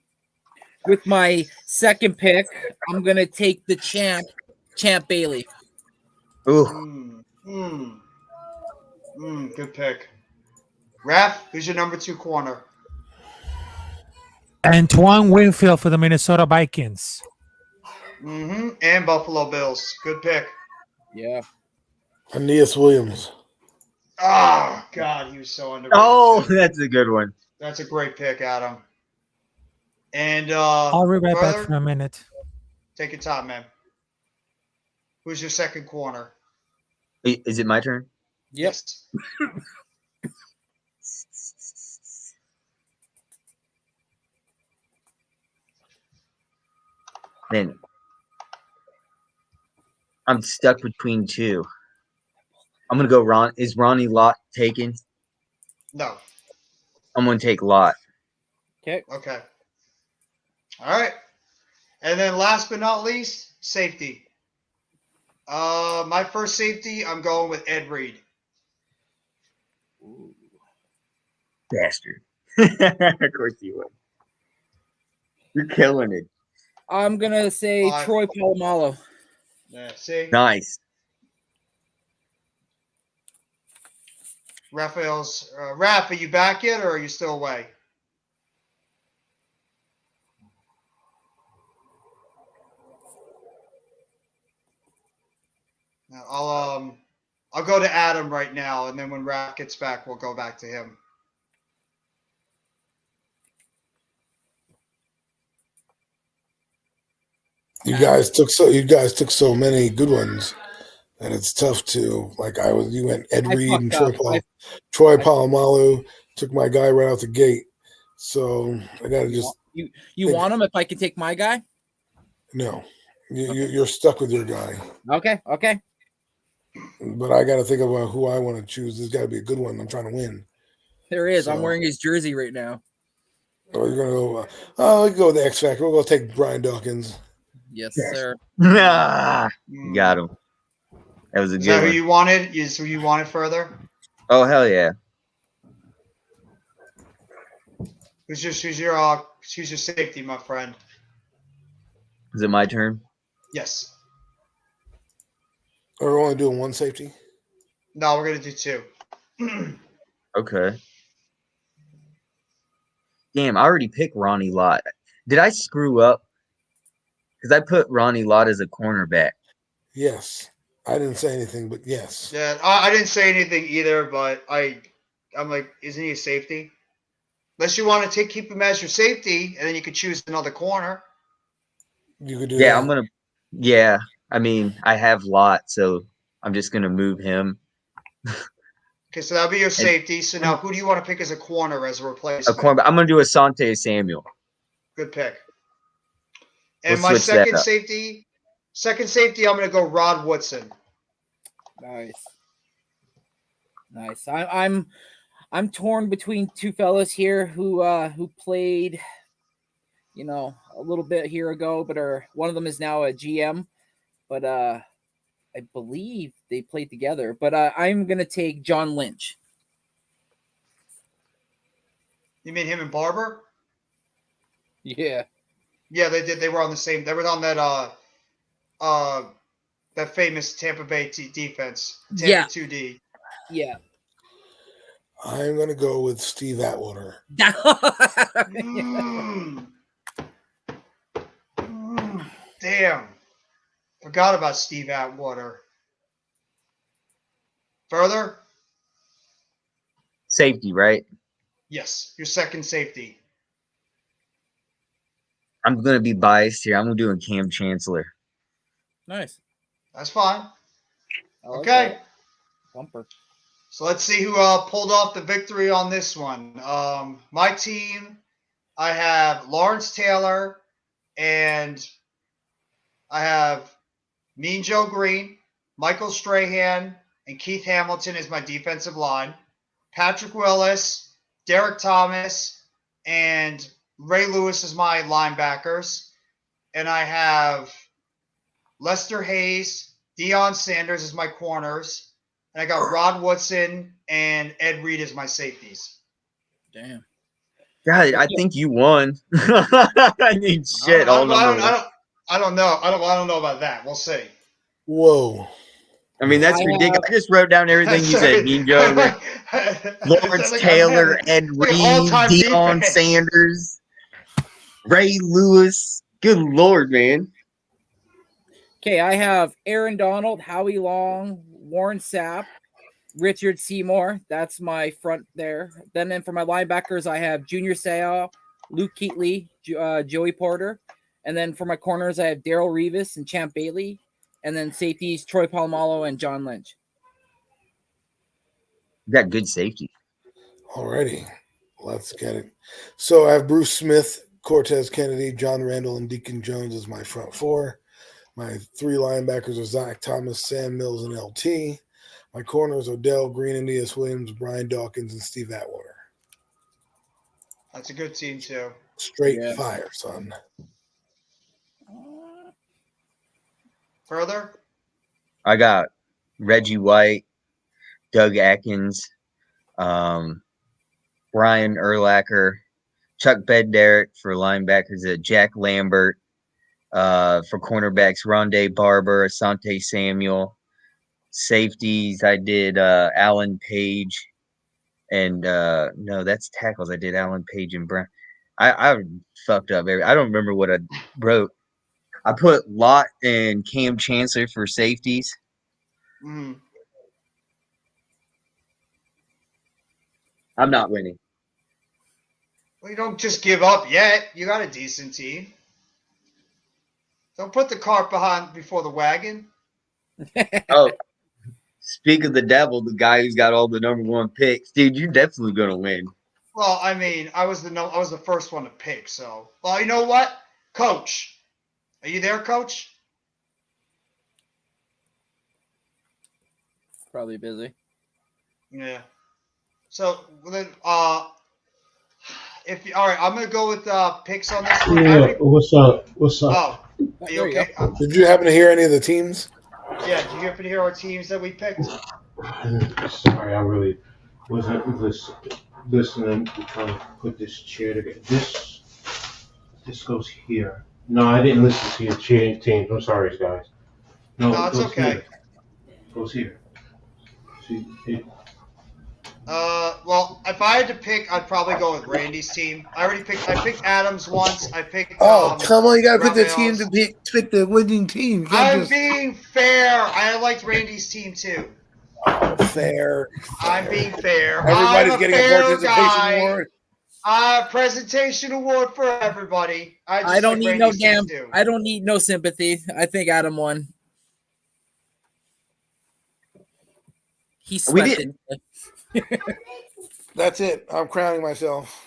With my second pick, I'm gonna take the Champ Bailey. Ooh, Good pick. Raph, who's your number 2 corner? Antoine Winfield for the Minnesota Vikings. And Buffalo Bills. Good pick. Yeah. Aeneas Williams. Oh, God, he was so underrated. oh, too. that's a good one. That's a great pick, Adam. And I'll be right back brother, for a minute. take your time, man. Who's your second corner? Is it my turn? Yes. Man, I'm stuck between two. I'm gonna go Ron. Is Ronnie Lott taken? No. I'm gonna take Lott. Okay. Okay. All right. And then last but not least, safety. My first safety, I'm going with Ed Reed. Bastard. Of course you would. You're killing it. I'm gonna say Five. Troy Polamalu. Yeah, see? Nice. Raphael's Raph, are you back yet or are you still away? Now, I'll go to Adam right now, and then when Raph gets back, we'll go back to him. You guys took so many good ones, and it's tough to You went Ed I Reed and fucked up. Troy Polamalu took my guy right out the gate. So I gotta just You want him if I can take my guy? no. You're stuck with your guy. Okay. But I gotta think about who I want to choose. There's got to be a good one. I'm trying to win. There is. I'm So- wearing his jersey right now. Oh, you're gonna go. We can go with the X Factor. We'll go take Brian Dawkins. Yes, sir. Ah, got him. That was a Is good that who one. you wanted? Is who you wanted further? Oh hell yeah. Who's your safety, my friend? Is it my turn? Yes. We're only doing one safety. No, we're gonna do 2. Okay. Damn, I already picked Ronnie Lott. Did I screw up? Because I put Ronnie Lott as a cornerback. Yes, I didn't say anything, but yes. Yeah, I didn't say anything either, but I'm like, isn't he a safety? Unless you want to keep him as your safety, and then you could choose another corner. You could do Yeah, that. I'm gonna. Yeah, I mean, I have Lott, so I'm just gonna move him. Okay, so that'll be your safety. So now, who do you want to pick as a corner as a A replacement? cornerback. I'm gonna do Asante Samuel. Good pick. And We'll my switch that second up. safety, I'm going to go Rod Woodson. Nice. I'm torn between two fellas here who played, a little bit here ago, but one of them is now a GM, but I believe they played together. But I'm gonna take John Lynch. You mean him and Barber? Yeah. Yeah, they did. They were on the same. They were on that that famous Tampa Bay defense. Tampa 2D. Yeah. I'm gonna go with Steve Atwater. Damn. Forgot about Steve Atwater. Further? Safety, right? Yes, your second safety. I'm gonna be biased here. I'm doing Cam Chancellor. Nice. That's fine. I like Okay. that. Bumper. So let's see who pulled off the victory on this one. My team, I have Lawrence Taylor, and I have Mean Joe Green, Michael Strahan, and Keith Hamilton as my defensive line. Patrick Willis, Derek Thomas, and Ray Lewis as my linebackers. And I have Lester Hayes, Deion Sanders as my corners. And I got Rod Woodson and Ed Reed as my safeties. Damn. God, I think you won. I mean, shit. I All don't number one. know. I don't know about that. We'll see. Whoa. I mean, that's I ridiculous. I just wrote down everything you said. Mean Joe, Lawrence Taylor, Ed Reed, all-time Deion defense. Sanders, Ray Lewis. Good Lord, man. Okay, I have Aaron Donald, Howie Long, Warren Sapp, Richard Seymour. That's my front there. Then for my linebackers, I have Junior Seau, Luke Keatley, Joey Porter. And then for my corners, I have Daryl Revis and Champ Bailey. And then safeties, Troy Polamalu and John Lynch. You got good safety. Alrighty. Let's get it. So I have Bruce Smith, Cortez Kennedy, John Randall, and Deacon Jones as my front four. My three linebackers are Zach Thomas, Sam Mills, and LT. My corners are Dale Green, Aeneas Williams, Brian Dawkins, and Steve Atwater. That's a good team, too. Straight Yeah. fire, son. Further? I got Reggie White, Doug Atkins, Brian Urlacher, Chuck Bednarik for linebackers, Jack Lambert, for cornerbacks, Rondé Barber, Asante Samuel. Safeties, I did Alan Page, and no, that's tackles. I did Alan Page and Brown. I fucked up. I don't remember what I wrote. I put Lott and Cam Chancellor for safeties. Mm. I'm not winning. Well, you don't just give up yet. You got a decent team. Don't put the cart before the wagon. Oh, speak of the devil, the guy who's got all the number one picks, dude, you're definitely gonna win. Well, I mean, I was the first one to pick. So, well, you know what, Coach? Are you there, Coach? Probably busy. Yeah. So then, all right, I'm gonna go with picks on this one. I Yeah, already- what's up? What's up? Oh, are you There you okay? Did you happen to hear any of the teams? Yeah. Did you happen to hear our teams that we picked? Sorry, I really wasn't listening. I'm trying to put this chair together. This goes here. No, I didn't listen to your teams. I'm sorry, guys. No, No, it it's goes okay. here. It goes here. See, Well, if I had to pick, I'd probably go with Randy's team. I picked Adams once. I picked. Oh, come on. You got to pick the Raphael's. team to pick the winning team. You can't I'm just- being fair. I liked Randy's team too. fair. I'm being fair. Everybody's I'm getting a fair participation guy. award. Presentation award for everybody. I don't need no Randy's team, damn. too. I don't need no sympathy. I think Adam won. He We swept did. it. That's it. I'm crowning myself.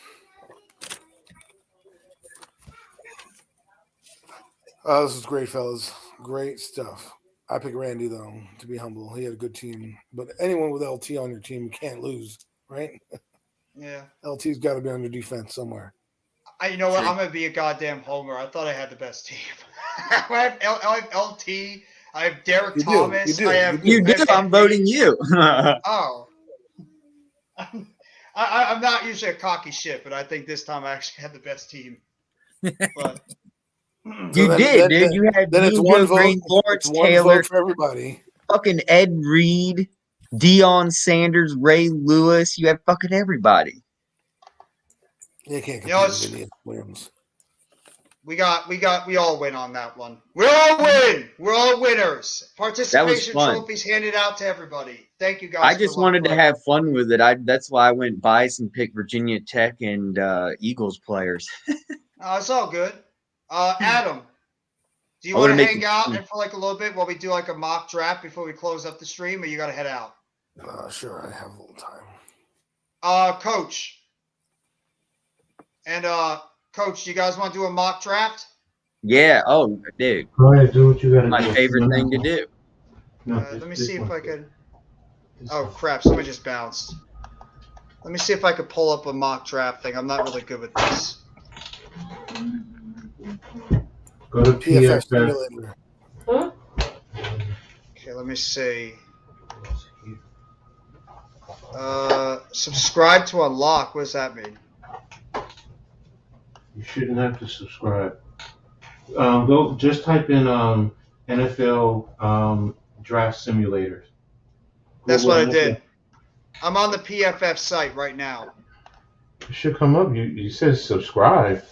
This is great, fellas. Great stuff. I pick Randy, though, to be humble. He had a good team. But anyone with LT on your team can't lose, right? Yeah. LT's got to be on your defense somewhere. You know what? True. I'm gonna be a goddamn homer. I thought I had the best team. I have LT. I have Derek You do, Thomas. you do, I have You do. I'm voting you. Oh. I'm not usually a cocky shit, but I think this time I actually had the best team. But You then- did, then- dude. You had Then it's Mean one Joe vote. Green, Lawrence It's one Taylor, vote for everybody. fucking Ed Reed, Deion Sanders, Ray Lewis. You had fucking everybody. You can't compete You know, with Aeneas Williams. we all win on that one. We all win. We're all winners. Participation fun. trophies handed out to everybody. Thank you guys. I for just a lot of wanted to fun. have fun with it. That's why I went biased and picked Virginia Tech and Eagles players. It's all good. Adam, Do you I want wanna to make hang it- out and for like a little bit while we do like a mock draft before we close up the stream, or you got to head out? Sure, I have a little time. Coach. And Coach, do you guys want to do a mock draft? Yeah. Oh, dude, Go ahead, do what you gotta my do. favorite thing to do. No, Let me this see if one. I can. This Oh one. crap! Somebody just bounced. Let me see if I could pull up a mock draft thing. I'm not really good with this. Go to PFF PFF. simulator. Okay, let me see. Subscribe to unlock. What does that mean? You shouldn't have to subscribe. Go just type in NFL draft simulators. That's Google what I NFL. did. I'm on the PFF site right now. It should come up. You said subscribe.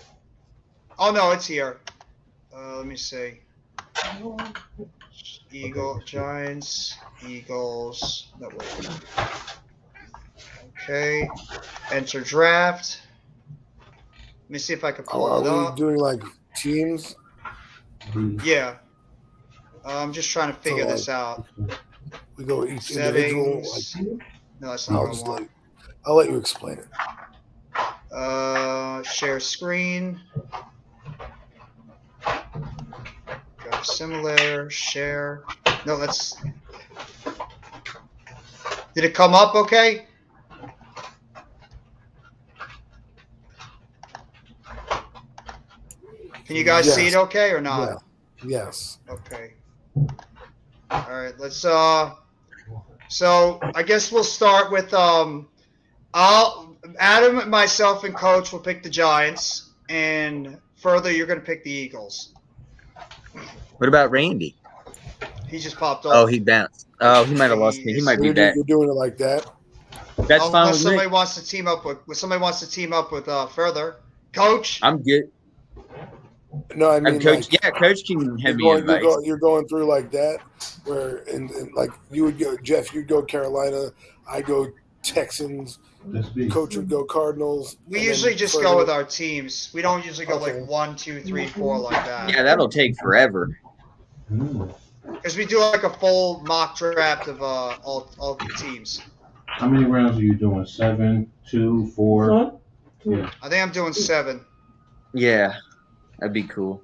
Oh no, it's here. Let me see. Giants, Eagles. No, wait. Okay. Enter draft. Let me see if I can pull it Are we up. doing like teams? Yeah. I'm just trying to figure So, this out. We go each individual. Settings. Like, No, that's not what I want. I'll let you explain it. Share screen. Go simulator, share. No, that's. Did it come up okay? Can you guys see it Yes. okay or not? Yeah. Yes. Okay. All right, let's so I guess we'll start with Adam, myself, and Coach will pick the Giants, and further you're gonna pick the Eagles. What about Randy? He just popped off. Oh, he bounced. Oh, he might have lost me. He might be back. You're doing it like that. That's fine Unless with somebody me. wants to team up with further. Coach. I'm good. No, I mean, Coach. like, Yeah, Coach can have me you're advice. you're going through like that, where and like you would go, Jeff, you'd go Carolina, I go Texans, Coach would go Cardinals. We and usually then just further- go with our teams. We don't usually go Okay. like 1, 2, 3, 4 like that. Yeah, that'll take forever. Because we do like a full mock draft of all the teams. How many rounds are you doing? 7, 2, 4? Yeah. I think I'm doing 7. Yeah, that'd be cool.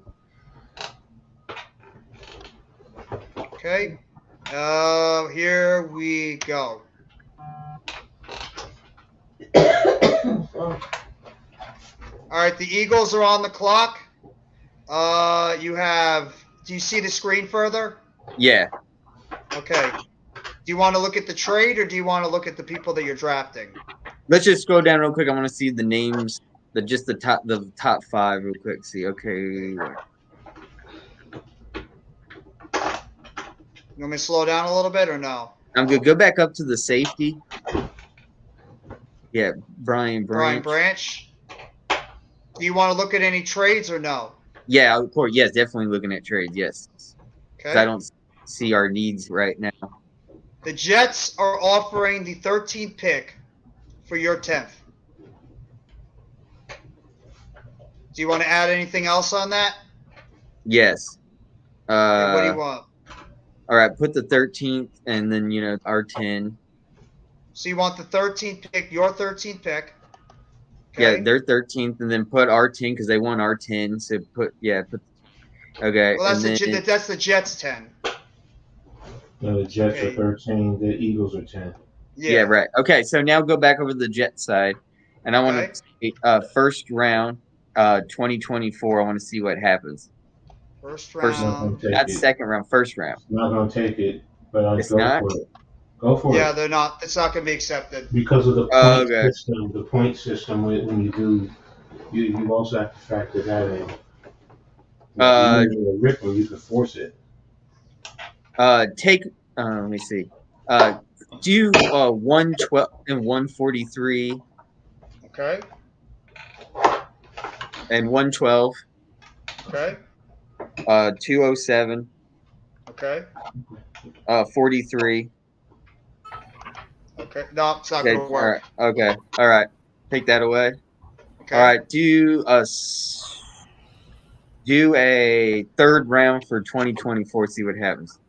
Okay. Here we go. All right, the Eagles are on the clock. You have. Do you see the screen further? Yeah. Okay. Do you want to look at the trade or do you want to look at the people that you're drafting? Let's just scroll down real quick. I want to see the names, the top 5 real quick. See, okay. You want me to slow down a little bit or no? I'm good. Go back up to the safety. Yeah, Brian Brian Branch. Branch. Do you want to look at any trades or no? Yeah, of course. Yes, definitely looking at trades. Yes. 'Cause Okay. I don't see our needs right now. The Jets are offering the 13th pick for your 10th. Do you want to add anything else on that? Yes. Okay, what do you want? All right, put the 13th and then, our 10. So you want the 13th pick, your 13th pick. Yeah, their 13th, and then put our 10 because they want our 10. So put. Okay. Well, that's and then, that's the Jets 10. No, the Jets Okay. are 13. The Eagles are 10. yeah, right. Okay, so now go back over to the Jet side, and I want Okay. to see first round, 2024. I want to see what happens. First First- round. Not second round, first round. I'm not gonna take it, but It's go not? for it. Go for Yeah, it. they're not. It's not going to be accepted. Because of the point Oh, okay. system. The point system when you do, you also have to factor that in. You rip them, you can force it. Take. Let me see. Do 112 and 143 Okay. and 112. Okay. 207. Okay. 43. Okay. No, it's not Okay. going to work. All right. Okay. All right. Take that away. Okay. All right. Do Do a third round for 2024. See what happens.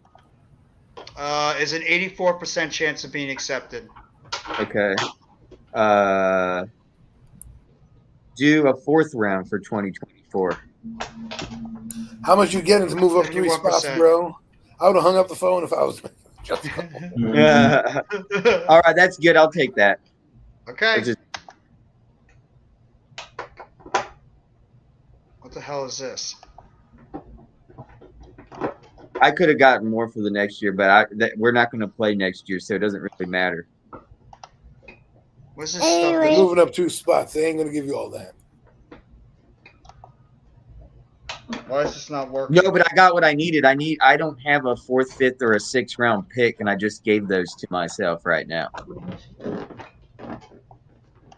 Is an 84% chance of being accepted. Okay. Do a fourth round for 2024. How much you getting to move up 3 spots, 71%. bro? I would have hung up the phone if I was just. Yeah. All right, that's good. I'll take that. Okay. It's just- What the hell is this? I could have gotten more for the next year, but we're not going to play next year, so it doesn't really matter. What's this stuff? They're moving up 2 spots. They ain't gonna give you all that. Why is this not working? No, but I got what I needed. I don't have a 4th, 5th, or a 6th round pick, and I just gave those to myself right now.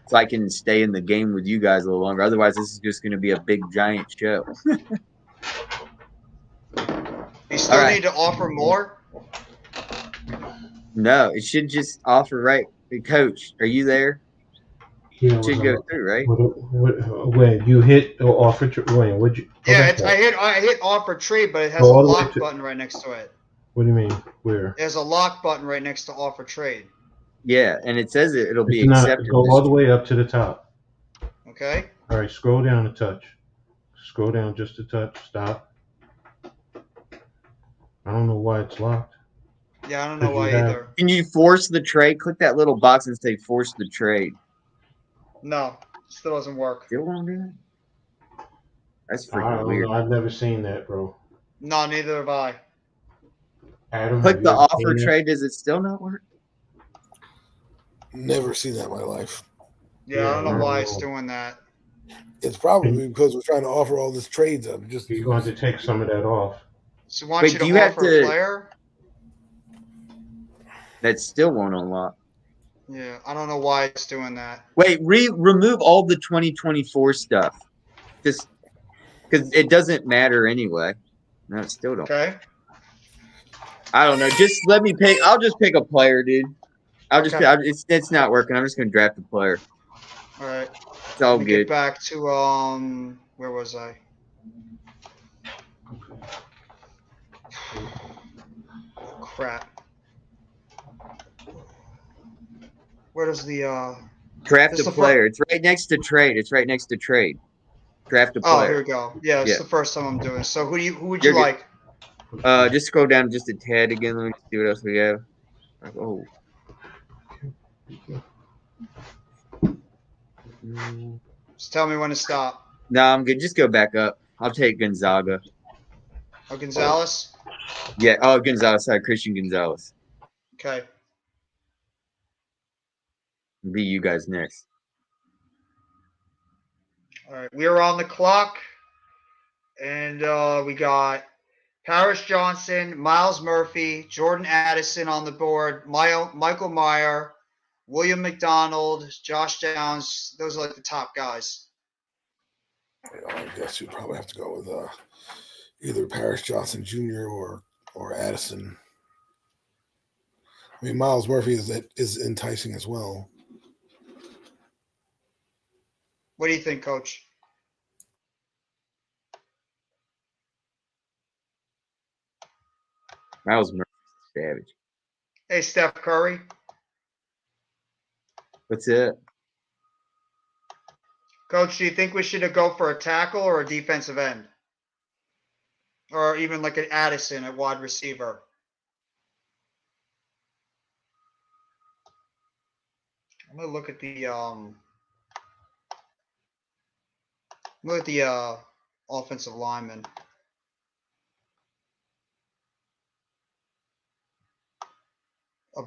So I can stay in the game with you guys a little longer. Otherwise, this is just going to be a big giant show. You still All right. need to offer more? No, it should just offer right. Coach, are you there? Yeah, It should go through, right? When you hit or offer, when would you? Yeah, I hit offer trade, but it has a All the way lock to- button right next to it. What do you mean? Where? There's a lock button right next to offer trade. Yeah, and it says it'll be It's not, accepted. go this all the year. way up to the top. Okay. All right, scroll down a touch. Scroll down just a touch. Stop. I don't know why it's locked. Yeah, I don't know Because why you have- either. Can you force the trade? Click that little box and say force the trade. No, still doesn't work. Still won't do it? That's I freaking don't weird. know. I've never seen that, bro. No, neither have I. Adam, Click have the you ever offer seen that? trade. Does it still not work? Never seen that in my life. Yeah, I don't know Yeah, why I it's don't know. doing that. It's probably because we're trying to offer all this trades up. Just You're going to take some of that off. So why Wait, don't do you you have offer a to- player? That still won't unlock. Yeah, I don't know why it's doing that. Wait, remove all the 2024 stuff. Just because it doesn't matter anyway. No, it still don't. Okay. I don't know. Just let me pick. I'll just pick a player, dude. I'll just. Okay. It's not working. I'm just gonna draft a player. All right. It's all Let me get good. back to where was I? Crap. Where does the Draft this a the fir- player. It's right next to trade. It's right next to trade. Draft a Oh, player. here we go. Yeah, it's Yeah. the first time I'm doing this. So who would You're you good. like? Just scroll down just a tad again. Let me see what else we have. Oh. Just tell me when to stop. No, I'm good. Just go back up. I'll take Gonzaga. Oh, Gonzalez? Yeah. Oh, Gonzalez. Sorry, Christian Gonzalez. Okay. Be you guys next. All right. We are on the clock. And we got Paris Johnson, Miles Murphy, Jordan Addison on the board, Michael Meyer, William McDonald, Josh Downs. Those are like the top guys. I guess you'd probably have to go with either Paris Johnson Jr. or Addison. I mean, Miles Murphy is enticing as well. What do you think, Coach? Miles Murphy's savage. Hey, Steph Curry. What's it? Coach, do you think we should go for a tackle or a defensive end? Or even like an Addison at wide receiver? I'm gonna look at the offensive lineman.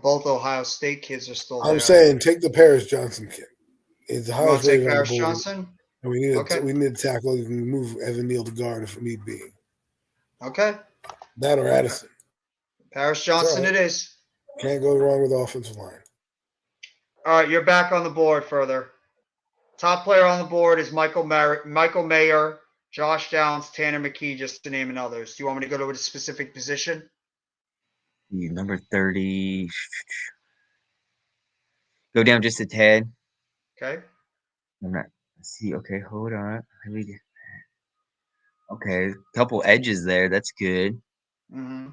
Both Ohio State kids are still there. I'm saying take the Paris Johnson kid. It's the You want highest to take rated on the Paris board. Johnson? And we need Okay. we need a tackle. You can move Evan Neal to guard if need be. Okay. That or Addison. Paris Johnson It's all it is. Can't go wrong with the offensive line. All right, you're back on the board further. Top player on the board is Michael Mayer, Josh Downs, Tanner McKee, just to name others. Do you want me to go to a specific position? Number 30. Go down just a tad. Okay. I'm not. See. Okay, hold on. Let me get. Okay, a couple edges there. That's good. Hmm.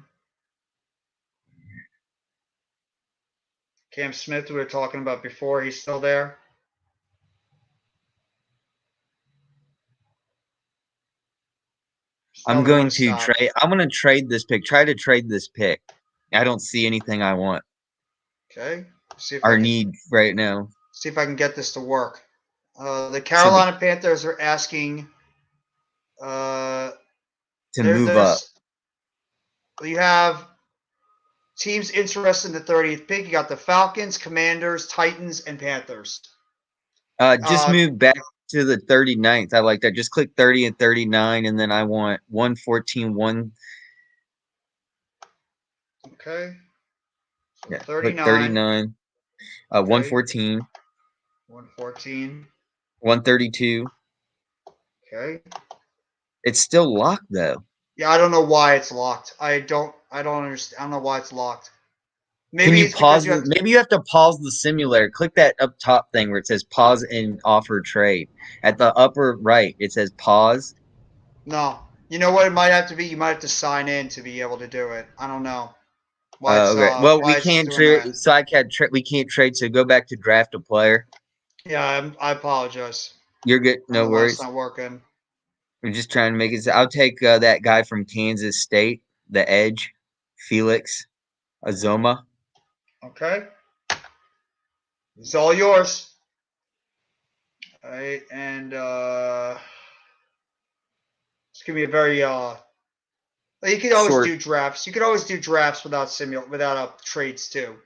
Cam Smith, we were talking about before. He's still there. Still I'm there going with to stop. trade. I'm going to trade this pick. Try to trade this pick. I don't see anything I want Okay. See if I or can need right now see if I can get this to work. The to Carolina Panthers are asking. move up. You have teams interested in the 30th pick. You got the Falcons, Commanders, Titans, and Panthers. Just move back to the 39th. I like that. Just click 30 and 39, and then I want 114, 1. Okay. So Yeah, click 39. 39. 114, 114. 132. Okay. It's still locked though. Yeah, I don't know why it's locked. I don't understand. I don't know why it's locked. Can Maybe you it's because pause? Maybe you have to pause the simulator. Click that up top thing where it says pause and offer trade. At the upper right, it says pause. No. You know what it might have to be? You might have to sign in to be able to do it. I don't know why it's Okay. Well, why we it's can't doing trade. that. So I can't trade. We can't trade. So go back to draft a player. Yeah, I apologize. You're good. I don't No know why it's worries. not working. We're just trying to make it. I'll take that guy from Kansas State, the edge, Felix Azoma. Okay. It's all yours. All right, and it's gonna be a very you could always Short. do drafts. You could always do drafts without trades too.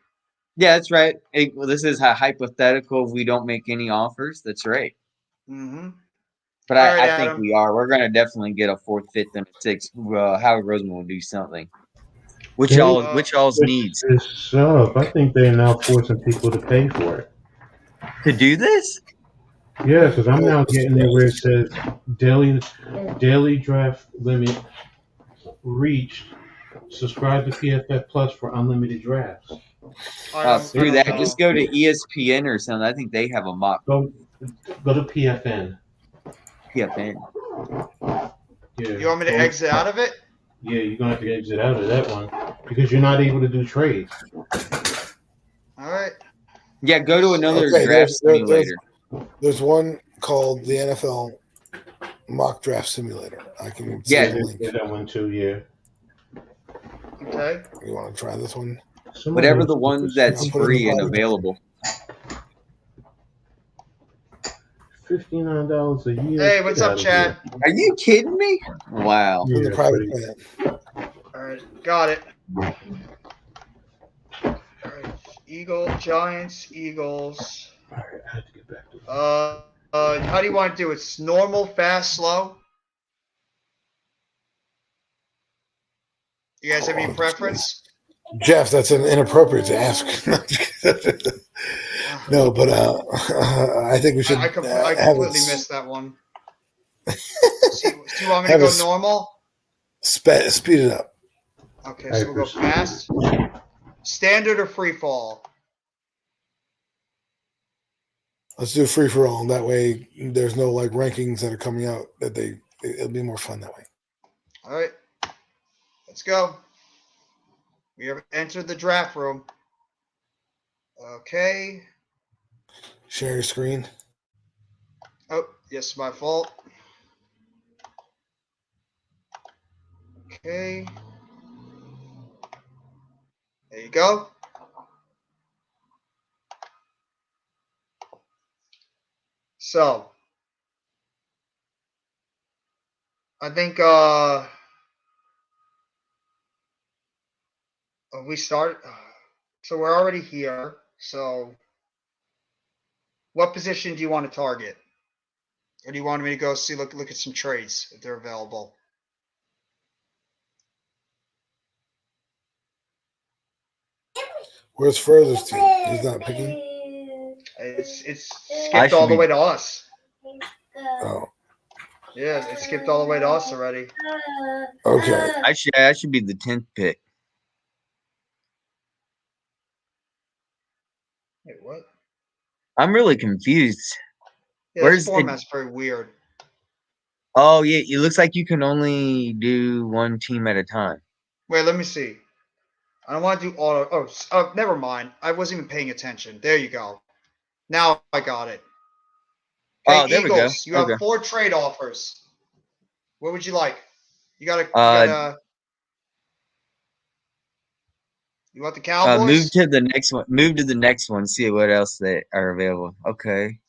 Yeah, that's right. Well, this is a hypothetical. If we don't make any offers, that's right. Mm-hmm. But All right, I think Adam. we are. We're going to definitely get a fourth, fifth, and a sixth. Howard Roseman will do something. Which y'all's needs It's sub. I think they're now forcing people to pay for it. to do this? Yeah, because I'm now getting there where it says daily draft limit reached. Subscribe to PFF Plus for unlimited drafts. Through that, just go to ESPN or something. I think they have a mock. Go to PFN. PFN. Yeah. You want me to exit out of it? Yeah, you're gonna have to exit out of that one because you're not able to do trades. All right. Yeah, go to another Okay, draft simulator. There's one called the NFL Mock Draft Simulator. I can Yeah, send the link. that one too. Yeah. Okay. You want to try this one? Whatever the one that's free and available. $59 a year. Hey, what's up, Chad? Are you kidding me? Wow. In the Yeah, private pretty- plan. All right, got it. All right, Giants, Eagles. All right, I had to get back to it. How do you want to do it? It's normal, fast, slow? You guys have any preference? Jeff, that's inappropriate to ask. No, but I think we should. I completely missed that one. Do you want me to have go a normal? Speed it up. Okay, so we'll go fast. Standard or free fall? Let's do free for all. That way, there's no like rankings that are coming out. It'll be more fun that way. All right, let's go. We have entered the draft room. Okay. Share your screen. Oh, yes, my fault. Okay. There you go. So, I think we start. So we're already here. So, what position do you want to target? Or do you want me to go look at some trades if they're available? Where's Furthest team? He's not picking. It's skipped all the way to us. Oh, Yeah, it skipped all the way to us already. okay. I should be the 10th pick. Wait, what? I'm really confused. Yeah, Where's this format's very weird. Oh yeah, it looks like you can only do one team at a time. Wait, let me see. I don't want to do auto. Oh, never mind. I wasn't even paying attention. There you go. Now I got it. Okay, Oh, there we go. Eagles. You have Okay. 4 trade offers. What would you like? You got to. You want the Cowboys? Move to the next one. Move to the next one. See what else that are available. Okay.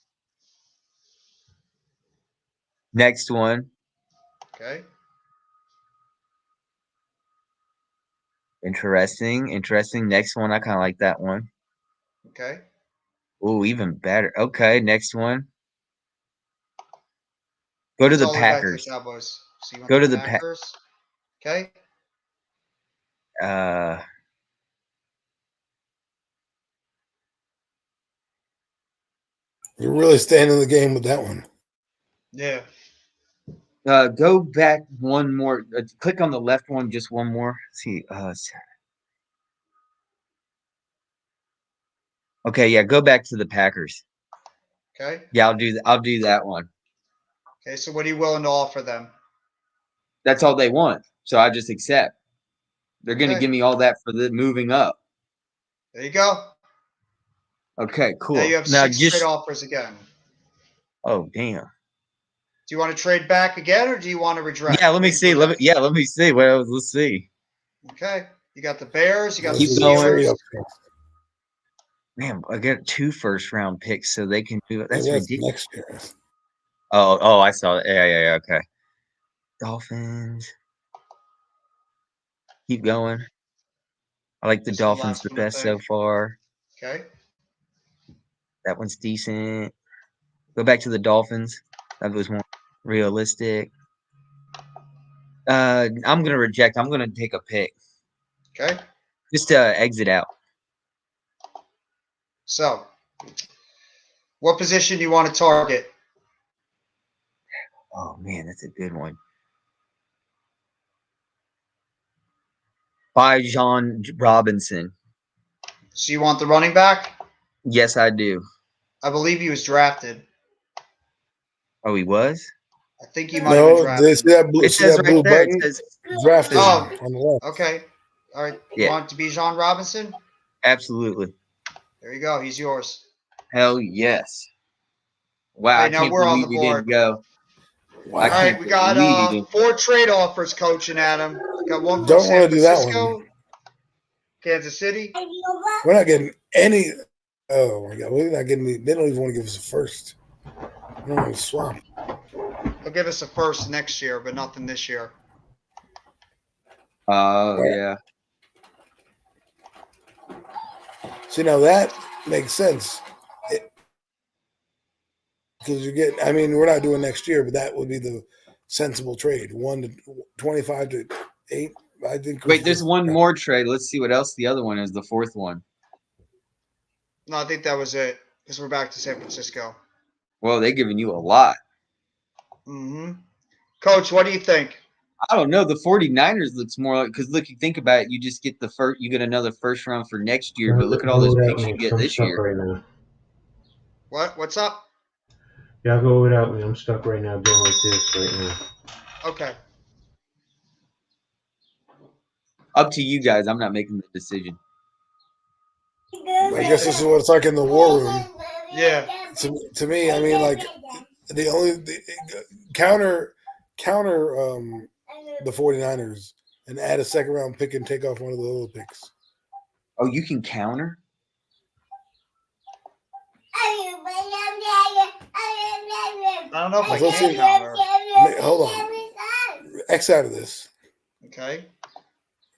Next one. Okay. Interesting. Next one. I kind of like that one. Okay. Oh, even better. Okay, next one. Go to It's the all the way back Packers. the Cowboys. So you want Go the to the Packers. Okay. You're really staying in the game with that one. Yeah. Go back one more. Click on the left one, just one more. See. Okay, yeah. Go back to the Packers. Okay. Yeah, I'll do that one. Okay. So what are you willing to offer them? That's all they want. So I just accept. They're going to Okay. give me all that for the moving up. There you go. Okay, cool. Now you have 6 trade offers again. Oh, damn. Do you want to trade back again, or do you want to redraft? Yeah, let me see. Let me see. What else? Let's see. Okay. You got the Bears. You got Keep the going. Steelers. Man, I got 2 first-round picks, so they can do it. That's Yeah, ridiculous. next year. Oh, I saw it. Yeah. Okay. Dolphins. Keep going. I like the This is the Dolphins last the one, I best so think. far. Okay. That one's decent. Go back to the Dolphins. That was more realistic. I'm gonna reject. I'm gonna take a pick. Okay. Just to exit out. So, what position do you want to target? Oh man, that's a good one. Bijan Robinson. So you want the running back? Yes, I do. I believe he was drafted. Oh, he was? I think he might have been No, drafted. see that blue, It says right blue there. button? It says Drafted Oh. on the left. Okay. All right. You Yeah. want it to be John Robinson? absolutely. There you go. He's yours. Hell yes. Wow, Okay, I now can't we're on believe the he board. didn't go. Wow. I All right, can't we got believe 4 trade offers, Coach and Adam. Got one from Don't San wanna do that Francisco, one. Kansas City. We're not getting any. Oh my god, we're not getting. They don't even want to give us a first. We don't want to swap. They'll give us a first next year, but nothing this year. Oh, Right. yeah. See, now that makes sense. Because you're getting. I mean, we're not doing next year, but that would be the sensible trade. 1-25 to 8. I think. Wait, there's one more trade. Let's see what else the other one is, the 4th one. No, I think that was it because we're back to San Francisco. Well, they're giving you a lot. Mm-hmm. Coach, what do you think? I don't know. The 49ers looks more like, because look, you think about it, you just get you get another first round for next year, but look at all those picks you get I'm this stuck year. right now. What's up? Y'all go without me. I'm stuck right now doing like this right now. Okay. Up to you guys. I'm not making the decision. I guess this is what it's like in the war room. Yeah. To me, I mean, like the counter the 49ers and add a second round pick and take off one of the little picks. Oh, you can counter? I don't know if I Let's can see. counter. Hold on. X out of this. Okay.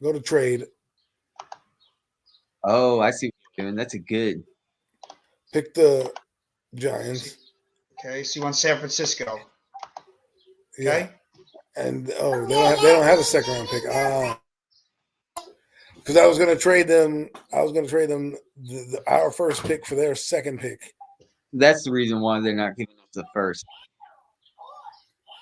Go to trade. Oh, I see what you're doing. That's a good. Pick the Giants. Okay. So you want San Francisco? Yeah. Okay. And they don't have a second round pick. Because I was going to trade them. Our first pick for their second pick. That's the reason why they're not giving us the first.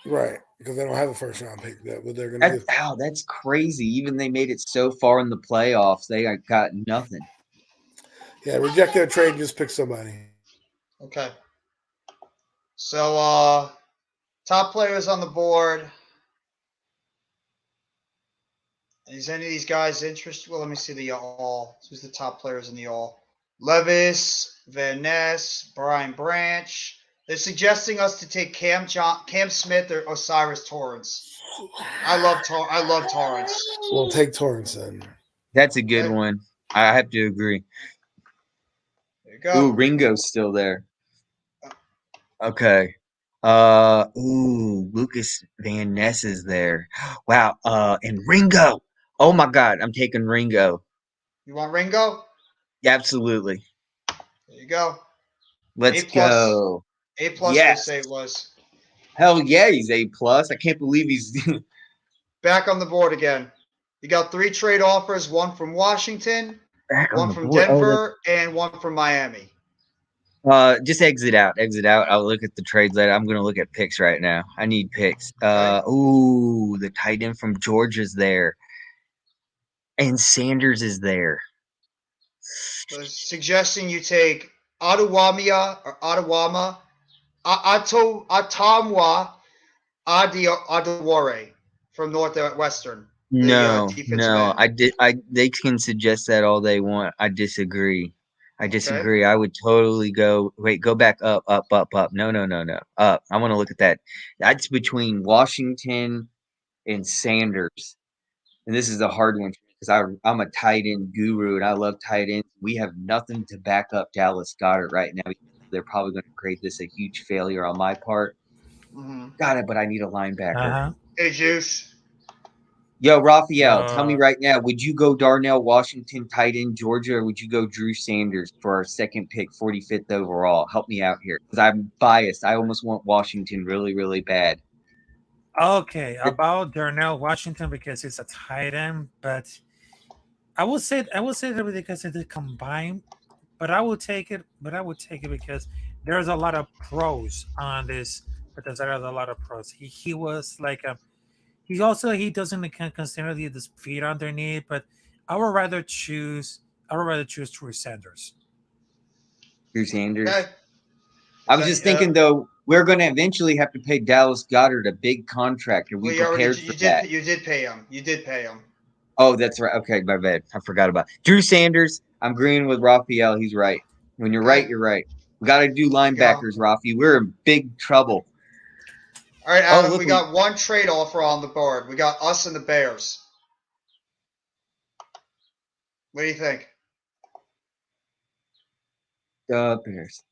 Right, because they don't have a first round pick. That what they're going to give. Wow, that's crazy. Even they made it so far in the playoffs, they got nothing. Yeah, reject their trade and just pick somebody. Okay. So Top players on the board. Is any of these guys interested? Well, let me see the all. Who's the top players in the all? Levis, Van Ness, Brian Branch. They're suggesting us to take Cam Smith or Osiris Torrance. I love Torrance. We'll take Torrance then. That's a good Okay. one. I have to agree. There you go. Ooh, Ringo's still there. Okay. Lucas Van Ness is there. Wow. And Ringo. Oh my God, I'm taking Ringo. You want Ringo? Absolutely. There you go. Let's A plus. go. A plus. Yes. They say it was. Hell yeah, he's A plus. I can't believe he's. Back on the board again. You got 3 trade offers: one from Washington, Back on one the from board. Denver, and one from Miami. Just exit out. I'll look at the trades later. I'm gonna look at picks right now. I need picks. Ooh, the tight end from Georgia's there, and Sanders is there. So suggesting you take Ottawa Atomwa Adewale from Northwestern. No, defensive end. They can suggest that all they want. I disagree. I would totally go. Wait, go back up. No. Up. I want to look at that. That's between Washington and Sanders, and this is a hard one because I'm a tight end guru and I love tight ends. We have nothing to back up Dallas Goedert right now. They're probably going to create this a huge failure on my part. Got it, but I need a linebacker. Hey, Juice. Yo, Raphael, tell me right now, would you go Darnell Washington, tight end, Georgia, or would you go Drew Sanders for our second pick, 45th overall? Help me out here because I'm biased. I almost want Washington really, really bad. Okay, about Darnell Washington because it's a tight end, but I will say that because it did combine, but I will take it. Because there's a lot of pros on this. Because there are a lot of pros. He was like a. He doesn't consider the speed underneath, but I would rather choose Drew Sanders. Drew Sanders. Okay. I was just thinking though, we're going to eventually have to pay Dallas Goedert a big contract. Are we prepared for that? You did pay him. Oh, that's right. Okay, my bad. I forgot about it. Drew Sanders. I'm agreeing with Raphael. He's right. When you're right, you're right. We got to do linebackers, Rafi. We're in big trouble. All right, Adam, we got one trade offer on the board. We got us and the Bears. What do you think? The Bears.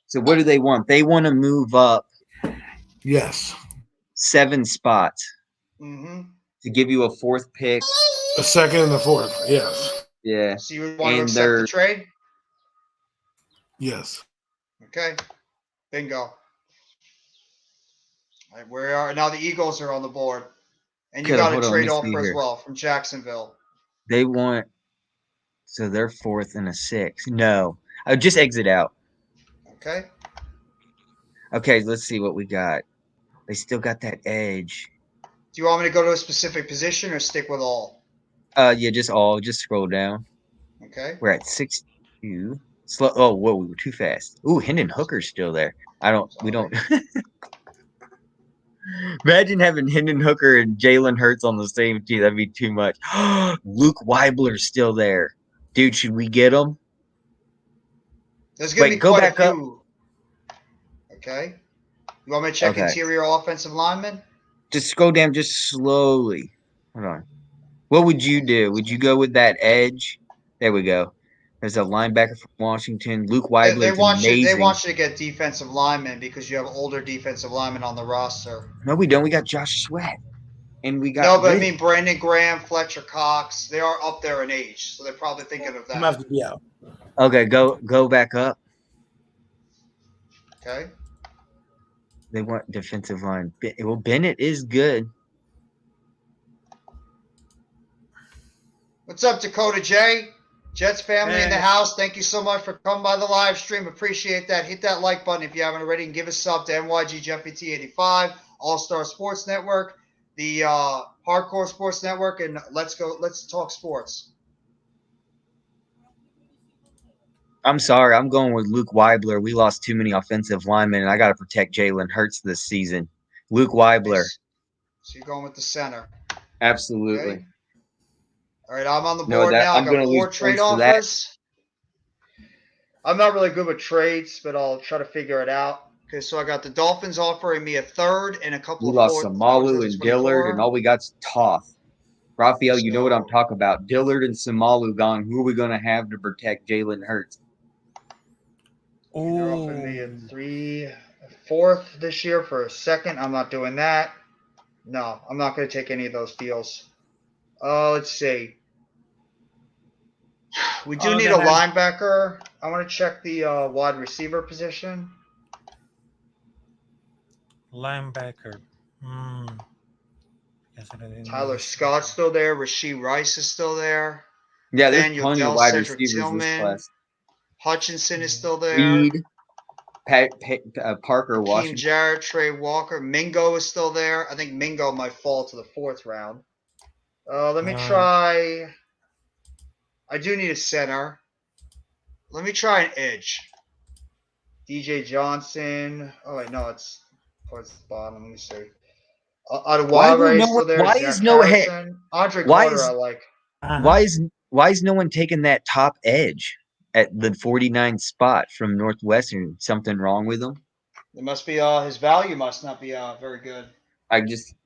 So what do they want? They want to move up. Yes. 7 spots. To give you a 4th pick. A 2nd and a 4th. Yes. Yeah. So you would want to accept the trade? Yes. Okay. Bingo. All right, where are now the Eagles are on the board. And you got a trade offer as well from Jacksonville. They want so they're 4th and a 6th. No. Just exit out. Okay. Okay, let's see what we got. They still got that edge. Do you want me to go to a specific position or stick with all? Yeah, just all. Just scroll down. Okay. We're at 62. Slow. Oh, whoa, we were too fast. Ooh, Hendon Hooker's still there. We don't. Imagine having Hendon Hooker and Jalen Hurts on the same team. That'd be too much. Luke Weibler's still there. Dude, should we get him? There's going to be go quite back a few. Okay. You want me to check interior offensive linemen? Just scroll down just slowly. Hold on. What would you do? Would you go with that edge? There we go. There's a linebacker from Washington. Luke Weibler. They want you to get defensive linemen because you have older defensive linemen on the roster. No, we don't. We got Josh Sweat. And we got No, but I mean Brandon Graham, Fletcher Cox, they are up there in age. So they're probably thinking of that. Have to be out. Okay, go back up. Okay. They want defensive line. Well, Bennett is good. What's up, Dakota J? Jets family in the house. Thank you so much for coming by the live stream. Appreciate that. Hit that like button if you haven't already and give a sub to NYG Jeffy T85, All-Star Sports Network, the Hardcore Sports Network, and let's talk sports. I'm sorry. I'm going with Luke Weibler. We lost too many offensive linemen, and I got to protect Jalen Hurts this season. Luke Weibler. Nice. So you're going with the center. Absolutely. Okay. All right, I'm on the No, board that now. I I'm got gonna 4 lose trade points for that. offers. I'm not really good with trades, but I'll try to figure it out. Okay, so I got the Dolphins offering me a third and a couple We of lost fourth. Samalu and Dillard, and all we got's Toth. Raphael, you know what I'm So- talking about. Dillard and Samalu gone. Who are we going to have to protect Jalen Hurts? They're offering me a Oh, fourth this year for a second. I'm not doing that. No, I'm not going to take any of those deals. Let's see. We do Oh, need then a linebacker. I want to check the wide receiver position. linebacker. Hmm. Guess I didn't Tyler notice Scott's that. still there. Rasheed Rice is still there. Yeah, there's Daniel plenty of Dell, wide Cedric receivers this Tillman. class. Hutchinson is still there. Reed, Parker, Hakeem Washington. Jarrett, Trey Walker. Mingo is still there. I think Mingo might fall to the 4th round. Let me try. I do need a center. Let me try an edge. DJ Johnson. Oh wait, no, it's towards the bottom. Let me see. Why Adewale is is still there. why Zach is no head? Harrison. Andre Why Carter, is I like. why is no one taking that top edge at the 49 spot from Northwestern? Something wrong with him? It must be his value must not be very good.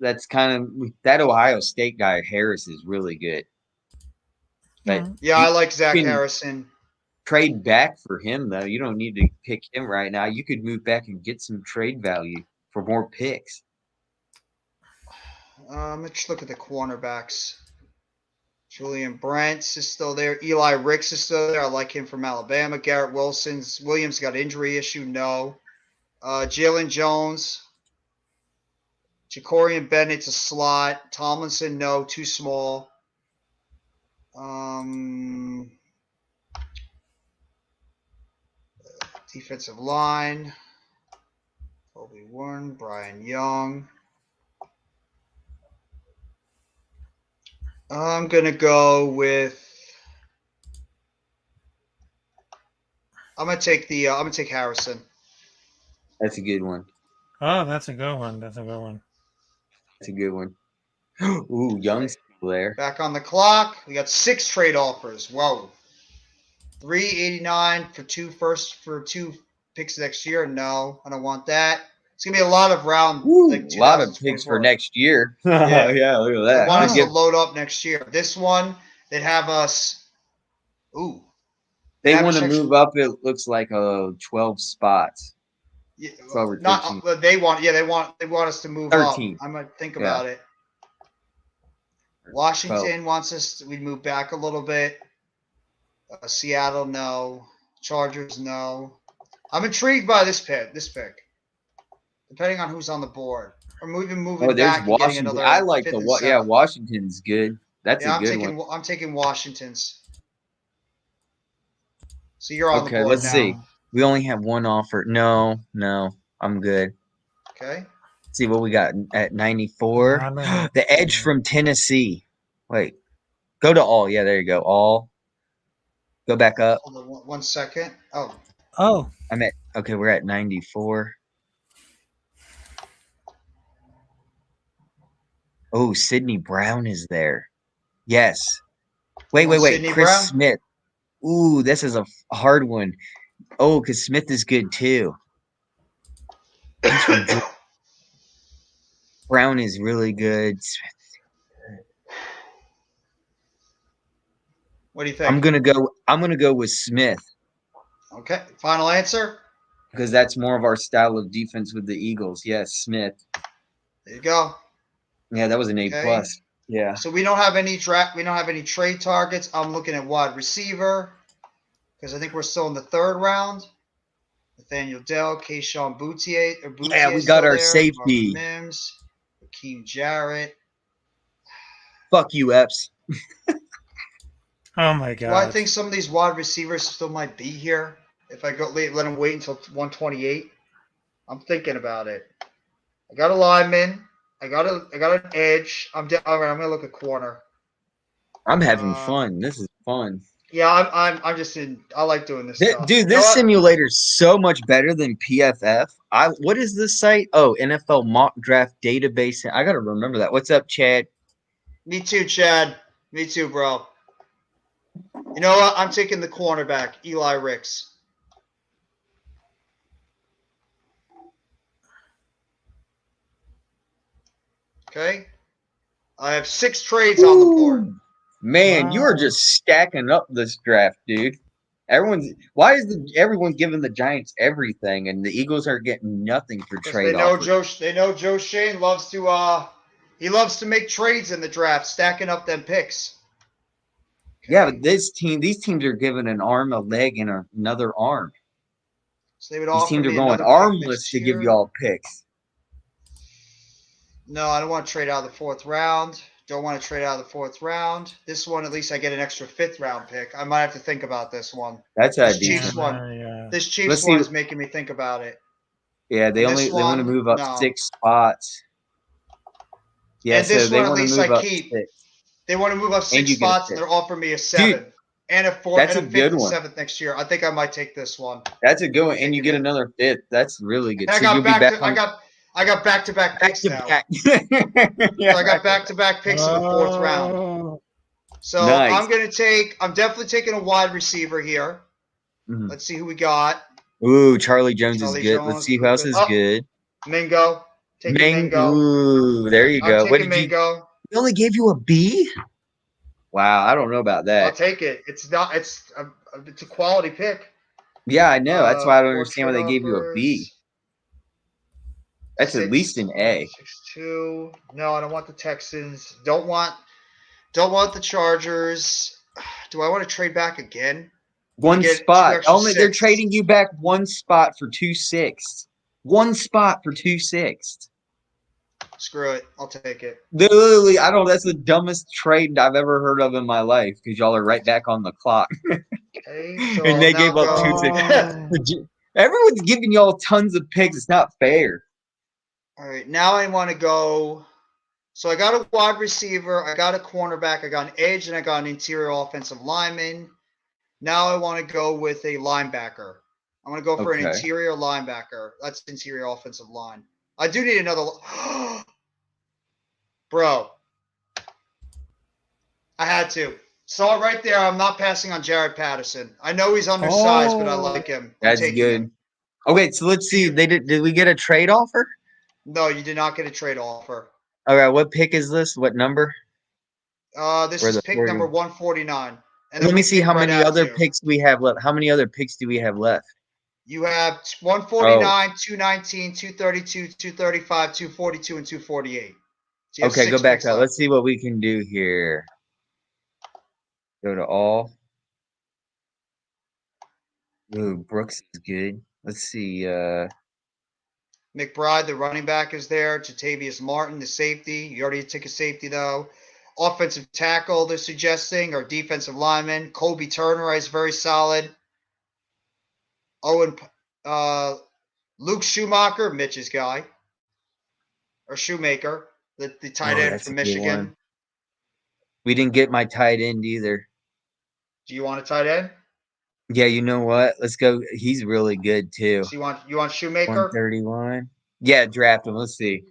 That's kind of that Ohio State guy Harris is really good. But Yeah, I like Zach can Harrison. trade back for him though. You don't need to pick him right now. You could move back and get some trade value for more picks. Let's look at the cornerbacks. Julian Brents is still there. Eli Ricks is still there. I like him from Alabama. Garrett Williams got injury issue. No. Jalen Jones. Jacorian Bennett's a slot. Tomlinson, no, too small. Defensive line. Kobe Warren, Brian Young. I'm gonna go with. I'm gonna take Harrison. That's a good one. Oh, that's a good one. That's a good one. That's a good one. Ooh, Young's still there. Back on the clock. We got 6 trade offers. Whoa. 389 for two picks next year. No, I don't want that. It's gonna be a lot of round. Ooh, like a lot of picks 2024. for next year. Yeah. Yeah, look at They that. want I'll us give- to load up next year. This one, they'd have us. Ooh. They have want to us move up. It looks like 12 spots. Yeah, 12 or not 13. but they want us to move 13. up. I might think Yeah. about it. Washington wants us. We move back a little bit. Seattle, no. Chargers, no. I'm intrigued by this pick. Depending on who's on the board, or moving Oh, there's back and getting Washington. another. I like 5th the and yeah. 7th. Washington's good. That's Yeah, a good one. I'm taking Washington's. So you're on the Okay, board let's now. see. We only have one offer. No, I'm good. Okay. Let's see what we got at 94. I mean, The edge from Tennessee. Wait, go to all. Yeah, there you go. All. Go back up. Hold on 1 second. Oh, oh, Okay, we're at 94. Oh, Sidney Brown is there. Yes. Wait. Sidney Chris Brown? Smith. Ooh, this is a hard one. Oh, because Smith is good too. He's from Georgia. Brown is really good. what do you think? I'm gonna go with Smith Okay. Final answer. because that's more of our style of defense with the Eagles. Yes, Smith. There you go. Yeah, that was an A Okay. plus. Yeah. So we don't have any We don't have any trade targets. I'm looking at wide receiver because I think we're still in the 3rd round. Nathaniel Dell, Keyshawn Boutier. Yeah, we got our safety. Mims, Hakeem Jarrett. Fuck you, Epps. oh my God. Well, I think some of these wide receivers still might be here. If I let them wait until 128, I'm thinking about it. I got a lineman. I got an edge. All right, I'm gonna look at corner. I'm having fun. This is fun. Yeah, I'm just in. I like doing this stuff. Dude, You know this what? simulator's so much better than PFF. What is this site? Oh, NFL Mock Draft Database. I gotta remember that. What's up, Chad? Me too, Chad. Me too, bro. You know what? I'm taking the cornerback, Eli Ricks. Okay. I have 6 trades on the board. Man, you are Wow. just stacking up this draft, dude. Everyone's giving the Giants everything, and the Eagles are getting nothing for 'Cause trade they know offers? Joe Shane loves to make trades in the draft, stacking up them picks. Yeah, Okay. but these teams are giving an arm, a leg, and another arm. So they would These offer teams are me going another pick armless next to give year. you all picks. No, I don't want to trade out of the 4th round. Don't want to trade out of the 4th round. This one, at least I get an extra 5th round pick. I might have to think about this one. That's This a decent Chiefs one. one. Yeah. This Chiefs Let's one see. is making me think about it. Yeah, they And this want to one, move up no. 6 spots. Yeah, And so this they one, at want to least move I up keep. 6. They want to move up 6 you get a spots, and they're fifth. offering me a 7 and a 4 that's and a a 5th good and one. 7th next year. I think I might take this one. That's a good one, and you Taking get it. another 5th. That's really good. And So you'll be back on I got back-to-back back picks to now. back. So I got back-to-back picks in the 4th round. Oh. So Nice. I'm definitely taking a wide receiver here. Mhm. Let's see who we got. Ooh, Charlie Jones Charlie is good. Jones, Let's see who else is oh, good. Mingo. Taking Mingo. Ooh, there you I'm go. What taking did you? Mingo. They only gave you a B? Wow, I don't know about I'll that. take it. It's a quality pick. Yeah, I know. That's why I don't Four understand why trade they gave you a B. offers. That's at least an A. 6-2. No, I don't want the Texans. Don't want the Chargers. Do I want to trade back again? One get 2 spot. extra Only they're 6. trading you back 1 spot for 2/6. 1 spot for 2/6. Screw it. I'll take it. Literally, I don't. That's the dumbest trade I've ever heard of in my life because y'all are right back on the clock. Okay, so And they I'll gave now up go. 2/6. Everyone's giving y'all tons of picks. It's not fair. All right, now I want to go. So I got a wide receiver, I got a cornerback, I got an edge, and I got an interior offensive lineman. Now I want to go with a linebacker. I want to go for an Okay. interior linebacker. That's interior offensive line. I do need another. Bro. I had to. Saw it right there. I'm not passing on Jared Patterson. I know he's undersized, but I like him. I'm That's taking good. him. Okay, so let's see. Did we get a trade offer? No, you did not get a trade offer. All right, what pick is this? What number? This Where is the pick 40 number 149. And Let then me we see pick how right many other after. picks we have left. How many other picks do we have left? You have 149, 219, 232, 235, 242, and 248. So you have Okay, 6 go back picks up. left. Let's see what we can do here. Go to all. Ooh, Brooks is good. Let's see. McBride, the running back, is there. Jatavius Martin, the safety. You already took a safety, though. Offensive tackle, they're suggesting, or defensive lineman. Kobe Turner is very solid. Luke Schumacher, Mitch's guy. Or Shoemaker, the tight end that's from a good Michigan. one. We didn't get my tight end either. Do you want a tight end? Yeah, you know what? Let's go. He's really good too. So you want Shoemaker? 131. Yeah, draft him. Let's see.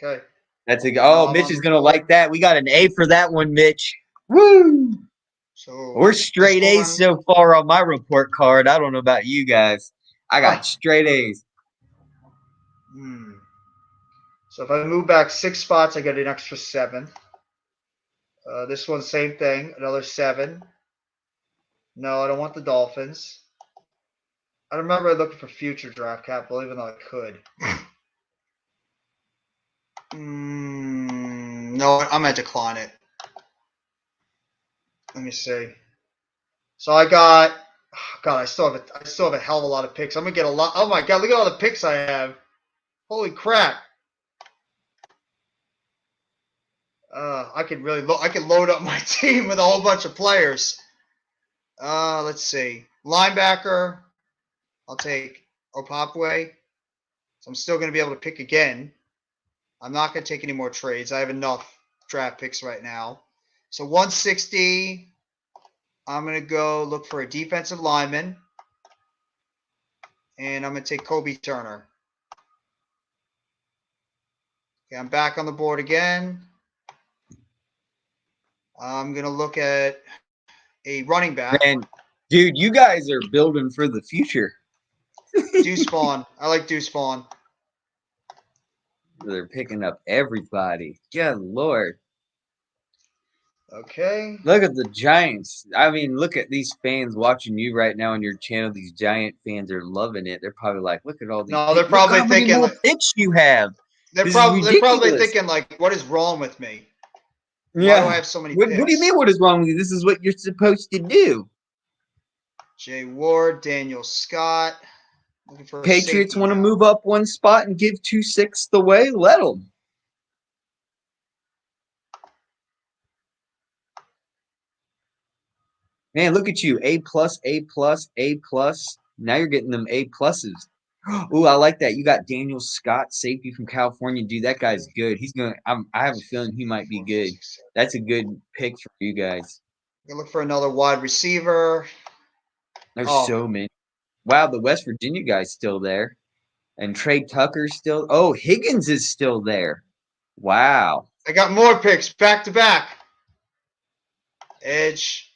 Okay. That's a. No, Oh, I'm Mitch on is the gonna board. like that. We got an A for that one, Mitch. Woo! So We're straight this A's so far on my report card. I don't know about you guys. I got straight A's. So if I move back 6 spots, I get an extra 7. This one, same thing, another 7. No, I don't want the Dolphins. I remember looking for future draft capital, even though I could. No, I'm gonna decline it. Let me see. So I got. God, I still have a hell of a lot of picks. I'm gonna get a lot. Oh my God, look at all the picks I have. Holy crap. I could load up my team with a whole bunch of players. Let's see. Linebacker, I'll take Opapwe. So I'm still going to be able to pick again. I'm not going to take any more trades. I have enough draft picks right now. So 160. I'm going to go look for a defensive lineman. And I'm going to take Kobe Turner. Okay, I'm back on the board again. I'm going to look at a running back. Man, dude, you guys are building for the future. Deuce Vaughn. I like Deuce Vaughn. They're picking up everybody. Good Lord. Okay. Look at the Giants. I mean, look at these fans watching you right now on your channel. These Giant fans are loving it. They're probably like, look at all these. No, they're picks. Look probably how many thinking more like- picks you have. They're This is probably ridiculous. thinking, like, what is wrong with me? Why do I Yeah. have so many What picks? do you mean? What is wrong with you? This is what you're supposed to do. Jay Ward, Daniel Scott. Looking for a Patriots safety want to now. move up one spot and give 2/6 away. Let them. Man, look at you. A plus, A plus, A plus. Now you're getting them A pluses. Ooh, I like that. You got Daniel Scott, safety from California. Dude, that guy's good. He's going to I have a feeling he might be good. That's a good pick for you guys. Gonna look for another wide receiver. There's Oh. so many. Wow, the West Virginia guy's still there. And Trey Tucker's still. Oh, Higgins is still there. Wow. I got more picks back to back. Edge,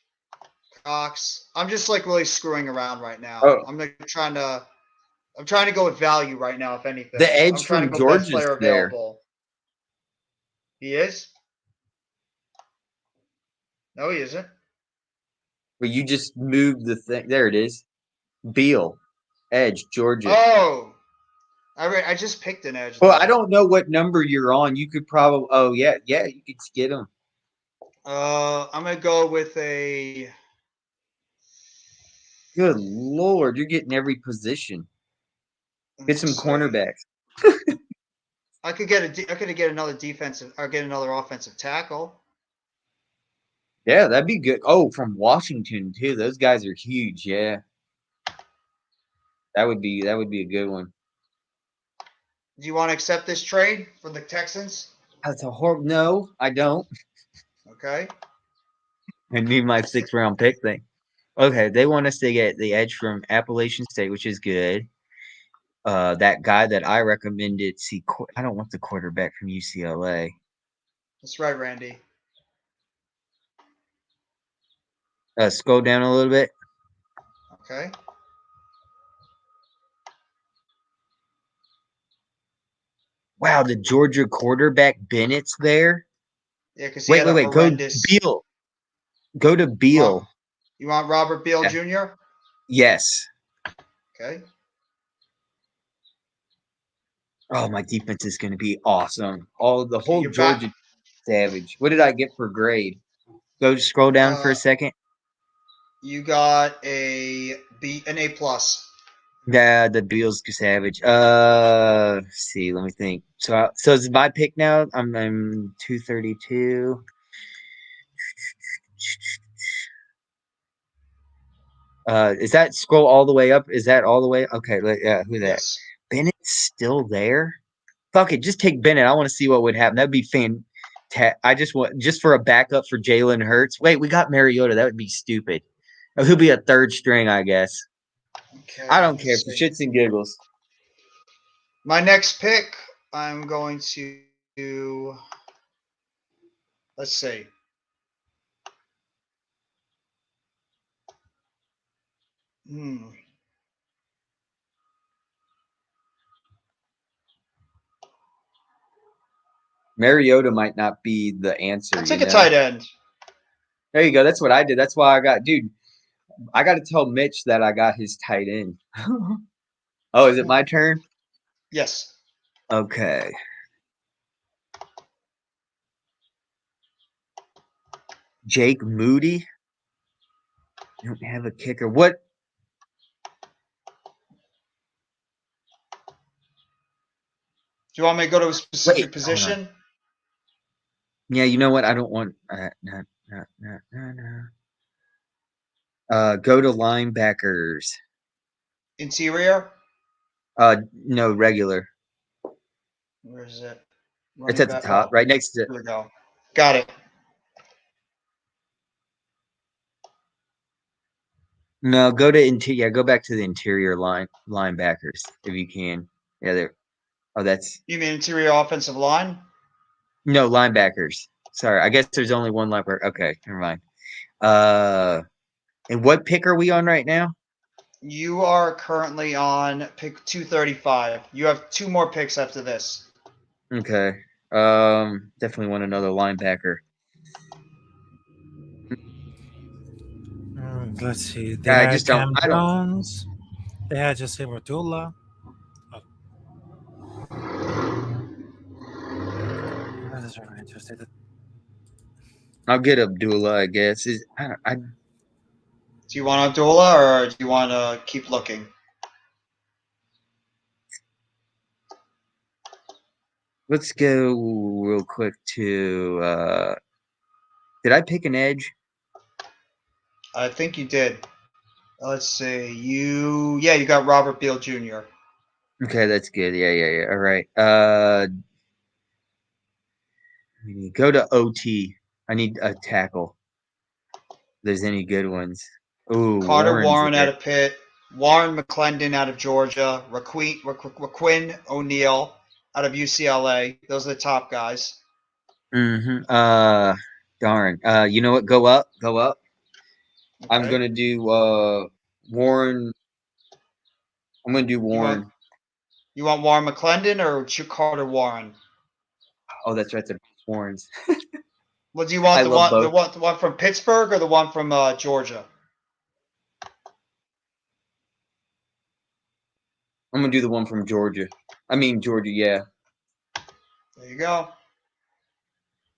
Cox. I'm just like really screwing around right now. Oh. I'm trying to go with value right now, if anything. The edge I'm trying from to go best Georgia's player there. available. He is? No, he isn't. But you just moved the thing. There it is. Beal, edge, Georgia. Oh, I just picked an edge. Well, though. I don't know what number you're on. You could probably. Oh yeah, you could get him. I'm gonna go with a. Good Lord, you're getting every position. Get some let's see. cornerbacks. I could get another defensive or get another offensive tackle. Yeah, that'd be good. Oh, from Washington too. Those guys are huge. Yeah, that would be a good one. Do you want to accept this trade for the Texans? That's a horrible. No, I don't. Okay. I need my 6th round pick thing. Okay, they want us to get the edge from Appalachian State, which is good. That guy that I recommended. See, I don't want the quarterback from UCLA. That's right, Randy. Scroll down a little bit. Okay. Wow, the Georgia quarterback Bennett's there. Yeah, because Wait. Go Beal. Go to Beal. You want Robert Beal Yeah. Jr.? Yes. Okay. Oh, my defense is going to be awesome. The whole you're Georgia back. savage. What did I get for grade? Go scroll down for a second. You got an A plus. Yeah, the Beals savage. Let's see, let me think. So is my pick now? I'm 232. Is that scroll all the way up? Is that all the way? Okay, yeah, who that? Yes. Bennett's still there? Fuck it, just take Bennett. I want to see what would happen. That'd be fantastic. I just want for a backup for Jalen Hurts. Wait, we got Mariota. That would be stupid. He'll be a 3rd string, I guess. Okay. I don't care let's for see. shits and giggles. My next pick, I'm going to do. Let's see. Mariota might not be the answer. I'll take a tight end. There you go. That's what I did. That's why I got, dude. I got to tell Mitch that I got his tight end. Oh, is it my turn? Yes. Okay. Jake Moody. I don't have a kicker. What? Do you want me to go to a specific Wait, hold position? Yeah, you know what? I don't want. Go to linebackers. Interior? No, regular. Where is it? It's at the top, right next to. Here we go. Got it. No, go to interior. Yeah, go back to the interior linebackers if you can. Yeah, there. Oh, that's You mean interior offensive line? no linebackers. Sorry, I guess there's only one linebacker. Okay, never mind. And what pick are we on right now? You are currently on pick 235. You have 2 more picks after this. Okay. Definitely want another linebacker. Let's see. They I had just don't. Cam I don't. Jones. They had Jasir Abdullah. That is very interesting. I'll get Abdullah. I guess. I Do you want Abdullah or do you want to keep looking? let's go real quick to. Did I pick an edge? I think you did. Let's see. Yeah, you got Robert Beal Jr. Okay, that's good. Yeah. All right. We need go to OT. I need a tackle. If there's any good ones. Ooh, Carter Warren's Warren there. out of Pitt. Warren McClendon out of Georgia. Raquin O'Neal out of UCLA. Those are the top guys. Mm-hmm. Darn. You know what? Go up. Go up. I'm Okay. gonna do Warren. I'm gonna do Warren. You want Warren McClendon or Carter Warren? Oh, that's right. The Warrens. What do you want? I The love one, both. the one from Pittsburgh or the one from Georgia? I'm gonna do the one from Georgia. I mean Georgia. Yeah. There you go.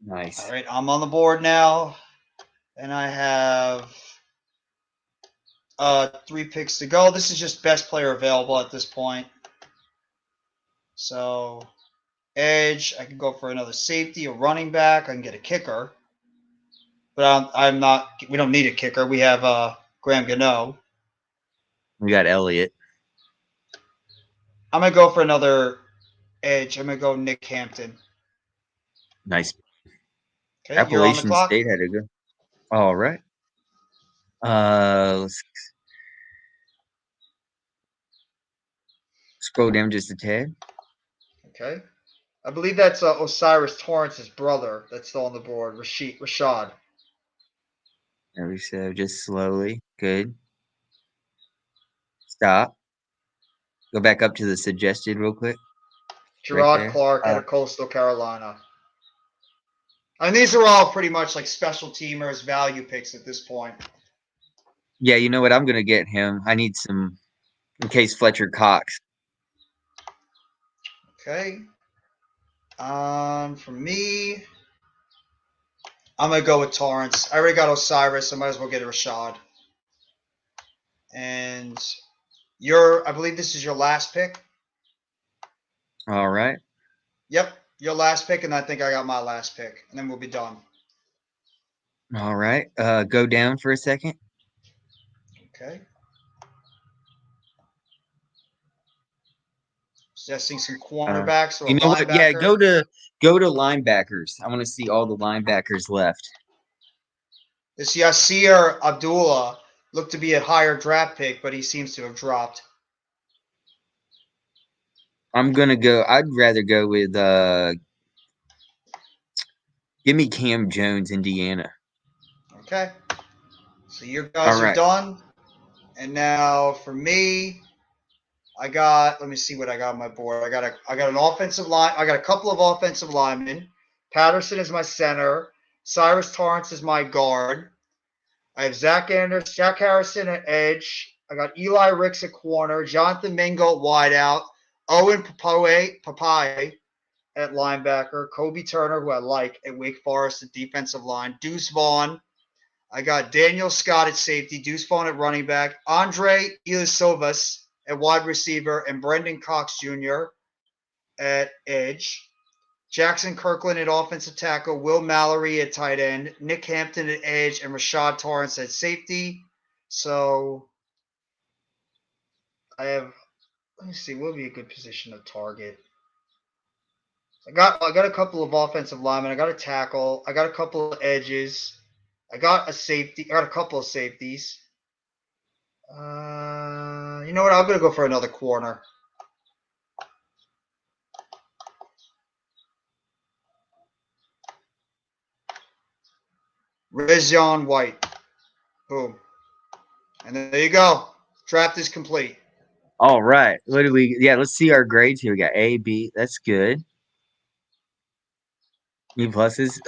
Nice. All right, I'm on the board now, and I have 3 picks to go. This is just best player available at this point. So, edge, I can go for another safety, a running back. I can get a kicker, but I'm not. We don't need a kicker. We have Graham Gano. We got Elliott. I'm gonna go for another edge. I'm gonna go Nick Hampton. Nice. Okay, you're on the Appalachian clock. State had a good. All right. Let's scroll down just a tad. Okay, I believe that's Osiris Torrance's brother. That's still on the board. Rashad. There we go. Just slowly. Good. Stop. Go back up to the suggested real quick. Gerard there. Clark out of Coastal Carolina. I mean, these are all pretty much like special teamers, value picks at this point. Yeah, you know what? I'm gonna get him. I need some in case Fletcher Cox. Okay. For me, I'm gonna go with Torrance. I already got Osiris, so I might as well get a Rashad. And I believe this is your last pick. All right. Yep, your last pick, and I think I got my last pick, and then we'll be done. All right. Go down for a second. Okay. Suggesting some cornerbacks or You a know what? Yeah, linebacker. go to linebackers. I want to see all the linebackers left. This Yasir Abdullah looked to be a higher draft pick, but he seems to have dropped. I'm gonna go. I'd rather go with give me Cam Jones, Indiana. Okay. So your guys are done. And now for me, let me see what I got on my board. I got an offensive line. I got a couple of offensive linemen. Patterson is my center. Cyrus Torrance is my guard. I have Jack Harrison at edge. I got Eli Ricks at corner. Jonathan Mingo at wideout. Owen Papai at linebacker. Kobe Turner, who I like, at Wake Forest at defensive line. Deuce Vaughn. I got Daniel Scott at safety. Deuce Vaughn at running back. Andre Ilisovas at wide receiver. And Brendan Cox Jr. at edge. Jackson Kirkland at offensive tackle. Will Mallory at tight end. Nick Hampton at edge. And Rashad Torrance at safety. So I have, let me see, what would be a good position to target? I got a couple of offensive linemen. I got a tackle. I got a couple of edges. I got a safety. I got a couple of safeties. You know what? I'm gonna go for another corner. Rizzion White. Boom. And there you go. Draft is complete. All right. What do we? Yeah, let's see our grades here. We got A, B. That's good. B pluses.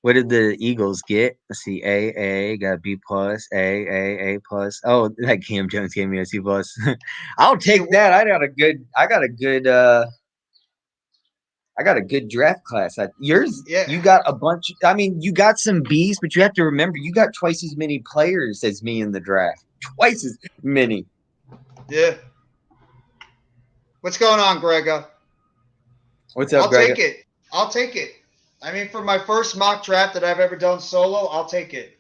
What did the Eagles get? Let's see. A, got B plus. A plus. Oh, that Cam Jones gave me a C plus. I'll take that. I got a good draft class. Yours, Yeah. you got a bunch. I mean, you got some Bs, but you have to remember you got twice as many players as me in the draft. Twice as many. Yeah. What's going on, Grega? What's up, I'll Greg? take it. I'll take it. I mean, for my first mock draft that I've ever done solo, I'll take it.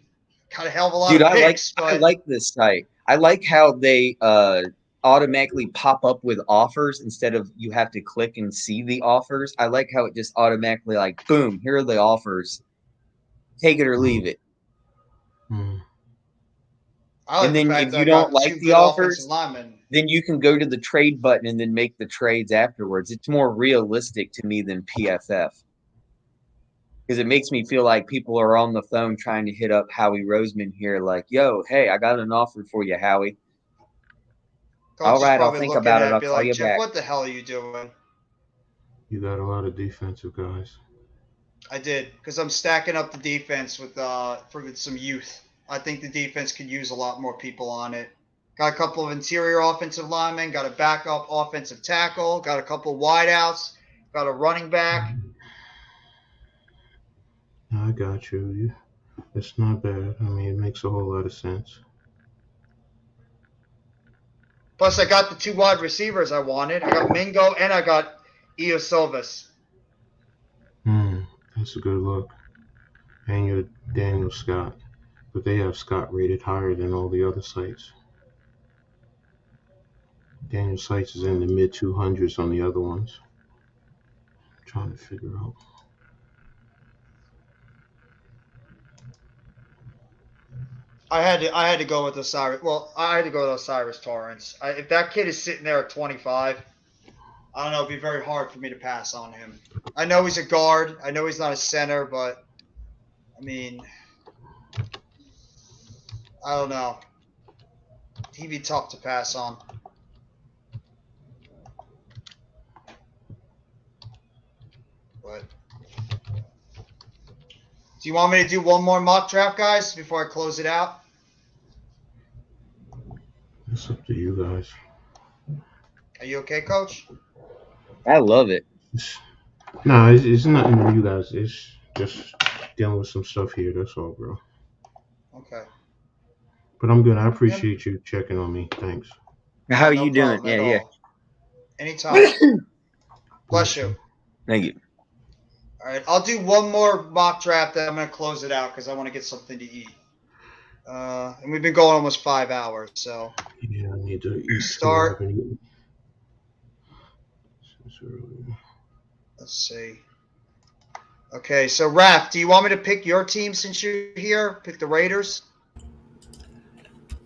Got a hell of a lot Dude, of I picks, like this site. I like how they automatically pop up with offers instead of you have to click and see the offers. I like how it just automatically like boom, here are the offers. Take it or leave it. I like And then the fact if that you I got don't like two the good offers, offensive linemen. then you can go to the trade button and then make the trades afterwards. It's more realistic to me than PFF. Because it makes me feel like people are on the phone trying to hit up Howie Roseman here, like, yo, hey, I got an offer for you, Howie. Coach All is right, I'll probably think looking about it. at I'll be call like, you Jeff, back. what the hell are you doing? You got a lot of defensive guys. I did, because I'm stacking up the defense with some youth. I think the defense could use a lot more people on it. Got a couple of interior offensive linemen, got a backup offensive tackle, got a couple of wideouts, got a running back. I got you. It's not bad. I mean, it makes a whole lot of sense. Plus, I got the two wide receivers I wanted. I got Mingo and I got Eo Silvas. That's a good look. And your Daniel Scott. But they have Scott rated higher than all the other sites. Daniel Sites is in the mid 200s on the other ones. I'm trying to figure out. I had to go with Osiris. Well, I had to go with Osiris Torrance. If that kid is sitting there at 25, I don't know. It'd be very hard for me to pass on him. I know he's a guard. I know he's not a center, but I mean, I don't know. He'd be tough to pass on. But do you want me to do one more mock draft, guys, before I close it out? It's up to you guys. Are you okay, Coach? I love it. No, it's nothing to you guys. It's just dealing with some stuff here. That's all, bro. Okay. But I'm good. I appreciate you checking on me. Thanks. How are No you doing? problem at Yeah. all. Anytime. Bless you. Thank you. All right, I'll do one more mock draft, then I'm going to close it out because I want to get something to eat. And we've been going almost 5 hours, so. Yeah, I need to eat. Start. Let's see. Okay, so Raph, do you want me to pick your team since you're here? Pick the Raiders?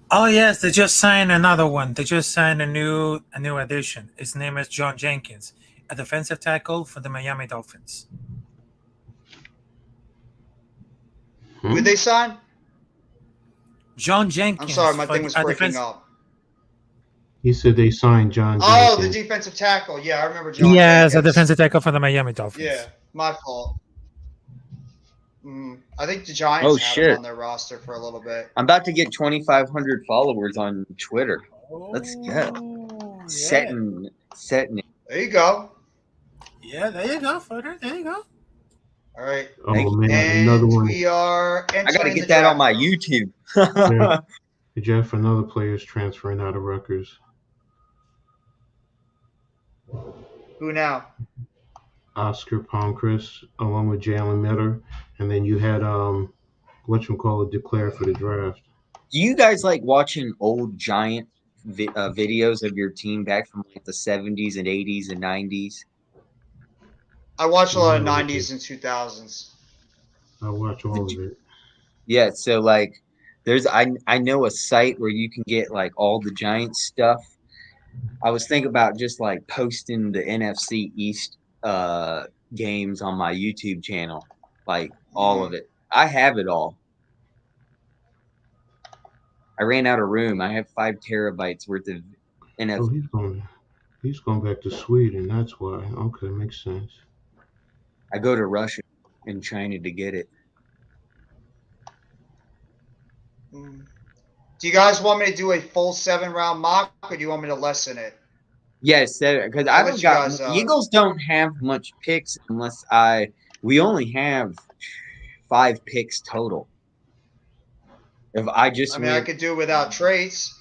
Oh yes, they just signed another one. They just signed a new addition. His name is John Jenkins, a defensive tackle for the Miami Dolphins. Who did they sign? John Jenkins. I'm sorry, my for thing was a breaking defense- up. He said they signed John Oh, Jenkins. the defensive tackle. Yeah, I remember John Yes, a Jenkins. defensive tackle for the Miami Dolphins. Yeah, my fault. I think the Giants had him on their roster for a little bit. I'm about to get 2,500 followers on Twitter. Let's go. Oh, yeah. Setting it. There you go. Yeah, there you go, Footer. There you go. All right. Oh Thank man, And another one. we are I gotta entering get the that draft on my room. YouTube. Yeah. Jeff, another player's transferring out of Rutgers. Who now? Oscar Palmquist, along with Jalen Miller, and then you had whatchamacallit declare for the draft. Do you guys like watching old Giant videos of your team back from like the 70s and 80s and 90s? I watch a lot of Yeah, 90s and 2000s. I watch all of it. Yeah, so like I know a site where you can get like all the Giants stuff. I was thinking about just like posting the NFC East games on my YouTube channel, like all of it. I have it all. I ran out of room. I have 5 terabytes worth of Oh, NFC. he's going back to Sweden. That's why. Okay, makes sense. I go to Russia and China to get it. Do you guys want me to do a full 7-round mock, or do you want me to lessen it? Yes, because I I'll let don't you got guys, Eagles don't have much picks unless we only have 5 picks total. If I just I mean, I went, could do without trades.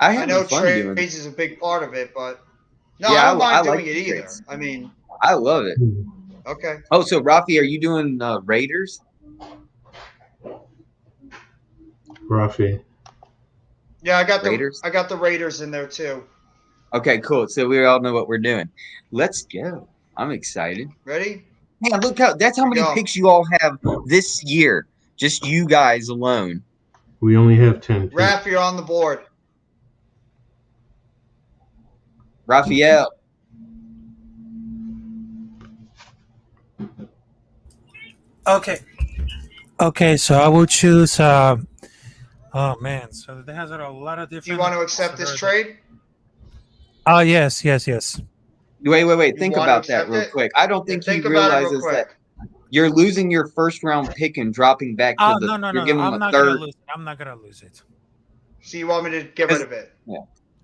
I I know have fun doing it. trades is a big part of it, but no, Yeah, I don't mind I doing like it the either. trades. I mean, I love it. okay. Oh, so Rafi, are you doing Raiders? Rafi. Yeah, I got Raiders? the Raiders in there too. Okay, cool. So we all know what we're doing. Let's go. I'm excited. Ready? Man, look that's how Here we many go. picks you all have this year. Just you guys alone. We only have 10 picks. Raph, you're on the board. Raphael. Okay, so I will choose. Oh man, so that has a lot of different. Do you want to accept this trade? Oh yes. Wait. You Think want to about that accept real it? quick. I don't Yeah, think he think about it real realizes that quick. you're losing your first round pick and dropping back to Oh the. no. You're giving I'm him not a gonna third. lose. I'm not gonna lose it. So you want me to get rid of it? Yeah.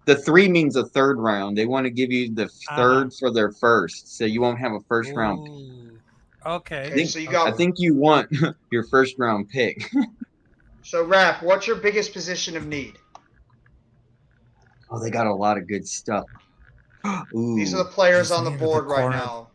The 3 means a third round. They want to give you the third for their first, so you won't have a first round pick. Ooh, okay. Okay, so you got. I think you want your first round pick. So Raph, what's your biggest position of need? Oh, they got a lot of good stuff. Ooh. These are the players Just on the needed the board right corner. now.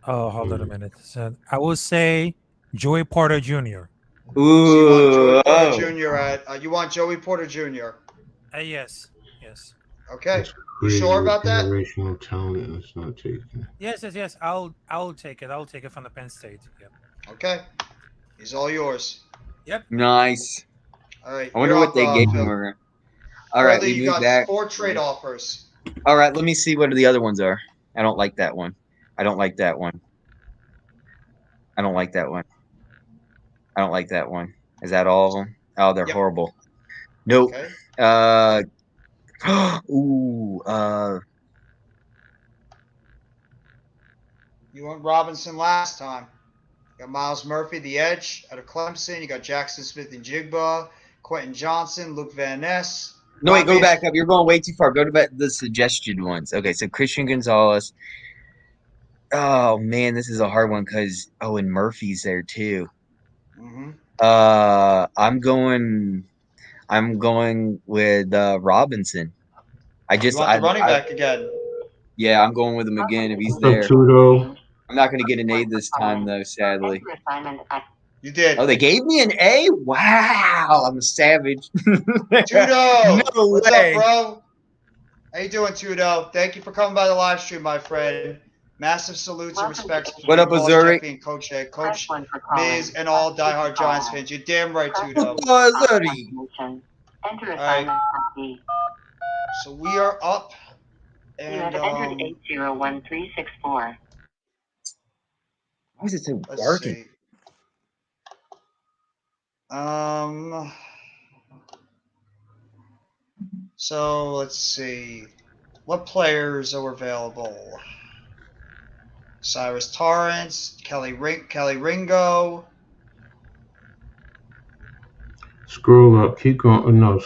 Oh, hold on a minute. So I will say Joey Porter Jr. So you want Joey Ooh. Porter Jr. at? You want Joey Porter Jr. Yes. Okay. That's You sure about that? Generational talent. Let's not take it. Yes. I'll take it. I'll take it from the Penn State. Yep. Okay. He's all yours. Nice. All right. I wonder you're what up, they gave Phil. him. All right, Bradley, we you move got back. 4 trade offers. All right, let me see what the other ones are. I don't like that one. I don't like that one. I don't like that one. I don't like that one. Is that all of them? Oh, they're Yep. horrible. Nope. Okay. Ooh. You went Robinson last time. You got Miles Murphy, the edge, out of Clemson. You got Jackson Smith and Jigba, Quentin Johnson, Luke Van Ness. No, wait, go back up. You're going way too far. Go to the suggested ones. Okay, so Christian Gonzalez. Oh man, this is a hard one because and Murphy's there too. Mm-hmm. I'm going with Robinson. You want the running back again? Yeah, I'm going with him again if he's What's up, there. Tudo? I'm not going to get an A this time though, sadly. You did. Oh, they gave me an A? Wow, I'm a savage. Tudo! No What's way. up, bro? How you doing, Tudo? Thank you for coming by the live stream, my friend. Massive salutes and respects. What up, Boss Missouri? Jeffy and Coach Ed, Coach Miz, and all diehard Giants fans. You're damn right, Tudo. Missouri. Enter Alright. assignment ID. So we are up. You And have entered 801364. Why is it so let's dark? see. So let's see. What players are available? Cyrus Torrance, Kelly Ringo. Scroll up. Keep going. No.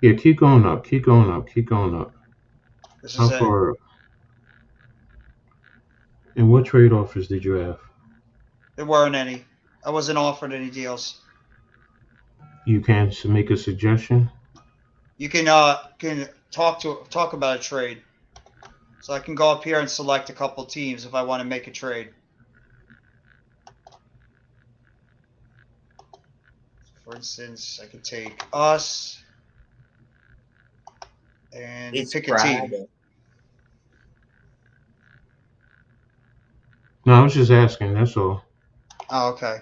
Yeah, keep going up. Keep going up. Keep going up. This How is it. far up? And what trade offers did you have? There weren't any. I wasn't offered any deals. You can make a suggestion. You can talk about a trade. So I can go up here and select a couple teams if I want to make a trade. For instance, I could take us and pick a team. No, I was just asking. That's all. Oh, okay.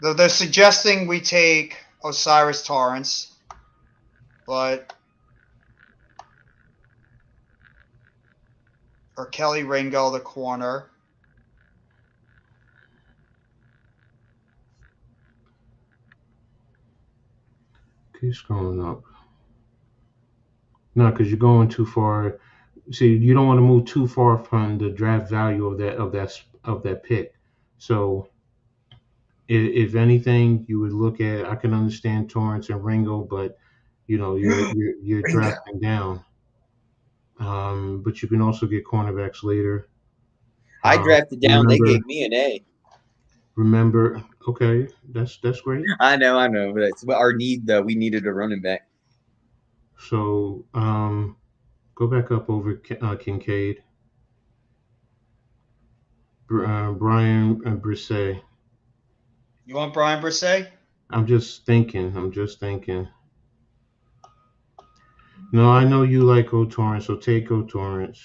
They're suggesting we take Osiris Torrance, but or Kelly Ringo, the corner. Keep scrolling up. No, because you're going too far. See, you don't want to move too far from the draft value of that pick. So, if anything, you would look at. I can understand Torrance and Ringo, but you're drafting down. But you can also get cornerbacks later. I drafted down. They remember- gave me an A. Remember, okay, that's great. I know, but it's our need though. We needed a running back. So, go back up over Kincaid. Brian Brisset. You want Brian Brisset? I'm just thinking. No, I know you like O'Torrance, so take O'Torrance.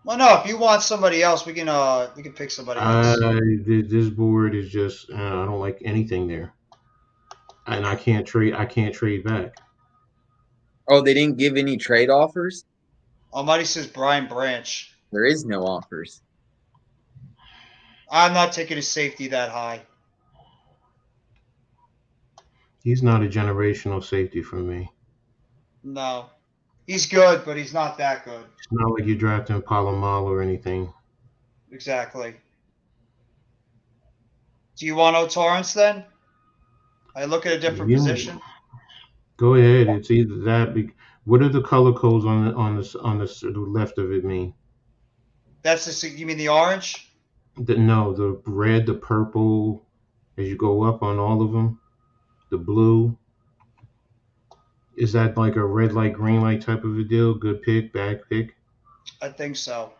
Well, no. If you want somebody else, we can pick somebody else. This board is just I don't like anything there, and I can't trade back. Oh, they didn't give any trade offers? Almighty says Brian Branch. There is no offers. I'm not taking a safety that high. He's not a generational safety for me. No. He's good, but he's not that good. It's not like you're drafting Palomal or anything. Exactly. Do you want O'Torrance then? I look at a different Yeah. position. Go ahead. It's either that. What are the color codes on the left of it mean? You mean the orange? The red, the purple, as you go up on all of them, the blue. Is that like a red light, green light type of a deal? Good pick, bad pick? I think so.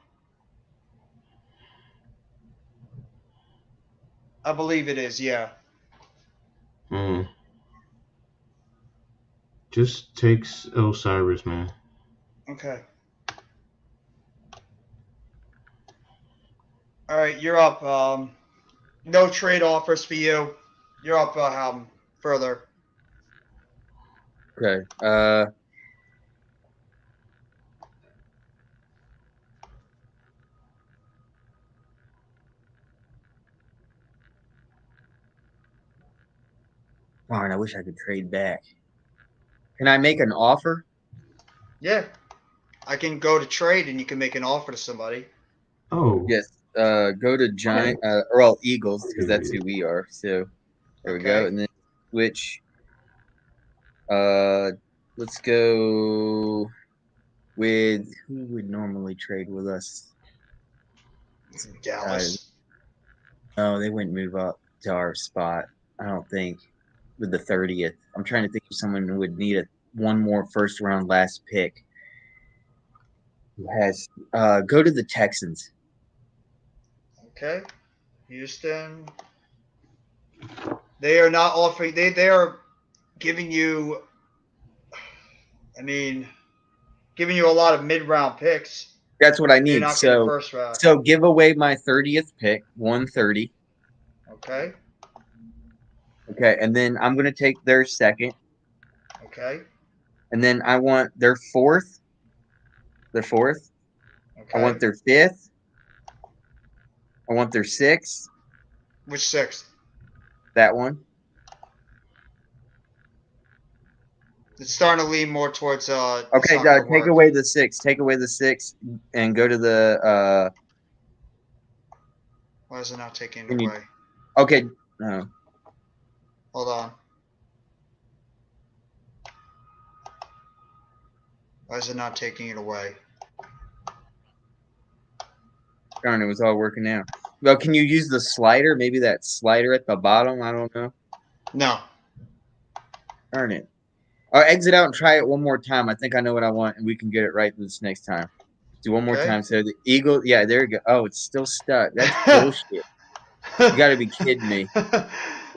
I believe it is, yeah. Just takes Osiris, man. Okay. All right, you're up. No trade offers for you. You're up further. Okay. Darn, I wish I could trade back. Can I make an offer? Yeah. I can go to trade and you can make an offer to somebody. Oh. Yes. Go to Giant or Eagles because that's who we are. So there we go, Okay. and then switch. Let's go with who would normally trade with us. Dallas. Oh, they wouldn't move up to our spot. I don't think with the 30th. I'm trying to think of someone who would need one more first round last pick. Who has go to the Texans. Okay. Houston. They are not offering. They are giving you. Giving you a lot of mid-round picks. That's what I You're need. not getting So first round. so give away my 30th pick, 130. Okay. Okay, and then I'm gonna take their second, Okay. and then I want their fourth. Their fourth. Okay. I want their fifth. I want their sixth. Which sixth? That one. It's starting to lean more towards. Okay, it's not gonna take work. away the six. Take away the six, and go to the. Why is it not taking it Can you- away? Okay. No. Hold on. Why is it not taking it away? Darn, it was all working out. Well, can you use the slider? Maybe that slider at the bottom. I don't know. No. Darn it. Or exit out and try it one more time. I think I know what I want, and we can get it right this next time. Do one more Okay. time. So the Eagle, yeah, there you go. Oh, it's still stuck. That's bullshit. You got to be kidding me. Wait,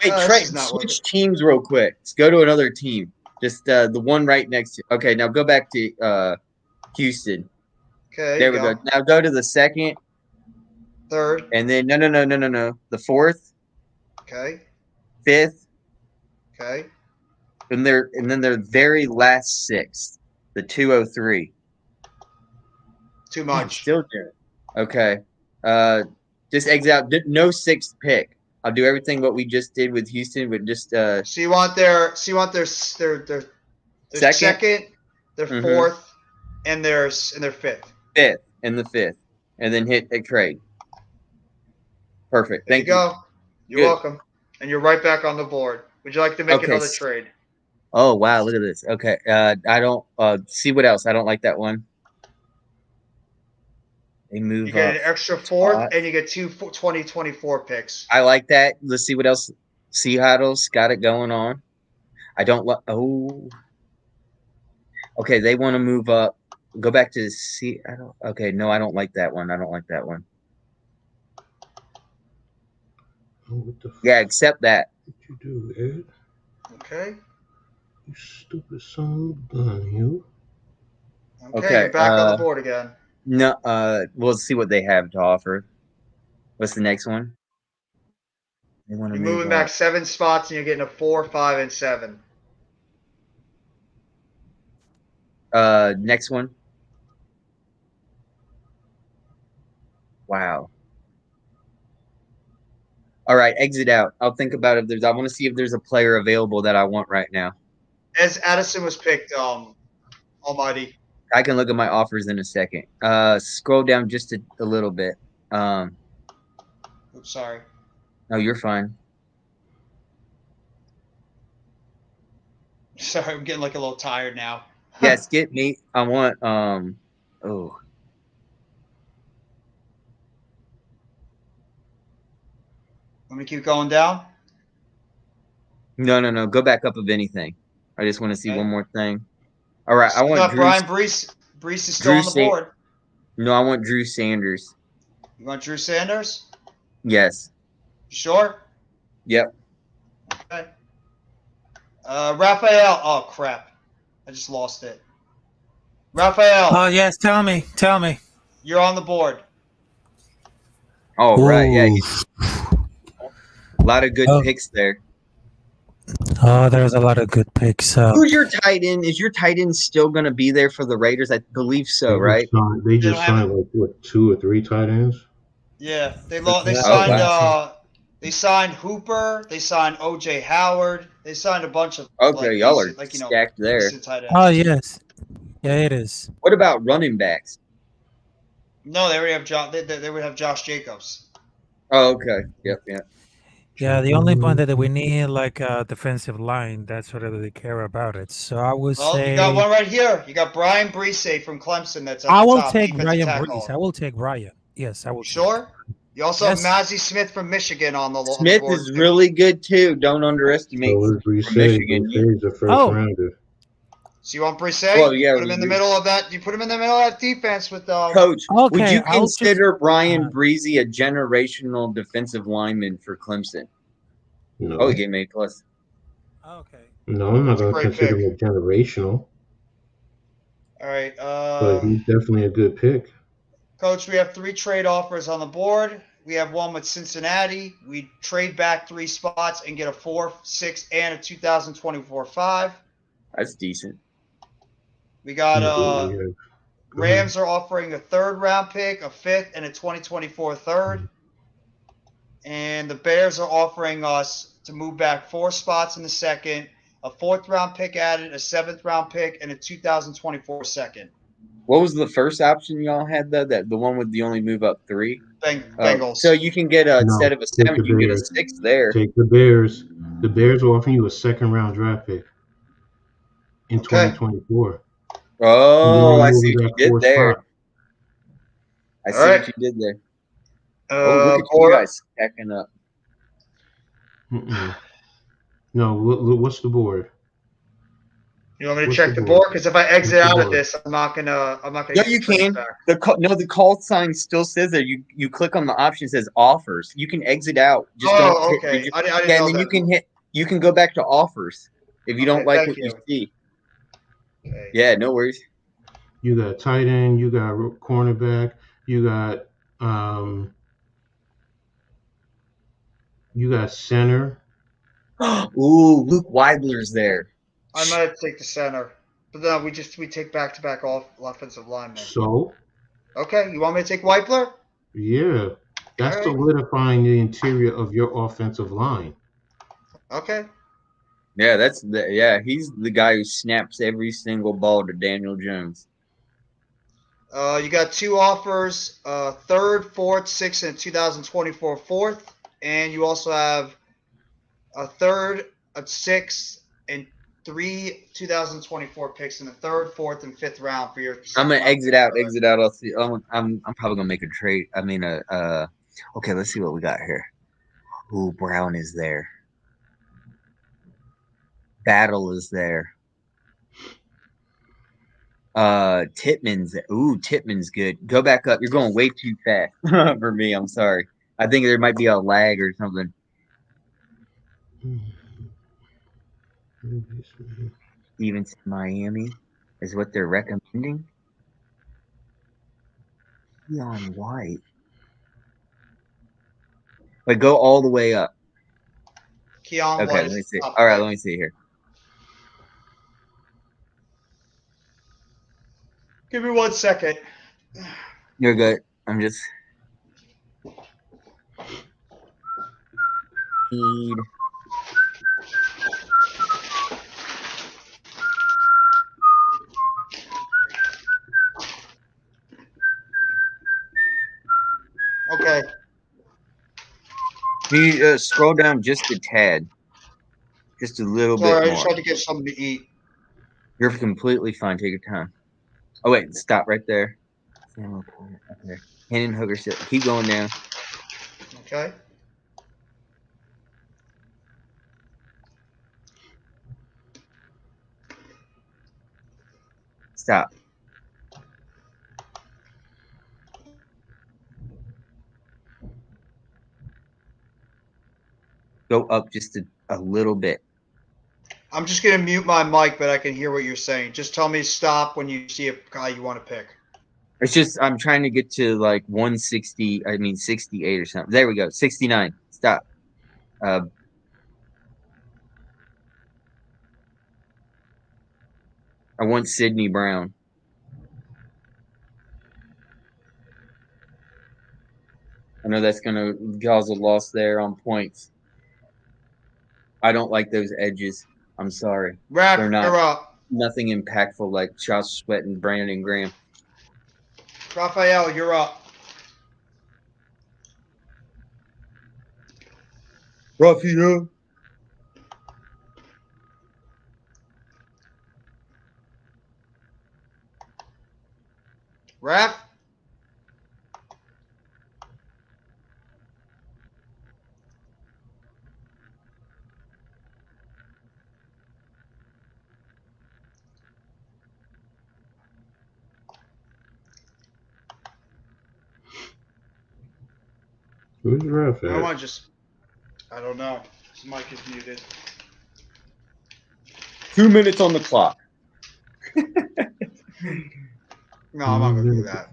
This try is not working. switch teams real quick. Let's go to another team. Just the one right next to. Okay, now go back to Houston. Okay, There we go. Now go to the second, Third. and then no. The fourth, Okay. fifth, Okay. and then their very last sixth, the 203. Too I'm much. still doing it. Okay. Just exit out. No sixth pick. I'll do everything what we just did with Houston, with just So you want their second, second, their Mhm. fourth, and their fifth. fifth, and the fifth, and then hit a trade. Perfect. There Thank you go. You're Good. welcome. And you're right back on the board. Would you like to make Okay, another trade? Oh wow, look at this. Okay. I don't see what else. I don't like that one. They You move get up. an extra fourth, spot. and you get two 2024 picks. I like that. Let's see what else. Seattle's got it going on. I don't like. Oh, okay. They want to move up. Go back to Seattle. Okay, no, I don't like that one. I don't like that one. Oh, what the fuck Yeah, accept that. did you do, Ed? Okay. You stupid son of a gun, you. Okay. You're back on the board again. No, we'll see what they have to offer. What's the next one? They want to You're move moving back up. 7 spots, and you're getting a 4, 5, and 7. Next one. Wow. All right, exit out. I'll think about if there's. I want to see if there's a player available that I want right now. As Addison was picked, Almighty. I can look at my offers in a second. Scroll down just a little bit. Oops, sorry. No, you're fine. Sorry, I'm getting like a little tired now. Yes, get me. I want oh. Let me keep going down. No. Go back up of anything. I just want to see Okay. one more thing. All right, I Still want got Drew. Brian Brees. Brees is still Drew on the Sa- board. No, I want Drew Sanders. You want Drew Sanders? Yes. You sure? Yep. Okay. Raphael. Oh crap! I just lost it. Raphael, Oh yes, tell me. you're on the board. Oh right, yeah. Ooh. A lot of good Oh. picks there. Oh, there's a lot of good picks. Who's your tight end? Is your tight end still going to be there for the Raiders? I believe so, right? They just don't have signed like what, 2 or 3 tight ends. Yeah, they Yeah. signed. wow. They signed Hooper. They signed O.J. Howard. They signed a bunch of Okay, y'all are decent, stacked there. decent tight ends. Oh yes, yeah, it is. What about running backs? No, they already have Josh. They would have Josh Jacobs. Oh, okay. Yep. Yeah, the only point that we need like a defensive line. That's what they care about it. So I would Well, say you got one right here. You got Brian Brees from Clemson. That's at I the will top, take defensive Brian tackle. Brees. I will take Brian. Yes, I will. You sure? You also Yes. have Mazi Smith from Michigan on the Smith board, is too. really good too. Don't underestimate So is Brees. Michigan. Brees a first Oh. rounder. So you want Brees? Well, yeah, Put him in the middle of that. You put him in the middle of that defense with Coach, would Okay, you I'll just- consider Brian Breezy a generational defensive lineman for Clemson? No, Oh, he gave me a plus. Okay. no, I'm not That's a going to great consider him generational, All right, but he's definitely a good pick. Coach. We have 3 trade offers on the board. We have one with Cincinnati. We trade back 3 spots and get a 4, 6, and a 2024 5. That's decent. We got Yeah, Go ahead. Rams are offering a 3rd round pick, a 5th, and a 2024 3rd. And the Bears are offering us to move back 4 spots in the 2nd, a 4th round pick added, a 7th round pick, and a 2024 2nd. What was the first option y'all had though? That the one with the only move up 3? Bengals. So you can get a No, instead of a take 7, the you can get a Bears. 6 there. Take the Bears. The Bears are offering you a 2nd round draft pick in Okay. 2024. Oh, And then I you see move what you that did 4th there. spot. I see All right. what you did there. Oh, look at you board. guys stacking up. Mm-mm. No, what's the board? You want me to What's check the the board? board? Because if I exit What's the out of board? this, I'm not gonna. No, get you the trades can. back. The call sign still says there. You click on the option that says offers. You can exit out. Just Oh, don't hit okay. digit- I didn't yeah, know and then that. you can go back to offers if you don't Okay, like thank what you you. see. Okay. Yeah, no worries. You got tight end. You got cornerback. You got center. Ooh, Luke Weidler's there. I might take the center, but then we take back-to-back offensive linemen. So Okay, you want me to take Weipler? yeah, that's All right. solidifying the interior of your offensive line. Okay. Yeah, he's the guy who snaps every single ball to Daniel Jones. You got 2 offers: third, fourth, sixth, and 2024 fourth, and you also have a third, a sixth, and 3 2024 picks in the third, fourth, and fifth round for your. I'm gonna exit out. I'll see. I'm probably gonna make a trade. I mean, okay. Let's see what we got here. Ooh, Brown is there. Battle is there. Titman's good. Go back up. You're going way too fast for me. I'm sorry. I think there might be a lag or something. Stevenson, Miami is what they're recommending. Keon White. But go all the way up. Keon Okay, White. let me see. All right, let me see here. Give me 1 second. You're good. I'm just need. Okay. Can you scroll down just a tad? Just a little Sorry, I bit just more. had to get something to eat. You're completely fine. Take your time. Oh, wait. Stop right there. Okay. Hendon Hooker. Keep going down. Okay. Stop. Go up just a little bit. I'm just going to mute my mic, but I can hear what you're saying. Just tell me to stop when you see a guy you want to pick. It's just I'm trying to get to like 160. I mean 68 or something. There we go. 69. Stop. I want Sidney Brown. I know that's gonna cause a loss there on points. I don't like those edges. I'm sorry. Raph, They're not you're up. nothing impactful like Josh Sweat and Brandon Graham. Raphael, you're up. Raphael. Raph? Who's Ref I at? want to just. I don't know. His mic is muted. 2 minutes on the clock. No, I'm not going to do that.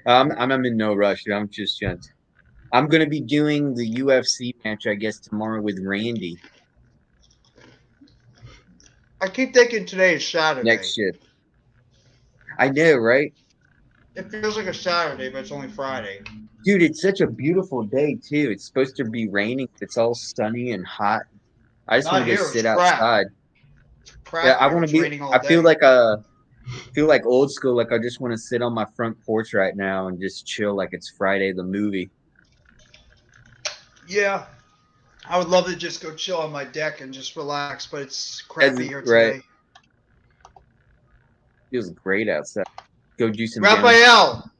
I'm in no rush. I'm going to be doing the UFC match, I guess, tomorrow with Randy. I keep thinking today is Saturday. Next shift. I know, right? It feels like a Saturday, but it's only Friday. Dude, it's such a beautiful day, too. It's supposed to be raining. It's all sunny and hot. I just want to go sit outside. Yeah, I want to be. I feel like old school. Like I just want to sit on my front porch right now and just chill, like it's Friday the movie. Yeah, I would love to just go chill on my deck and just relax, but it's crappy here today. Right. Feels great outside. Go do some. Raphael.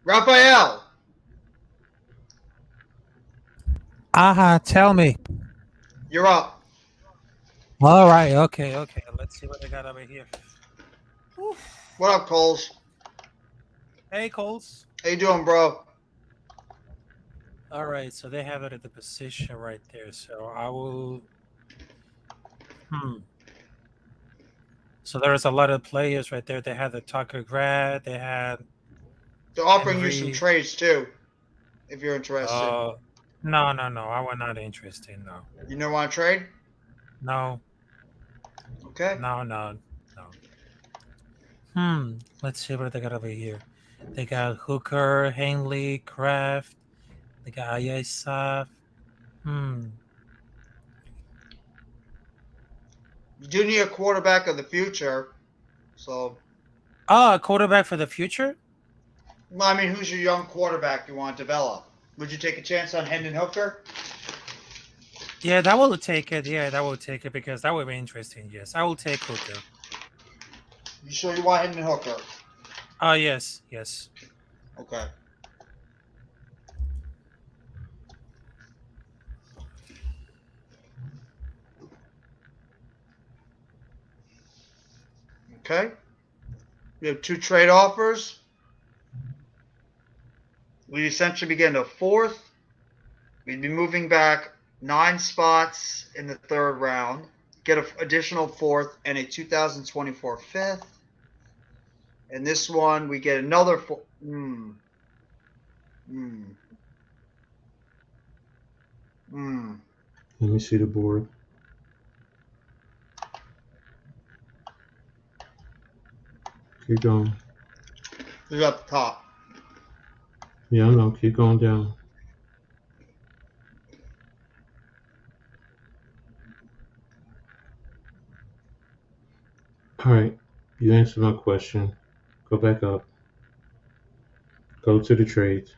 Raphael. Tell me. You're up. All right. Okay. Let's see what I got over here. What up, Coles? Hey, Coles. How you doing, bro? All right. So they have it at the position right there. So I will. So there's a lot of players right there. They had the Tucker Grad. They had. They're offering you Henry. some trades too, if you're interested. No. I was not interested. No. You don't want to trade? No. Okay. No. Let's see what they got over here. They got Hooker, Hanley, Kraft. They got Ayesaf. You do need a quarterback of the future. So. A quarterback for the future? Well, I mean, who's your young quarterback you want to develop? Would you take a chance on Hendon Hooker? Yeah, that will take it. Yeah, that will take it because that would be interesting. Yes, I will take Hooker. You sure you want Hendon Hooker? Yes. Okay. Okay. We have 2 trade offers. We essentially begin a 4th. We'd be moving back 9 spots in the 3rd round. Get an additional 4th and a 2024 5th. And this one, we get another 4. Let me see the board. Keep going. Who's up top? Yeah, I know. Keep going down. All right. You answered my question. Go back up. Go to the trades.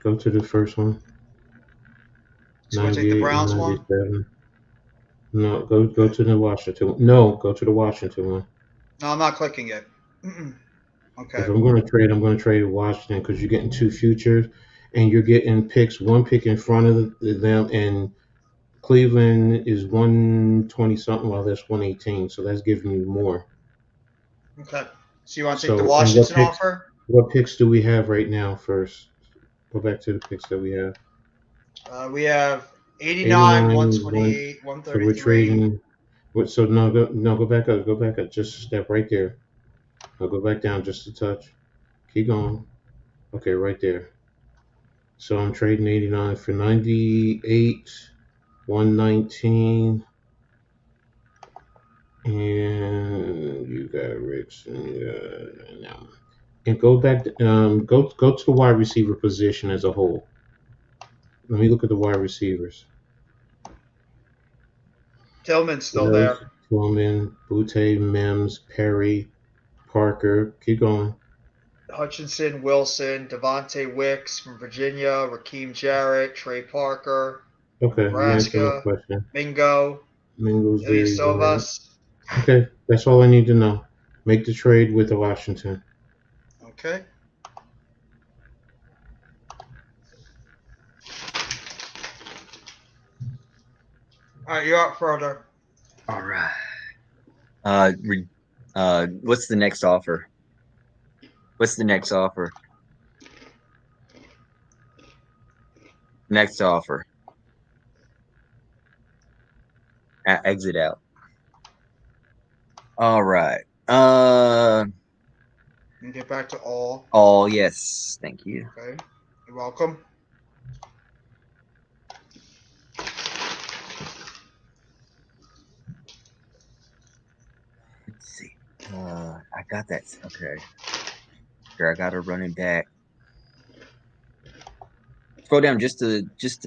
Go to the first one. So we'll take the Browns one? No, go to the Washington. No, go to the Washington one. No, I'm not clicking it. Okay. If I'm going to trade Washington because you're getting 2 futures and you're getting picks, 1 pick in front of them, and Cleveland is 120 something, while that's 118, so that's giving you more. Okay. So you want to take the Washington offer? What picks do we have right now first? Go back to the picks that we have. We have 89, 128, 133. So we're trading. So go back up. Go back up. Just step right there. Now go back down just a touch. Keep going. Okay, right there. So I'm trading 89 for 98, 119, and you got Ricks and now. And go back. Go to the wide receiver position as a whole. Let me look at the wide receivers. Tillman's still there. Tillman, Butte, Mims, Perry, Parker. Keep going. Hutchinson, Wilson, Devontae Wicks from Virginia, Raheem Jarrett, Trey Parker, Okay, Nebraska, Mingo's there. Ilyasovas. Okay, that's all I need to know. Make the trade with the Washington. Okay. All right, you're up further. All right. What's the next offer? Next offer. Exit out. All right. And get back to all. All, yes. Thank you. Okay. You're welcome. Let's see. I got that. Okay. Sure, I got a running back. Scroll down just a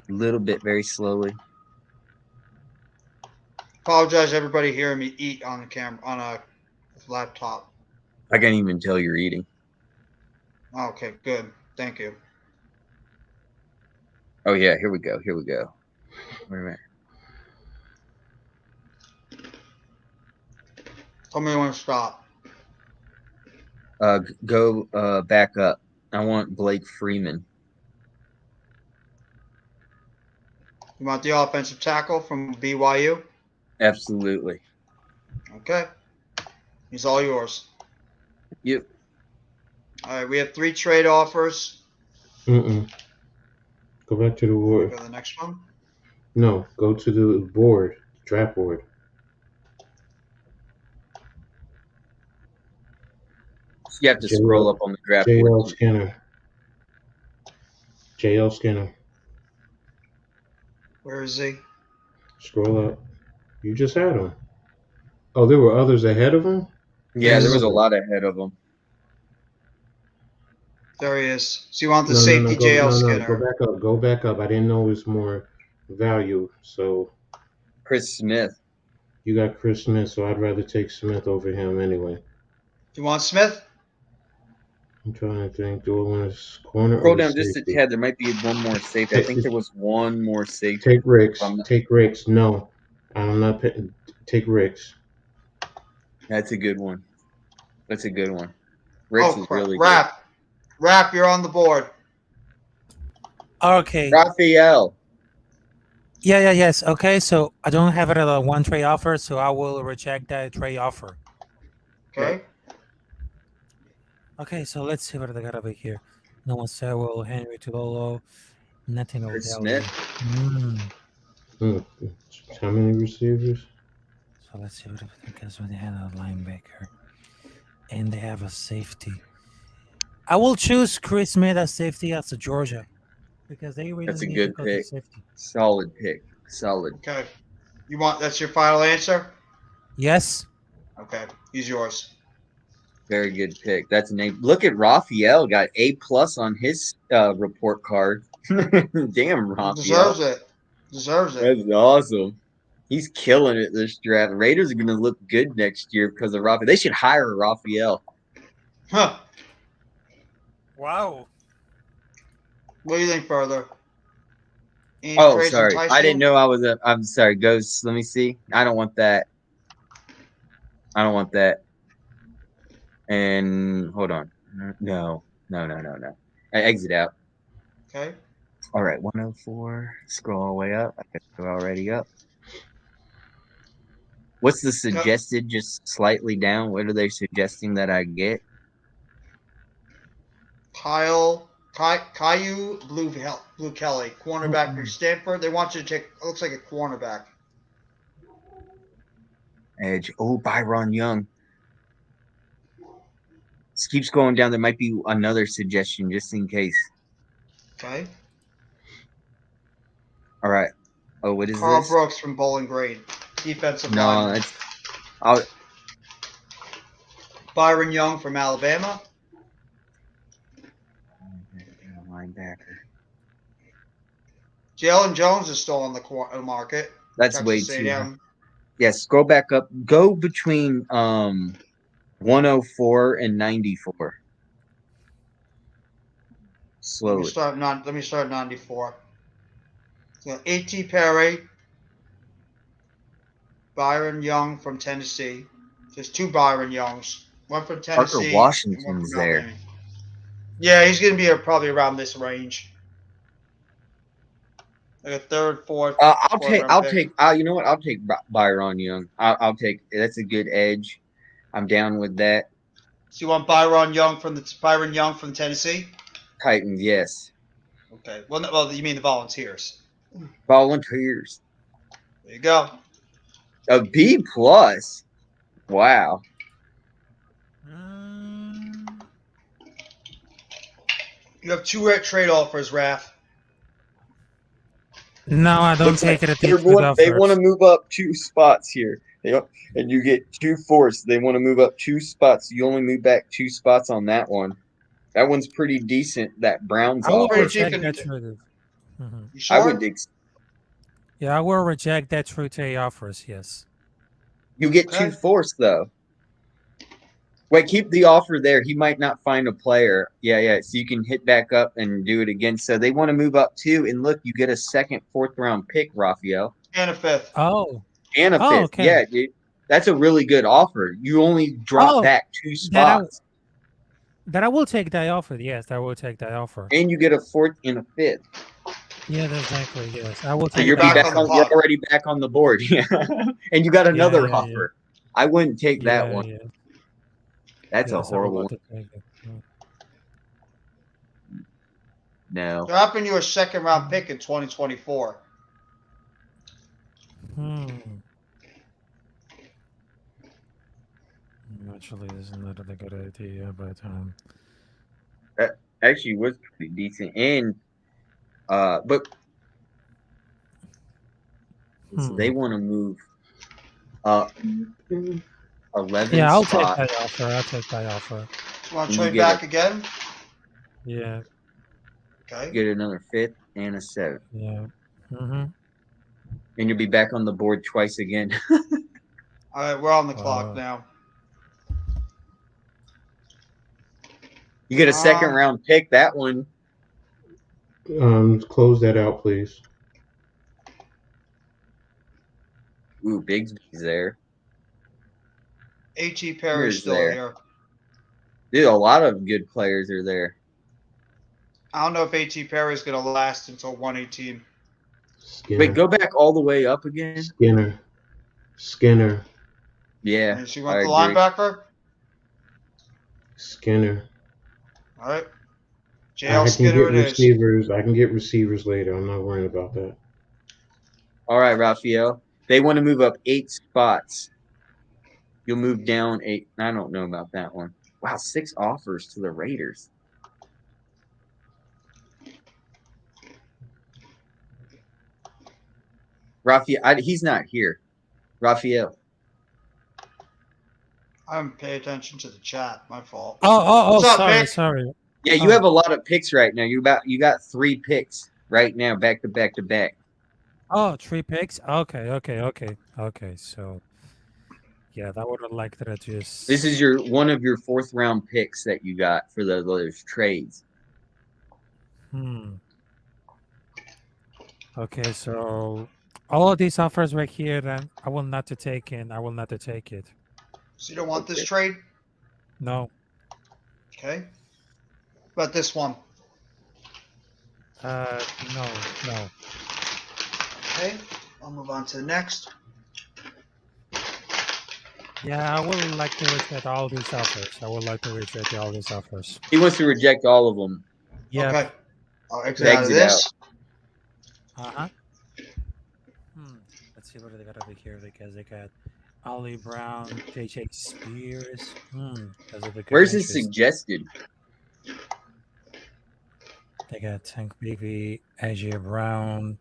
little bit, very slowly. Apologize, everybody hearing me eat on the camera on a laptop. I can't even tell you're eating. Okay, good. Thank you. Oh yeah, here we go. Wait a minute. Tell me when to stop. Go back up. I want Blake Freeman. You want the offensive tackle from BYU? Absolutely. Okay. He's all yours. Yep. All right, we have 3 trade offers. Go back to the word. Go to the next one. No, go to the board, draft board. You have to scroll up on the draft board. JL Skinner. JL Skinner. Where is he? Scroll up. You just had him. Oh, there were others ahead of him? Yeah, there was a lot ahead of them. There he is. So you want the safety JL Skinner? Go back up. I didn't know it was more value. So Chris Smith. You got Chris Smith, so I'd rather take Smith over him anyway. You want Smith? I'm trying to think. Do I want to corner? Scroll down just a tad. There might be one more safety. I think there was one more safety. Take Ricks. Take Ricks. No, I'm not picking. Take Ricks. That's a good one. That's a good one. Ricks is really good. Rap, you're on the board. Okay. Raphael. Yes. Okay, so I don't have another one trade offer, so I will reject that trade offer. Okay. Okay, so let's see what they got over here. Noah Sewell, Henry Tudolo, nothing over Smith. How many receivers? So let's see what I think is when they had a linebacker. And they have a safety. I will choose Chris Smith as safety as a Georgia. Because they really That's a need good to go pick. to safety. Solid pick. Solid. Okay. That's your final answer? Yes. Okay. He's yours. Very good pick. That's a name. Look at Raphael. Got A+ on his report card. Damn, Raphael. Deserves it. That's awesome. He's killing it this draft. Raiders are going to look good next year because of Raphael. They should hire Raphael. Huh. Wow. What do you think further? Sorry. I didn't know I was a. I'm sorry. Ghost. Let me see. I don't want that. And hold on. No. I exit out. Okay. All right. 104. Scroll all the way up. I guess we're already up. What's the suggested? Just slightly down. What are they suggesting that I get? Caillou Blue Kelly, cornerback from Stanford. They want you to take. It looks like a cornerback. Edge. Oh, Byron Young. This keeps going down. There might be another suggestion just in case. Okay. All right. Oh, what is Carl this? Brooks from Bowling Green, defensive No, lineman. Byron Young from Alabama. Linebacker. Jalen Jones is still on the market. That's Texas way too A&M. high. Yeah, scroll back up. Go between 104 and 94. Slowly. Let me start 94. So A.T. Perry, Byron Young from Tennessee. There's two Byron Youngs. One from Tennessee. Parker Washington's there. Yeah, he's going to be probably around this range. Like a third, fourth. I'll take. You know what? I'll take Byron Young. I'll take. That's a good edge. I'm down with that. So you want Byron Young from Tennessee? Titans, yes. Okay. Well, you mean the Volunteers? Volunteers. There you go. A B+. Wow. You have two trade offers, Raph. No, I don't take it at the They want to move up 2 spots here. And you get 2 fourths. They want to move up 2 spots. You only move back 2 spots on that one. That one's pretty decent. That Browns offer. You sure? I would dig. Yeah, I will reject that true trade offers. Yes. You get 2 fourths though. Wait, keep the offer there. He might not find a player. Yeah. So you can hit back up and do it again. So they want to move up 2, and look, you get a 2nd, 4th round pick, Raphael. And a 5th. Oh. And a 5th. Okay. Yeah, dude. That's a really good offer. You only drop back 2 spots. That I will take that offer. Yes, I will take that offer. And you get a 4th and a 5th. Yeah, exactly. Yes, I will take. So you're already back on the board. Yeah, and you got another offer. I wouldn't take that one. Yeah. That's a horrible one. No. They're upping you a 2nd round pick in 2024. Actually, isn't that a good idea? But That actually was pretty decent. And but so they want to move up 11 yeah, I'll take spots. that offer. I'll take that offer. Want And to you trade get back again? Yeah, Okay. Get another 5th and a 7th. yeah. And you'll be back on the board twice again. All right, we're on the clock now. You get a second round pick. That one. Close that out, please. Ooh, Bigsby's there. H.E. Perry's Where's still there? here. Dude, a lot of good players are there. I don't know if H.E. Perry's going to last until 118. Skinner. Wait, go back all the way up again. Skinner. Yeah. And she went the linebacker? Skinner. All right. I JL can Skinner get it is. receivers. I can get receivers later. I'm not worrying about that. All right, Raphael. They want to move up 8 spots. You'll move down 8. I don't know about that one. Wow, 6 offers to the Raiders. Raphael, he's not here. Raphael. I haven't paid attention to the chat. My fault. Oh, What's up, sorry, Mick? sorry. Yeah, you have a lot of picks right now. You got 3 picks right now, back to back to back. Oh, 3 picks. Okay. So, yeah, that would have liked to just. This is one of your 4th round picks that you got for those trades. Okay, so all of these offers right here, then I will not to take in. I will not to take it. So you don't want this trade? No. Okay. But this one? No. Okay. I'll move on to the next. Yeah, I would like to reject all these offers. He wants to reject all of them. Yeah. Okay. I'll exit out of this. Let's see what they got over here because they got Ollie Brown, J.J. Spears. Where's his suggested? They got Tank Bigsby, AJ Brown.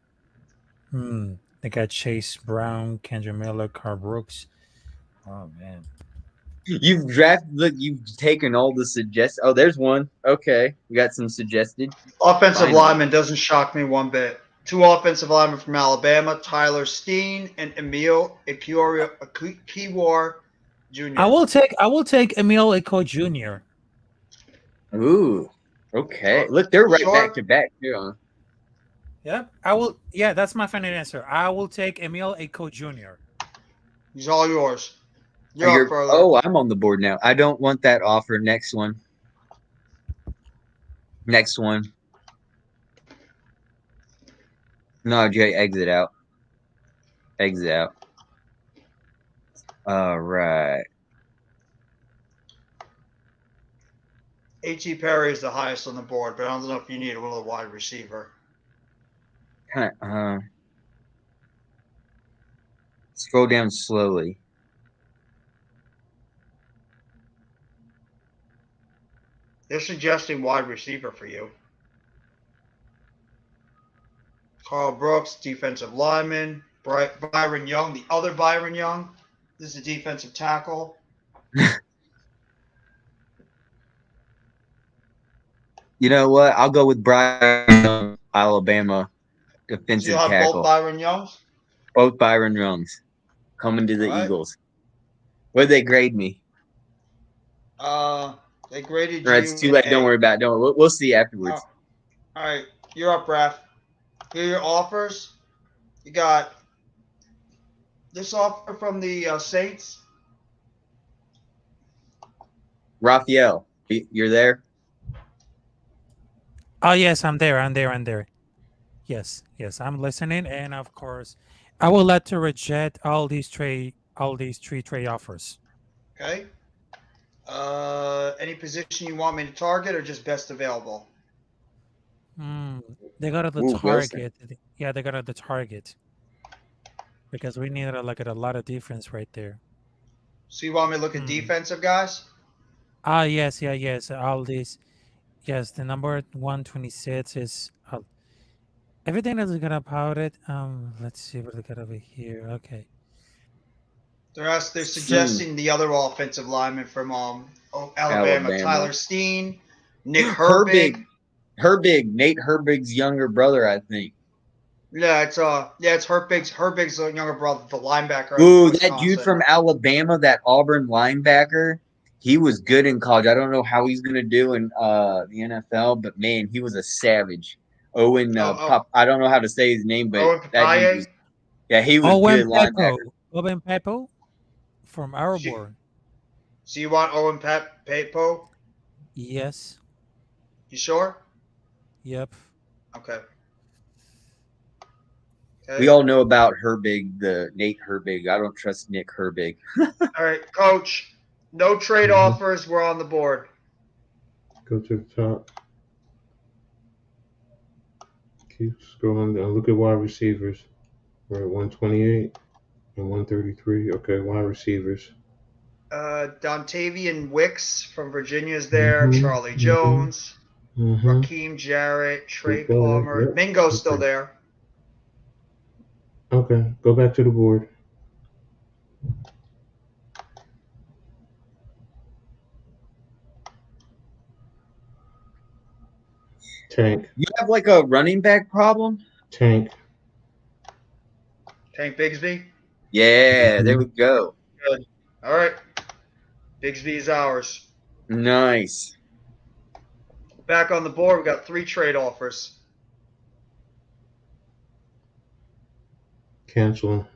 They got Chase Brown, Kendra Miller, Carl Brooks. Oh man. You've taken all the suggested. Oh, there's one. Okay. We got some suggested. Offensive lineman doesn't shock me one bit. 2 offensive linemen from Alabama, Tyler Steen and Emil Kiwar Jr. I will take Emil Eko Jr. Ooh. Okay. Look, they're right back to back here. Huh? Yep. I will. Yeah, that's my final answer. I will take Emil Eko Jr. He's all yours. You're up, brother. Oh, I'm on the board now. I don't want that offer. Next one. No, Jay, exit out. All right. H.E. Perry is the highest on the board, but I don't know if you need another wide receiver. Scroll down slowly. They're suggesting wide receiver for you. Carl Brooks, defensive lineman. Byron Young, the other Byron Young. This is a defensive tackle. You know what? I'll go with Byron Young, Alabama defensive So you have tackle. both Byron Youngs? Both Byron Youngs coming to the Eagles. Where'd they grade me? They graded All right, you. it's too late. Don't worry about it. We'll see afterwards. All right, you're up, Raph. Here are your offers. You got this offer from the Saints. Raphael, you're there? Oh yes, I'm there. Yes, I'm listening, and of course, I will let to reject all these 3 trade offers. Okay. Any position you want me to target, or just best available? They got at the target. Yeah, they got at the target. because we need to look at a lot of defense right there. So you want me to look at defensive guys? Ah, yes, yes. All these, yes. The number 126 is everything that's good about it. Let's see what we got over here. Okay. They're suggesting the other offensive lineman from Alabama, Tyler Steen, Nick Herbig. Nate Herbig's younger brother, I think. Yeah, it's Herbig's younger brother, the linebacker. Ooh, that dude from Alabama, that Auburn linebacker, he was good in college. I don't know how he's gonna do in the NFL, but man, he was a savage. Owen I don't know how to say his name, but that dude was, he was good linebacker. Owen Pepo from Auburn. So you want Owen Pepo? Yes. You sure? Yep. Okay. We all know about Herbig, the Nate Herbig. I don't trust Nick Herbig. All right, Coach. No trade offers. We're on the board. Go to the top. Keep scrolling down. Look at wide receivers. We're at 128 and 133. Okay, wide receivers. Dontavian Wicks from Virginia is there. Charlie Jones. Raheem Jarrett. Trey Palmer. Yep. Mingo's still there. Okay, go back to the board. Tank. You have like a running back problem? Tank Bigsby? Yeah, there we go. Good. All right. Bigsby is ours. Nice. Back on the board, we got 3 trade offers. Cancel.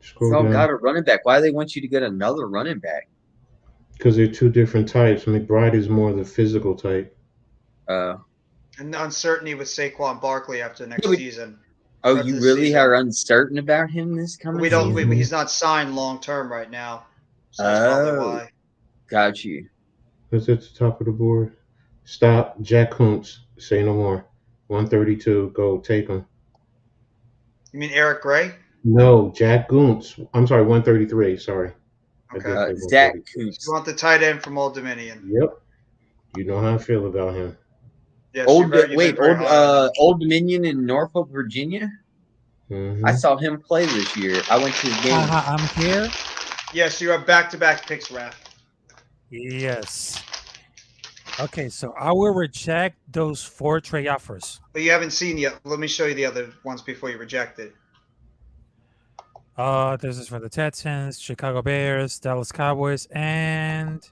Scroll down. Got a running back. Why do they want you to get another running back? Because they're 2 different types. McBride is more the physical type. And the uncertainty with Saquon Barkley after next season. Oh, you really are uncertain about him this coming season? He's not signed long term right now. So that's probably why. Got you. Who's at the top of the board? Stop. Jack Kuntz. Say no more. 132. Go. Take him. You mean Eric Gray? No, Jack Kuntz. I'm sorry, 133. Sorry. Okay. Zach Kuntz. You want the tight end from Old Dominion? Yep. You know how I feel about him. Yes, Old Dominion in Norfolk, Virginia? I saw him play this year. I went to his game. I'm here. Yes, you have back-to-back picks, Raph. Yes. Okay, so I will reject those 4 trade offers. But you haven't seen yet. Let me show you the other ones before you reject it. This is for the Texans, Chicago Bears, Dallas Cowboys, and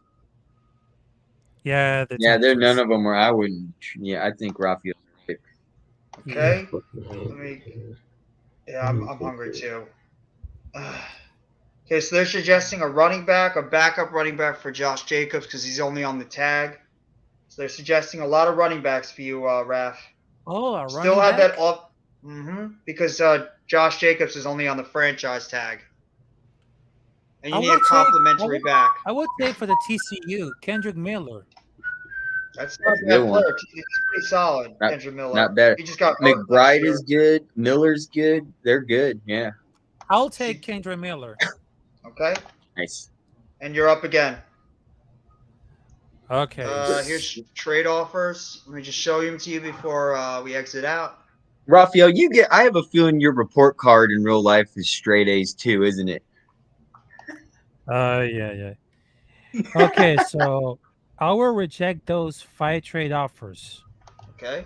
they're none of them where I wouldn't. Yeah, I think Raphael's right. Okay. I'm hungry too. Okay, so they're suggesting a backup running back for Josh Jacobs because he's only on the tag. So they're suggesting a lot of running backs for you, Raph. Oh, a running Still have back? that off. Because Josh Jacobs is only on the franchise tag. And you need a complimentary back. I would say for the TCU, Kendrick Miller. That's not a bad player. He's pretty solid, Kendrick Miller. Not bad. He just got McBride is good. Miller's good. They're good. Yeah. I'll take Kendrick Miller. Okay. Nice. And you're up again. Okay. Here's trade offers. Let me just show them to you before we exit out. Raphael, I have a feeling your report card in real life is straight A's too, isn't it? Yeah. Okay, so I will reject those 5 trade offers. Okay.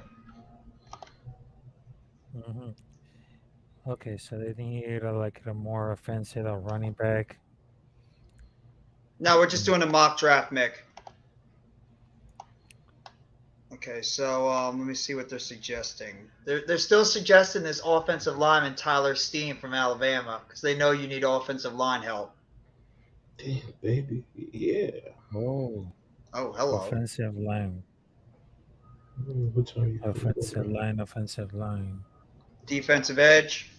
Okay, so they need a more offensive running back. No, we're just doing a mock draft, Mick. Okay, so let me see what they're suggesting. They're still suggesting this offensive lineman Tyler Steen from Alabama because they know you need offensive line help. Damn, baby. Yeah. Oh, hello. Offensive line. What's are you? Offensive line. Defensive edge.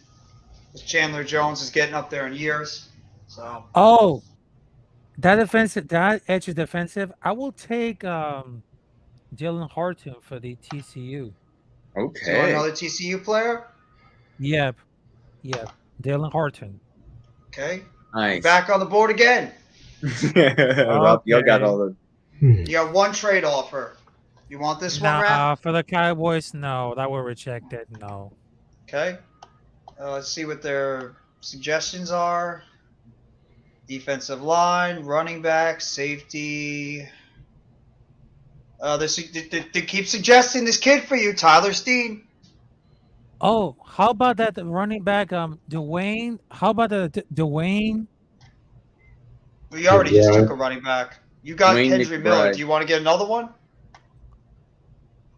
Chandler Jones is getting up there in years. So. Oh, that edge is defensive. I will take Dylan Horton for the TCU. So you want Okay. another TCU player? Yep. Yep. Dylan Horton. Okay. Nice. Back on the board again. Y'all got all the. You got one trade offer. You want this one, Raph? Nah, for the Cowboys, no. That were rejected. No. Okay. Let's see what their suggestions are. Defensive line, running back, safety. They keep suggesting this kid for you, Tyler Steen. Oh, how about that running back, Dwayne? How about the Dwayne? We already just Yeah. took a running back. You got Dwayne Kendry Miller. McBride. Do you want to get another one?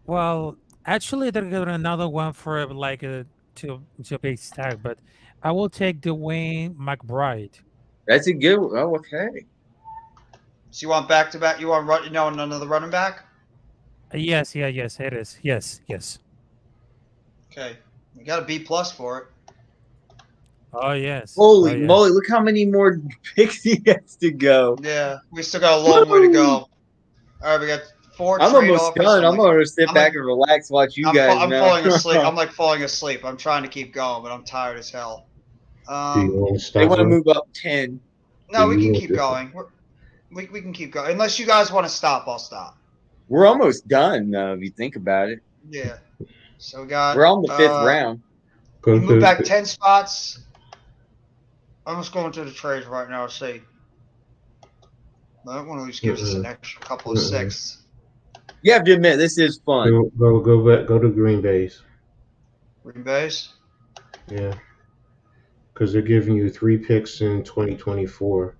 Well, actually, they're getting another one for like to a big stack, but I will take Dwayne McBride. That's a good one. Oh, okay. So you want back to back? You want another running back? Yes, yes, it is. Yes. Okay. You got a B+ for it. Oh yes. Holy Oh, yes. moly! Look how many more picks he has to go. Yeah, we still got a long way to go. All right, we got 4 I'm trade almost offers. done. I'm gonna sit I'm back like- and relax, watch you I'm guys. falling asleep. I'm like falling asleep. I'm trying to keep going, but I'm tired as hell. Do you want to stop? They want to her? move up 10. No, we Do you can want keep to- going. We can keep going. Unless you guys want to stop, I'll stop. We're almost done, if you think about it. Yeah. So we got. We're on the 5th round. Go We to move back the- 10 spots. I'm just going through the trades right now. See. I don't want to just give us an extra couple of 6. You have to admit, this is fun. Go back. Go to Green Bay's. Green Bay's. Yeah. Because they're giving you 3 picks in 2024,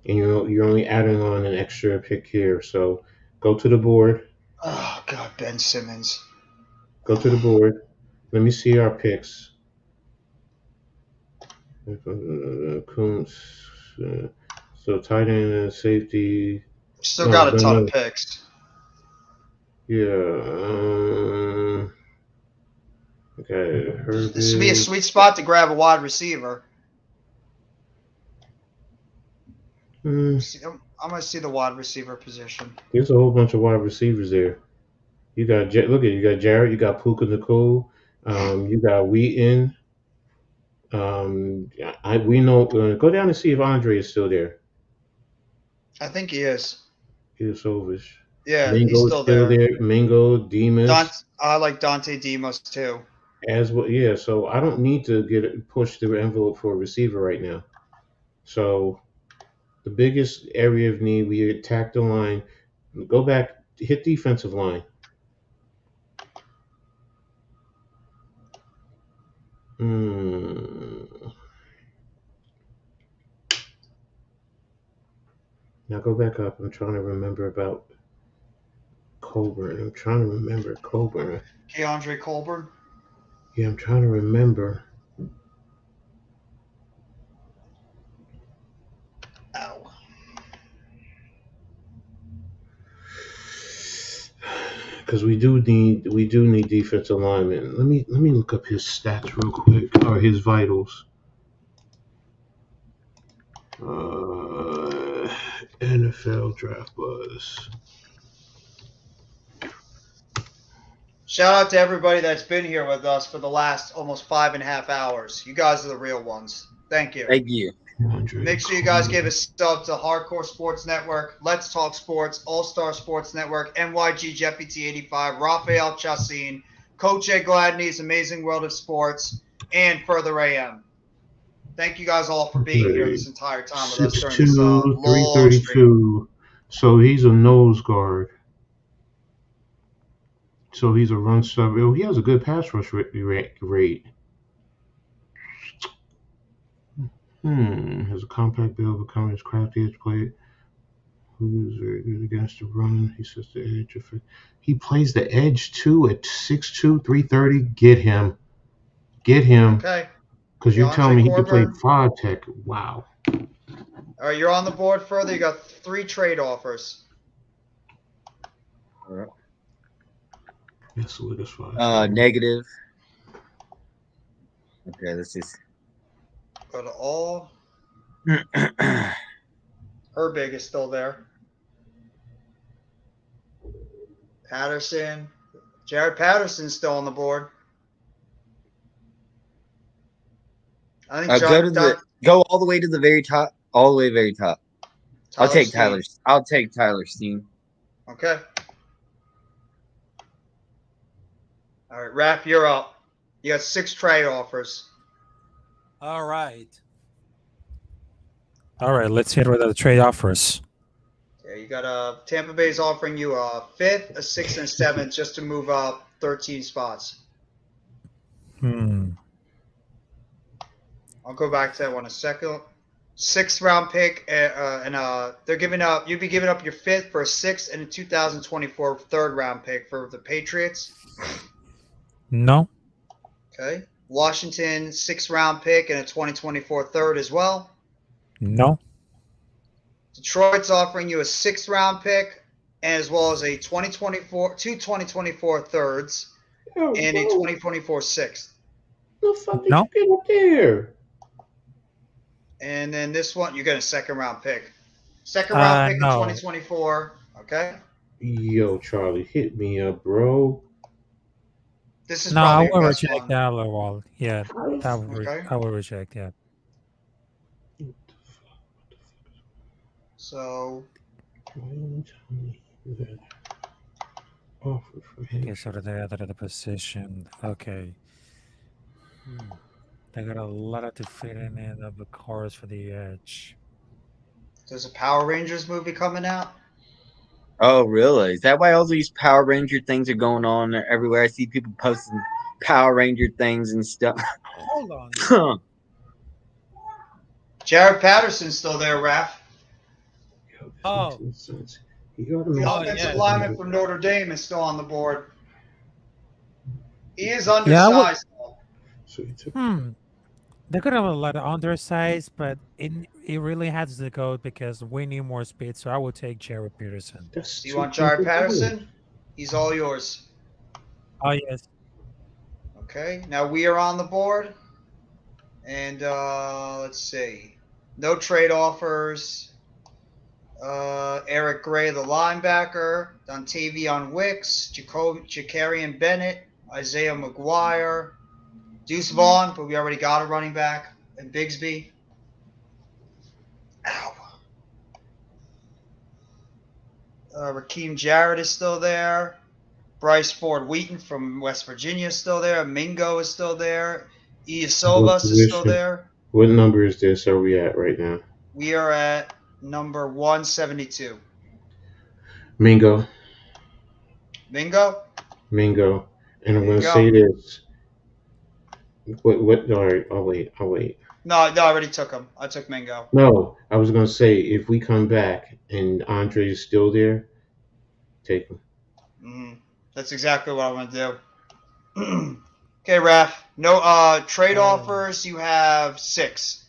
and you're only adding on an extra pick here. So go to the board. Oh God, Ben Simmons. Go to the board. Let me see our picks. Kuntz, so tight end and safety. Still No, got a ton no. of picks. Yeah. Okay. This would be a sweet spot to grab a wide receiver. I'm gonna see the wide receiver position. There's a whole bunch of wide receivers there. You got you got Jarrett, you got Puka Nicole, you got Wheaton. We know. Go down and see if Andre is still there. I think he is. Ilsovic. Yeah, he's Mingo's still there. Mingo, Demas. I like Dante Demos too. As well, yeah. So I don't need to push the envelope for a receiver right now. So the biggest area of need, we attack the line. Go back, hit defensive line. Now go back up. I'm trying to remember about Colburn. I'm trying to remember Colburn. Keandre Colburn. Yeah, I'm trying to remember. Ow. Because we do need defensive linemen. Let me look up his stats real quick, or his vitals. NFL Draft Buzz. Shout out to everybody that's been here with us for the last almost 5.5 hours. You guys are the real ones. Thank you. Thank you. Make sure you guys give a sub to Hardcore Sports Network, Let's Talk Sports, All Star Sports Network, NYG Jeffy T85, Raphael Chassin, Coach Ed Gladney's Amazing World of Sports, and Further AM. Thank you guys all for being here this entire time with us during this 6'2", long stream. 332. So he's a nose guard. So he's a run stop. Oh, he has a good pass rush rate. Has a compact build, becoming his crafty edge play. Who is very good against the run. He sets the edge. He plays the edge too at 6'2", 330. Get him. Okay. Because you're DeAndre telling me he could play Corbin. 5 tech. Wow. All right, you're on the board further. You got 3 trade offers. Yes, solidify. Negative. Okay, let's just. Go to all. Herbig is still there. Patterson. Jared Patterson's still on the board. I think Go all the way to the very top. All the way very top. I'll take Steen. Tyler Steen. Okay. All right, Raph, you're up. You got 6 trade offers. All right. All right, let's hit with the trade offers. Yeah, you got Tampa Bay's offering you a 5th, a 6th, and a 7th just to move up 13 spots. I'll go back to that one a second. 6th round pick, and they're giving up. You'd be giving up your 5th for a 6th and a 2024 3rd round pick for the Patriots. No. Okay. Washington 6th round pick and a 2024 3rd as well. No. Detroit's offering you a 6th round pick as well as a 2024 3rds and a 2024 6th. The fuck did No. you get up there? And then this one, you get a 2nd round pick. 2nd round pick in no. 2024. Okay. Yo, Charlie, hit me up, bro. This is No, I probably your will best reject one. that other wall. Yeah, that will Okay. I will reject. Yeah. So Why didn't you tell me that offer for him? Okay, so the other position. Okay. They got a lot to fit in it of the cars for the edge. there's a Power Rangers movie coming out. Oh, really? Is that why all these Power Ranger things are going on everywhere? I see people posting Power Ranger things and stuff. Hold on. Jared Patterson's still there, Raph. Yo, this Oh. makes no sense. He ought to The make- offensive yeah. lineman from Notre Dame is still on the board. He is Yeah, I would- undersized. So he took They could have a lot of undersized, but it really has to go because we need more speed. So I will take Jared Peterson. That's Do you too want Jared complicated. Patterson? He's all yours. Oh yes. Okay, now we are on the board. And let's see. No trade offers. Eric Gray, the linebacker. Dontavion Wicks. Jacarian Bennett. Isaiah McGuire. Deuce Vaughn, but we already got a running back. And Bigsby. Ow. Raheem Jarrett is still there. Bryce Ford Wheaton from West Virginia is still there. Mingo is still there. Iasovas is still position? there. What number is this? Are we at right now? We are at number 172. Mingo. Mingo? Mingo. And I'm There you gonna say go. this. What all right, I'll wait. No, I already took him. I took Mingo. No, I was gonna say if we come back and Andre is still there, take him. That's exactly what I want to do. Okay, Raph. No trade offers. You have 6.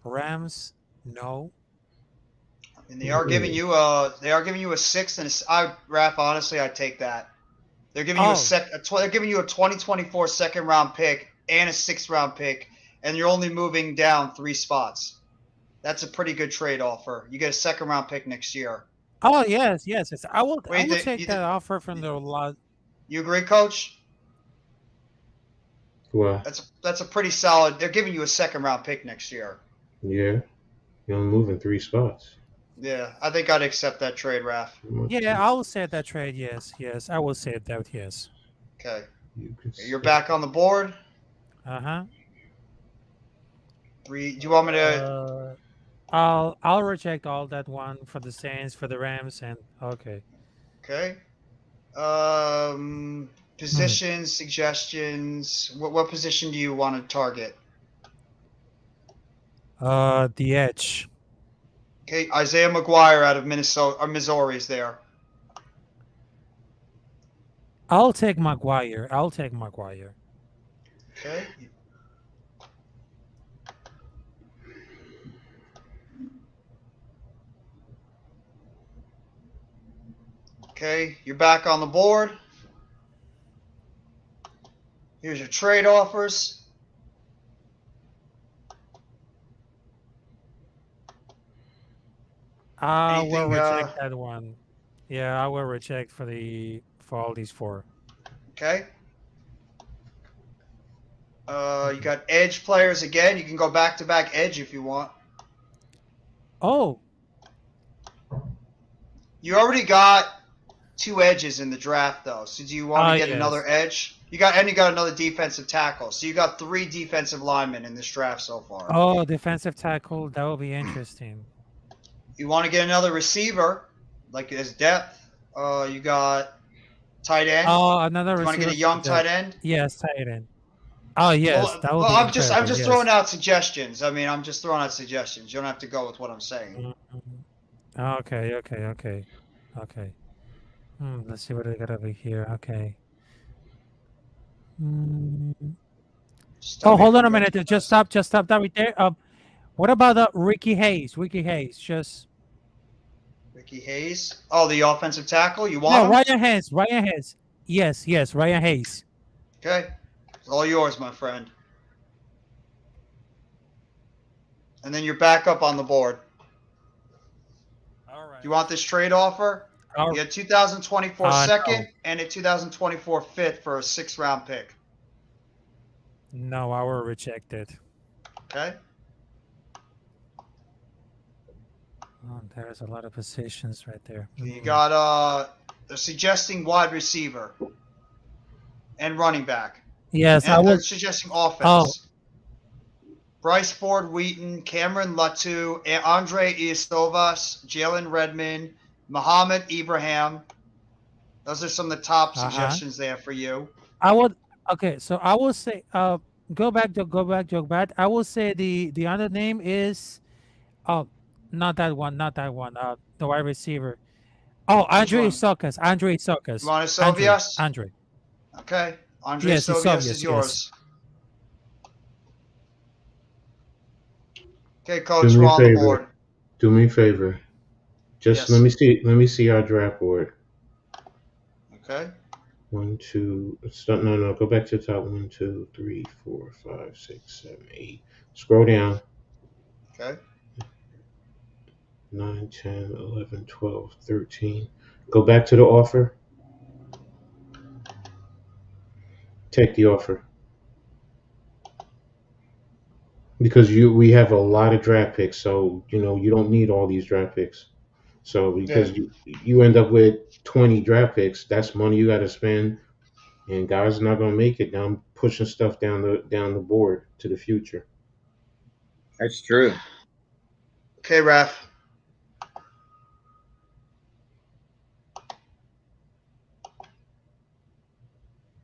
Rams, no. And they are giving you a 6th and Raph, honestly, I'd take that. They're giving you they're giving you a 2024 2nd round pick and a 6th round pick, and you're only moving down 3 spots. That's a pretty good trade offer. You get a 2nd round pick next year. Oh yes. I will Wait, take that offer from the lot. You agree, Coach? Well, That's a pretty solid. They're giving you a 2nd round pick next year. yeah. You're only moving 3 spots. Yeah, I think I'd accept that trade, Raph. Yeah, I will say that trade. Yes, I will say that. Yes. Okay. You could You're back on the board. Uh-huh. 3. Do you want me to? I'll reject all that one for the Saints, for the Rams, and okay. Okay. Positions, suggestions. What position do you want to target? The edge. Okay, Isaiah McGuire out of Minnesota or Missouri is there. I'll take Maguire. Okay. Okay, you're back on the board. Here's your trade offers. I will Anything, reject that one. Yeah, I will reject for all these four. Okay. You got edge players again. You can go back to back edge if you want. Oh, You already got 2 edges in the draft though. So do you want to get another edge? You got another defensive tackle. So you got 3 defensive linemen in this draft so far. oh, defensive tackle. That will be interesting. You want to get another receiver, like as depth. You got tight end. Oh, another You want to get a receiver young for tight the- end? Yes, tight end. Oh yes, Well, that would well, be I'm just incredible, yes. throwing out suggestions. I mean, I'm just throwing out suggestions. You don't have to go with what I'm saying. Okay. Let's see what I got over here. Okay. Just tell Oh, me hold if on a I'm minute. getting- Just stop that right there. What about Ricky Hayes? Ricky Hayes, just Ricky Hayes. Oh, the offensive tackle. You no, want him? Ryan Hayes. Ryan Hayes. Yes, Ryan Hayes. Okay. It's all yours, my friend. And then you're back up on the board. All right. You want this trade offer? All You get 2024 no. second and a 2024 fifth for a 6th round pick. No, I will reject it. Okay. Oh, there's a lot of positions right there. You got they're suggesting wide receiver and running back. Yes, And I they're will. suggesting offense. Oh. Bryce Ford Wheaton, Cameron Latu, Andre Iostovas, Jalen Redmond, Muhammad Ibrahim. Those are some of the top suggestions there for you. I would. Okay, so I will say. Go back. I will say the other name is. Oh, not that one. The wide receiver. Oh, Andre one? Sokas. Andre Sokas. You want Isovias? Andre. Okay. Andre Yes, Isovias Isovias, is yours. Okay, Do coach, me we're a on the favor. board. Do me a favor. Just Yes. let me see our draft board. Okay. 1, 2. No. Go back to the top. 1, 2, 3, 4, 5, 6, 7, 8. Scroll down. Okay. 9, 10, 11, 12, 13. Go back to the offer. Take the offer. Because we have a lot of draft picks, so you don't need all these draft picks. So because you end up with 20 draft picks, that's money you got to spend, and guys are not going to make it. Now I'm pushing stuff down the board to the future. That's true. Okay, Raph.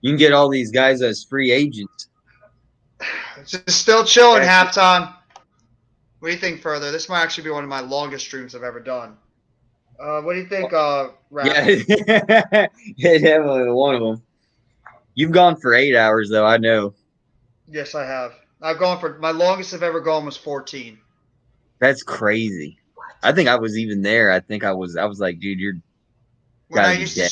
You can get all these guys as free agents. Just still chilling Yeah. halftime. What do you think further? This might actually be one of my longest streams I've ever done. What do you think, Raph? Yeah, yeah, definitely one of them. You've gone for 8 hours though, I know. Yes, I have. I've gone for my longest I've ever gone was 14. That's crazy. I think I was even there. I think I was like, dude, you're When I gotta be used to dead.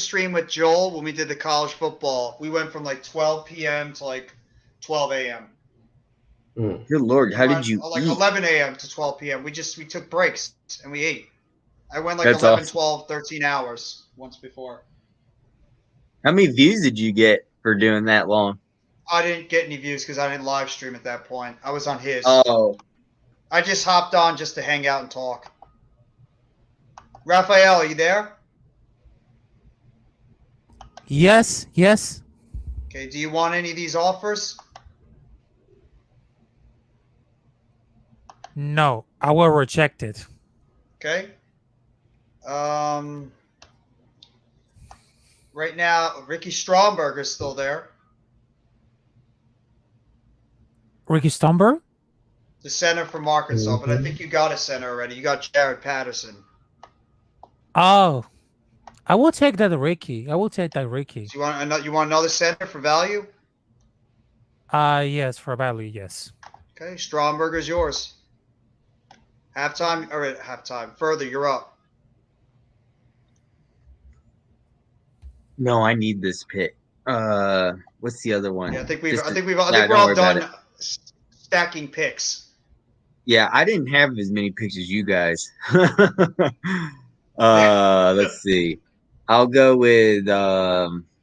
stream with Joel when we did the college football, we went from like 12 p.m. to like 12 a.m. Good Lord, how did you Like eat? 11 a.m. to 12 p.m. We took breaks and we ate. I went like That's 11, awesome. 12, 13 hours once before. How many views did you get for doing that long? I didn't get any views because I didn't live stream at that point. I was on his. Oh, I just hopped on just to hang out and talk. Raphael, are you there? Yes. Okay, do you want any of these offers? No, I will reject it. Okay. Right now, Ricky Stromberg is still there. Ricky Stumber? The center from Arkansas, but I think you got a center already. You got Jared Patterson. Oh, I will take that Ricky. Do you want another center for value? Yes, for value, yes. Okay, Stromberg is yours. Halftime. Further, you're up. no, I need this pick. What's the other one? Yeah, I think Just- we're don't all worry about done stacking picks. Yeah, I didn't have as many picks as you guys. Let's see. I'll go with go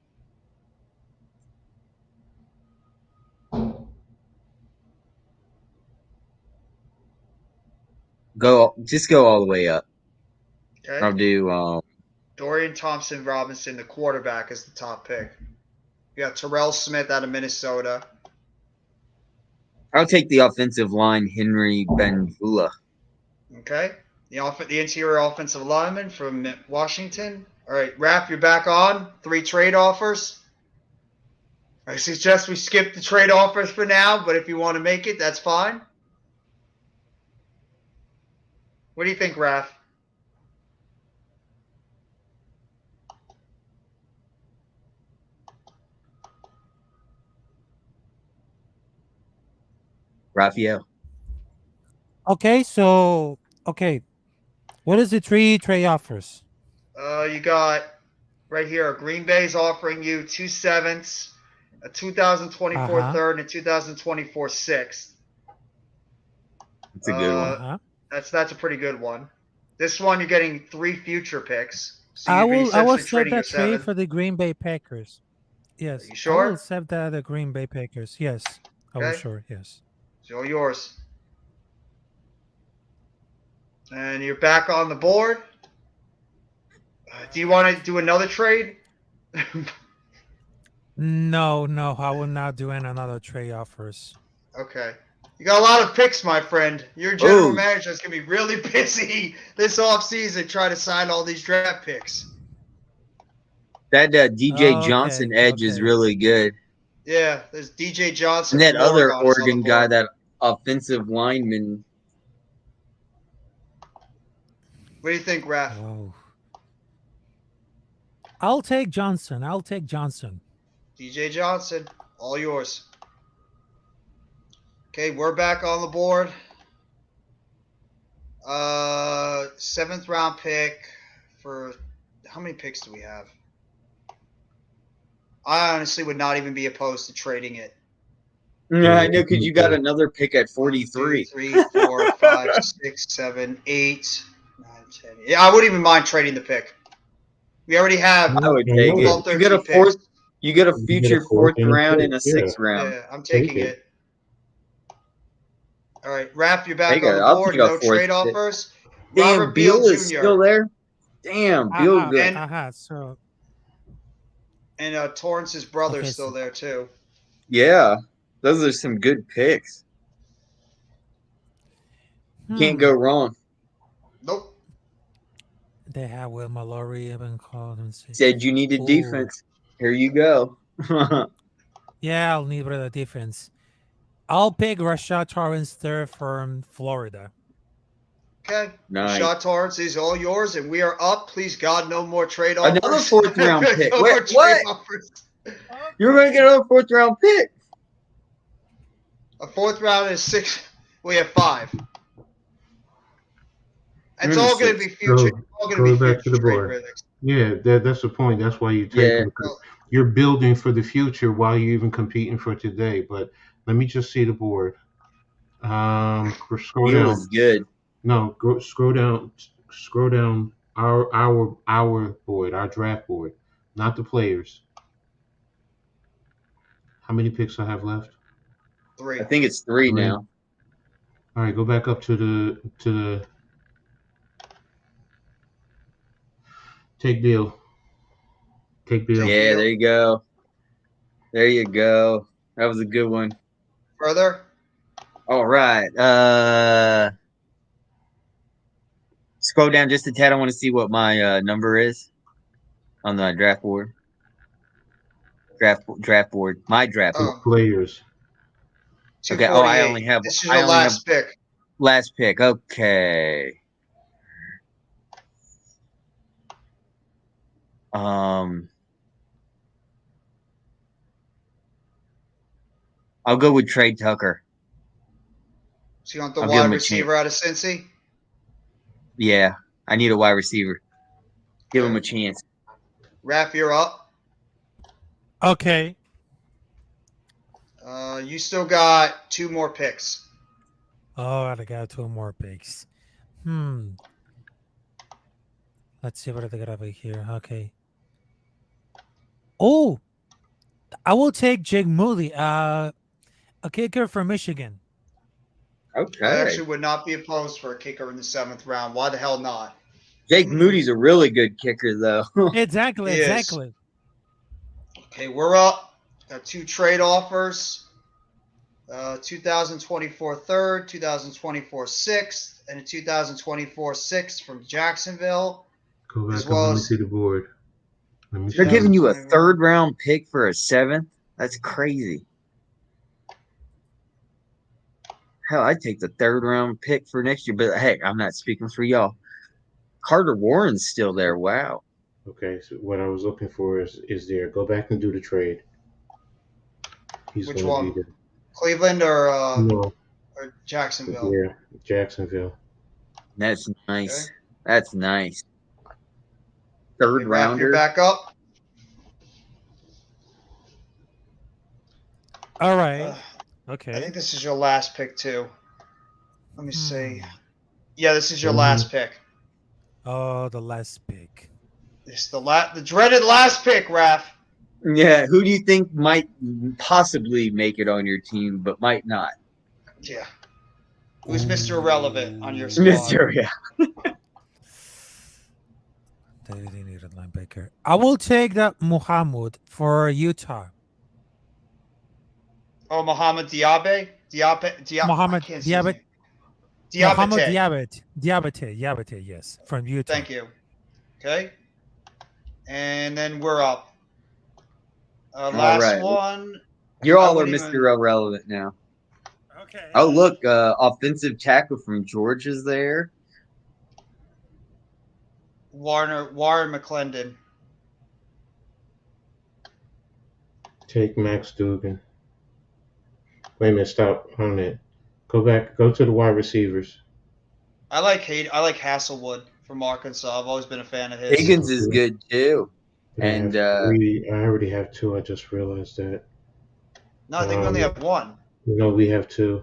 all the way up. Okay. I'll do Dorian Thompson Robinson, the quarterback, is the top pick. You got Terrell Smith out of Minnesota. I'll take the offensive line, Henry Benvula. Okay. The interior offensive lineman from Washington. All right, Raph, you're back on. 3 trade offers. I suggest we skip the trade offers for now, but if you want to make it, that's fine. What do you think, Raph? Raphael. Okay, so what is the 3 trade offers? You got right here. Green Bay's offering you 2 7ths, a 2024 third, and a 2024 6th. That's a good one. That's a pretty good one. This one you're getting 3 future picks. So I you'd be will essentially accept trading your that trade 7. for the Green Bay Packers. Yes. Are you sure? I will accept that the Green Bay Packers. Yes. I will Okay. sure. Yes. It's all yours. And you're back on the board. Do you want to do another trade? No, I will not do another trade offers. Okay. You got a lot of picks, my friend. Your general Ooh. manager is going to be really busy this offseason trying to sign all these draft picks. That DJ Oh, okay, Johnson edge is okay. really good. Yeah, there's DJ Johnson. And that from other is on the Oregon guy, board. that offensive lineman. What do you think, Raph? Oh. I'll take Johnson. DJ Johnson, all yours. Okay, we're back on the board. 7th round pick for how many picks do we have? I honestly would not even be opposed to trading it. Yeah, I know, because you got another pick at 43. 3, 4, 5, 6, 7, 8, 9, 10. Yeah, I wouldn't even mind trading the pick. We already have I would take 12, it. You get a 13 fourth. picks. You get a You get future a fourth 4th and a round fifth, and a yeah. 6th round. Yeah, I'm taking Take it. All right, Raph, you're back Take on it. the I'll board. take a No 4th trade pick. offers. Damn, Robert Beal Beal is Jr. still there. Damn, Beal good. So And Torrance's brother's Okay, still so- there too. Yeah, those are some good picks. Can't go wrong. Nope. They have Will Mallory, Evan Collins. Said you needed Ooh. defense. Here you go. Yeah, I'll need the defense. I'll pick Rashad Torrance third from Florida. Okay. Nice. Rashad Torrance is all yours, and we are up. Please, God, no more trade offers. Another 4th round pick. No Wait, more trade what? offers. You're going to get another 4th round pick. A 4th round is 6. We have 5. It's You're in all the going to be 6th. future. It's all going to Go be back future to the trade board. critics. Yeah, that's the point. That's why you take Yeah. them. You're building for the future while you're even competing for today. But let me just see the board. Scroll He down. was good. No, scroll down. Scroll down. Our board, our draft board, not the players. How many picks I have left? 3. I think it's 3 now. All right, go back up to the. Take Beal. Take Beal. Yeah, there you go. There you go. That was a good one. Further. All right. Scroll down just a tad. I want to see what my number is on the draft board. Draft board. My draft board. Players. Okay. Oh, I only have. This is I your only last have pick. last pick. Okay. I'll go with Trey Tucker. So you want the I'll give him wide a receiver out of Cincy? Yeah, I need a wide receiver. Give him a chance. Raph, you're up. Okay. You still got 2 more picks. Oh, I got two more picks. Let's see what I got over here. Okay. Oh, I will take Jake Moody, a kicker from Michigan. I Okay. actually would not be opposed for a kicker in the 7th round. Why the hell not? Jake Moody's a really good kicker, though. Exactly, He is. exactly. Okay, we're up. Got 2 trade offers. 2024 third, 2024 6th, and a 2024 6th from Jacksonville. Go back As and well let me as- see the board. Let me They're see. giving you a 2021. 3rd round pick for a 7th? That's crazy. Hell, I'd take the 3rd round pick for next year, but heck, I'm not speaking for y'all. Carter Warren's still there. Wow. Okay, so what I was looking for is there. Go back and do the trade. He's Which going to one? be there. Cleveland No, or Jacksonville? yeah, Jacksonville. That's nice. Okay. That's nice. 3rd Okay, Raph, you're rounder. back up. All right. I Okay. think this is your last pick too. Let me see. Hmm. Yeah, this is your last pick. Oh, the last pick. It's the dreaded last pick, Raph. Yeah, who do you think might possibly make it on your team, but might not? Yeah. Who's Mr. Irrelevant on your squad? Mr. Yeah. They didn't need a linebacker. I will take that Muhammad for Utah. Oh, Mohamed Diaby? Mohamed I can't see his Diabate. name. Diabate. Mohamed Diabate, yes, from Utah. Thank you. Okay. And then we're up. Last right. one. You I all are wouldn't Mr. even- Irrelevant now. Okay. Oh, look, offensive tackle from Georgia's there. Warren McClendon. Take Max Dugan. Wait a minute, stop on that. Go back, go to the wide receivers. I like Hasselwood from Arkansas. I've always been a fan of his. Higgins is good too. I And have 3. I already have 2. I just realized that. No, I think we only have one. No, we have 2.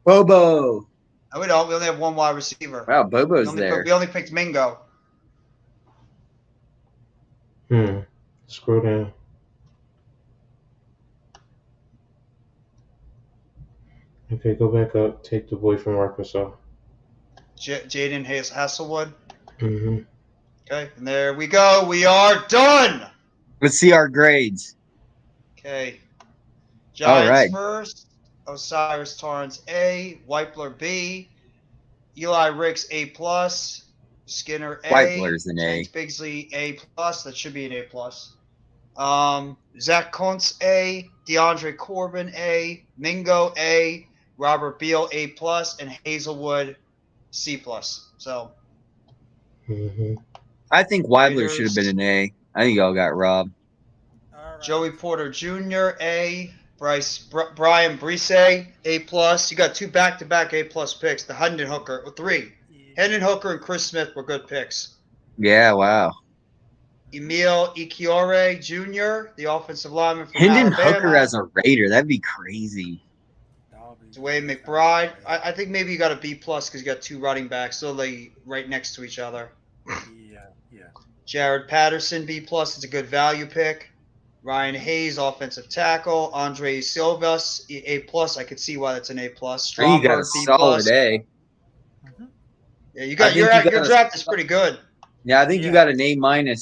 Bobo. No, we don't. We only have one wide receiver. Wow, Bobo's there. We only picked Mingo. Scroll down. Okay, go back up. Take the boy from Arkansas. Jaden Hasselwood. Mm-hmm. Okay, and there we go. We are done. Let's see our grades. Okay. Giants right. first. Osiris Torrance A. Weipler B. Eli Ricks A+. Skinner A. Weipler's an A. James Bigsley A+. That should be an A+. Zach Kuntz A. DeAndre Corbin A. Mingo A. Robert Beal A+. And Hazelwood C+. So Mm-hmm. I think Weibler Raiders. should have been an A. I think y'all got robbed. Joey Porter Jr. A. Brian Brise A+. You got 2 back-to-back A+ picks. The Hendon Hooker, 3. Hendon Hooker and Chris Smith were good picks. Yeah, wow. Emil Ikiore Jr., the offensive lineman from Hendon Alabama. Hooker as a Raider. That'd be crazy. Dwayne McBride. I think maybe you got a B+ because you got 2 running backs. So they right next to each other. Yeah. Jared Patterson, B+. It's a good value pick. Ryan Hayes, offensive tackle. Andre Silvas, A+. I could see why that's an A+. I think you got a Stromberg, B+. solid A. Yeah, you I got think your you got draft is pretty good. Yeah, I think you got an A-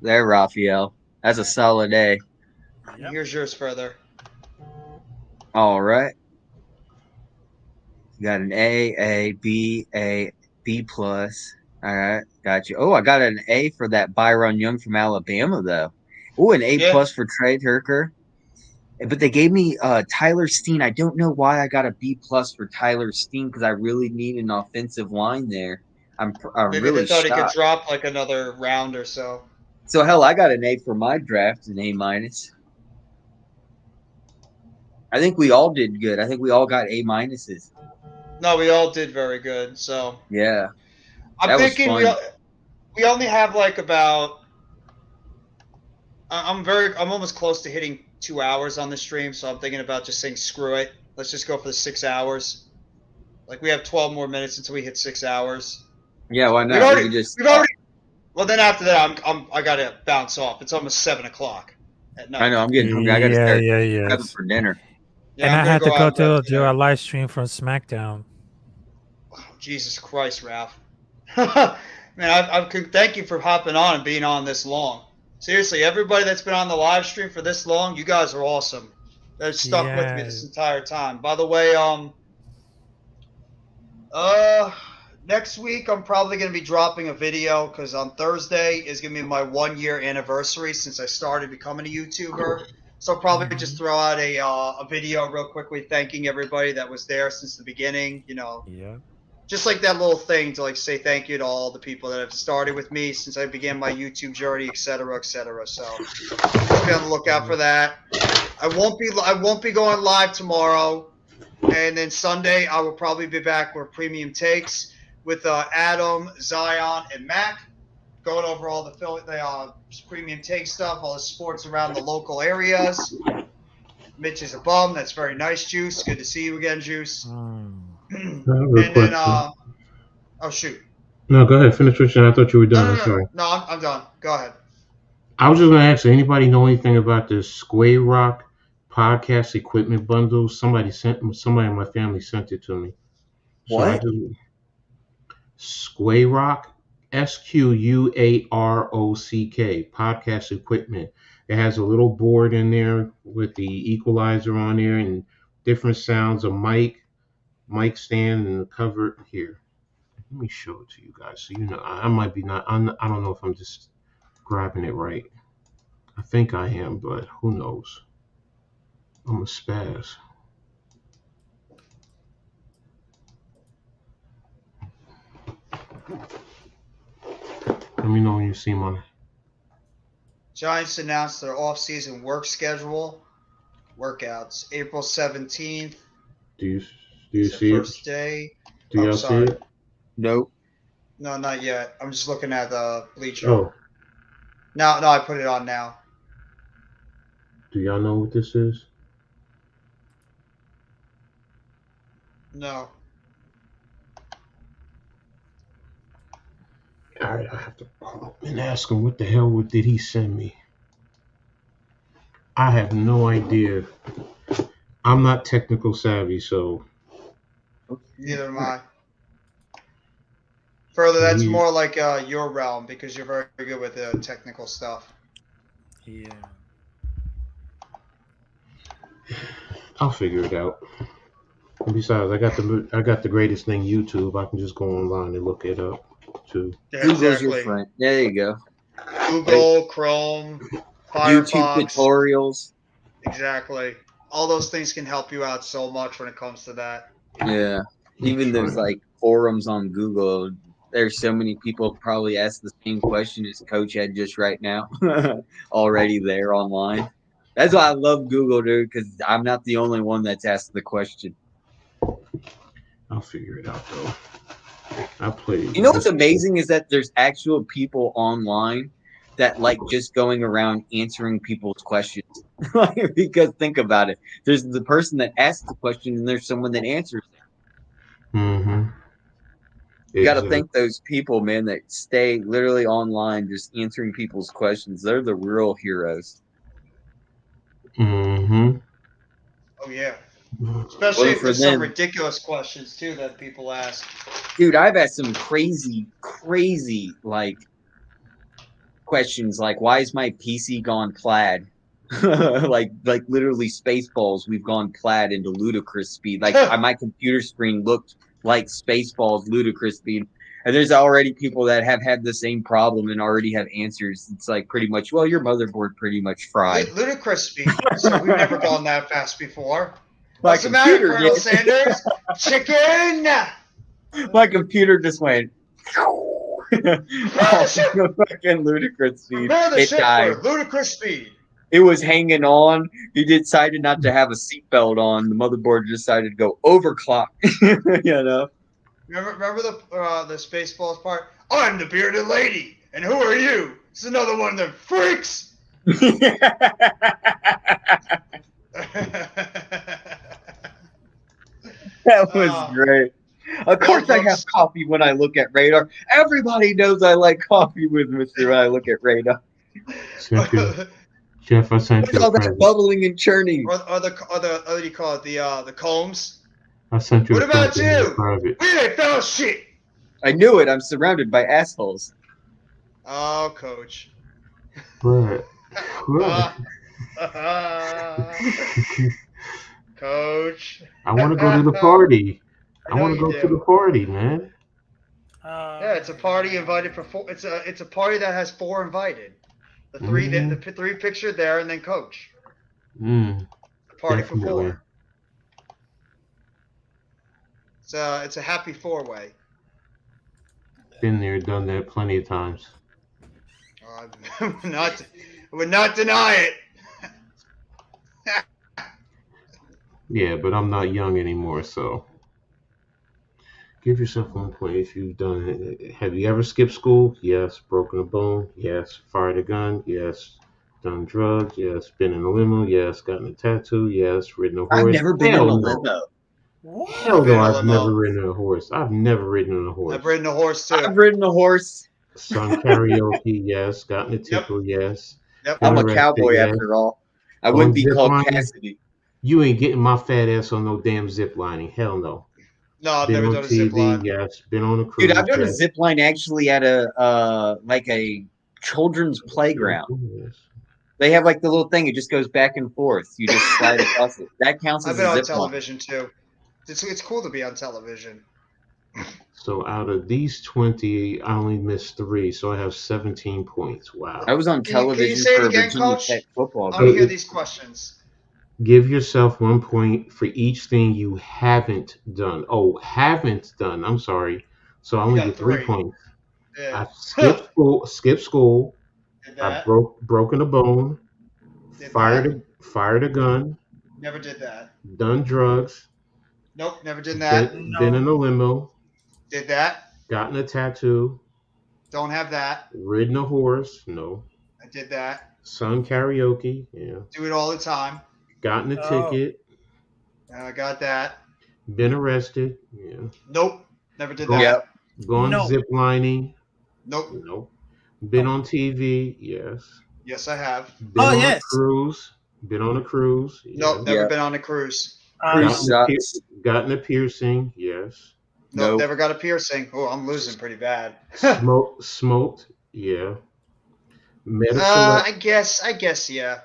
there, Raphael. That's a solid A. Yep. Here's yours further. All right. You got an A, B, B+. All right, got you. Oh, I got an A for that Byron Young from Alabama, though. Oh, an A+ Yeah. for Trey Hooker. But they gave me Tyler Steen. I don't know why I got a B+ for Tyler Steen because I really need an offensive line there. I'm Maybe really they thought he could shocked. drop like another round or so. So hell, I got an A for my draft, an A-. I think we all did good. I think we all got A-. No, we all did very good. So Yeah. I'm That was thinking fun. we only have like about. I'm almost close to hitting 2 hours on the stream, so I'm thinking about just saying screw it. Let's just go for the 6 hours. Like we have 12 more minutes until we hit 6 hours. Yeah, why We've not? already, We could just. we've already. Well, then after that, I gotta bounce off. It's almost 7 o'clock at night. I know. I'm getting hungry. I gotta Yeah, start yeah, prepping yes. for dinner. Yeah, And I'm I gonna had to out go and grab to do dinner. a live stream from SmackDown. Jesus Christ, Ralph. Man, thank you for hopping on and being on this long. Seriously, everybody that's been on the live stream for this long, you guys are awesome. They've stuck with me this entire time. By the way, next week I'm probably going to be dropping a video because on Thursday is going to be my 1-year anniversary since I started becoming a YouTuber. So I'll probably just throw out a video real quickly thanking everybody that was there since the beginning, you know. Yeah. Just like that little thing to like say thank you to all the people that have started with me since I began my YouTube journey, etc., etc. So just be on the lookout for that. I won't be going live tomorrow, and then Sunday I will probably be back with Premium Takes with Adam, Zion, and Mac, going over all the Premium Take stuff, all the sports around the local areas. Mitch is a bum. That's very nice, Juice. Good to see you again, Juice. And then, oh shoot. No, go ahead. Finish what you. I thought you were done. I'm sorry. No, I'm done. Go ahead. I was just gonna ask. Anybody know anything about this Square Rock podcast equipment bundle? Somebody in my family sent it to me. What? Square Rock, SQUAROCK podcast equipment. It has a little board in there with the equalizer on there and different sounds, a mic stand, and the cover here. Let me show it to you guys so you know. I might be not. I don't know if I'm just grabbing it right. I think I am, but who knows? I'm a spaz. Let me know when you see my. Giants announced their off-season work schedule. Workouts April 17th. Do you see it? First day. Do y'all see it? Nope. No, not yet. I'm just looking at the Bleacher. Oh. No, I put it on now. Do y'all know what this is? No. All right, I have to call him and ask him what the hell did he send me. I have no idea. I'm not technical savvy, so. Neither am I. Further, that's more like your realm because you're very good with the technical stuff. Yeah. I'll figure it out. And besides, I got the greatest thing, YouTube. I can just go online and look it up too. Yeah, Google's exactly. your friend. There you go. Google, Chrome, Firefox. YouTube tutorials. Exactly. All those things can help you out so much when it comes to that. Yeah. Even there's like forums on Google. There's so many people probably ask the same question as Coach had just right now. Already there online. That's why I love Google, dude, because I'm not the only one that's asked the question. I'll figure it out though. I played. You know what's amazing is that there's actual people online that like just going around answering people's questions. Because think about it. There's the person that asks the question and there's someone that answers it. Mm-hmm. You got to thank those people, man, that stay literally online just answering people's questions. They're the real heroes. Mm-hmm. Oh, yeah. Especially Well, if for there's them- some ridiculous questions, too, that people ask. Dude, I've had some crazy, like, questions like, why is my PC gone plaid? like literally Spaceballs, we've gone plaid into ludicrous speed. Like, my computer screen looked like Spaceballs ludicrous speed. And there's already people that have had the same problem and already have answers. It's like pretty much, well, your motherboard pretty much fried. Ludicrous speed. So we've never gone that fast before. My What's the matter, computer Colonel did. Sanders? Chicken! My computer just went fucking ludicrous speed. Prepare the It ship died. for ludicrous speed. It was hanging on. He decided not to have a seatbelt on. The motherboard decided to go overclock. You know. Remember the Spaceballs part? I'm the bearded lady, and who are you? It's another one of them freaks. That was great. Of course, I have Notebooks. coffee when I look at radar. Everybody knows I like coffee with Mister when I look at radar. Sent you- Jeff, I sent Look you at all a that present. bubbling and churning. Or what do you call it? The combs. I sent you What a about present in you? private. We ain't found shit. I knew it. I'm surrounded by assholes. Oh, coach. But, what? Coach. I want to go to the party. I know want to you go to do. the party, man. Yeah, it's a party invited for four. It's a party that has 4 invited. The three Mhm. the 3 picture there, and then coach. Mm, The party for definitely. 4. It's a happy 4-way. Been there, done that plenty of times. I would not deny it. Yeah, but I'm not young anymore, so give yourself 1 point if you've done it. Have you ever skipped school? Yes. Broken a bone? Yes. Fired a gun? Yes. Done drugs? Yes. Been in a limo? Yes. Gotten a tattoo? Yes. Ridden a horse? I've never been in Hell a no. limo. Hell I've been no, in a I've limo. never ridden a horse. I've never ridden on a horse. I've ridden a horse too. I've ridden a horse. Sung karaoke? Yes. Gotten a tickle? Yes. Yep. Been I'm a arrested? cowboy Yes. after all. I On wouldn't be zip called lining? Cassidy. You ain't getting my fat ass on no damn zip lining. Hell no. No, I've Been never on done a zip TV? line. Yes. Been on a cruise? Dude, I've done a yes. zip line actually at a like a children's playground. Yes. They have like the little thing; it just goes back and forth. You just slide across it. That counts I've as been a on zip line. television too. It's cool to be on television. So out of these 20, I only missed 3, so I have 17 points. Wow. I was on Can you television say it for again, Virginia Coach? Tech football. I want to game. hear these questions. Give yourself 1 point for each thing you haven't done. Oh, haven't done. I'm sorry. So I only got get 3 3. points. Yeah. I skipped school. Did I that. broken a bone. Did Fired a gun. Never did that. Done drugs. Nope, never did that. Been in a limo. Did that. Gotten a tattoo. Don't have that. Ridden a horse. No. I did that. Sung karaoke. Yeah. Do it all the time. Gotten a ticket. I got that. Been arrested. Yeah. Nope, never did Go- that. Yep. Gone No. zip lining. Nope. Nope. Been on TV. Yes. Yes, I have. Been Oh, on yes. a cruise. Been on a cruise. Nope, Yes. never Yeah. been on a cruise. Cruise sucks. Gotten a piercing. Yes. Nope, Nope. never got a piercing. Oh, I'm losing pretty bad. Smoked. Yeah. Met a I guess, yeah.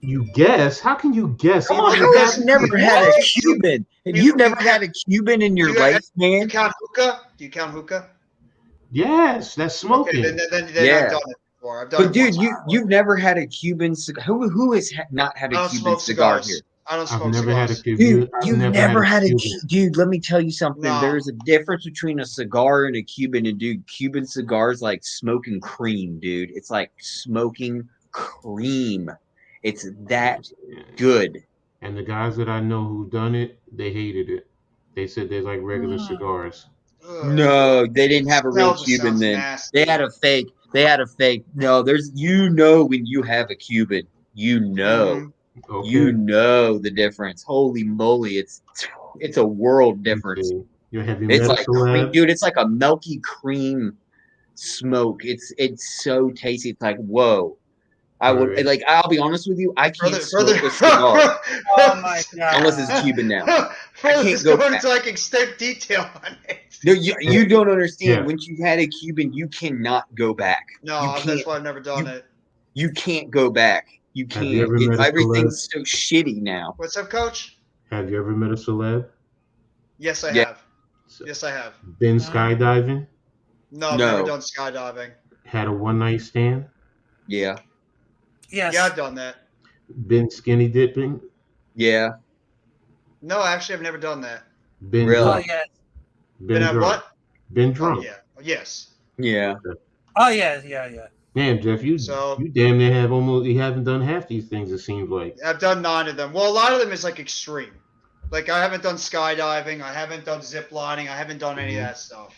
You guess? How can you guess? Come on, Even how the have best- you never had a What? Cuban? Have You- you never had a Cuban in your You- life, Do you man? count hookah? Do you count hookah? Yes, that's smoking. Okay, then Yeah. I've done it before. I've done But it dude, once. you've never had a Cuban cigar. Who has not had I a don't Cuban smoke cigar cigars. here? I don't I've smoke never had a cigars. Cuban. Dude, I've you've never never had a Cuban. dude. Let me tell you something. No. There's a difference between a cigar and a Cuban. And dude, Cuban cigars like smoking cream, dude. It's like smoking cream. It's that good. And the guys that I know who done it, they hated it. They said they like regular cigars. Ugh. No, they didn't have a real Smells just Cuban sounds then. nasty. They had a fake. They had a fake. No, there's when you have a Cuban, you know. Mhm. Okay. You know the difference. Holy moly, it's a world difference. You have you It's met a like cream, celeb? dude. It's like a milky cream smoke. It's so tasty. It's like whoa. I would Right. like. I'll be honest with you. I can't smoke a cigar Oh my god. unless it's Cuban now. Further, can't just go going back. into like extent detail on it. No, you don't understand. Yeah. Once you've had a Cuban, you cannot go back. No, you that's can't. why I've never done it. You can't go back. You Have can't. you ever met a Everything's so shitty now. What's up, Coach? Have you ever met a celeb? Yes, I Yeah. have. Yes, I have. Been skydiving? No, I've No. never done skydiving. Had a one night stand? Yeah, Yes. Yeah, I've done that. Been skinny dipping? yeah. No, actually, I've never done that. Been Really? Oh drunk? yes. Been at drunk? what? Been Oh, drunk? yeah. Yes. Yeah. Oh yes. Yeah. Damn, Jeff, you So- damn near you haven't done half these things. It seems like. I've done 9 of them. Well, a lot of them is like extreme. Like I haven't done skydiving. I haven't done zip lining. I haven't done any of that stuff.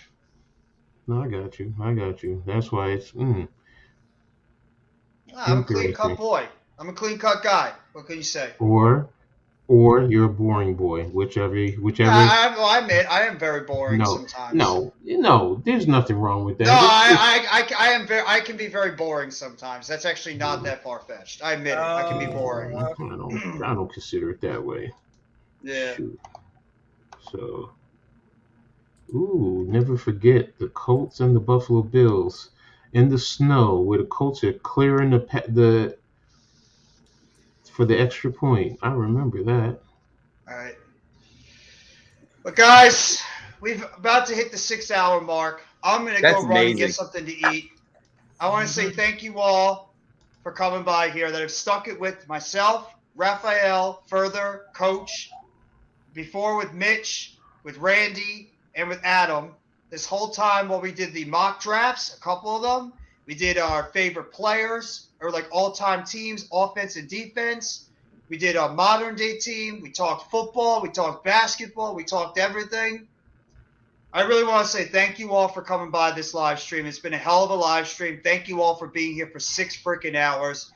No, I got you. That's why it's. I'm a clean cut Interesting. boy. I'm a clean cut guy. What can you say? Or or you're a boring boy, whichever. I admit I am very boring No, sometimes. no, there's nothing wrong with that. No, I am very. I can be very boring sometimes. That's actually not that far fetched. I admit it. I can be boring. I don't consider it that way. Yeah. Shoot. So, never forget the Colts and the Buffalo Bills in the snow, where the Colts are clearing the for the extra point. I remember that. All right. But guys, we've about to hit the 6-hour mark. I'm gonna That's go run and amazing. get something to eat. I want to say thank you all for coming by here that have stuck it with myself, Raphael, further, Coach, before with Mitch, with Randy, and with Adam. This whole time while we did the mock drafts, a couple of them, we did our favorite players, or like all-time teams, offense and defense. We did a modern-day team. We talked football. We talked basketball. We talked everything. I really want to say thank you all for coming by this live stream. It's been a hell of a live stream. Thank you all for being here for 6 freaking hours.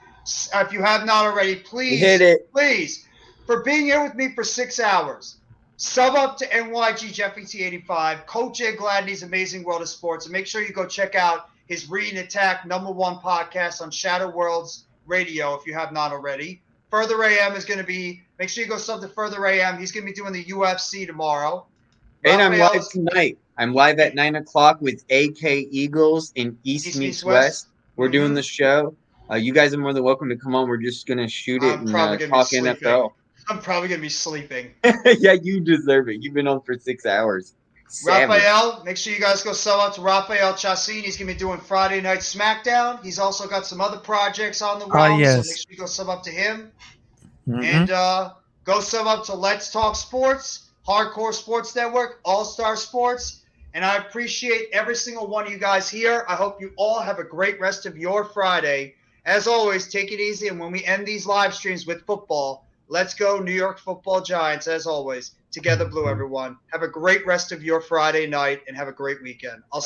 If you have not already, please, hit it. please, for being here with me for 6 hours, sub up to NYG Jeffy T85, Coach Jay Gladney's Amazing World of Sports, and make sure you go check out his Read and Attack #1 podcast on Shadow Worlds Radio if you have not already. Further AM is going to be, make sure you go sub to Further AM. He's going to be doing the UFC tomorrow. And I'm live Raphael's- tonight. I'm live at 9 o'clock with AK Eagles in East Meets West. We're doing the show. You guys are more than welcome to come on. We're just gonna shoot it I'm probably and gonna talk be sleeping. NFL. I'm probably going to be sleeping. Yeah, you deserve it. You've been on for 6 hours. Savage. Raphael, make sure you guys go sub up to Raphael Chassin. He's going to be doing Friday Night SmackDown. He's also got some other projects on the road, yes. so make sure you go sub up to him. Mhm. And go sub up to Let's Talk Sports, Hardcore Sports Network, All-Star Sports. And I appreciate every single one of you guys here. I hope you all have a great rest of your Friday. As always, take it easy. And when we end these live streams with football, let's go New York Football Giants, as always. Together Blue, everyone. Have a great rest of your Friday night and have a great weekend. I'll